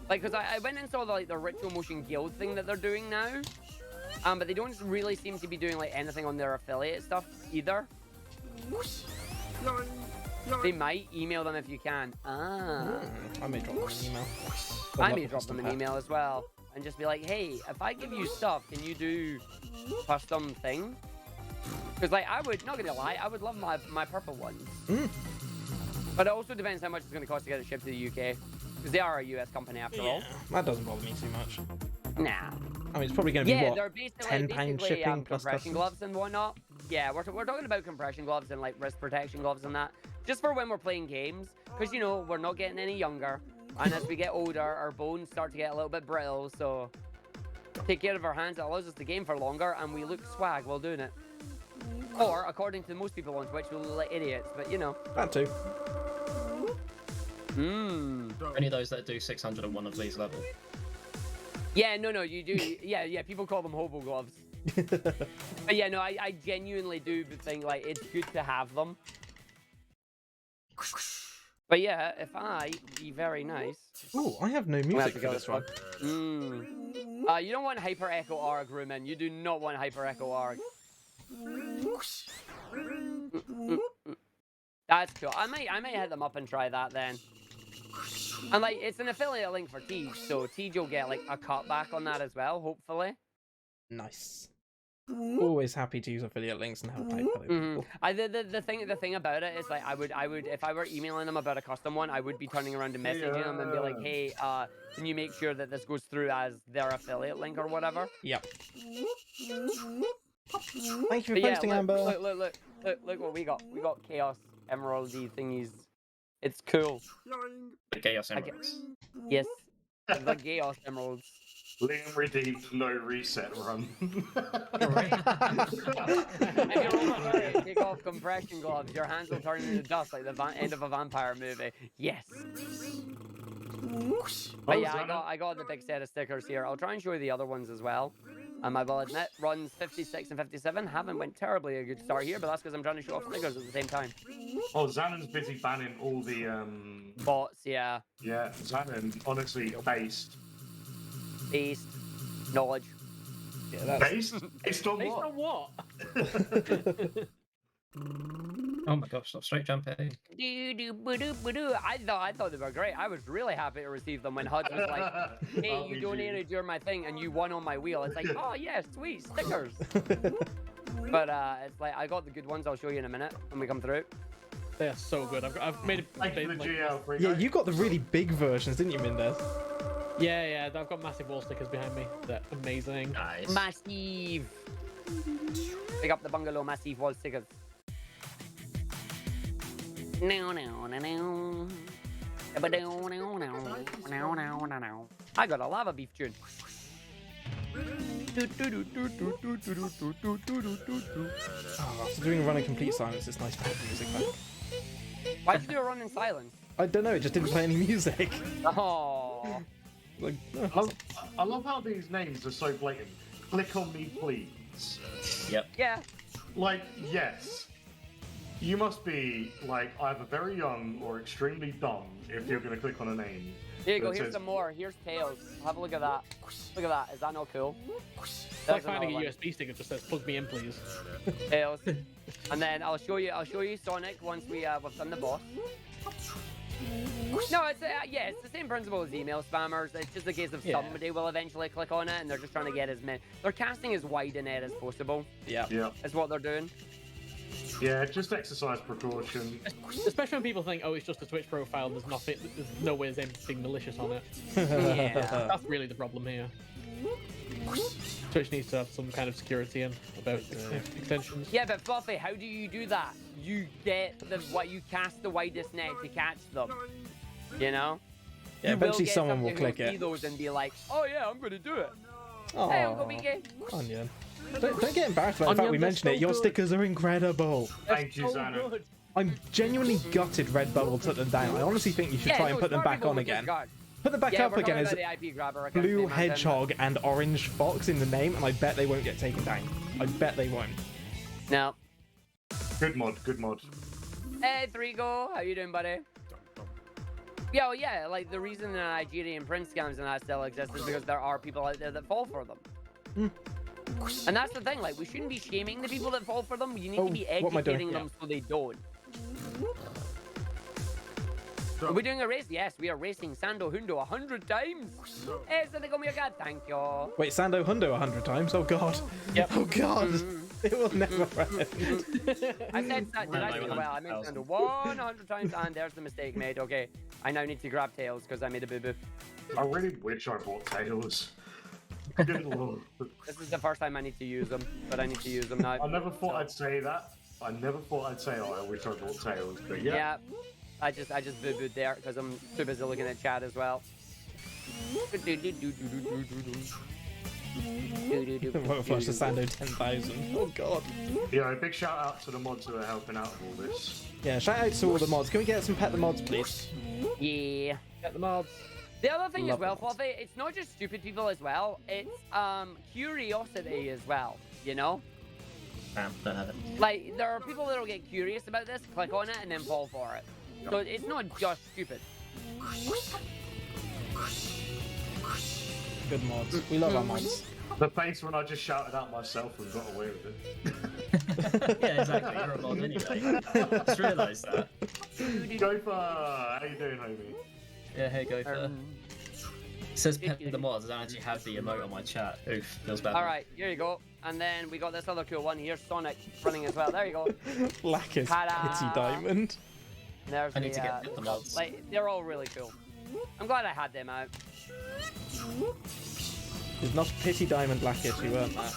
C: Like, because I went and saw the Ritual Motion Guild thing that they're doing now. But they don't really seem to be doing like anything on their affiliate stuff either. They might email them if you can. Ah.
B: I may drop them an email.
C: I may drop them an email as well and just be like, hey, if I give you stuff, can you do custom thing? Because like not gonna lie, I would love my purple ones. But it also depends how much it's gonna cost to get it shipped to the UK. Because they are a US company after all.
B: That doesn't bother me too much.
C: Nah.
B: I mean, it's probably going to be
C: Yeah,
B: what,
C: they're basically,
B: £10 shipping plus
C: compression
B: customs?
C: gloves and whatnot. Yeah, we're talking about compression gloves and like wrist protection gloves and that. Just for when we're playing games. Because, you know, we're not getting any younger. And as we get older, our bones start to get a little bit brittle. So take care of our hands. It allows us to game for longer and we look swag while doing it. Or, according to most people on Twitch, we look like idiots. But, you know.
B: That too.
E: Only those that do 601 of these level.
C: Yeah, no, you do. Yeah, people call them hobo gloves. But yeah, no, I genuinely do think like it's good to have them. But yeah, if I be very nice.
B: Oh, I have no music for this one.
C: You don't want Hyper Echo Arg, Rumen. You do not want Hyper Echo Arg. That's cool. I might hit them up and try that then. And like, it's an affiliate link for Tej, so Tej will get like a cutback on that as well, hopefully.
B: Nice. Always happy to use affiliate links and help out other people.
C: The thing about it is like I would if I were emailing them about a custom one, I would be turning around and messaging them and be like, hey, can you make sure that this goes through as their affiliate link or whatever?
B: Yep. Thank you for
C: But
B: posting, Amber.
C: Look what we got. We got Chaos Emeraldy thingies. It's cool.
E: The Chaos Emeralds.
C: Yes. The Chaos Emeralds.
D: Liam redeemed no reset run.
C: If you're almost ready to take off compression gloves, your hands will turn into dust like the end of a vampire movie. Yes. But yeah, I got the big set of stickers here. I'll try and show you the other ones as well. I will admit, runs 56 and 57 haven't went terribly a good start here, but that's because I'm trying to show off stickers at the same time.
D: Oh, Xanon's busy banning all the
C: bots, yeah.
D: Yeah, Xanon, honestly, based
C: knowledge.
B: Yeah, that's...
D: Based on
A: Based
D: what?
A: on what?
E: Oh my gosh, stop straight jumping.
C: I thought they were great. I was really happy to receive them when HUD was like, hey, you donated during my thing and you won on my wheel. It's like, oh yeah, sweet, stickers. But it's like, I got the good ones. I'll show you in a minute when we come through.
A: They're so good. I've made it.
D: Thank you for the GL.
B: Yeah, you got the really big versions, didn't you, Mendez?
A: Yeah, I've got massive wall stickers behind me. They're amazing.
E: Nice.
C: Massive. Pick up the bungalow massive wall stickers. No. I got a lava beef tune.
B: Oh, so doing a run in complete silence, it's nice to have music back.
C: Why'd you do a run in silence?
B: I don't know, it just didn't play any music.
C: Oh.
B: Like,
D: I love how these names are so blatant. Click on me, please.
E: Yep.
C: Yeah.
D: Like, yes. You must be, like, either very young or extremely dumb if you're going to click on a name.
C: Here you go,
D: It
C: here's
D: says-
C: some more. Here's Tails. Have a look at that. Look at that. Is that not cool?
A: It's like finding a USB stick that just says "plug me in, please."
C: Tails. And then I'll show you Sonic once we've done the boss. No, it's it's the same principle as email spammers. It's just a case of somebody will eventually click on it, and they're just trying to get as many. They're casting as wide a net as possible.
B: yeah.
C: Is what they're doing.
D: Yeah, just exercise precaution.
A: Especially when people think, "Oh, it's just a Twitch profile. There's nothing. There's no way there's anything malicious on it."
C: Yeah.
A: That's really the problem here. Twitch needs to have some kind of security in about extensions.
C: Yeah, but Fluffy, how do you do that? You get you cast the widest net to catch them. You know?
B: Yeah,
C: You
B: eventually
C: get
B: someone will
C: somebody who'll
B: click
C: see
B: it.
C: those and be like, "Oh yeah, I'm gonna do it."
B: Oh,
C: Hey, Uncle BK.
B: Onion. Don't get embarrassed about the fact we
A: Onions are
B: mentioned it.
A: so
B: Your
A: good.
B: stickers are incredible.
D: Thank you,
A: So
D: Xanon.
A: good.
B: I'm genuinely gutted Redbubble took them down. I honestly think you should try and put them back on again. Put them back up
C: we're
B: again
C: talking
B: as
C: about the IP grabber.
B: Blue Hedgehog and Orange Fox in the name, and I bet they won't get taken down. I bet they won't.
C: No.
D: Good mod, good mod.
C: Hey, Threego, how you doing, buddy? Yeah, well, yeah, like the reason the Nigerian print scams and that still exist is because there are people out there that fall for them. And that's the thing, like, we shouldn't be shaming the people that fall for them. You need to be
B: what am I doing?
C: educating them so they don't. Are we doing a race? Yes, we are racing Sando Hundo 100 times. Hey, Sando, my God, thank you.
B: Wait, Sando Hundo 100 times? Oh god.
A: Yep.
B: Oh god. It will never end.
C: I said that, did I say well? I meant Sando 100 times, and there's the mistake made. Okay, I now need to grab Tails because I made a boo-boo.
D: I really wish I bought Tails. Good lord.
C: This is the first time I need to use them, but I need to use them now.
D: I never thought I'd say that. I never thought I'd say, oh, I wish I bought Tails, but yeah.
C: Yeah, I just boo-booed there because I'm too busy looking at chat as well.
B: Won't flush the Sando 10,000. Oh god.
D: Yeah, a big shout out to the mods who are helping out with all this.
B: Yeah, shout out to all the mods. Can we get some Pet the Mods, please?
C: Yeah.
A: Get the mods.
C: The other thing
B: Love
C: as well,
B: the mods.
C: Fluffy, it's not just stupid people as well. It's curiosity as well. You know,
E: Don't have it.
C: like there are people that will get curious about this, click on it, and then fall for it. So it's not just stupid.
B: Good mods. We love our mods.
D: The face when I just shouted out myself and got away with it.
E: Yeah, exactly. You're a mod anyway. Just realised that.
D: Gopher, how you doing, homie?
E: Yeah, here you go. Fair.
C: Um,
E: It says Pet the Mods. I don't actually have the emote on my chat. Oof, feels bad.
C: all right, here you go. And then we got this other cool one here, Sonic running as well. There you go.
B: Blackest
C: Ta-da.
B: Pity Diamond.
C: And there's
E: I need to get the mods.
C: Like, they're all really cool. I'm glad I had them out.
B: It's not Pity Diamond Blackish, you weren't that.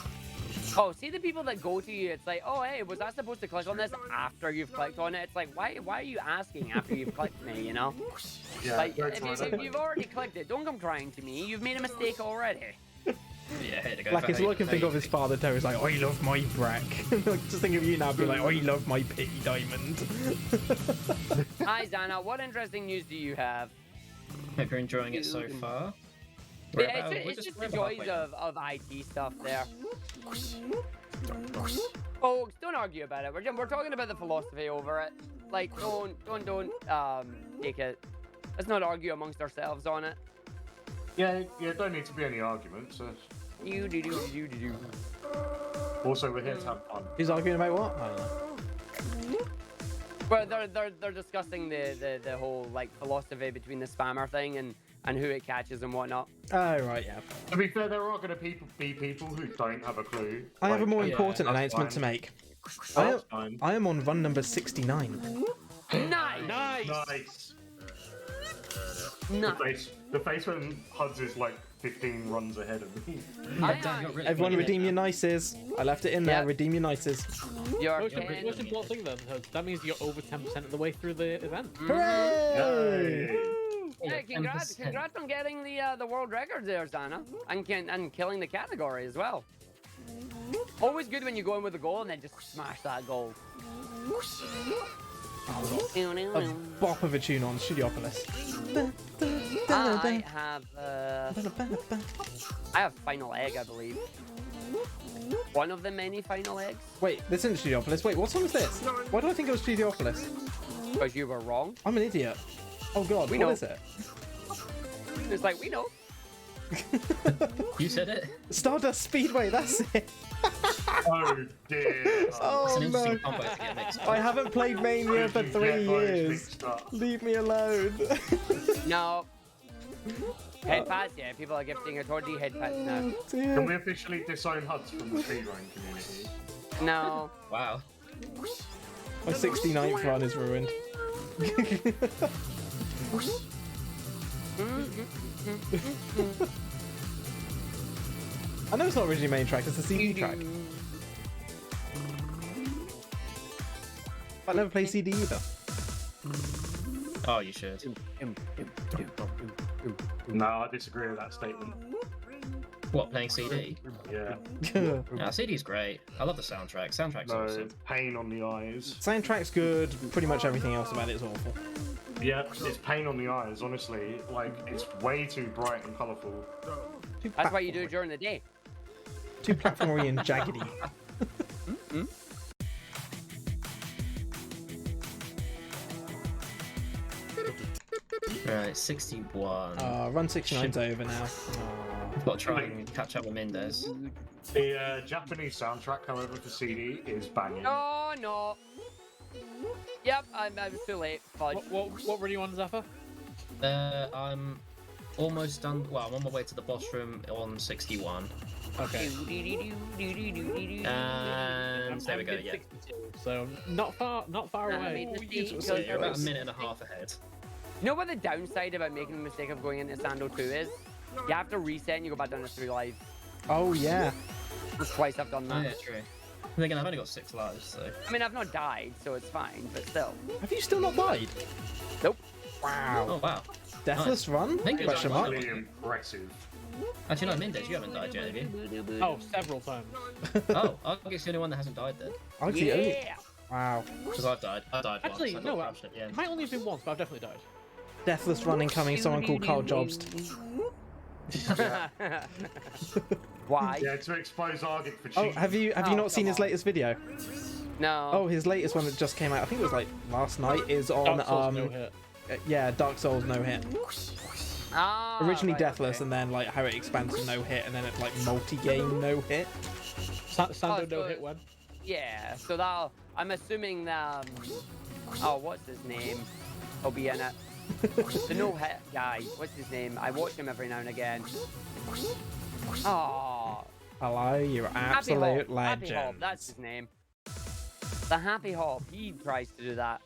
C: Oh, see the people that go to you, it's like, oh, hey, was I supposed to click on this after you've clicked on it? It's like, why are you asking after you've clicked me, you know?
D: Yeah,
C: Like,
D: very
C: if you've already clicked it, don't come crying to me. You've made a mistake already.
E: Yeah, here you go.
B: Blackish, all I can think of is Father Terry's like, I love my Brack. Just think of you now, be like, I love my Pity Diamond.
C: Hi, Zana. What interesting news do you have?
E: Hope you're enjoying it so far.
C: Yeah, it's just the joys of IT stuff there. Folks, don't argue about it. We're talking about the philosophy over it. Like, don't take it. Let's not argue amongst ourselves on it.
D: Yeah, don't need to be any arguments.
C: You do.
D: Also, we're here to have fun.
B: Who's arguing about what? I don't know.
C: Well, they're discussing the whole like philosophy between the spammer thing and who it catches and whatnot.
B: Oh, right, yeah.
D: To be fair, there are going to be people who don't have a clue.
B: I have a more
E: yeah,
B: important
D: that's
B: announcement to
D: fine.
B: make.
D: That's fine.
B: I am on run number 69.
C: Nice.
D: Nice. The face when Huds is like 15 runs ahead of me.
E: Damn, you're really
B: Everyone
E: good at
B: redeem
E: it
B: your
E: now.
B: nices. I left it in there.
C: Yeah.
B: Redeem your nices.
C: You're
A: Most
C: kidding.
A: important thing then, because that means you're over 10% of the way through the event.
B: Hooray!
C: Hey, congrats
E: 10%.
C: on getting the world record there, Zana, and killing the category as well. Always good when you go in with a goal and then just smash that goal.
B: A bop of a tune on Studiopolis.
C: I have final egg, I believe. One of the many final eggs.
B: Wait, this isn't Studiopolis. Wait, what song is this? Why do I think it was Studiopolis?
C: Because you were wrong.
B: I'm an idiot. Oh god,
C: We
B: what
C: know.
B: is it?
C: It's like, we know.
E: You said it.
B: Stardust Speedway, that's it.
D: Oh dear.
E: It's
B: Oh
E: an interesting
B: no.
E: combo to get mixed up.
B: I haven't played Mania for
D: You
B: 3
D: get those
B: years.
D: mixed up.
B: Leave me alone.
C: No. Head pads, yeah. People are gifting a Tordy head pads now.
D: Can we officially disown Huds from the speedrun community?
C: No.
E: Wow.
B: My 69th run is ruined. I know it's not originally main track, it's the CD track. I never play CD either.
E: Oh, you should.
D: No, I disagree with that statement.
E: What, playing CD?
D: Yeah.
E: Yeah, CD's great. I love the soundtrack. Soundtrack's
D: No,
E: awesome.
D: pain on the eyes.
B: Soundtrack's good, pretty much everything else about it is awful.
D: Yeah, it's pain on the eyes, honestly. Like, it's way too bright and colourful.
C: That's why you do it during the day.
B: Too platformy and jaggedy.
E: Right, 61.
B: Run 69's over now.
E: I've got to try and catch up with Mendez.
D: The Japanese soundtrack, however, for CD is banging.
C: Oh, no. Yep, I'm too late. Fudge.
A: What were you on, Zephyr?
E: I'm almost done. Well, I'm on my way to the boss room on 61.
A: Okay.
E: And there we go,
A: did
E: yeah.
A: 62, so not far away.
E: So you're about a minute and a half ahead.
C: You know what the downside about making the mistake of going into Sando 2 is? You have to reset and you go back down to 3 lives.
B: Oh yeah.
C: That's twice I've done
E: Oh,
C: that.
E: yeah, true. And again, I've only got 6 lives, so.
C: I mean, I've not died, so it's fine, but still.
B: Have you still not died?
C: Nope.
B: Wow.
E: Oh, wow.
B: Deathless run?
E: Thank you.
B: Question mark.
D: Really impressive.
E: Actually, no, Mendez, you haven't died yet, have you?
A: Oh, several times.
E: Oh, I guess the only one that hasn't died then.
B: I see only.
C: Yeah.
B: Wow.
E: Because I've died. I died
A: Actually,
E: once. I
A: no,
E: got crushed at the
A: it
E: end.
A: might only have been once, but I've definitely died.
B: Deathless run incoming. Someone called Carl Jobst.
C: Why?
D: Yeah, to expose Argit for
B: Oh,
D: cheating.
B: have you
C: Oh,
B: not seen
C: come
B: his
C: on.
B: latest video?
C: No.
B: Oh, his latest one that just came out. I think it was like last night. Is on
A: Dark Souls no hit.
B: yeah, Dark Souls no hit.
C: Ah,
B: Originally
C: right,
B: deathless,
C: okay.
B: and then like how it expands to no hit, and then it's like multi-game no hit.
A: Sando
C: so
A: no hit when.
C: Yeah, so that'll. I'm assuming that. Oh, what's his name? He'll be in it. The no-hit guy, what's his name? I watch him every now and again. Oh,
B: Hello, you're absolute
C: Happy Hop,
B: legend.
C: that's his name. The Happy Hop, he tries to do that.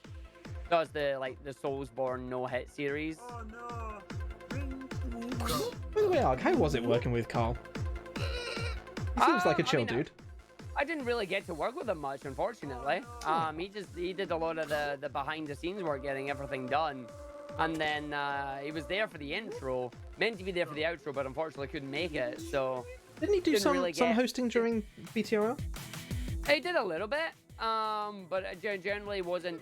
C: Does the Soulsborne no-hit series.
G: Oh no.
B: By the way, Ark, how was it working with Carl? He seems like a chill dude.
C: I didn't really get to work with him much, unfortunately. He did a lot of the behind the scenes work, getting everything done, and then he was there for the intro, meant to be there for the outro, but unfortunately couldn't make it. So
B: Didn't he do some
C: really
B: hosting during BTRL?
C: he did a little bit, but generally wasn't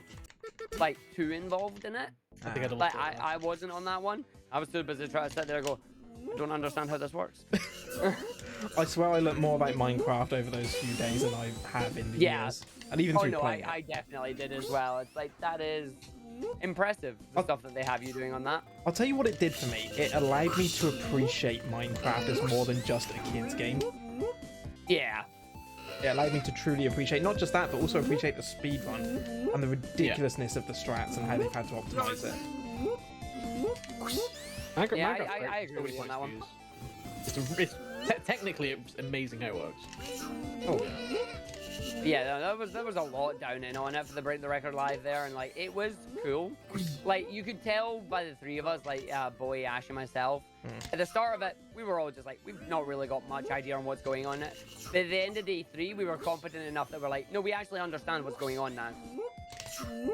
C: like too involved in it.
A: I think I'd
C: Like I wasn't on that one. I was too busy trying to sit there and go, I don't understand how this works.
B: I swear I learned more about Minecraft over those few days than I have in the years. And even through playing
C: I definitely did as well. It's like, that is impressive, the stuff that they have you doing on that.
B: I'll tell you what it did for me. It allowed me to appreciate Minecraft as more than just a kid's game.
C: Yeah.
B: It allowed me to truly appreciate not just that, but also appreciate the speedrun and the ridiculousness of the strats and how they've had to optimize it.
C: I agree with you on that one.
A: Technically, it's amazing how it works.
B: Oh yeah.
C: Yeah, there was a lot down in on it for the Break the Record Live there, and like it was cool. Like you could tell by the three of us, like Bowie, Ash, and myself. At the start of it, we were all just like, we've not really got much idea on what's going on. But at the end of day 3, we were competent enough that we're like, no, we actually understand what's going on now.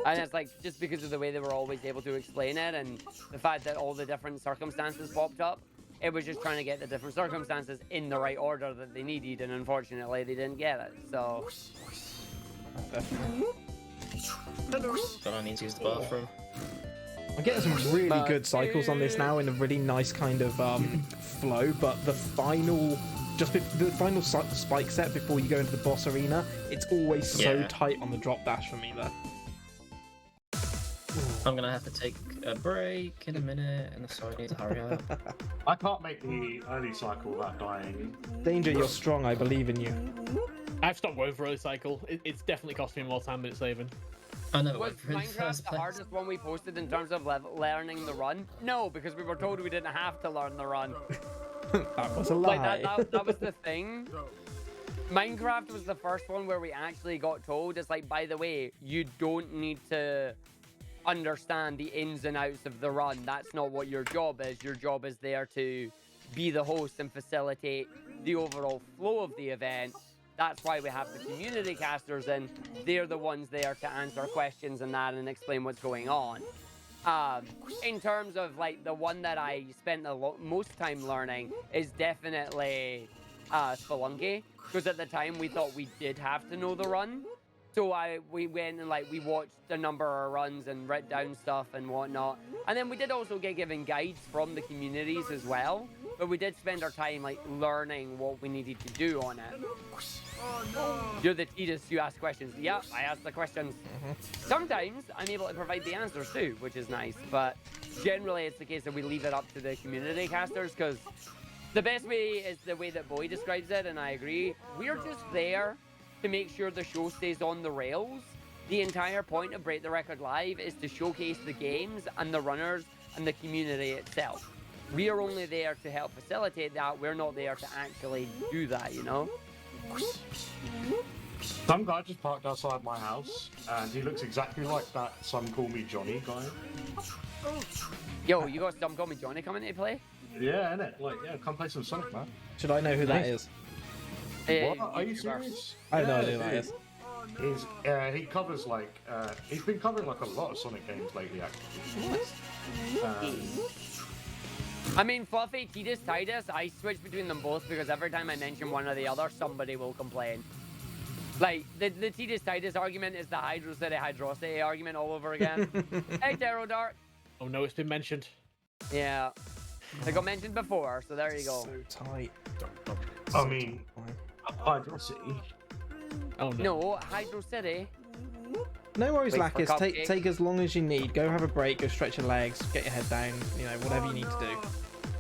C: And it's like, just because of the way they were always able to explain it, and the fact that all the different circumstances popped up, it was just trying to get the different circumstances in the right order that they needed, and unfortunately they didn't get it. So
E: Don't I need to use the bathroom?
B: I'm getting some really good cycles on this now in a really nice kind of flow, but the final spike set before you go into the boss arena, it's always so tight on the drop dash for me there.
E: I'm gonna have to take a break in a minute, and so I need to hurry up.
D: I can't make the early cycle without dying.
B: Danger, you're strong, I believe in you.
A: I've stopped going for early cycle. It's definitely costing me more time than it's saving.
E: I never
C: was
E: went for it in the
C: Minecraft
E: first
C: the
E: place.
C: hardest one we posted in terms of learning the run? No, because we were told we didn't have to learn the run.
B: That was a lie.
C: Like that was the thing. Minecraft was the first one where we actually got told, it's like, by the way, you don't need to understand the ins and outs of the run. That's not what your job is. Your job is there to be the host and facilitate the overall flow of the event. That's why we have the community casters, and they're the ones there to answer questions and that and explain what's going on. In terms of like the one that I spent the most time learning is definitely Spelunky, because at the time we thought we did have to know the run. So we went and like we watched a number of runs and read down stuff and whatnot. And then we did also get given guides from the communities as well. But we did spend our time like learning what we needed to do on it.
G: Oh no.
C: You're the Titus, you ask questions. Yeah, I ask the questions. Sometimes I'm able to provide the answers too, which is nice. But generally it's the case that we leave it up to the community casters, because the best way is the way that Boy describes it, and I agree. We're just there to make sure the show stays on the rails. The entire point of Break the Record Live is to showcase the games and the runners and the community itself. We are only there to help facilitate that. We're not there to actually do that, you know?
D: Some guy just parked outside my house, and he looks exactly like that Some Call Me Johnny guy.
C: Yo, you got Some Call Me Johnny coming to play?
D: Yeah, innit? Like, yeah, come play some Sonic, man.
B: Should I know who that is?
D: What? Are you serious?
B: I have no idea who that is.
D: He covers like he's been covering like a lot of Sonic games lately, actually.
C: I mean, Fluffy, Titus, Titus, I switch between them both because every time I mention one or the other, somebody will complain. Like, the Titus Titus argument is the Hydro City Hydrocity argument all over again. Hey, Tarot Dark.
A: Oh no, it's been mentioned.
C: Yeah. They got mentioned before, so there you go.
B: So tight.
D: I mean, Hydro City.
A: Oh no.
C: No, Hydro City.
B: No worries,
C: Wait for
B: Lakis.
C: cupcake.
B: Take as long as you need. Go have a break. Go stretch your legs. Get your head down. You know, whatever you need to do.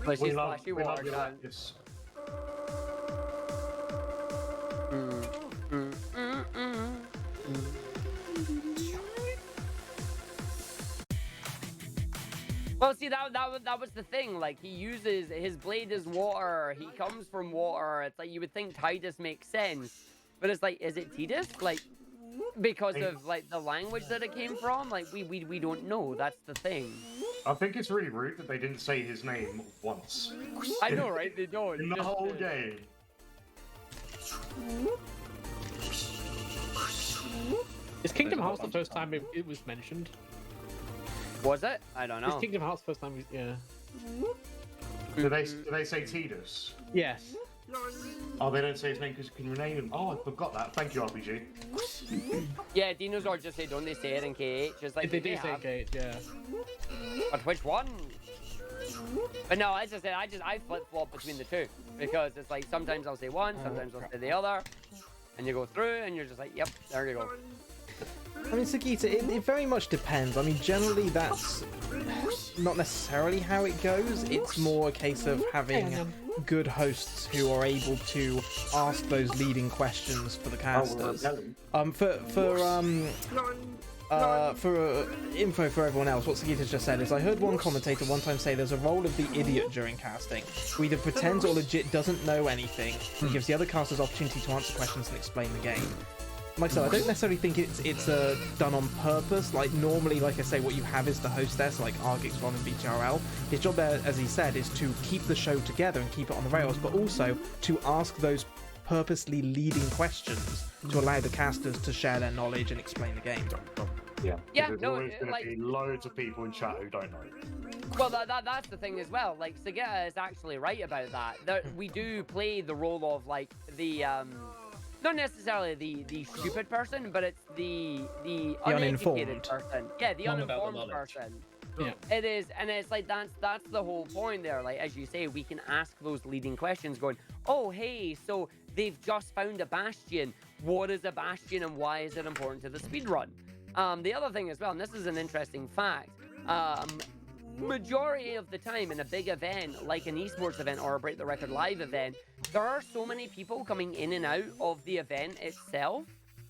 C: But
D: We
C: she's
D: love
C: flashy water
D: you,
C: gun.
D: Lakis.
C: Well, see, that was the thing. Like, he uses his blade is water. He comes from water. It's like you would think Tidus makes sense, but it's like, is it Tidus? Like, because of like the language that it came from. Like, we don't know. That's the thing.
D: I think it's really rude that they didn't say his name once.
C: I know, right? They don't.
D: In the whole game.
A: Is Kingdom Hearts the first time it was mentioned?
C: Was it? I don't
A: Is
C: know.
A: Kingdom Hearts the first time? Yeah.
D: Do they say Tidus?
A: Yes.
D: Oh, they don't say his name because you can rename him. Oh, I forgot that. Thank you, RPG.
C: Yeah, Dinosaur just say, don't they say it in KH? It's like
A: They do say
C: have.
A: Kate, yeah.
C: But which one? But no, as I said, I flip flop between the two because it's like sometimes I'll say one, sometimes I'll say the other, and you go through and you're just like, yep, there you go.
B: I mean, Sagita, it very much depends. I mean, generally that's not necessarily how it goes. It's more a case of having good hosts who are able to ask those leading questions for the casters. For info for everyone else, what Sagita's just said is, I heard one commentator one time say there's a role of the idiot during casting, who either pretends or legit doesn't know anything, and gives the other casters opportunity to answer questions and explain the game. Like I said, I don't necessarily think it's done on purpose. Like, normally, like I say, what you have is the hostess, like Argix, Ron, and BTRL. His job there, as he said, is to keep the show together and keep it on the rails, but also to ask those purposely leading questions to allow the casters to share their knowledge and explain the game.
C: Yeah,
D: There's
C: no,
D: always going
C: like-
D: to be loads of people in chat who don't know.
C: Well, that's the thing as well. Like, Sagita is actually right about that. We do play the role of like the not necessarily the stupid person, but it's the uneducated
B: uninformed
C: person. Yeah, the
E: Wrong about the
C: uninformed
E: knowledge.
C: person.
A: Yeah.
C: It is, and it's like that's the whole point there. Like, as you say, we can ask those leading questions, going, "Oh, hey, so they've just found a bastion. What is a bastion, and why is it important to the speedrun?" The other thing as well, and this is an interesting fact. Majority of the time in a big event, like an esports event or a Break the Record live event, there are so many people coming in and out of the event itself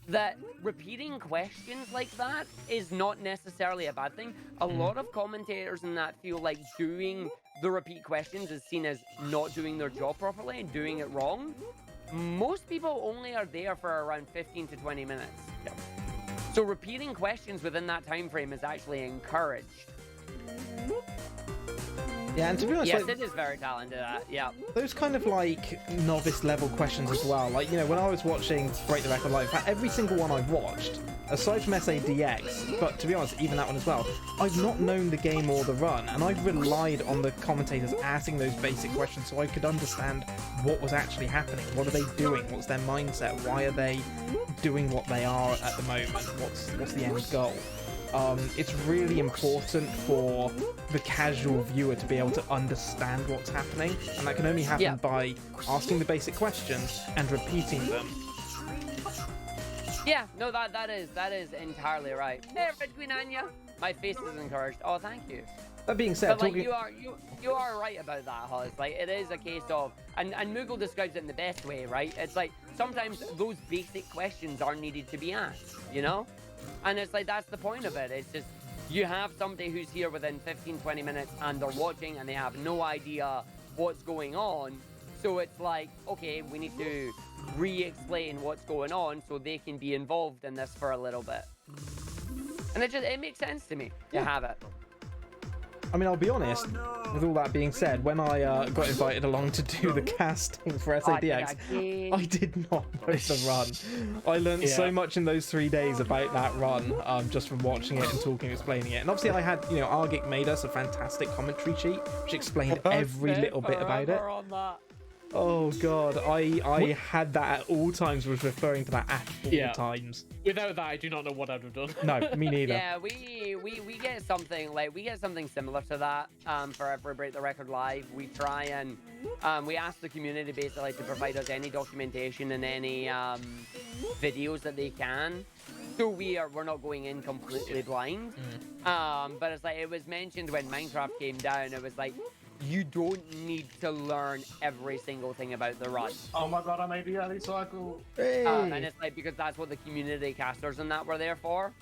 C: that repeating questions like that is not necessarily a bad thing. A lot of commentators in that feel like doing the repeat questions is seen as not doing their job properly and doing it wrong. Most people only are there for around 15 to 20 minutes. So repeating questions within that time frame is actually encouraged.
B: Yeah, and to be honest,
C: Yes,
B: like,
C: it is very talented at, yeah.
B: those kind of like novice level questions as well. Like, you know, when I was watching Break the Record Live, in fact, every single one I've watched, aside from SADX, but to be honest, even that one as well, I've not known the game or the run, and I've relied on the commentators asking those basic questions so I could understand what was actually happening. What are they doing? What's their mindset? Why are they doing what they are at the moment? What's the end goal? It's really important for the casual viewer to be able to understand what's happening, and that can only happen by asking the basic questions and repeating them.
C: Yeah, no, that is entirely right. Hey, Red Queen Anya, my face is encouraged. Oh, thank you.
B: That being said,
C: But like,
B: talking...
C: you are right about that, Huz. Like, it is a case of, and Moogle describes it in the best way, right? It's like sometimes those basic questions are needed to be asked, you know? And it's like, that's the point of it. It's just, you have somebody who's here within 15, 20 minutes and they're watching and they have no idea what's going on. So it's like, okay, we need to re-explain what's going on so they can be involved in this for a little bit. And it makes sense to me to have it.
B: I mean, I'll be honest, with all that being said, when I got invited along to do the casting for SADX, I did not know the run. I learned so much in those 3 days about that run, just from watching it and talking and explaining it. And obviously I had, you know, Argic made us a fantastic commentary sheet, which explained every little bit about it. Oh god, I had that at all times, was referring to that at all times.
A: Without that, I do not know what I'd have done.
B: No, me neither.
C: Yeah, we get something similar to that for every Break the Record Live. We try and we ask the community basically to provide us any documentation and any videos that they can. So we're not going in completely blind. But it's like, it was mentioned when Minecraft came down, it was like, you don't need to learn every single thing about the run.
D: Oh my god, I made the early cycle.
B: Hey.
C: And it's like, because that's what the community casters and that were there for.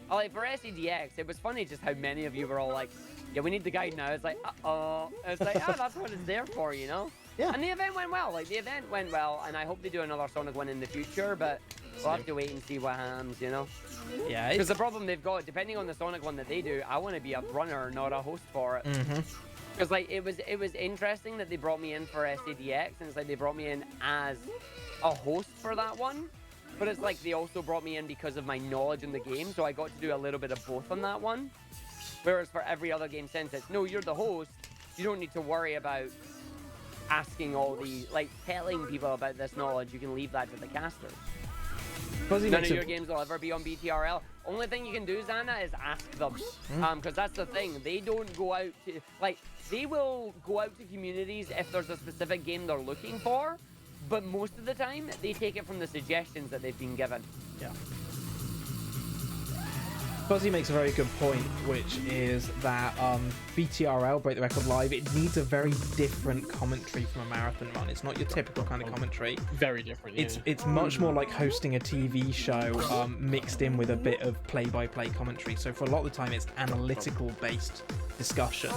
C: Like, for SEDX, it was funny just how many of you were all like, yeah, we need the guide now. It's like, uh-oh. It's like, oh, that's what it's there for, you know?
B: Yeah.
C: And the event went well. Like, the event went well, and I hope they do another Sonic one in the future, but we'll have to wait and see what happens, you know?
B: Yeah,
C: Because the problem they've got, depending on the Sonic one that they do, I want to be a runner, not a host for it. Because like it was interesting that they brought me in for SADX, and it's like they brought me in as a host for that one. But it's like they also brought me in because of my knowledge in the game, so I got to do a little bit of both on that one. Whereas for every other game since it's, no, you're the host, you don't need to worry about asking all the, like, telling people about this knowledge. You can leave that to the casters.
B: Fuzzy
C: None
B: makes
C: of
B: a-
C: your games will ever be on BTRL. Only thing you can do, Xana, is ask them. Because that's the thing. They don't go out to, like, they will go out to communities if there's a specific game they're looking for, but most of the time, they take it from the suggestions that they've been given.
B: Yeah. Fuzzy makes a very good point, which is that BTRL, Break the Record Live, it needs a very different commentary from a marathon run. It's not your typical kind of commentary.
A: Very different. Yeah.
B: It's much more like hosting a TV show mixed in with a bit of play-by-play commentary. So for a lot of the time, it's analytical-based discussion.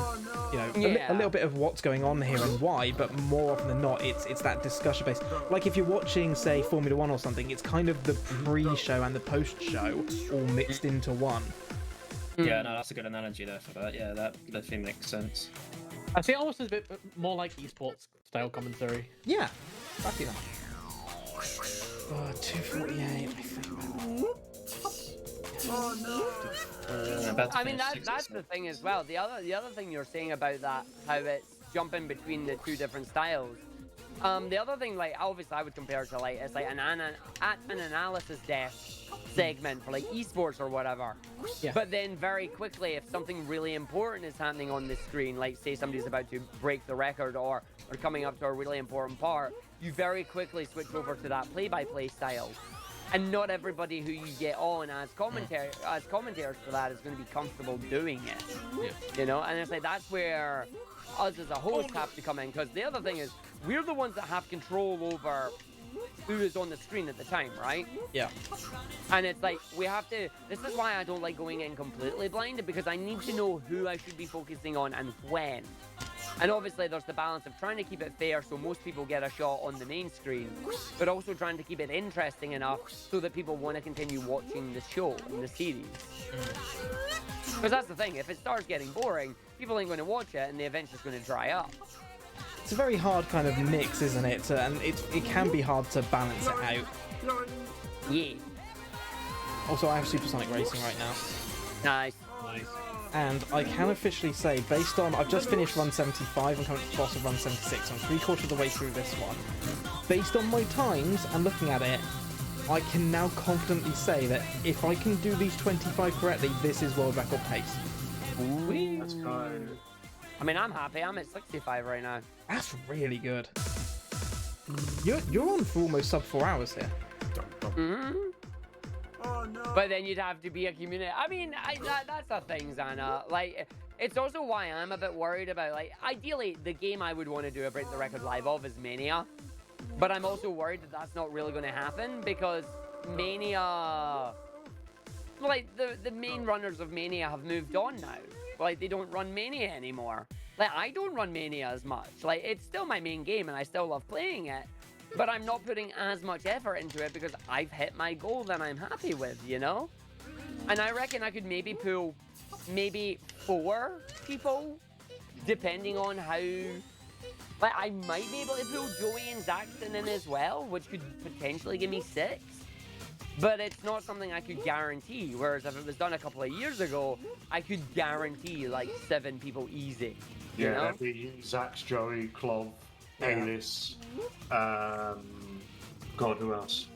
B: You know, a little bit of what's going on here and why, but more often than not, it's that discussion-based. Like if you're watching, say, Formula One or something, it's kind of the pre-show and the post-show all mixed into one.
E: Yeah, no, that's a good analogy there for that. Yeah, that definitely makes sense.
A: I see it almost as a bit more like esports style commentary.
B: Yeah, I see that. 248, I think.
G: Oh no!
E: About to
C: I mean,
E: finish
C: that's the thing as well. The other thing you're saying about that, how it's jumping between the two different styles. The other thing, like, obviously I would compare it to, like, it's like an analysis desk segment for, like, esports or whatever.
A: Yeah.
C: But then very quickly, if something really important is happening on the screen, like, say somebody's about to break the record or coming up to a really important part, you very quickly switch over to that play-by-play style. And not everybody who you get on as commentators for that is going to be comfortable doing it.
A: Yeah.
C: You know, and it's like that's where us as a host have to come in, because the other thing is we're the ones that have control over who is on the screen at the time, right?
B: Yeah.
C: And it's like we have to. This is why I don't like going in completely blind, because I need to know who I should be focusing on and when. And obviously there's the balance of trying to keep it fair so most people get a shot on the main screen, but also trying to keep it interesting enough so that people want to continue watching the show and the series. Because that's the thing, if it starts getting boring, people ain't going to watch it and the event's just going to dry up.
B: It's a very hard kind of mix, isn't it? And it can be hard to balance it out.
C: Yeah.
B: Also, I have Supersonic Racing right now.
C: Nice.
A: Nice.
B: And I can officially say, based on, I've just finished run 75 and coming to the boss of run 76, I'm 3/4 of the way through this one. Based on my times and looking at it, I can now confidently say that if I can do these 25 correctly, this is world record pace.
D: Let's go.
C: I mean, I'm happy. I'm at 65 right now.
B: That's really good. You're on for almost sub 4 hours here.
G: Oh no!
C: But then you'd have to be a community. I mean, that's a thing, Xana. Like, it's also why I'm a bit worried about, like, ideally, the game I would want to do a Break the Record live of is Mania. But I'm also worried that that's not really going to happen, because Mania... Like, the main runners of Mania have moved on now. Like, they don't run Mania anymore. Like, I don't run Mania as much. Like, it's still my main game, and I still love playing it. But I'm not putting as much effort into it because I've hit my goal that I'm happy with, you know? And I reckon I could maybe pull maybe 4 people, depending on how... Like, I might be able to pull Joey and Zaxton in as well, which could potentially give me 6. But it's not something I could guarantee, whereas if it was done a couple of years ago, I could guarantee, like, 7 people easy, you know?
D: That'd be Zax, Joey, Clov, Alice, God, who else?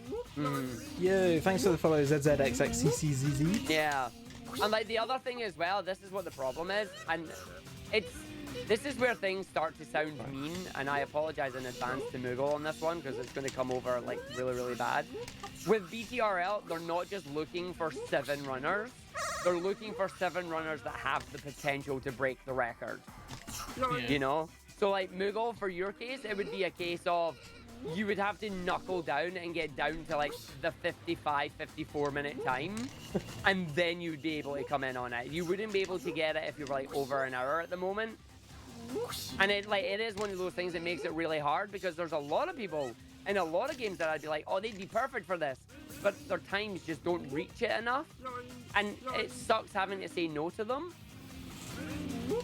B: Yo, thanks for the follow, ZZXXCCZZ.
C: Yeah. And, like, the other thing as well, this is what the problem is, and this is where things start to sound mean, and I apologize in advance to Moogle on this one, because it's going to come over, like, really, really bad. With BTRL, they're not just looking for 7 runners, they're looking for 7 runners that have the potential to break the record.
A: Yeah.
C: You know? So, like, Moogle, for your case, it would be a case of you would have to knuckle down and get down to like the 55, 54 minute time, and then you'd be able to come in on it. You wouldn't be able to get it if you were like over an hour at the moment. And it is one of those things that makes it really hard, because there's a lot of people in a lot of games that I'd be like, oh, they'd be perfect for this, but their times just don't reach it enough, and it sucks having to say no to them.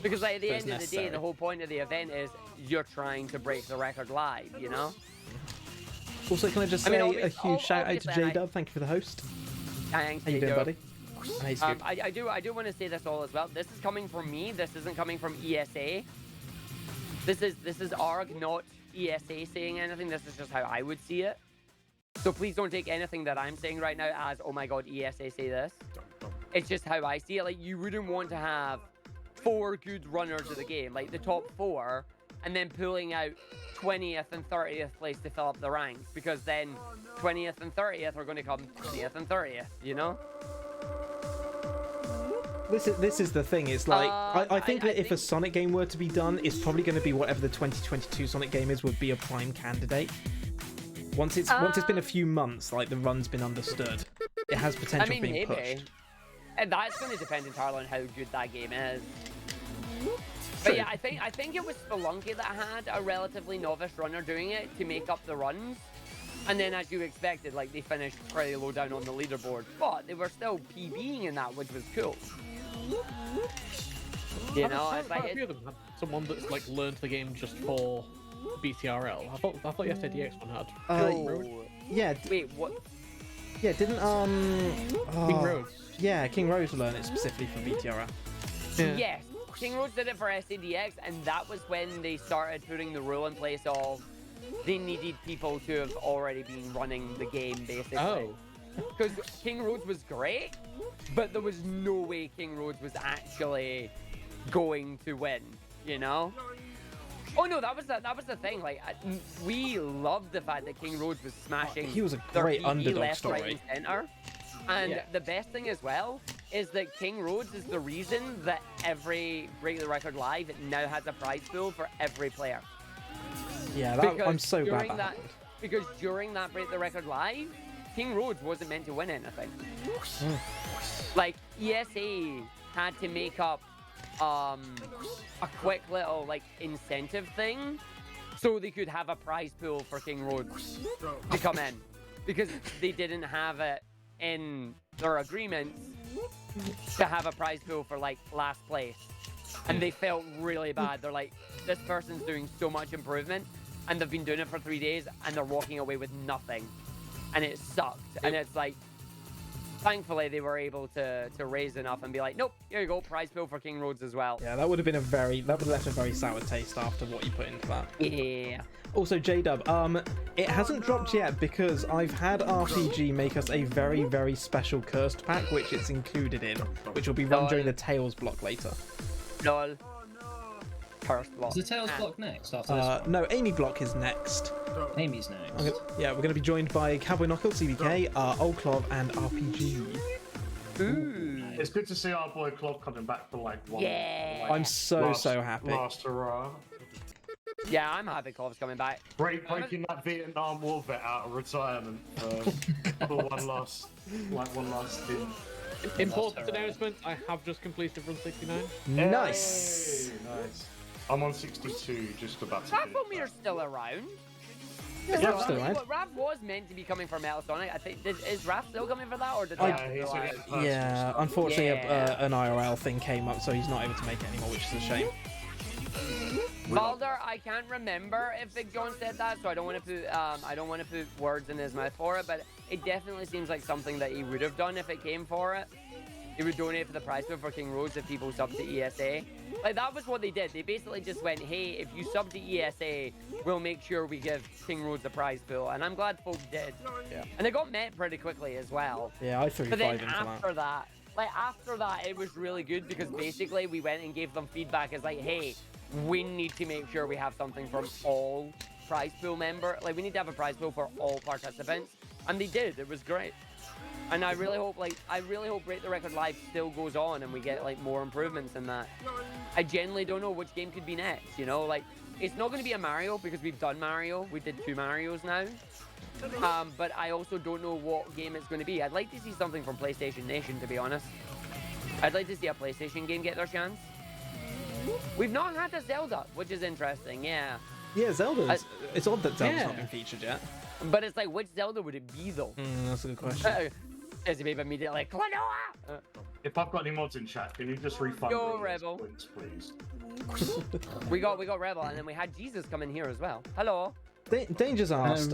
C: Because like, at the end of the day, the whole point of the event is you're trying to break the record live, you know?
B: Also, can I just say a huge shout out to J-Dub? Thank you for the host.
C: Thanks,
B: How you doing, buddy?
C: I do want to say this all as well. This is coming from me. This isn't coming from ESA. This is ARG, not ESA saying anything. This is just how I would see it. So please don't take anything that I'm saying right now as, oh my god, ESA say this. It's just how I see it. Like, you wouldn't want to have 4 good runners of the game, like the top 4, and then pulling out 20th and 30th place to fill up the ranks, because then 20th and 30th are going to come 20th and 30th, you know?
B: This is the thing. It's like I think that if a Sonic game were to be done, it's probably going to be whatever the 2022 Sonic game is would be a prime candidate. Once it's been a few months, like the run's been understood, it has potential of being pushed.
C: And that's going to depend entirely on how good that game is. But yeah, I think it was Spelunky that had a relatively novice runner doing it to make up the runs. And then, as you expected, like, they finished pretty low down on the leaderboard. But they were still PBing in that, which was cool. You know, it's like...
A: A few of them had someone that's, like, learned the game just for BTRL. I thought Yesterday DX one had.
B: Yeah.
C: Wait, what?
B: Yeah, didn't,
A: King Rose.
B: Yeah, King Rose learned it specifically for BTRL.
C: Yeah. Yes, King Rose did it for SADX, and that was when they started putting the rule in place of they needed people to have already been running the game, basically. Oh. Because King Rhodes was great, but there was no way King Rhodes was actually going to win, you know? Oh no, that was the thing. Like, we loved the fact that King Rhodes was smashing.
B: He was a great underdog
C: left,
B: story.
C: right, and center. And the best thing as well is that King Rhodes is the reason that every Break the Record Live now has a prize pool for every player.
B: Yeah, I'm so glad that happened.
C: Because during that Break the Record Live, King Rhodes wasn't meant to win anything. Like, ESA had to make up a quick little, like, incentive thing so they could have a prize pool for King Rhodes to come in. Because they didn't have it in their agreements to have a prize pool for, like, last place. And they felt really bad. They're like, this person's doing so much improvement, and they've been doing it for 3 days, and they're walking away with nothing. And it sucked. And it's like, thankfully they were able to raise enough and be like, nope, here you go, prize pool for King Rhodes as well.
B: Yeah, that would have left a very sour taste after what you put into that.
C: Yeah.
B: Also, J-Dub, it hasn't dropped yet because I've had RPG make us a very, very special cursed pack, which it's included in, which will be run during the Tails block later.
C: Lol. Cursed block.
E: Is the Tails block next after this one?
B: No, Amy block is next.
E: Amy's next.
B: Yeah, we're going to be joined by Cowboy Knockout, CBK, Old Clov, and RPG.
C: Ooh.
D: It's good to see our boy Clov coming back for like one.
C: Yeah.
B: I'm so happy.
D: Last hurrah.
C: Yeah, I'm happy Clov's coming back.
D: Breaking that Vietnam War vet out of retirement for one last stint.
A: Important announcement, I have just completed run 69.
B: Nice.
D: Hey, nice. I'm on 62, just about to finish.
C: Rafomir's still around.
B: Yeah, Raph's still around.
C: Raph was meant to be coming for Metal Sonic. I think is Raph still coming for that, or did
B: Yeah, unfortunately, an IRL thing came up, so he's not able to make it anymore, which is a shame.
C: Balder, I can't remember if Big John said that, so I don't want to put words in his mouth for it, but it definitely seems like something that he would have done if it came for it. He would donate for the prize pool for King Rhodes if people sub to ESA. Like, that was what they did. They basically just went, hey, if you sub to ESA, we'll make sure we give King Rhodes a prize pool. And I'm glad folk did. Yeah. And it got met pretty quickly as well.
B: Yeah, I threw 5 into that.
C: After that, it was really good because basically we went and gave them feedback as like, hey, we need to make sure we have something from all prize pool member. Like, we need to have a prize pool for all participants. And they did. It was great. And I really hope, Break the Record Live still goes on and we get, like, more improvements in that. I genuinely don't know which game could be next, you know? Like, it's not going to be a Mario because we've done Mario. We did 2 Marios now. But I also don't know what game it's going to be. I'd like to see something from PlayStation Nation, to be honest. I'd like to see a PlayStation game get their chance. We've not had a Zelda, which is interesting, yeah.
B: Yeah, Zelda's... it's odd that Zelda's not been featured yet.
C: But it's like, which Zelda would it be, though?
B: That's a good question.
C: As he made immediately like, Klonoa!
D: If I've got any mods in chat, can you just refund
C: Yo,
D: me
C: Rebel.
D: points, please?
C: we got Rebel, and then we had Jesus come in here as well. Hello.
B: Danger's asked,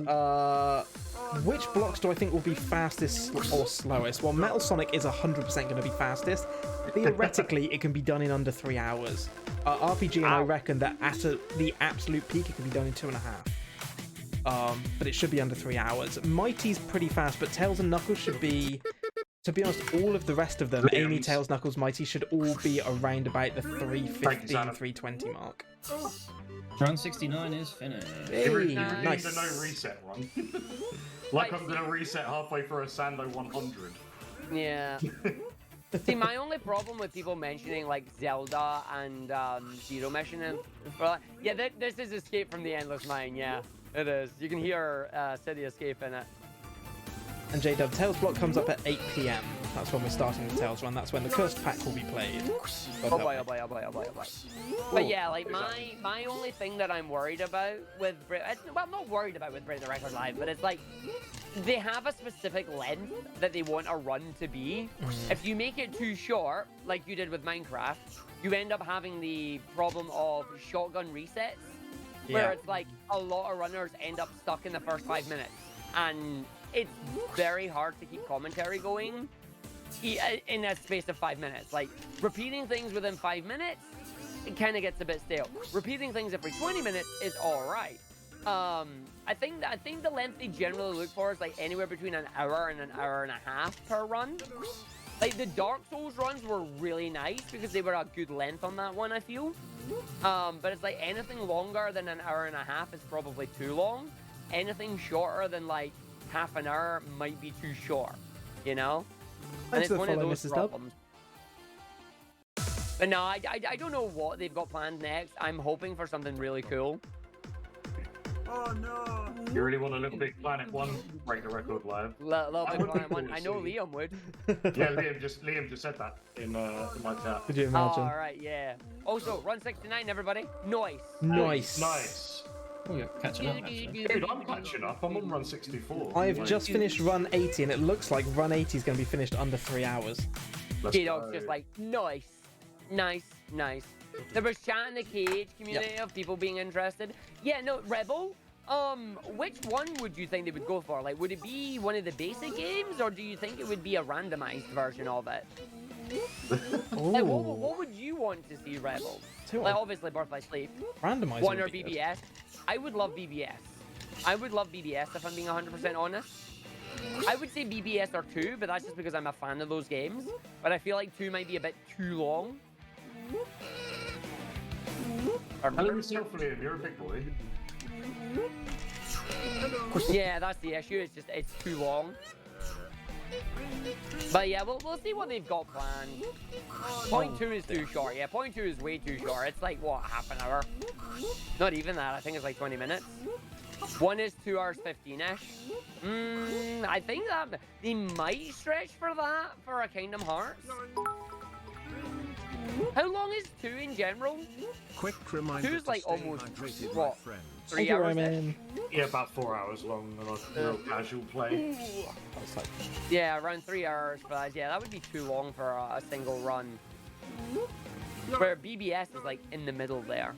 B: which blocks do I think will be fastest or slowest? Well, Metal Sonic is 100% going to be fastest. Theoretically, it can be done in under 3 hours. RPG, and I reckon that at the absolute peak, it can be done in 2.5. But it should be under 3 hours. Mighty's pretty fast, but Tails and Knuckles should be... To be honest, all of the rest of them, Amy, Tails, Knuckles, Mighty, should all be around about the 315, 320 mark.
E: Run 69 is finished.
D: You
B: Nice.
D: need a no reset run. Like I'm going to reset halfway through a Sando 100.
C: Yeah. See, my only problem with people mentioning like Zelda and Zero Mission and yeah, this is Escape from the Endless Mine. Yeah, it is. You can hear City Escape in it.
B: And J-Dub, Tails block comes up at 8 PM. That's when we're starting the Tails run. That's when the Cursed Pack will be played.
C: Oh boy, oh boy, oh boy, oh boy, oh boy. But yeah, like my only thing that I'm worried about with well, I'm not worried about with Break the Record Live, but it's like they have a specific length that they want a run to be. If you make it too short, like you did with Minecraft, you end up having the problem of shotgun resets, where it's like a lot of runners end up stuck in the first 5 minutes, and it's very hard to keep commentary going in a space of 5 minutes. Like, repeating things within 5 minutes, it kind of gets a bit stale. Repeating things every 20 minutes is all right. I think the length they generally look for is like anywhere between an hour and an hour and a half per run. Like, the Dark Souls runs were really nice because they were a good length on that one, I feel. But it's like anything longer than an hour and a half is probably too long. Anything shorter than like half an hour might be too short, you know? And it's one of those problems. But no, I don't know what they've got planned next. I'm hoping for something really cool.
D: Oh no! You really want a Little Big Planet 1 Break the Record Live?
C: Little Big Planet 1. I know Liam would.
D: Yeah, Liam just said that in my chat.
B: Could you imagine?
C: All right, yeah. Also, run 69, everybody. Nice.
B: Nice.
D: Nice.
E: Oh, you're catching up, actually.
D: Dude, I'm catching up. I'm on run 64.
B: I've just finished run 80, and it looks like run 80 is going to be finished under 3 hours.
C: T-Dog's just like, nice. Nice, nice. There was chat in the cage community of people being interested. Yeah, no, Rebel, which one would you think they would go for? Like, would it be one of the basic games, or do you think it would be a randomized version of it? Like, what would you want to see, Rebel? Like, obviously, Birth by Sleep.
B: Randomized.
C: One or BBS. I would love BBS. I would love BBS if I'm being 100% honest. I would say BBS or 2, but that's just because I'm a fan of those games. But I feel like 2 might be a bit too long.
D: Hello yourself, Liam. You're a big boy.
C: Yeah, that's the issue. It's just, it's too long. But yeah, we'll see what they've got planned. Point 2 is too short. Yeah, point 2 is way too short. It's like, what, half an hour? Not even that. I think it's like 20 minutes. 1 is 2 hours 15-ish. I think that they might stretch for that for a Kingdom Hearts. How long is 2 in general?
F: Quick reminder
C: 2 is like
F: to stay
C: almost,
F: hydrated,
C: what,
F: my friends.
C: 3 hours?
D: Yeah, about 4 hours long and a real casual play.
C: Yeah, around 3 hours for that. Yeah, that would be too long for a single run. Where BBS is like in the middle there.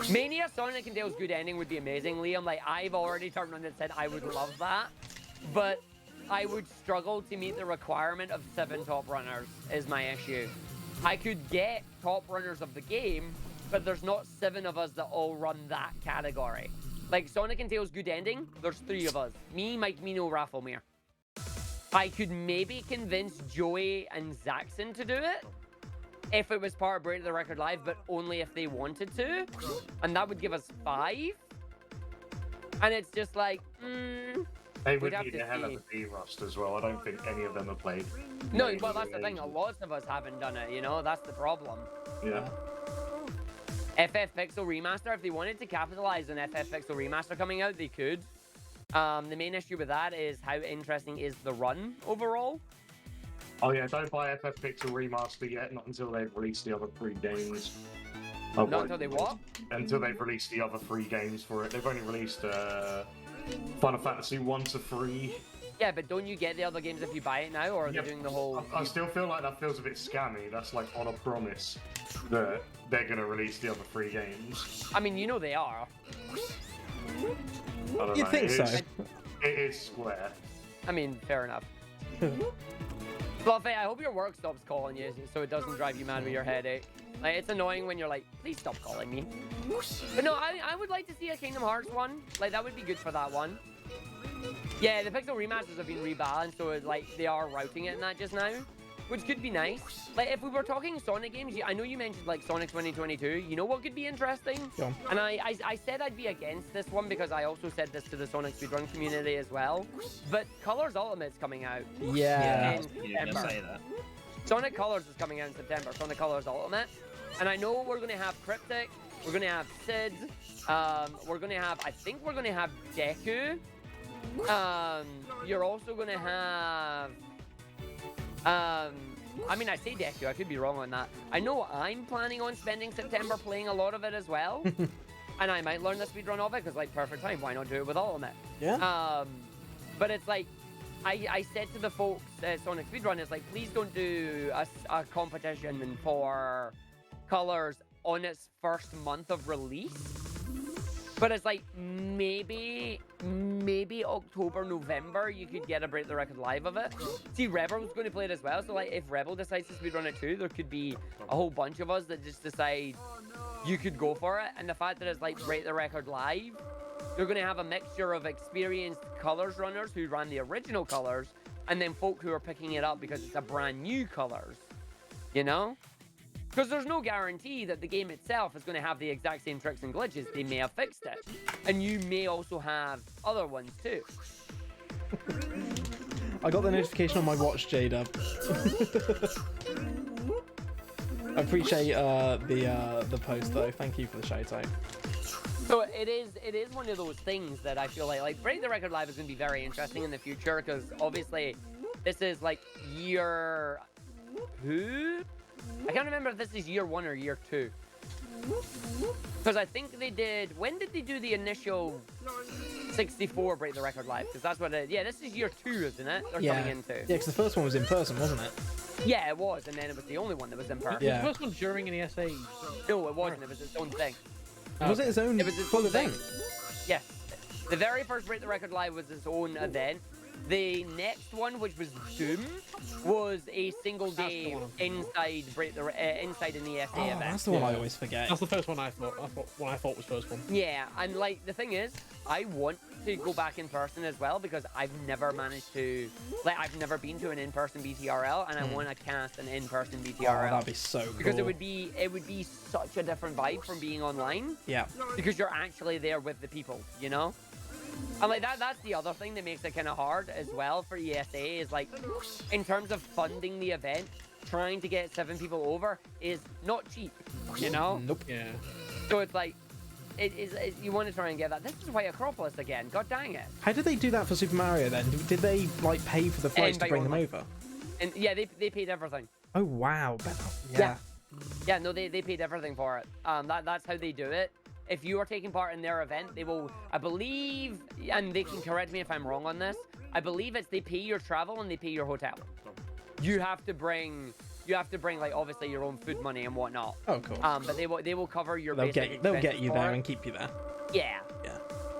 C: Mania Sonic and Tails good ending would be amazing, Liam. Like, I've already turned on and said I would love that, but I would struggle to meet the requirement of 7 top runners is my issue. I could get top runners of the game, but there's not 7 of us that all run that category. Like, Sonic and Tails good ending, there's 3 of us. Me, Mike, Mino, Rafflemere. I could maybe convince Joey and Zaxxon to do it if it was part of Break the Record Live, but only if they wanted to. And that would give us 5. And it's just like,
D: They would need a hell of a D-Rust as well. I don't think any of them have played.
C: No, well, that's the thing. A lot of us haven't done it, you know? That's the problem.
D: Yeah.
C: FF Pixel Remaster, if they wanted to capitalize on FF Pixel Remaster coming out, they could. The main issue with that is how interesting is the run overall.
D: Oh yeah, don't buy FF Pixel Remaster yet, not until they've released the other 3 games. Oh,
C: Not until they what?
D: Until they've released the other 3 games for it. They've only released Final Fantasy 1 to 3.
C: Yeah, but don't you get the other games if you buy it now, or are they doing the whole...
D: I still feel like that feels a bit scammy. That's like on a promise that they're going to release the other 3 games.
C: I mean, you know they are.
D: I don't
B: You
D: know.
B: think so?
D: It is Square.
C: I mean, fair enough. Fluffy, I hope your work stops calling you so it doesn't drive you mad with your headache. Like, it's annoying when you're like, please stop calling me. But no, I would like to see a Kingdom Hearts one. Like, that would be good for that one. Yeah, the Pixel remasters have been rebalanced, so like they are routing it in that just now, which could be nice. Like, if we were talking Sonic games, I know you mentioned like Sonic 2022. You know what could be interesting?
B: Yeah.
C: And I said I'd be against this one because I also said this to the Sonic speedrun community as well. But Colors Ultimate's coming out.
B: Yeah.
C: In September.
E: Say that.
C: Sonic Colors is coming out in September. Sonic Colors Ultimate. And I know we're gonna have Cryptic. We're gonna have Sid. We're gonna have. I think we're gonna have Deku. You're also gonna have. I mean, I say Deku. I could be wrong on that. I know I'm planning on spending September playing a lot of it as well. And I might learn the speedrun of it because, like, perfect time. Why not do it with Ultimate?
B: Yeah.
C: But it's like, I said to the folks at Sonic Speedrun, it's like, please don't do a competition for Colors on its first month of release. But it's like, maybe October, November, you could get a Break the Record live of it. See, Rebel's going to play it as well, so like, if Rebel decides to speedrun it too, there could be a whole bunch of us that just decide you could go for it. And the fact that it's like Break the Record live, you're going to have a mixture of experienced Colors runners who ran the original Colors, and then folk who are picking it up because it's a brand new Colors, you know? Because there's no guarantee that the game itself is going to have the exact same tricks and glitches. They may have fixed it. And you may also have other ones too.
B: I got the notification on my watch, Jada. I appreciate the post though. Thank you for the shout out.
C: So it is one of those things that I feel like Break the Record Live is going to be very interesting in the future, because obviously this is like year 2? I can't remember if this is year 1 or year 2. Because I think they did... When did they do the initial 64 Break the Record Live? Because that's what it... Yeah, this is year 2, isn't it? They're coming into.
B: Yeah, because the first one was in person, wasn't it?
C: Yeah, it was. And then it was the only one that was in person.
B: Yeah.
A: The first one during an ESA.
C: No, it wasn't. It was its own thing.
B: Was it its own
C: It was its
B: full
C: own
B: event?
C: thing. Yes. The very first Break the Record Live was its own event. The next one, which was Doom, was a single day inside inside an ESA event.
B: That's the one I always forget.
A: That's the first one I thought was first one.
C: Yeah, and like the thing is, I want to go back in person as well, because I've never managed to, like, I've never been to an in-person BTRL, and I want to cast an in-person BTRL.
B: Oh, that'd be so cool.
C: Because it would be such a different vibe from being online.
B: Yeah.
C: Because you're actually there with the people, you know? And like that's the other thing that makes it kind of hard as well for ESA, is like, in terms of funding the event, trying to get 7 people over is not cheap, you know?
B: Nope.
A: Yeah.
C: So it's like, you want to try and get that. This is White Acropolis again, god dang it.
B: How did they do that for Super Mario then? Did they like pay for the flights to bring them over?
C: And yeah, they paid everything.
B: Oh wow. Yeah.
C: Yeah, no, they paid everything for it. That's how they do it. If you are taking part in their event, they will, I believe, and they can correct me if I'm wrong on this, I believe it's they pay your travel and they pay your hotel. You have to bring like obviously your own food money and whatnot.
B: Oh, cool.
C: But they will cover your
B: They'll
C: basic
B: get you there
C: it.
B: and keep you there.
C: Yeah.
B: Yeah.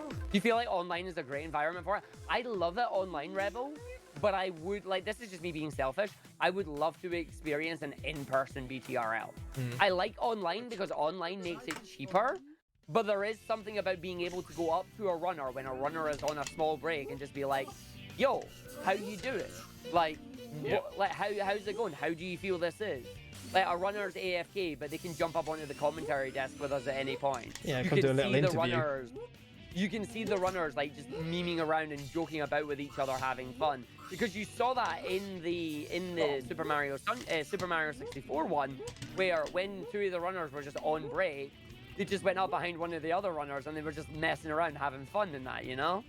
C: Do you feel like online is a great environment for it? I love it online, Rebel, but I would, like, this is just me being selfish, I would love to experience an in-person BTRL. I like online because online makes it cheaper, but there is something about being able to go up to a runner when a runner is on a small break and just be like, yo, how you doing? Like, how's it going? How do you feel this is? Like, a runner's AFK, but they can jump up onto the commentary desk with us at any point.
B: Yeah, come do a little interview.
C: You can see the runners like just memeing around and joking about with each other, having fun. Because you saw that in the Super Mario 64 one, where when 2 of the runners were just on break, they just went up behind one of the other runners and they were just messing around, having fun in that, you know?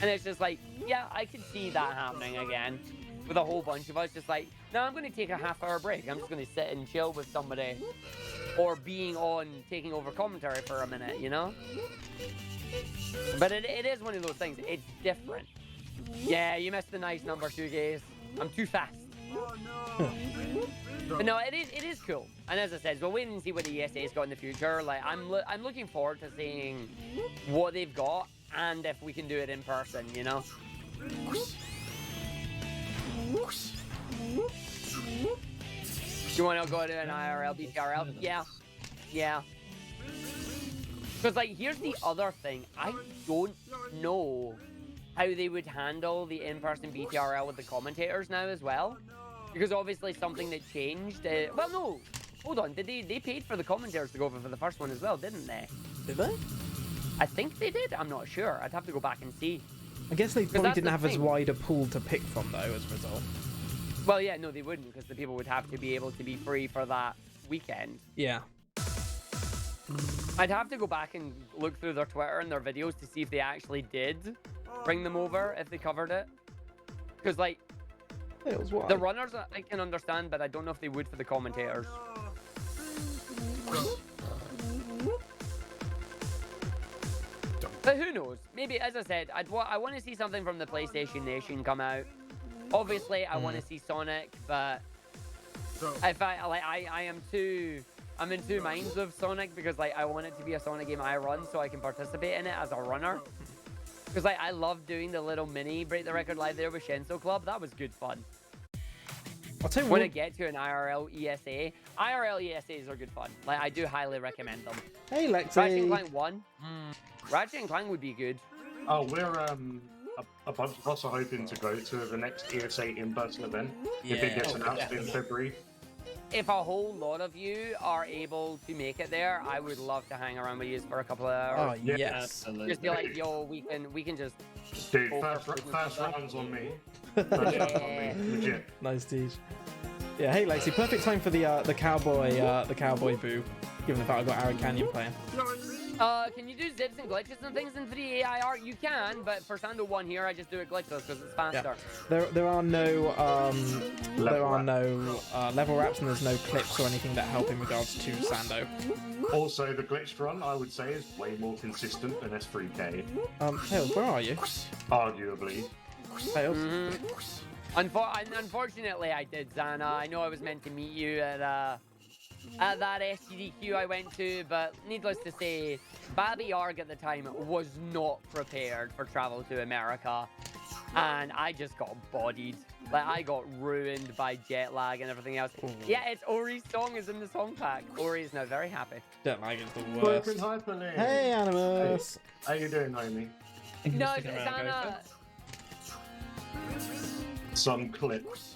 C: And it's just like, yeah, I could see that happening again with a whole bunch of us. Just like, no, I'm going to take a half-hour break. I'm just going to sit and chill with somebody, or being on, taking over commentary for a minute, you know? But it is one of those things. It's different. Yeah, you missed the nice number 2 gays. I'm too fast. But no, it is cool. And as I said, we'll wait and see what the ESA's got in the future. Like, I'm looking forward to seeing what they've got and if we can do it in person, you know? You want to go to an IRL, BTRL? Yeah. Yeah. Because, like, here's the other thing. I don't know how they would handle the in-person BTRL with the commentators now as well. Because obviously something that changed. Well, no. Hold on. Did they paid for the commentators to go over for the first one as well, didn't they?
B: Did they?
C: I think they did. I'm not sure. I'd have to go back and see.
B: I guess they probably didn't have as
C: thing.
B: wide a pool to pick from, though, as a result.
C: Well, yeah, no, they wouldn't, because the people would have to be able to be free for that weekend.
B: Yeah.
C: I'd have to go back and look through their Twitter and their videos to see if they actually did bring them over, if they covered it. Because, like, the runners I can understand, but I don't know if they would for the commentators. But who knows? Maybe, as I said, I want to see something from the PlayStation Nation come out. Obviously, I want to see Sonic, but if I'm in two minds of Sonic, because like I want it to be a Sonic game I run so I can participate in it as a runner. Because like I love doing the little mini Break the Record live there with Shenso Club. That was good fun.
B: I'll tell you
C: When
B: what.
C: I get to an IRL ESAs are good fun. Like I do highly recommend them.
B: Hey, Lexi.
C: Ratchet and Clank 1. Ratchet and Clank would be good.
D: Oh, we're a bunch of us are hoping to go to the next ESA in-person event if it gets announced in February.
C: If a whole lot of you are able to make it there, I would love to hang around with you for a couple of hours.
B: Oh, yes.
C: Just be like, yo, we can just.
D: Dude, first rounds on me. First rounds on me. Legit.
B: Nice, Teach. Yeah, hey, Lexi. Perfect time for the cowboy boo, given the fact I've got Aaron Canyon playing.
C: Can you do zips and glitches and things in 3 AIR? You can, but for Sando 1 here, I just do it glitchless because it's faster.
B: Yeah. There are no level wraps, and there's no clips or anything that help in regards to Sando.
D: Also, the glitched run, I would say, is way more consistent than S3K.
B: Tails, where are you?
D: Arguably.
B: Tails.
C: Unfortunately, I did, Zana. I know I was meant to meet you at that SGDQ I went to, but needless to say, Babby Arg at the time was not prepared for travel to America, and I just got bodied. Like, I got ruined by jet lag and everything else. Ooh. Yeah, it's Ori's song is in the song pack. Ori is now very happy.
B: Jet lag is the worst.
D: Broken Hyperlink.
B: Hey, Animus.
D: How you doing, homie?
C: No, Zana.
D: Some clips.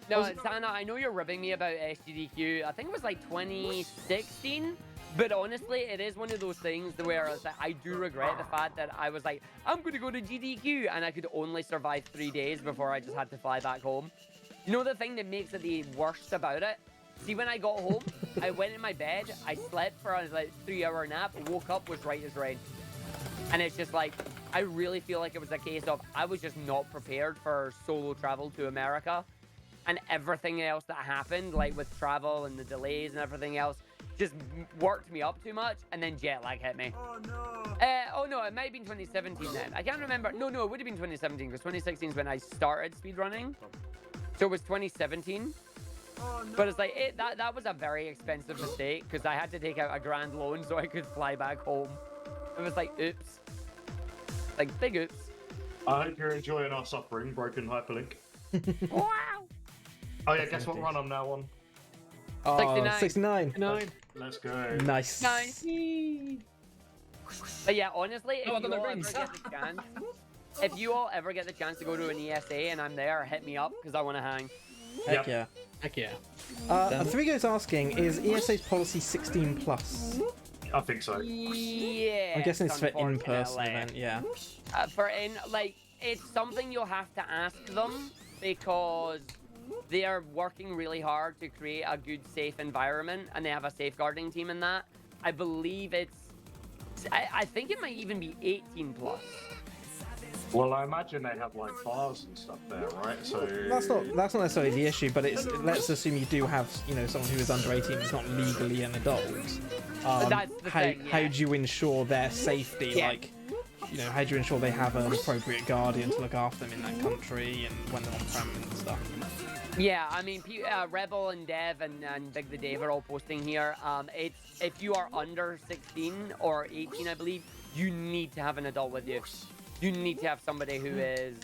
C: No, Zana, I know you're ribbing me about SGDQ. I think it was like 2016. But honestly, it is one of those things where I do regret the fact that I was like, I'm going to go to GDQ, and I could only survive 3 days before I just had to fly back home. You know the thing that makes it the worst about it? See, when I got home, I went in my bed, I slept for a 3-hour nap, woke up, was right as rain. And it's just like, I really feel like it was a case of I was just not prepared for solo travel to America. And everything else that happened, like with travel and the delays and everything else, just worked me up too much, and then jet lag hit me. Oh no, it might have been 2017 then. I can't remember. No, it would have been 2017, because 2016 is when I started speedrunning. So it was 2017. But it's like, that was a very expensive mistake, because I had to take out a grand loan so I could fly back home. It was like, oops. Like, big oops.
D: I hope you're enjoying our suffering, Broken Hyperlink.
C: Wow!
D: Oh yeah, guess what run I'm now on?
C: 69.
B: 69.
D: Let's go.
B: Nice.
C: But yeah, honestly, if you all ever get the chance to go to an ESA and I'm there, hit me up, because I want to hang.
B: Heck yeah.
A: Heck yeah.
B: Three Goes asking, is ESA's policy 16 plus?
D: I think so.
C: Yeah.
B: I'm guessing it's for in-person event, yeah.
C: It's something you'll have to ask them, because they are working really hard to create a good, safe environment, and they have a safeguarding team in that. I believe I think it might even be 18 plus.
D: Well, I imagine they have like bars and stuff there, right? So
B: That's not necessarily the issue, but let's assume you do have, you know, someone who is under 18 who's not legally an adult.
C: That's the thing,
B: How
C: yeah.
B: do you ensure their safety?
C: Yeah.
B: Like, you know, how do you ensure they have an appropriate guardian to look after them in that country and when they're on prem and stuff?
C: Yeah, I mean, Rebel and Dev and Big the Dave are all posting here. If you are under 16 or 18, I believe, you need to have an adult with you. You need to have somebody who is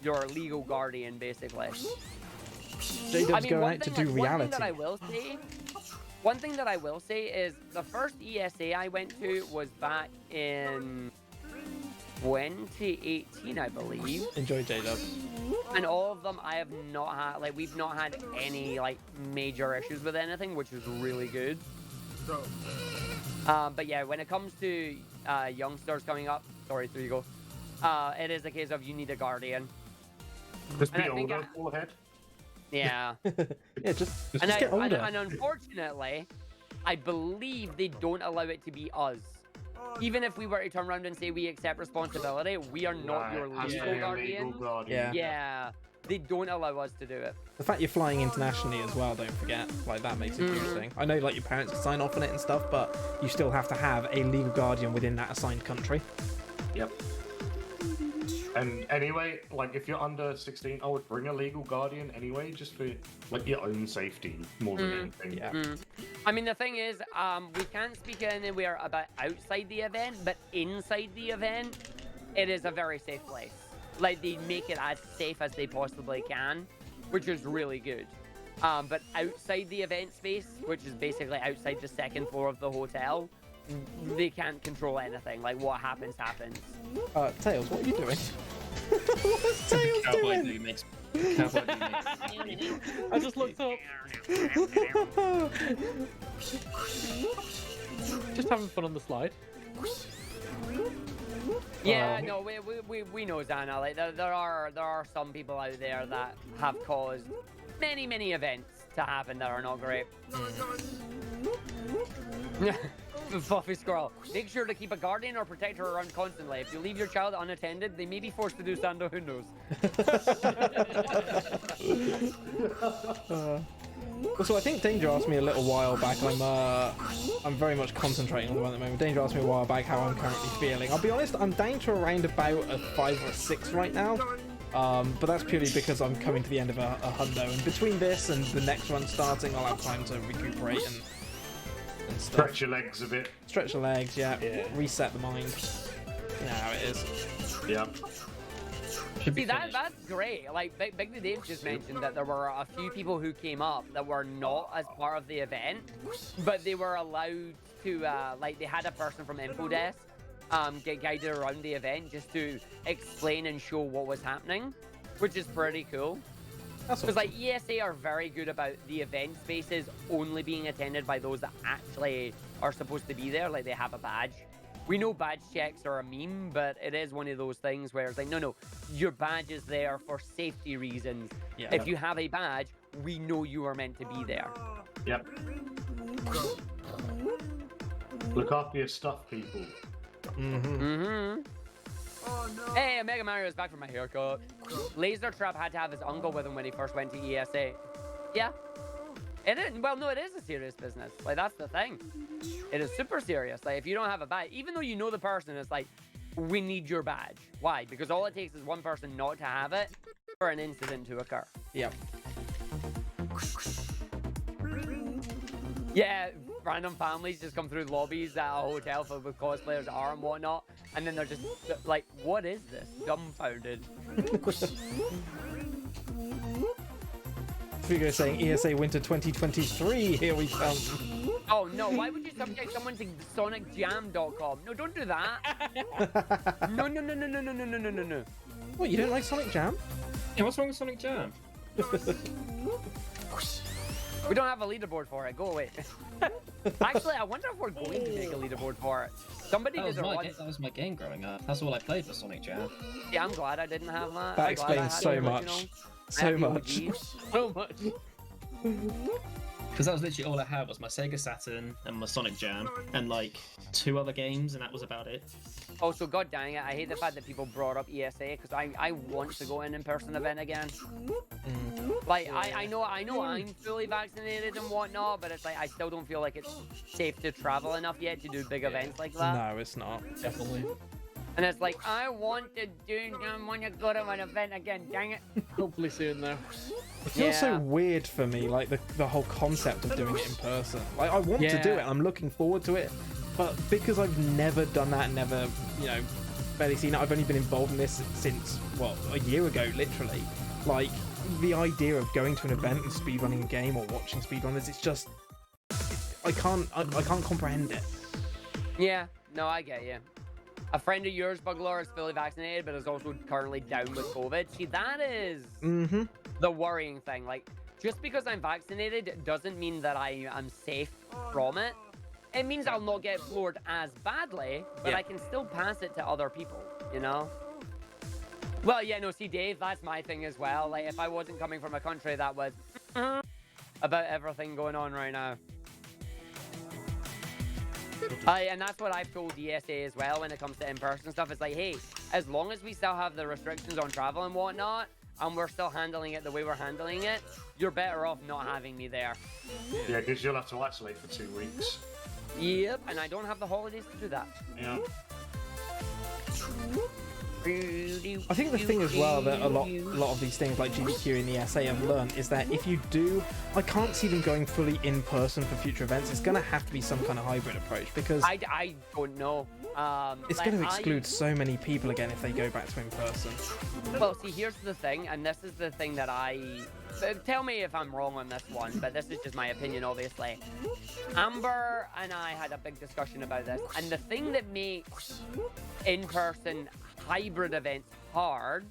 C: your legal guardian, basically.
B: J-Dub's going out to do reality.
C: One thing that I will say is the first ESA I went to was back in 2018, I believe.
B: Enjoy, J-Dub.
C: And all of them I have not had, like, we've not had any, like, major issues with anything, which is really good. But yeah, when it comes to youngsters coming up, sorry, there you go. It is a case of you need a guardian.
D: just
C: And
D: be
C: I think
D: older, forehead.
C: Yeah.
B: Yeah, just
C: and,
B: get older.
C: and unfortunately, I believe they don't allow it to be us. Even if we were to turn around and say we accept responsibility, we are not your
D: Right, has to
C: legal
D: be a
C: guardian.
D: legal guardian.
B: Yeah.
C: Yeah, they don't allow us to do it.
B: The fact you're flying internationally as well, don't forget. Like, that makes it interesting. I know, like, your parents can sign off on it and stuff, but you still have to have a legal guardian within that assigned country.
D: Yep. And anyway, like if you're under 16, I would bring a legal guardian anyway, just for like your own safety more than anything.
B: Yeah.
C: I mean, the thing is, we can't speak anywhere about outside the event, but inside the event, it is a very safe place. Like, they make it as safe as they possibly can, which is really good. But outside the event space, which is basically outside the second floor of the hotel, they can't control anything. Like, what happens, happens.
B: Tails, what are you doing? What's Tails
E: Cowboy
B: doing?
E: do makes. Cowboy do makes.
A: I just looked up. Just having fun on the slide.
C: Yeah, no, we know, Zana. Like, there are some people out there that have caused many events to happen that are not great. Fluffy Squirrel. Make sure to keep a guardian or protector around constantly. If you leave your child unattended, they may be forced to do Sando. Who knows?
B: So I think Danger asked me a little while back. I'm very much concentrating on the one at the moment. Danger asked me a while back how I'm currently feeling. I'll be honest, I'm down to around about a 5 or 6 right now. But that's purely because I'm coming to the end of a hundo, and between this and the next one starting, I'll have time to recuperate and stuff.
D: Stretch your legs a bit.
B: Stretch the legs, yeah. Reset the mind. You know how it is.
D: Yep.
C: See, that's great. Like, Big the Dave just mentioned that there were a few people who came up that were not as part of the event, but they were allowed to, like, they had a person from Info Desk get guided around the event just to explain and show what was happening, which is pretty cool. Because, like, ESA are very good about the event spaces only being attended by those that actually are supposed to be there, like they have a badge. We know badge checks are a meme, but it is one of those things where it's like, no, your badge is there for safety reasons.
B: Yeah.
C: If you have a badge, we know you are meant to be there.
D: Yep. Look after your stuff, people.
C: Hey, Mega Mario is back from my haircut. Laser Trap had to have his uncle with him when he first went to ESA. Yeah. It is, well, no, it is a serious business. Like, that's the thing. It is super serious. Like, if you don't have a badge, even though you know the person, it's like, we need your badge. Why? Because all it takes is one person not to have it for an incident to occur.
B: Yep.
C: Yeah, random families just come through lobbies at a hotel filled with cosplayers are and whatnot, and then they're just like, what is this? Dumbfounded.
B: Figo saying ESA Winter 2023, here we come.
C: Oh no, why would you subject someone to sonicjam.com? No, don't do that. No.
B: What, you don't like Sonic Jam?
E: Yeah, what's wrong with Sonic Jam?
C: We don't have a leaderboard for it. Go away. Actually, I wonder if we're going to make a leaderboard for it. Somebody
E: That
C: did
E: was my game growing up. That's all I played for Sonic Jam.
C: Yeah, I'm glad I didn't have that.
B: That
C: I'm glad I
B: explains
C: had
B: so
C: the
B: much.
C: original.
B: So much.
A: So much.
E: Because that was literally all I had was my Sega Saturn and my Sonic Jam and like 2 other games, and that was about it.
C: Also, god dang it, I hate the fact that people brought up ESA because I want to go in-person event again. Like, I know I'm fully vaccinated and whatnot, but it's like I still don't feel like it's safe to travel enough yet to do big events like that.
B: No, it's not.
A: Definitely.
C: And it's like, I want to go to an event again, dang it.
A: Hopefully soon, though.
B: It feels so
C: Yeah.
B: weird for me, like the whole concept of doing it in person. Like, I want to do it, I'm looking forward to it, but because I've never done that, never, you know, barely seen it, I've only been involved in this since, well, a year ago, literally. Like, the idea of going to an event and speedrunning a game or watching speedrunners, it's just, I can't comprehend it.
C: Yeah, no, I get you. A friend of yours, Buglar, is fully vaccinated, but is also currently down with COVID. See, that is the worrying thing. Like, just because I'm vaccinated doesn't mean that I am safe from it. It means I'll not get floored as badly, but I can still pass it to other people, you know? Well, yeah, no, see, Dave, that's my thing as well. Like, if I wasn't coming from a country that was about everything going on right now. And that's what I've told the ESA as well when it comes to in-person stuff. It's like, hey, as long as we still have the restrictions on travel and whatnot, and we're still handling it the way we're handling it, you're better off not having me there.
D: Yeah, because you'll have to isolate for 2 weeks.
C: Yep, and I don't have the holidays to do that.
D: Yeah.
B: I think the thing as well that a lot of these things like GDQ and ESA have learned is that if you do, I can't see them going fully in person for future events. It's going to have to be some kind of hybrid approach because
C: I don't know.
B: It's
C: like,
B: going to exclude so many people again if they go back to in person.
C: Well, see, here's the thing, and this is the thing that tell me if I'm wrong on this one, but this is just my opinion, obviously. Amber and I had a big discussion about this, and the thing that makes in-person hybrid events hard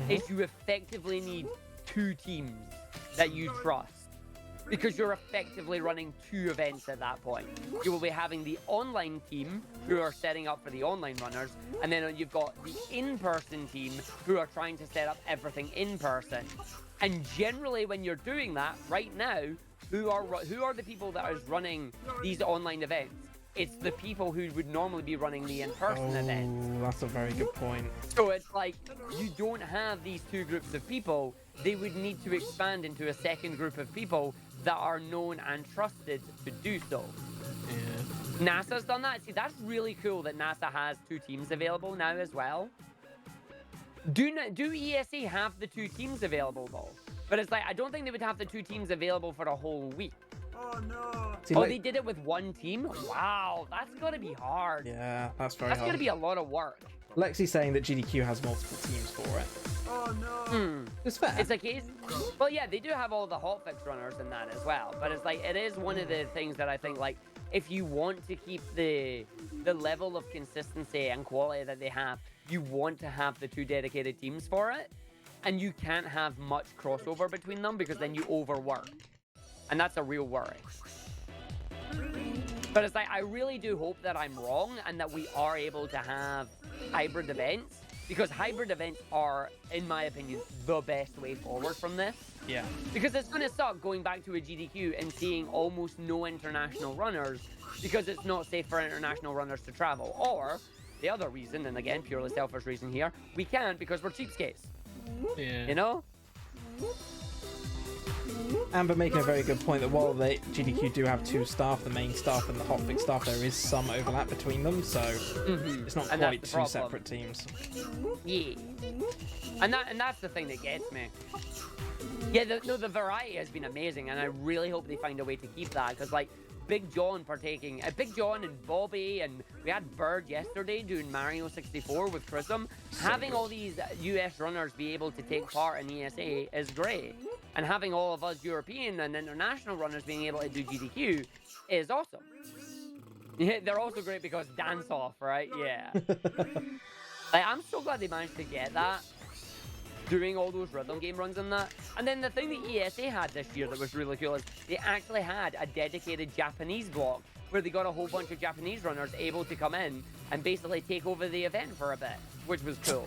C: is you effectively need 2 teams that you trust. Because you're effectively running 2 events at that point. You will be having the online team who are setting up for the online runners, and then you've got the in-person team who are trying to set up everything in person. And generally, when you're doing that right now, who are the people that is running these online events? It's the people who would normally be running the in-person events.
B: Oh, that's a very good point.
C: So it's like, you don't have these 2 groups of people. They would need to expand into a second group of people that are known and trusted to do so.
A: Yeah.
C: NASA's done that. See, that's really cool that NASA has 2 teams available now as well. Do ESA have the 2 teams available though? But it's like, I don't think they would have the 2 teams available for a whole week.
H: Oh no!
B: See,
C: Oh,
B: like-
C: they did it with 1 team? Wow, that's gotta be hard.
B: Yeah, that's very
C: That's
B: hard.
C: gonna be a lot of work.
B: Lexi's saying that GDQ has multiple teams for it.
H: Oh no!
B: It's fair.
C: It's a case. Well, yeah, they do have all the hotfix runners in that as well. But it's like, it is one of the things that I think, like, if you want to keep the level of consistency and quality that they have, you want to have the 2 dedicated teams for it. And you can't have much crossover between them because then you overwork. And that's a real worry. But it's like, I really do hope that I'm wrong and that we are able to have hybrid events, because hybrid events are, in my opinion, the best way forward from this.
B: Yeah.
C: Because it's going to suck going back to a GDQ and seeing almost no international runners because it's not safe for international runners to travel. Or, the other reason, and again, purely selfish reason here, we can't because we're cheapskates.
A: Yeah.
C: You know?
B: Amber making a very good point that while the GDQ do have 2 staff, the main staff and the hotfix staff, there is some overlap between them, so it's not
C: And
B: quite
C: that's
B: 2
C: the problem.
B: separate teams.
C: Yeah. And that's the thing that gets me. Yeah, the variety has been amazing, and I really hope they find a way to keep that, because, like, Big John Big John and Bobby, and we had Bird yesterday doing Mario 64 with Chrism. Having all these US runners be able to take part in ESA is great. And having all of us European and international runners being able to do GDQ is awesome. Yeah, they're also great because dance off, right? Yeah. Like, I'm so glad they managed to get that. Doing all those rhythm game runs and that. And then the thing that ESA had this year that was really cool is they actually had a dedicated Japanese block where they got a whole bunch of Japanese runners able to come in and basically take over the event for a bit, which was cool.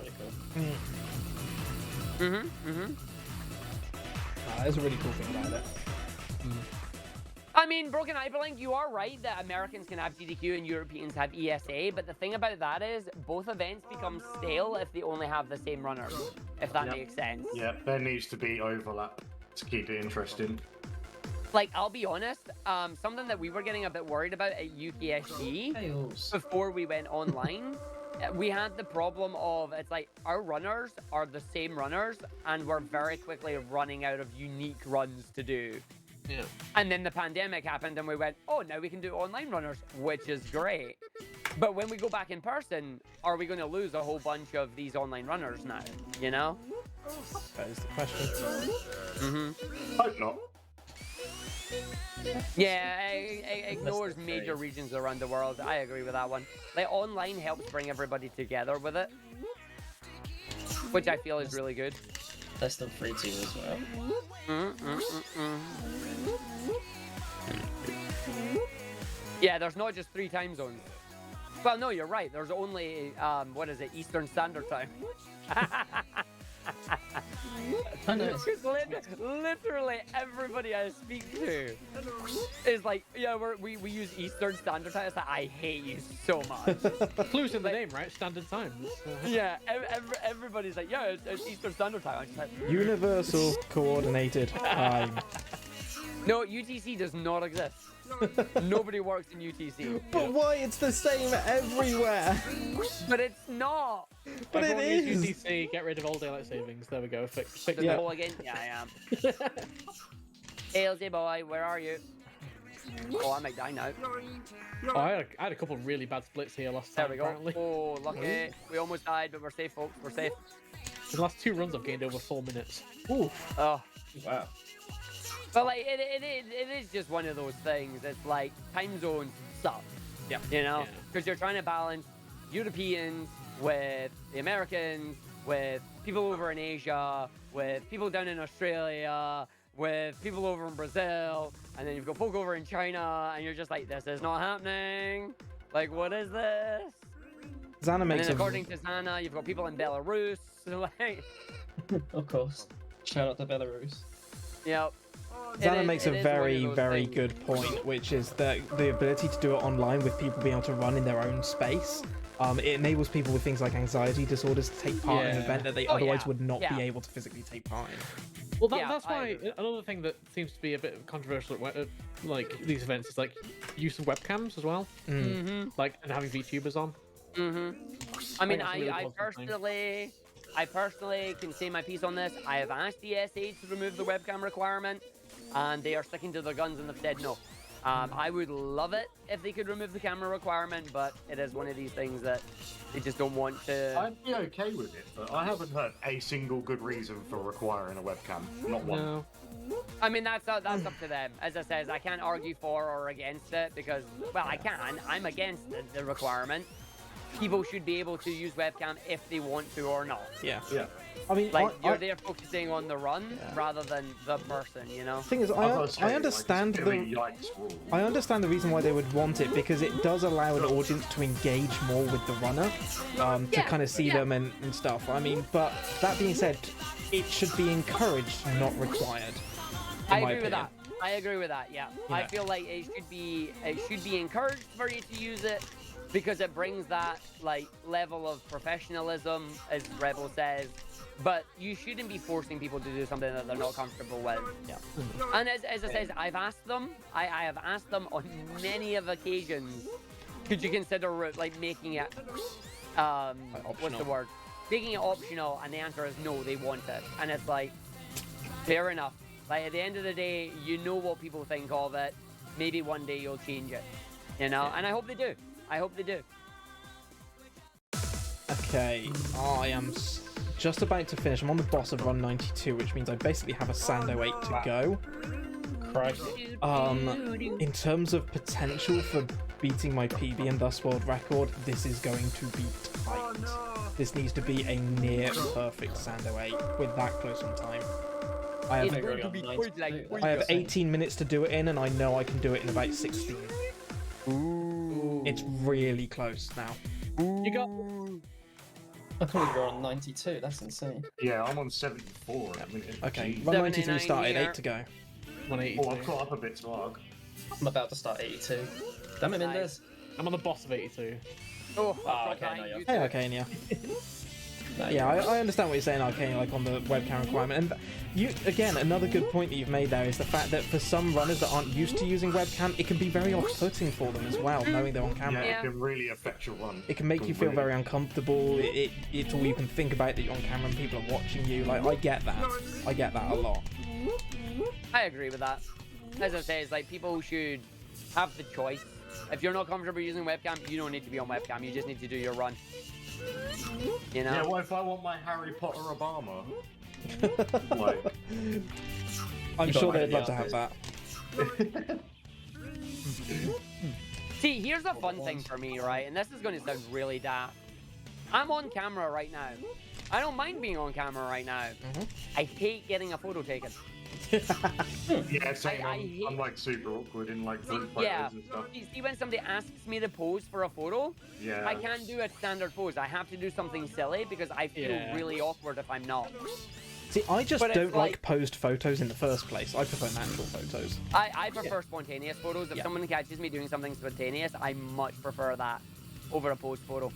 B: That's a really cool thing about it.
C: I mean, Broken Hyperlink, you are right that Americans can have GDQ and Europeans have ESA, but the thing about that is both events become stale if they only have the same runners, if that makes sense.
D: Yeah, there needs to be overlap to keep it interesting.
C: Like, I'll be honest, something that we were getting a bit worried about at UKSG
E: Chaos.
C: before we went online, we had the problem of, it's like, our runners are the same runners, and we're very quickly running out of unique runs to do.
A: Yeah.
C: And then the pandemic happened and we went, oh, now we can do online runners, which is great. But when we go back in person, are we going to lose a whole bunch of these online runners now? You know?
B: That is the question.
D: Hope not.
C: Yeah, it ignores major regions around the world. I agree with that one. Like, online helps bring everybody together with it, which I feel is really good.
E: Less than 3-2 as well.
C: Yeah, there's not just 3 time zones. Well, no, you're right. There's only, what is it, Eastern Standard Time.
E: I know.
C: Literally everybody I speak to is like, yeah, we use Eastern Standard Time. It's like, I hate you so much.
A: Clues in the name, right? Standard time.
C: Yeah, everybody's like, yeah, it's Eastern Standard Time. I'm just like,
B: Universal Coordinated Time.
C: no, UTC does not exist. Nobody works in UTC.
B: But why? It's the same everywhere.
C: But it's not.
B: But it
A: Everyone use
B: is.
A: UTC, get rid of all daylight savings. There we go. Fix
C: The
B: Yeah.
C: goal again? Yeah, I am. Ailsy boy, where are you? Oh, I might die now.
A: Oh, I had a couple of really bad splits here last time.
C: There we go.
A: Apparently.
C: Oh, lucky. We almost died, but we're safe, folks. We're safe.
A: The last 2 runs I've gained over 4 minutes. Ooh.
C: Oh.
E: Wow.
C: But like it is just one of those things. It's like time zones suck.
A: Yeah.
C: You know,
A: Yeah.
C: because you're trying to balance Europeans with the Americans, with people over in Asia, with people down in Australia, with people over in Brazil, and then you've got folk over in China, and you're just like, this is not happening. Like, what is this?
B: Xana
C: And
B: makes
C: then
B: a
C: according to Zana, you've got people in Belarus. Like,
E: Of course. Shout out to Belarus.
C: yep.
B: Xana makes a
C: it is one of
B: very,
C: those
B: very
C: things.
B: good point, which is that the ability to do it online with people being able to run in their own space, it enables people with things like anxiety disorders to take part in an
A: Yeah.
B: event that they
C: Oh,
B: otherwise
C: yeah.
B: would not
C: Yeah.
B: be able to physically take part in.
A: Well,
C: Yeah,
A: that's
C: I
A: why
C: agree.
A: another thing that seems to be a bit controversial at like these events is like use of webcams as well, like and having VTubers on.
C: I mean,
A: that's a really
C: I
A: positive thing.
C: personally can say my piece on this. I have asked ESA to remove the webcam requirement, and they are sticking to their guns and have said no. I would love it if they could remove the camera requirement, but it is one of these things that they just don't want to.
D: I'd be okay with it, but I haven't heard a single good reason for requiring a webcam. Not one.
A: No.
C: I mean, that's up to them. As I says, I can't argue for or against it because, well, I can. I'm against the requirement. People should be able to use webcam if they want to or not.
B: Yeah.
D: Yeah.
B: I mean,
C: Like,
B: I-
C: you're there focusing on the run rather than the person, you know?
B: the thing is,
D: I've got to say,
B: I understand
D: like, it's a
B: the
D: yikes rule.
B: I understand the reason why they would want it, because it does allow an audience to engage more with the runner, to
C: Yeah,
B: kind of see
C: yeah.
B: them and stuff. I mean, but that being said, it should be encouraged, not required.
C: I
B: in my
C: agree with that.
B: opinion.
C: I agree with that. Yeah. I
B: Yeah.
C: feel like it should be encouraged for you to use it because it brings that like level of professionalism, as Rebel says. But you shouldn't be forcing people to do something that they're not comfortable with. Yeah. And as I says, I've asked them. I have asked them on many of occasions. Could you consider like making it what's the
B: optional.
C: word? Making it optional, and the answer is no. They want it, and it's like fair enough. Like at the end of the day, you know what people think of it. Maybe one day you'll change it, you know. And I hope they do. I hope they do.
B: Okay, I am just about to finish. I'm on the boss of run 92, which means I basically have a Sando 8 to go.
E: Christ.
B: In terms of potential for beating my PB and thus world record, this is going to be tight. This needs to be a near perfect Sando 8 with that close on time. I
C: It's
B: have,
C: going to be quite like.
B: I have 18 minutes to do it in, and I know I can do it in about 16.
C: Ooh.
B: It's really close now.
A: You got.
E: I can't believe you're on 92. That's insane.
D: Yeah, I'm on 74 at the minute.
B: Okay,
D: Jeez.
B: run 93
C: 79
B: started,
C: here.
B: 8 to go.
A: 182.
D: Oh, I've caught up a bit to Mark.
E: I'm about to start 82. Damn it, Mendes.
A: I'm on the boss of 82.
C: Oh,
E: Ah,
C: okay,
E: okay, no, you're-
B: Hey, Arcania.
E: No,
B: Yeah, I understand what you're saying, Arcania, like on the webcam requirement. And you, again, another good point that you've made there is the fact that for some runners that aren't used to using webcam, it can be very off-putting for them as well, knowing they're on camera.
D: Yeah, it can really affect your run.
B: It can make you feel very uncomfortable. It's all you can think about that you're on camera and people are watching you. Like, I get that. I get that a lot.
C: I agree with that. As I say, it's like people should have the choice. If you're not comfortable using webcam, you don't need to be on webcam. You just need to do your run. You know?
D: Yeah, what if I want my Harry Potter Obama? Like,
B: I'm
E: You got
B: sure
E: right
B: they'd
E: at the
B: love to have
E: outfit.
B: that.
C: See, here's a fun thing for me, right? And this is going to sound really daft. I'm on camera right now. I don't mind being on camera right now. I hate getting a photo taken.
D: yeah, same.
C: I
D: I'm,
C: hate-
D: I'm like super awkward in like group photos
C: Yeah.
D: and stuff.
C: You see, when somebody asks me to pose for a photo,
D: Yeah.
C: I can't do a standard pose. I have to do something silly because I feel
A: Yeah.
C: really awkward if I'm not.
B: See, I just
C: But it's
B: don't like
C: like-
B: posed photos in the first place. I prefer natural photos.
C: I prefer spontaneous photos. If
B: Yeah.
C: someone catches me doing something spontaneous, I much prefer that over a posed photo.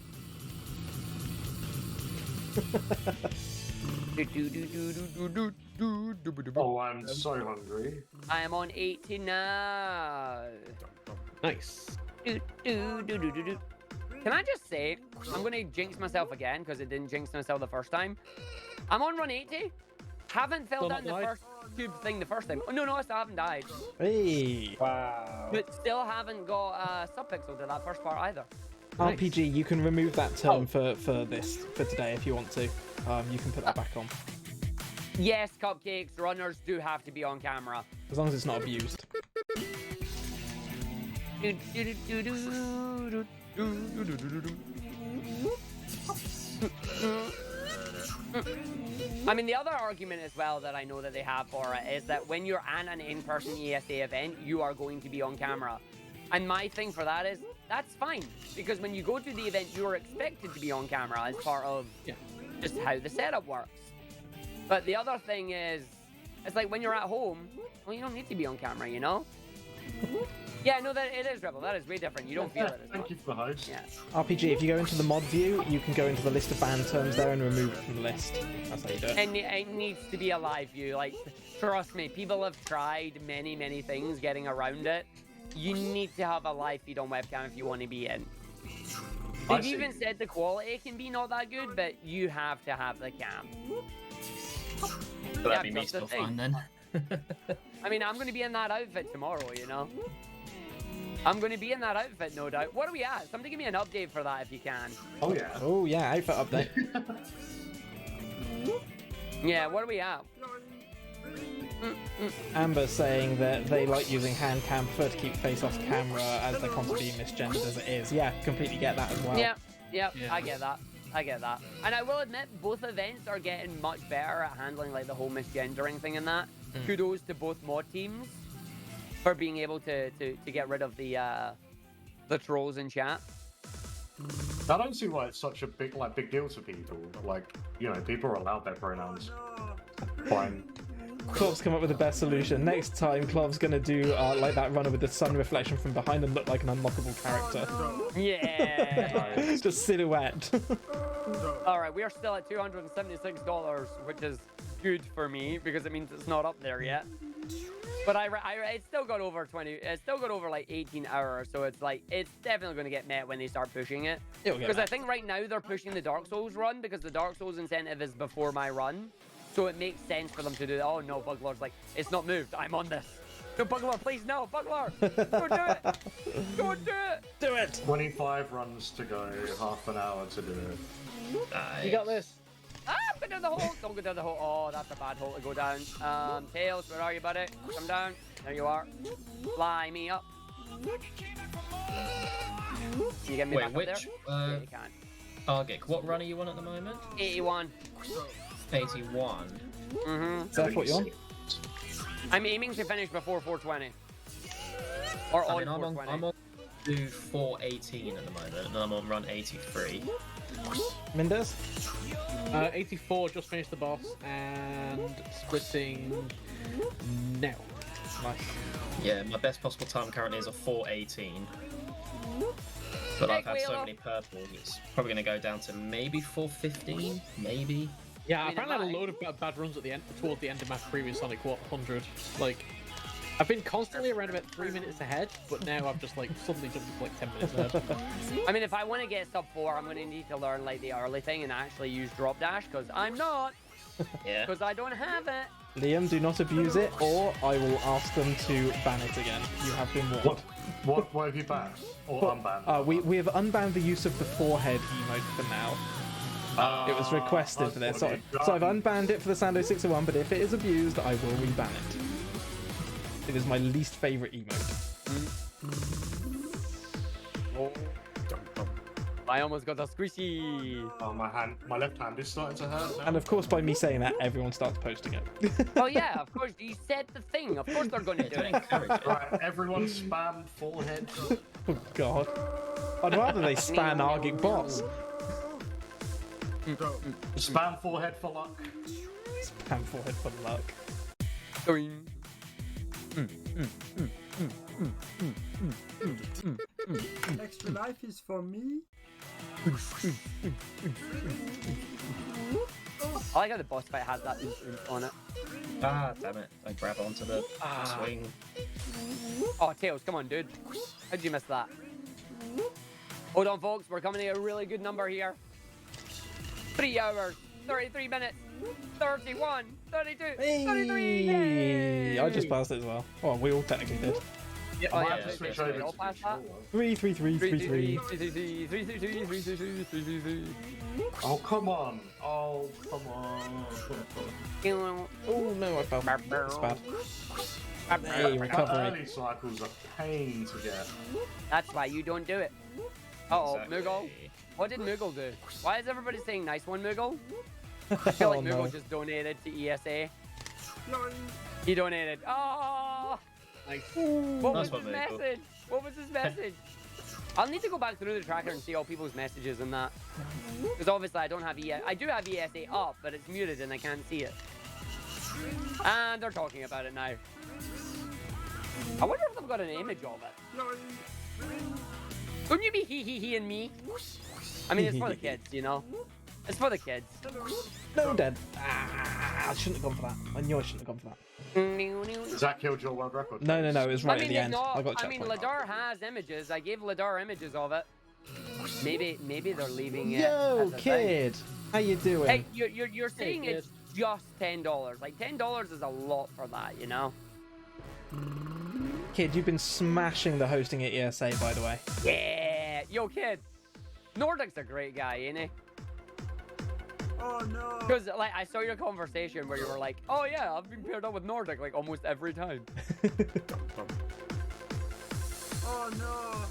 D: Oh, I'm so hungry.
C: I am on 80 now.
A: Nice.
C: Can I just say, I'm gonna jinx myself again because it didn't jinx myself the first time. I'm on run 80. Haven't fell
A: Still
C: down
A: not
C: the
A: died?
C: first tube thing the first time. Oh, no, I still haven't died.
B: Hey,
E: Wow.
C: But still haven't got subpixel to that first part either.
B: RPG, you can remove that term for today if you want to. You can put that back on
C: Yes, cupcakes, runners do have to be on camera.
B: as long as it's not abused.
C: I mean, the other argument as well that I know that they have for it is that when you're at an in-person ESA event, you are going to be on camera. And my thing for that is, that's fine. Because when you go to the event, you're expected to be on camera as part of just how the setup works. But the other thing is, it's like when you're at home, well, you don't need to be on camera, you know? Yeah, no, that it is, Rebel. That is way different. You don't feel it as
D: Thank
C: much.
D: you for the host.
C: Yeah.
B: RPG, if you go into the mod view, you can go into the list of banned terms there and remove it from the list. That's how you do it.
C: And it needs to be a live view. Like, trust me, people have tried many things getting around it. You need to have a live feed on webcam if you want to be in.
D: I
C: They've
D: see.
C: even said the quality can be not that good, but you have to have the cam.
E: But that'd be
C: Yeah,
E: me
C: that's the
E: still
C: thing.
E: fine then.
C: I mean, I'm going to be in that outfit tomorrow, you know? I'm going to be in that outfit, no doubt. What are we at? Somebody give me an update for that if you can.
D: Oh yeah.
B: Oh yeah, outfit update.
C: Yeah, what are we at?
B: Amber saying that they like using hand cam, prefer to keep face off camera as they're constantly misgendered as it is. Yeah, completely get that as well.
C: Yeah,
A: Yeah.
C: I get that. I get that. And I will admit, both events are getting much better at handling like the whole misgendering thing and that. Kudos to both mod teams for being able to get rid of the trolls in chat.
D: I don't see why it's such a big deal to people. Like, you know, people are allowed their pronouns. Fine.
B: Clov's come up with the best solution. Next time, Clov's gonna do like that runner with the sun reflection from behind and look like an unlockable character.
C: Yeah.
B: Just silhouette.
C: All right, we are still at $276, which is good for me because it means it's not up there yet. But it's still got over 20. It's still got over like 18 hours, so it's like it's definitely going to get met when they start pushing it.
B: It'll get
C: Because I
B: met.
C: think right now they're pushing the Dark Souls run because the Dark Souls incentive is before my run, so it makes sense for them to do that. Oh no, Buglar's like, it's not moved. I'm on this. No, Buglar, please no, Buglar, don't do it. Don't do it.
B: Do it.
D: 25 runs to go, half an hour to do it.
A: You got this.
C: Ah, go down the hole. Don't go down the hole. Oh, that's a bad hole to go down. Tails, where are you, buddy? Come down. There you are. Fly me up. Can you get me
E: Wait,
C: back
E: which?
C: up there? Yeah, you can.
E: Argic, what run are you on at the moment?
C: 81.
E: 81.
C: Mm-hmm.
B: Is that what you're on?
C: I'm aiming to finish before 420. Or
E: I
C: on
E: mean, I'm
C: 420.
E: do 418 at the moment, and I'm on run 83.
B: Minders?
A: 84, just finished the boss, and splitting now.
B: Nice.
E: Yeah, my best possible time currently is a 418. But I've had so many purples, it's probably going to go down to maybe 415, maybe.
A: Yeah, I apparently had a load of bad runs at the end, towards the end of my previous Sonic 100. Like, I've been constantly around about 3 minutes ahead, but now I've just like suddenly jumped to like 10 minutes ahead.
C: I mean, if I want to get sub 4, I'm going to need to learn like the early thing and actually use drop dash, because I'm not.
E: Yeah.
C: Because I don't have it.
B: Liam, do not abuse it, or I will ask them to ban it again. You have been warned.
D: What have you banned? Or unbanned?
B: We have unbanned the use of the forehead emote for now. It was requested for this, so I've unbanned it for the Sando 601, but if it is abused, I will reban it. It is my least favourite emote.
C: Oh. I almost got a squishy.
D: Oh, my left hand is starting to hurt now.
B: And of course, by me saying that, everyone starts posting it.
C: Oh yeah, of course, you said the thing. Of course they're going to do it.
D: Right, everyone spam forehead.
B: Oh god. I'd rather they spam Argic Boss.
D: Spam forehead for luck.
B: Spam forehead for luck.
C: Doing.
H: Extra life is for me.
C: I like how the boss fight has that on it.
E: Ah, damn it. I grab onto the swing.
C: Oh, Tails, come on, dude. How'd you miss that? Hold on, folks. We're coming to a really good number here. 3 hours, 33 minutes, 31, 32, 33. Yay!
B: I just passed it as well. Well, we all technically did.
C: Yeah,
D: I
C: oh,
D: might
C: yeah,
D: have to switch
C: okay,
D: over
C: all
D: to
C: past that.
B: 3, 3, 3, 3, 3.
D: Oh, come on. Oh, come on.
B: Oh no, I fell. That's bad. Hey,
D: That
B: recovery.
D: early cycle's a pain to get.
C: That's why you don't do it. Uh-oh,
E: Exactly.
C: Moogle. What did Moogle do? Why is everybody saying nice one, Moogle? I feel like
B: Oh,
C: Moogle
B: no.
C: just donated to ESA. He donated. Oh!
A: Like,
C: What
E: Nice
C: was
E: one,
C: his
E: Moogle.
C: message? What was his message? I'll need to go back through the tracker and see all people's messages and that. Because obviously I don't have ESA. I do have ESA up, but it's muted and I can't see it. And they're talking about it now. I wonder if they've got an image of it. Couldn't you be he and me? I mean, it's for the kids, you know? It's for the kids.
B: No, dead. Ah, I shouldn't have gone for that. I knew I shouldn't have gone for that.
D: Has that killed your world record?
B: No, it was right
C: I mean,
B: at the end.
C: no,
B: I got
C: I mean,
B: checkpoint.
C: Ladar has images. I gave Ladar images of it. Maybe they're leaving it.
B: Yo,
C: as a thing.
B: kid. How you doing?
C: Hey, you're saying
A: kid.
C: it's just $10. Like $10 is a lot for that, you know?
B: Kid, you've been smashing the hosting at ESA, by the way.
C: Yeah. Yo, kid. Nordic's a great guy, ain't he?
H: Oh no.
C: Because like I saw your conversation where you were like, "Oh yeah, I've been paired up with Nordic like almost every time."
H: Oh no.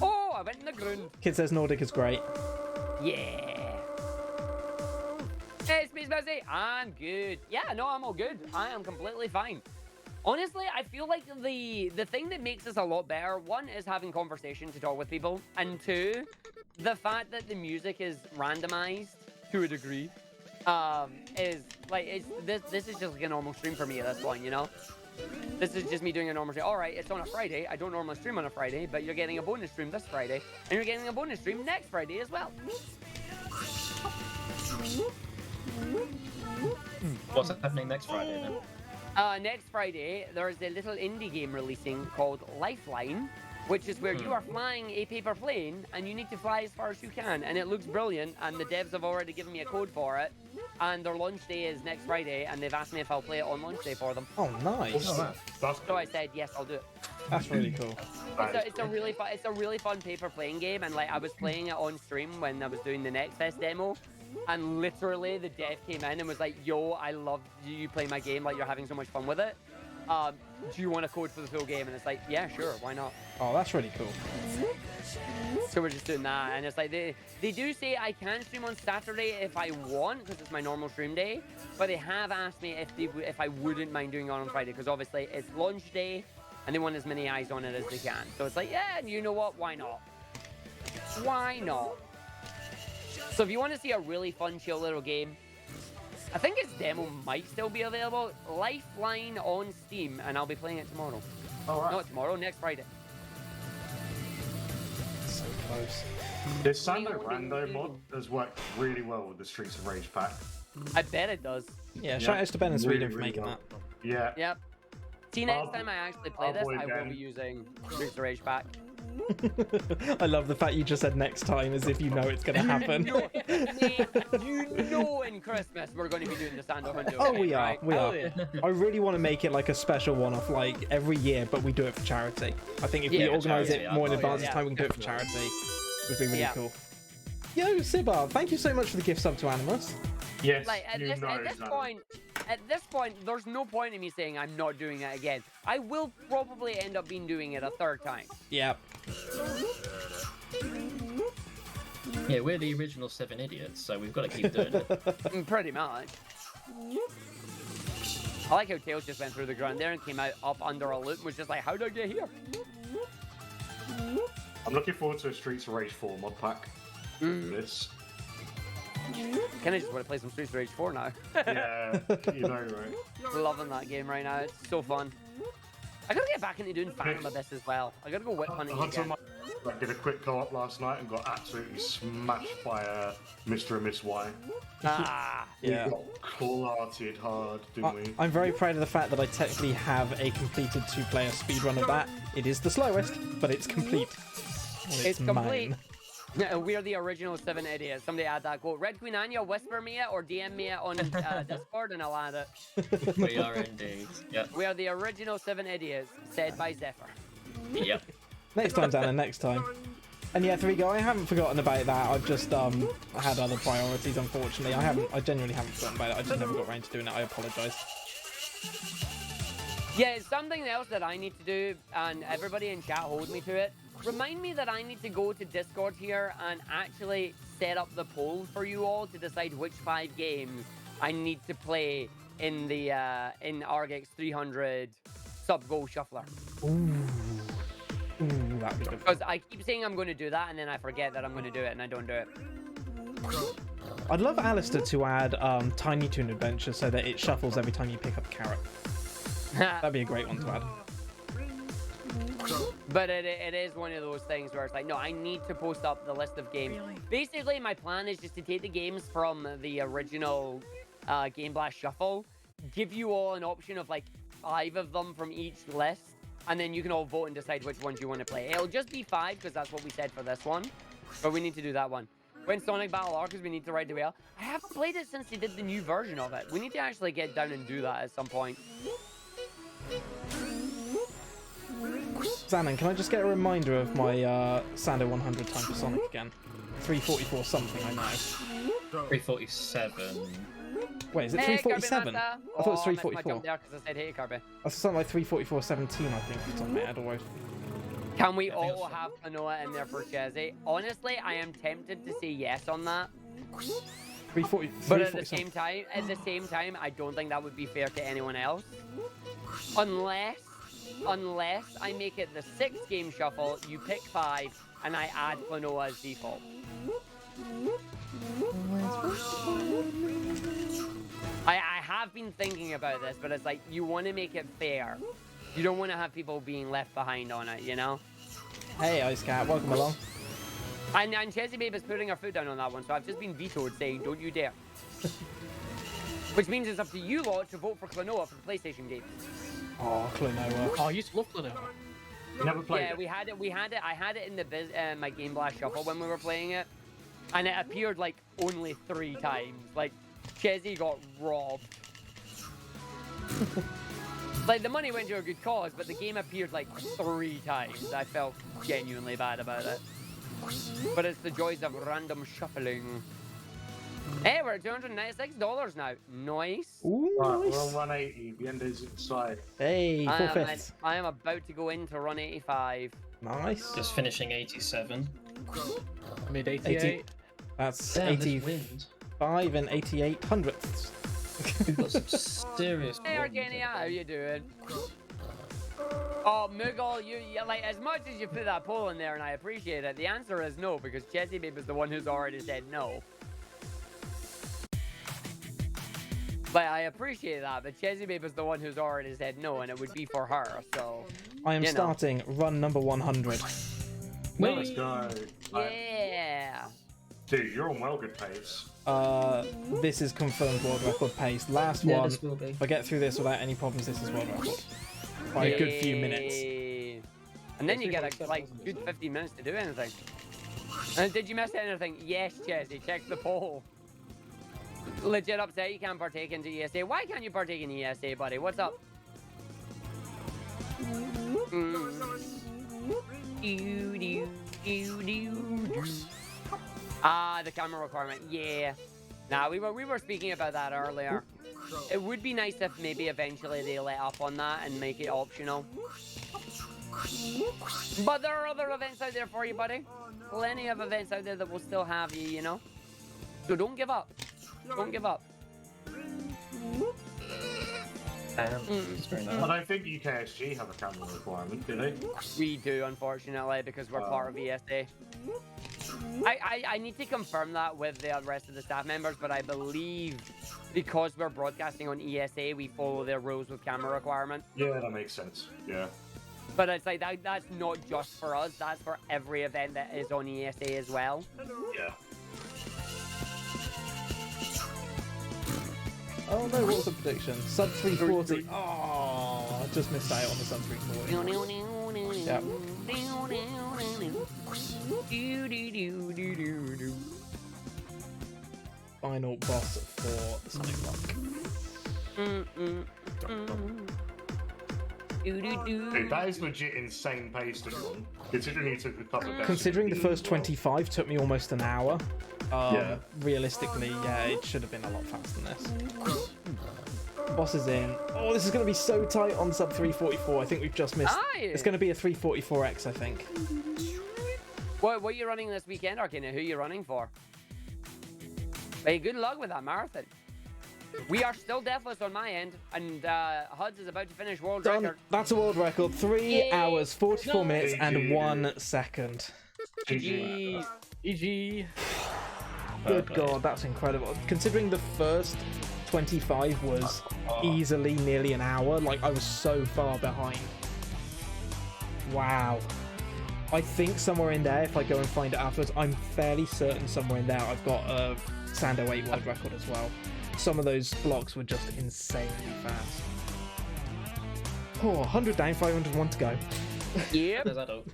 C: Oh, I went in the ground.
B: Kid says Nordic is great.
C: Yeah. Hey, Space Bessie, I'm good. Yeah, no, I'm all good. I am completely fine. Honestly, I feel like the thing that makes us a lot better, one is having conversation to talk with people, and two, the fact that the music is randomized to a degree, is like this is just like a normal stream for me at this point, you know. This is just me doing a normal stream. All right, it's on a Friday. I don't normally stream on a Friday, but you're getting a bonus stream this Friday, and you're getting a bonus stream next Friday as well.
E: What's happening next Friday then?
C: Next Friday, there's a little indie game releasing called Lifeline, which is where you are flying a paper plane and you need to fly as far as you can. And it looks brilliant, and the devs have already given me a code for it. And their launch day is next Friday, and they've asked me if I'll play it on launch day for them.
B: Oh, nice.
D: That's
C: So I said, yes, I'll do it.
B: That's really cool.
C: It's a really fun paper plane game, and like I was playing it on stream when I was doing the Next Fest demo. And literally, the dev came in and was like, "Yo, I love you play my game. Like, you're having so much fun with it. Do you want a code for the full game?" And it's like, "Yeah, sure, why not?"
B: Oh, that's really cool.
C: So we're just doing that, and it's like they do say I can stream on Saturday if I want because it's my normal stream day. But they have asked me if I wouldn't mind doing it on Friday because obviously it's launch day, and they want as many eyes on it as they can. So it's like, yeah, you know what? Why not? Why not? So if you want to see a really fun, chill little game, I think its demo might still be available. Lifeline on Steam, and I'll be playing it tomorrow.
D: All right.
C: Not tomorrow, next Friday.
B: So close.
D: This Sando Rando mod has worked really well with the Streets of Rage pack.
C: I bet it does.
B: Yeah, shout out to Ben and Sweden for
D: Really
B: making
D: well.
B: that.
D: Yeah.
C: Yep. See, next time I actually play this,
D: boy
C: I will
D: Ben.
C: be using Streets of Rage pack.
B: I love the fact you just said next time as if you know it's going to happen.
C: Mate, you know in Christmas we're going to be doing the Sando Hundo.
B: Oh, we are.
C: right?
B: We
A: Oh,
B: are.
A: yeah.
B: I really want to make it like a special one-off, like every year, but we do it for charity. I think if we
C: Yeah,
B: organise
E: charity,
B: it more in
E: yeah.
B: advance
C: Yeah.
B: of time, we can do it for charity. Would be really
C: Yeah.
B: cool. Yo, Sibar, thank you so much for the gift sub to Animus.
D: Yes.
C: Like at
D: you
C: this,
D: know
C: at this
D: Sando.
C: point, there's no point in me saying I'm not doing it again. I will probably end up doing it a third time.
B: Yep.
E: Yeah, we're the original 7 idiots, so we've got to keep doing it.
C: Pretty much. I like how Tails just went through the ground there and came out up under a loop and was just like, how did I get here?
D: I'm looking forward to a Streets of Rage 4 mod pack. This.
C: Kinda just want to play some Streets of Rage 4 now.
D: Yeah, you know, right?
C: Loving that game right now. It's so fun. I gotta get back into doing Phantom Abyss as well. I gotta go whip hunting
D: Hunter
C: again.
D: I did a quick co-op last night and got absolutely smashed by Mr. and Miss Y.
C: Ah,
B: Yeah.
D: We got claw-hearted hard, didn't we?
B: I'm very proud of the fact that I technically have a completed 2-player speedrun of that. It is the slowest, but it's complete. And
C: it's complete.
B: mine.
C: We're the original 7 idiots. Somebody add that quote. Red Queen Anya, whisper me it or DM me it on Discord and I'll add it.
E: We are indeed. Yep.
C: We are the original 7 idiots, said by Zephyr.
E: Yep.
B: Next time, Dana, next time. And yeah, 3Go, I haven't forgotten about that. I've just had other priorities, unfortunately. I genuinely haven't forgotten about it. I just never got around to doing it. I apologise.
C: Yeah, it's something else that I need to do, and everybody in chat hold me to it. Remind me that I need to go to Discord here and actually set up the poll for you all to decide which 5 games I need to play in the in Argex 300 sub goal shuffler.
B: Ooh, that'd be good.
C: Because I keep saying I'm going to do that, and then I forget that I'm going to do it, and I don't do it.
B: I'd love Alistair to add Tiny Toon Adventure so that it shuffles every time you pick up a carrot. That'd be a great one to add.
C: But it is one of those things where it's like, no, I need to post up the list of games. Basically, my plan is just to take the games from the original Game Blast Shuffle, give you all an option of like 5 of them from each list, and then you can all vote and decide which ones you want to play. It'll just be 5 because that's what we said for this one, but we need to do that one. When Sonic Battle Arceus, we need to ride the wheel. I haven't played it since they did the new version of it. We need to actually get down and do that at some point.
B: Zanon, can I just get a reminder of my Sando 100 time for Sonic again? 344 something, I know.
E: 347.
B: Wait, is it
C: Hey,
B: 347?
C: Kirby
B: I thought it was
C: Master. Oh, I missed my
B: 344.
C: jump there because I said, hey, Kirby.
B: That's something like 344.17, I think, off the top of my head, always.
C: Can we all have Kanoa in there for Chezzy? Honestly, I am tempted to say yes on that.
B: 340,
C: But at the
B: 347.
C: same time, I don't think that would be fair to anyone else. Unless I make it the 6-game shuffle, you pick 5, and I add Klonoa as default. I have been thinking about this, but it's like, you want to make it fair. You don't want to have people being left behind on it, you know?
B: Hey, Ice Cat, welcome along.
C: And Chezzy Babe is putting her foot down on that one, so I've just been vetoed saying, don't you dare. Which means it's up to you lot to vote for Klonoa for the PlayStation game.
B: Oh, Klonoa.
A: Oh, I used to love Klonoa.
D: You never played
C: Yeah,
D: it?
C: we had it. I had it in the my Game Blast Shuffle when we were playing it, and it appeared like only 3 times. Like, Chezzy got robbed. Like, the money went to a good cause, but the game appeared like 3 times. I felt genuinely bad about it. But it's the joys of random shuffling. Hey, we're at $296 now. Nice.
B: Ooh,
D: Right, we're
B: nice.
D: on 180. The end is inside.
B: Hey,
C: I
B: 4/5.
C: am about to go into run 85.
B: Nice.
E: Just finishing 87.
A: Mid
B: 80.
A: 88.
B: That's
E: Damn, this
B: 85
E: wind.
B: and 88 hundredths.
E: Got some serious
C: Hey,
E: wind.
C: Argenia, how you doing? Oh, Moogle, you like, as much as you put that poll in there, and I appreciate it, the answer is no, because Chessie Babe is the one who's already said no. But I appreciate that, but Chessie Babe is the one who's already said no, and it would be for her, so...
B: I am
C: you know.
B: starting run number 100.
D: Let's go.
C: Yeah!
D: Dude, you're on well good pace.
B: This is confirmed world record pace. Last
E: Yeah,
B: one,
E: this will be.
B: if I get through this without any problems, this is world record. By a good few minutes.
C: Yay. And then you get like good 15 minutes to do anything. And did you miss anything? Yes, Chessie, check the poll. Legit upset you can't partake into ESA. Why can't you partake in ESA, buddy? What's up? Ah, the camera requirement. Yeah. Nah, we were speaking about that earlier. It would be nice if maybe eventually they let up on that and make it optional. But there are other events out there for you, buddy. Plenty of events out there that will still have you, you know? So don't give up. Don't give up.
D: I don't think UKSG have a camera requirement, do they?
C: We do, unfortunately, because we're part of ESA. I need to confirm that with the rest of the staff members, but I believe because we're broadcasting on ESA, we follow their rules with camera requirement.
D: Yeah, that makes sense. Yeah.
C: But it's like that's not just for us, that's for every event that is on ESA as well.
D: Yeah.
B: Oh no, what was the prediction? Sub 340. Oh, I just missed out on the sub 340. Yep. Final boss for Sonic Block.
D: Dude, that is legit insane pace to run, considering you took a couple of days.
B: Considering the first 25 took me almost an hour,
D: Yeah.
B: realistically, yeah, it should have been a lot faster than this. Boss is in. Oh, this is going to be so tight on sub 344. I think we've just missed. It's going to be a 344X, I think.
C: What are you running this weekend, Arcana? Who are you running for? Hey, good luck with that marathon. We are still deathless on my end, and Huds is about to finish world
B: Done.
C: record.
B: That's a world record. 3 hours, 44 minutes, and 1 second.
C: GG.
A: GG.
B: Good God, that's incredible. Considering the first 25 was easily nearly an hour, like I was so far behind. Wow. I think somewhere in there, if I go and find it afterwards, I'm fairly certain somewhere in there I've got a Sando 8 world record as well. Some of those blocks were just insanely fast. Oh, 100 down, 501 to go.
C: Yep.
E: There's that up.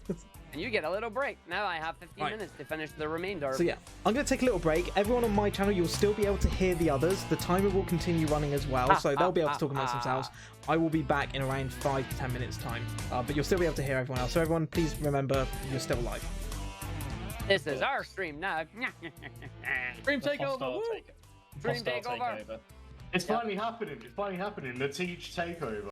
C: And you get a little break. Now I have 15
B: Right.
C: minutes to finish the remainder.
B: So yeah, I'm going to take a little break. Everyone on my channel, you'll still be able to hear the others. The timer will continue running as well, so they'll be able to talk amongst themselves. I will be back in around 5 to 10 minutes time, but you'll still be able to hear everyone else. So everyone, please remember, you're still live.
C: This is our stream now.
A: Stream takeover.
C: Stream takeover.
D: It's finally happening. It's finally happening. The Teach takeover.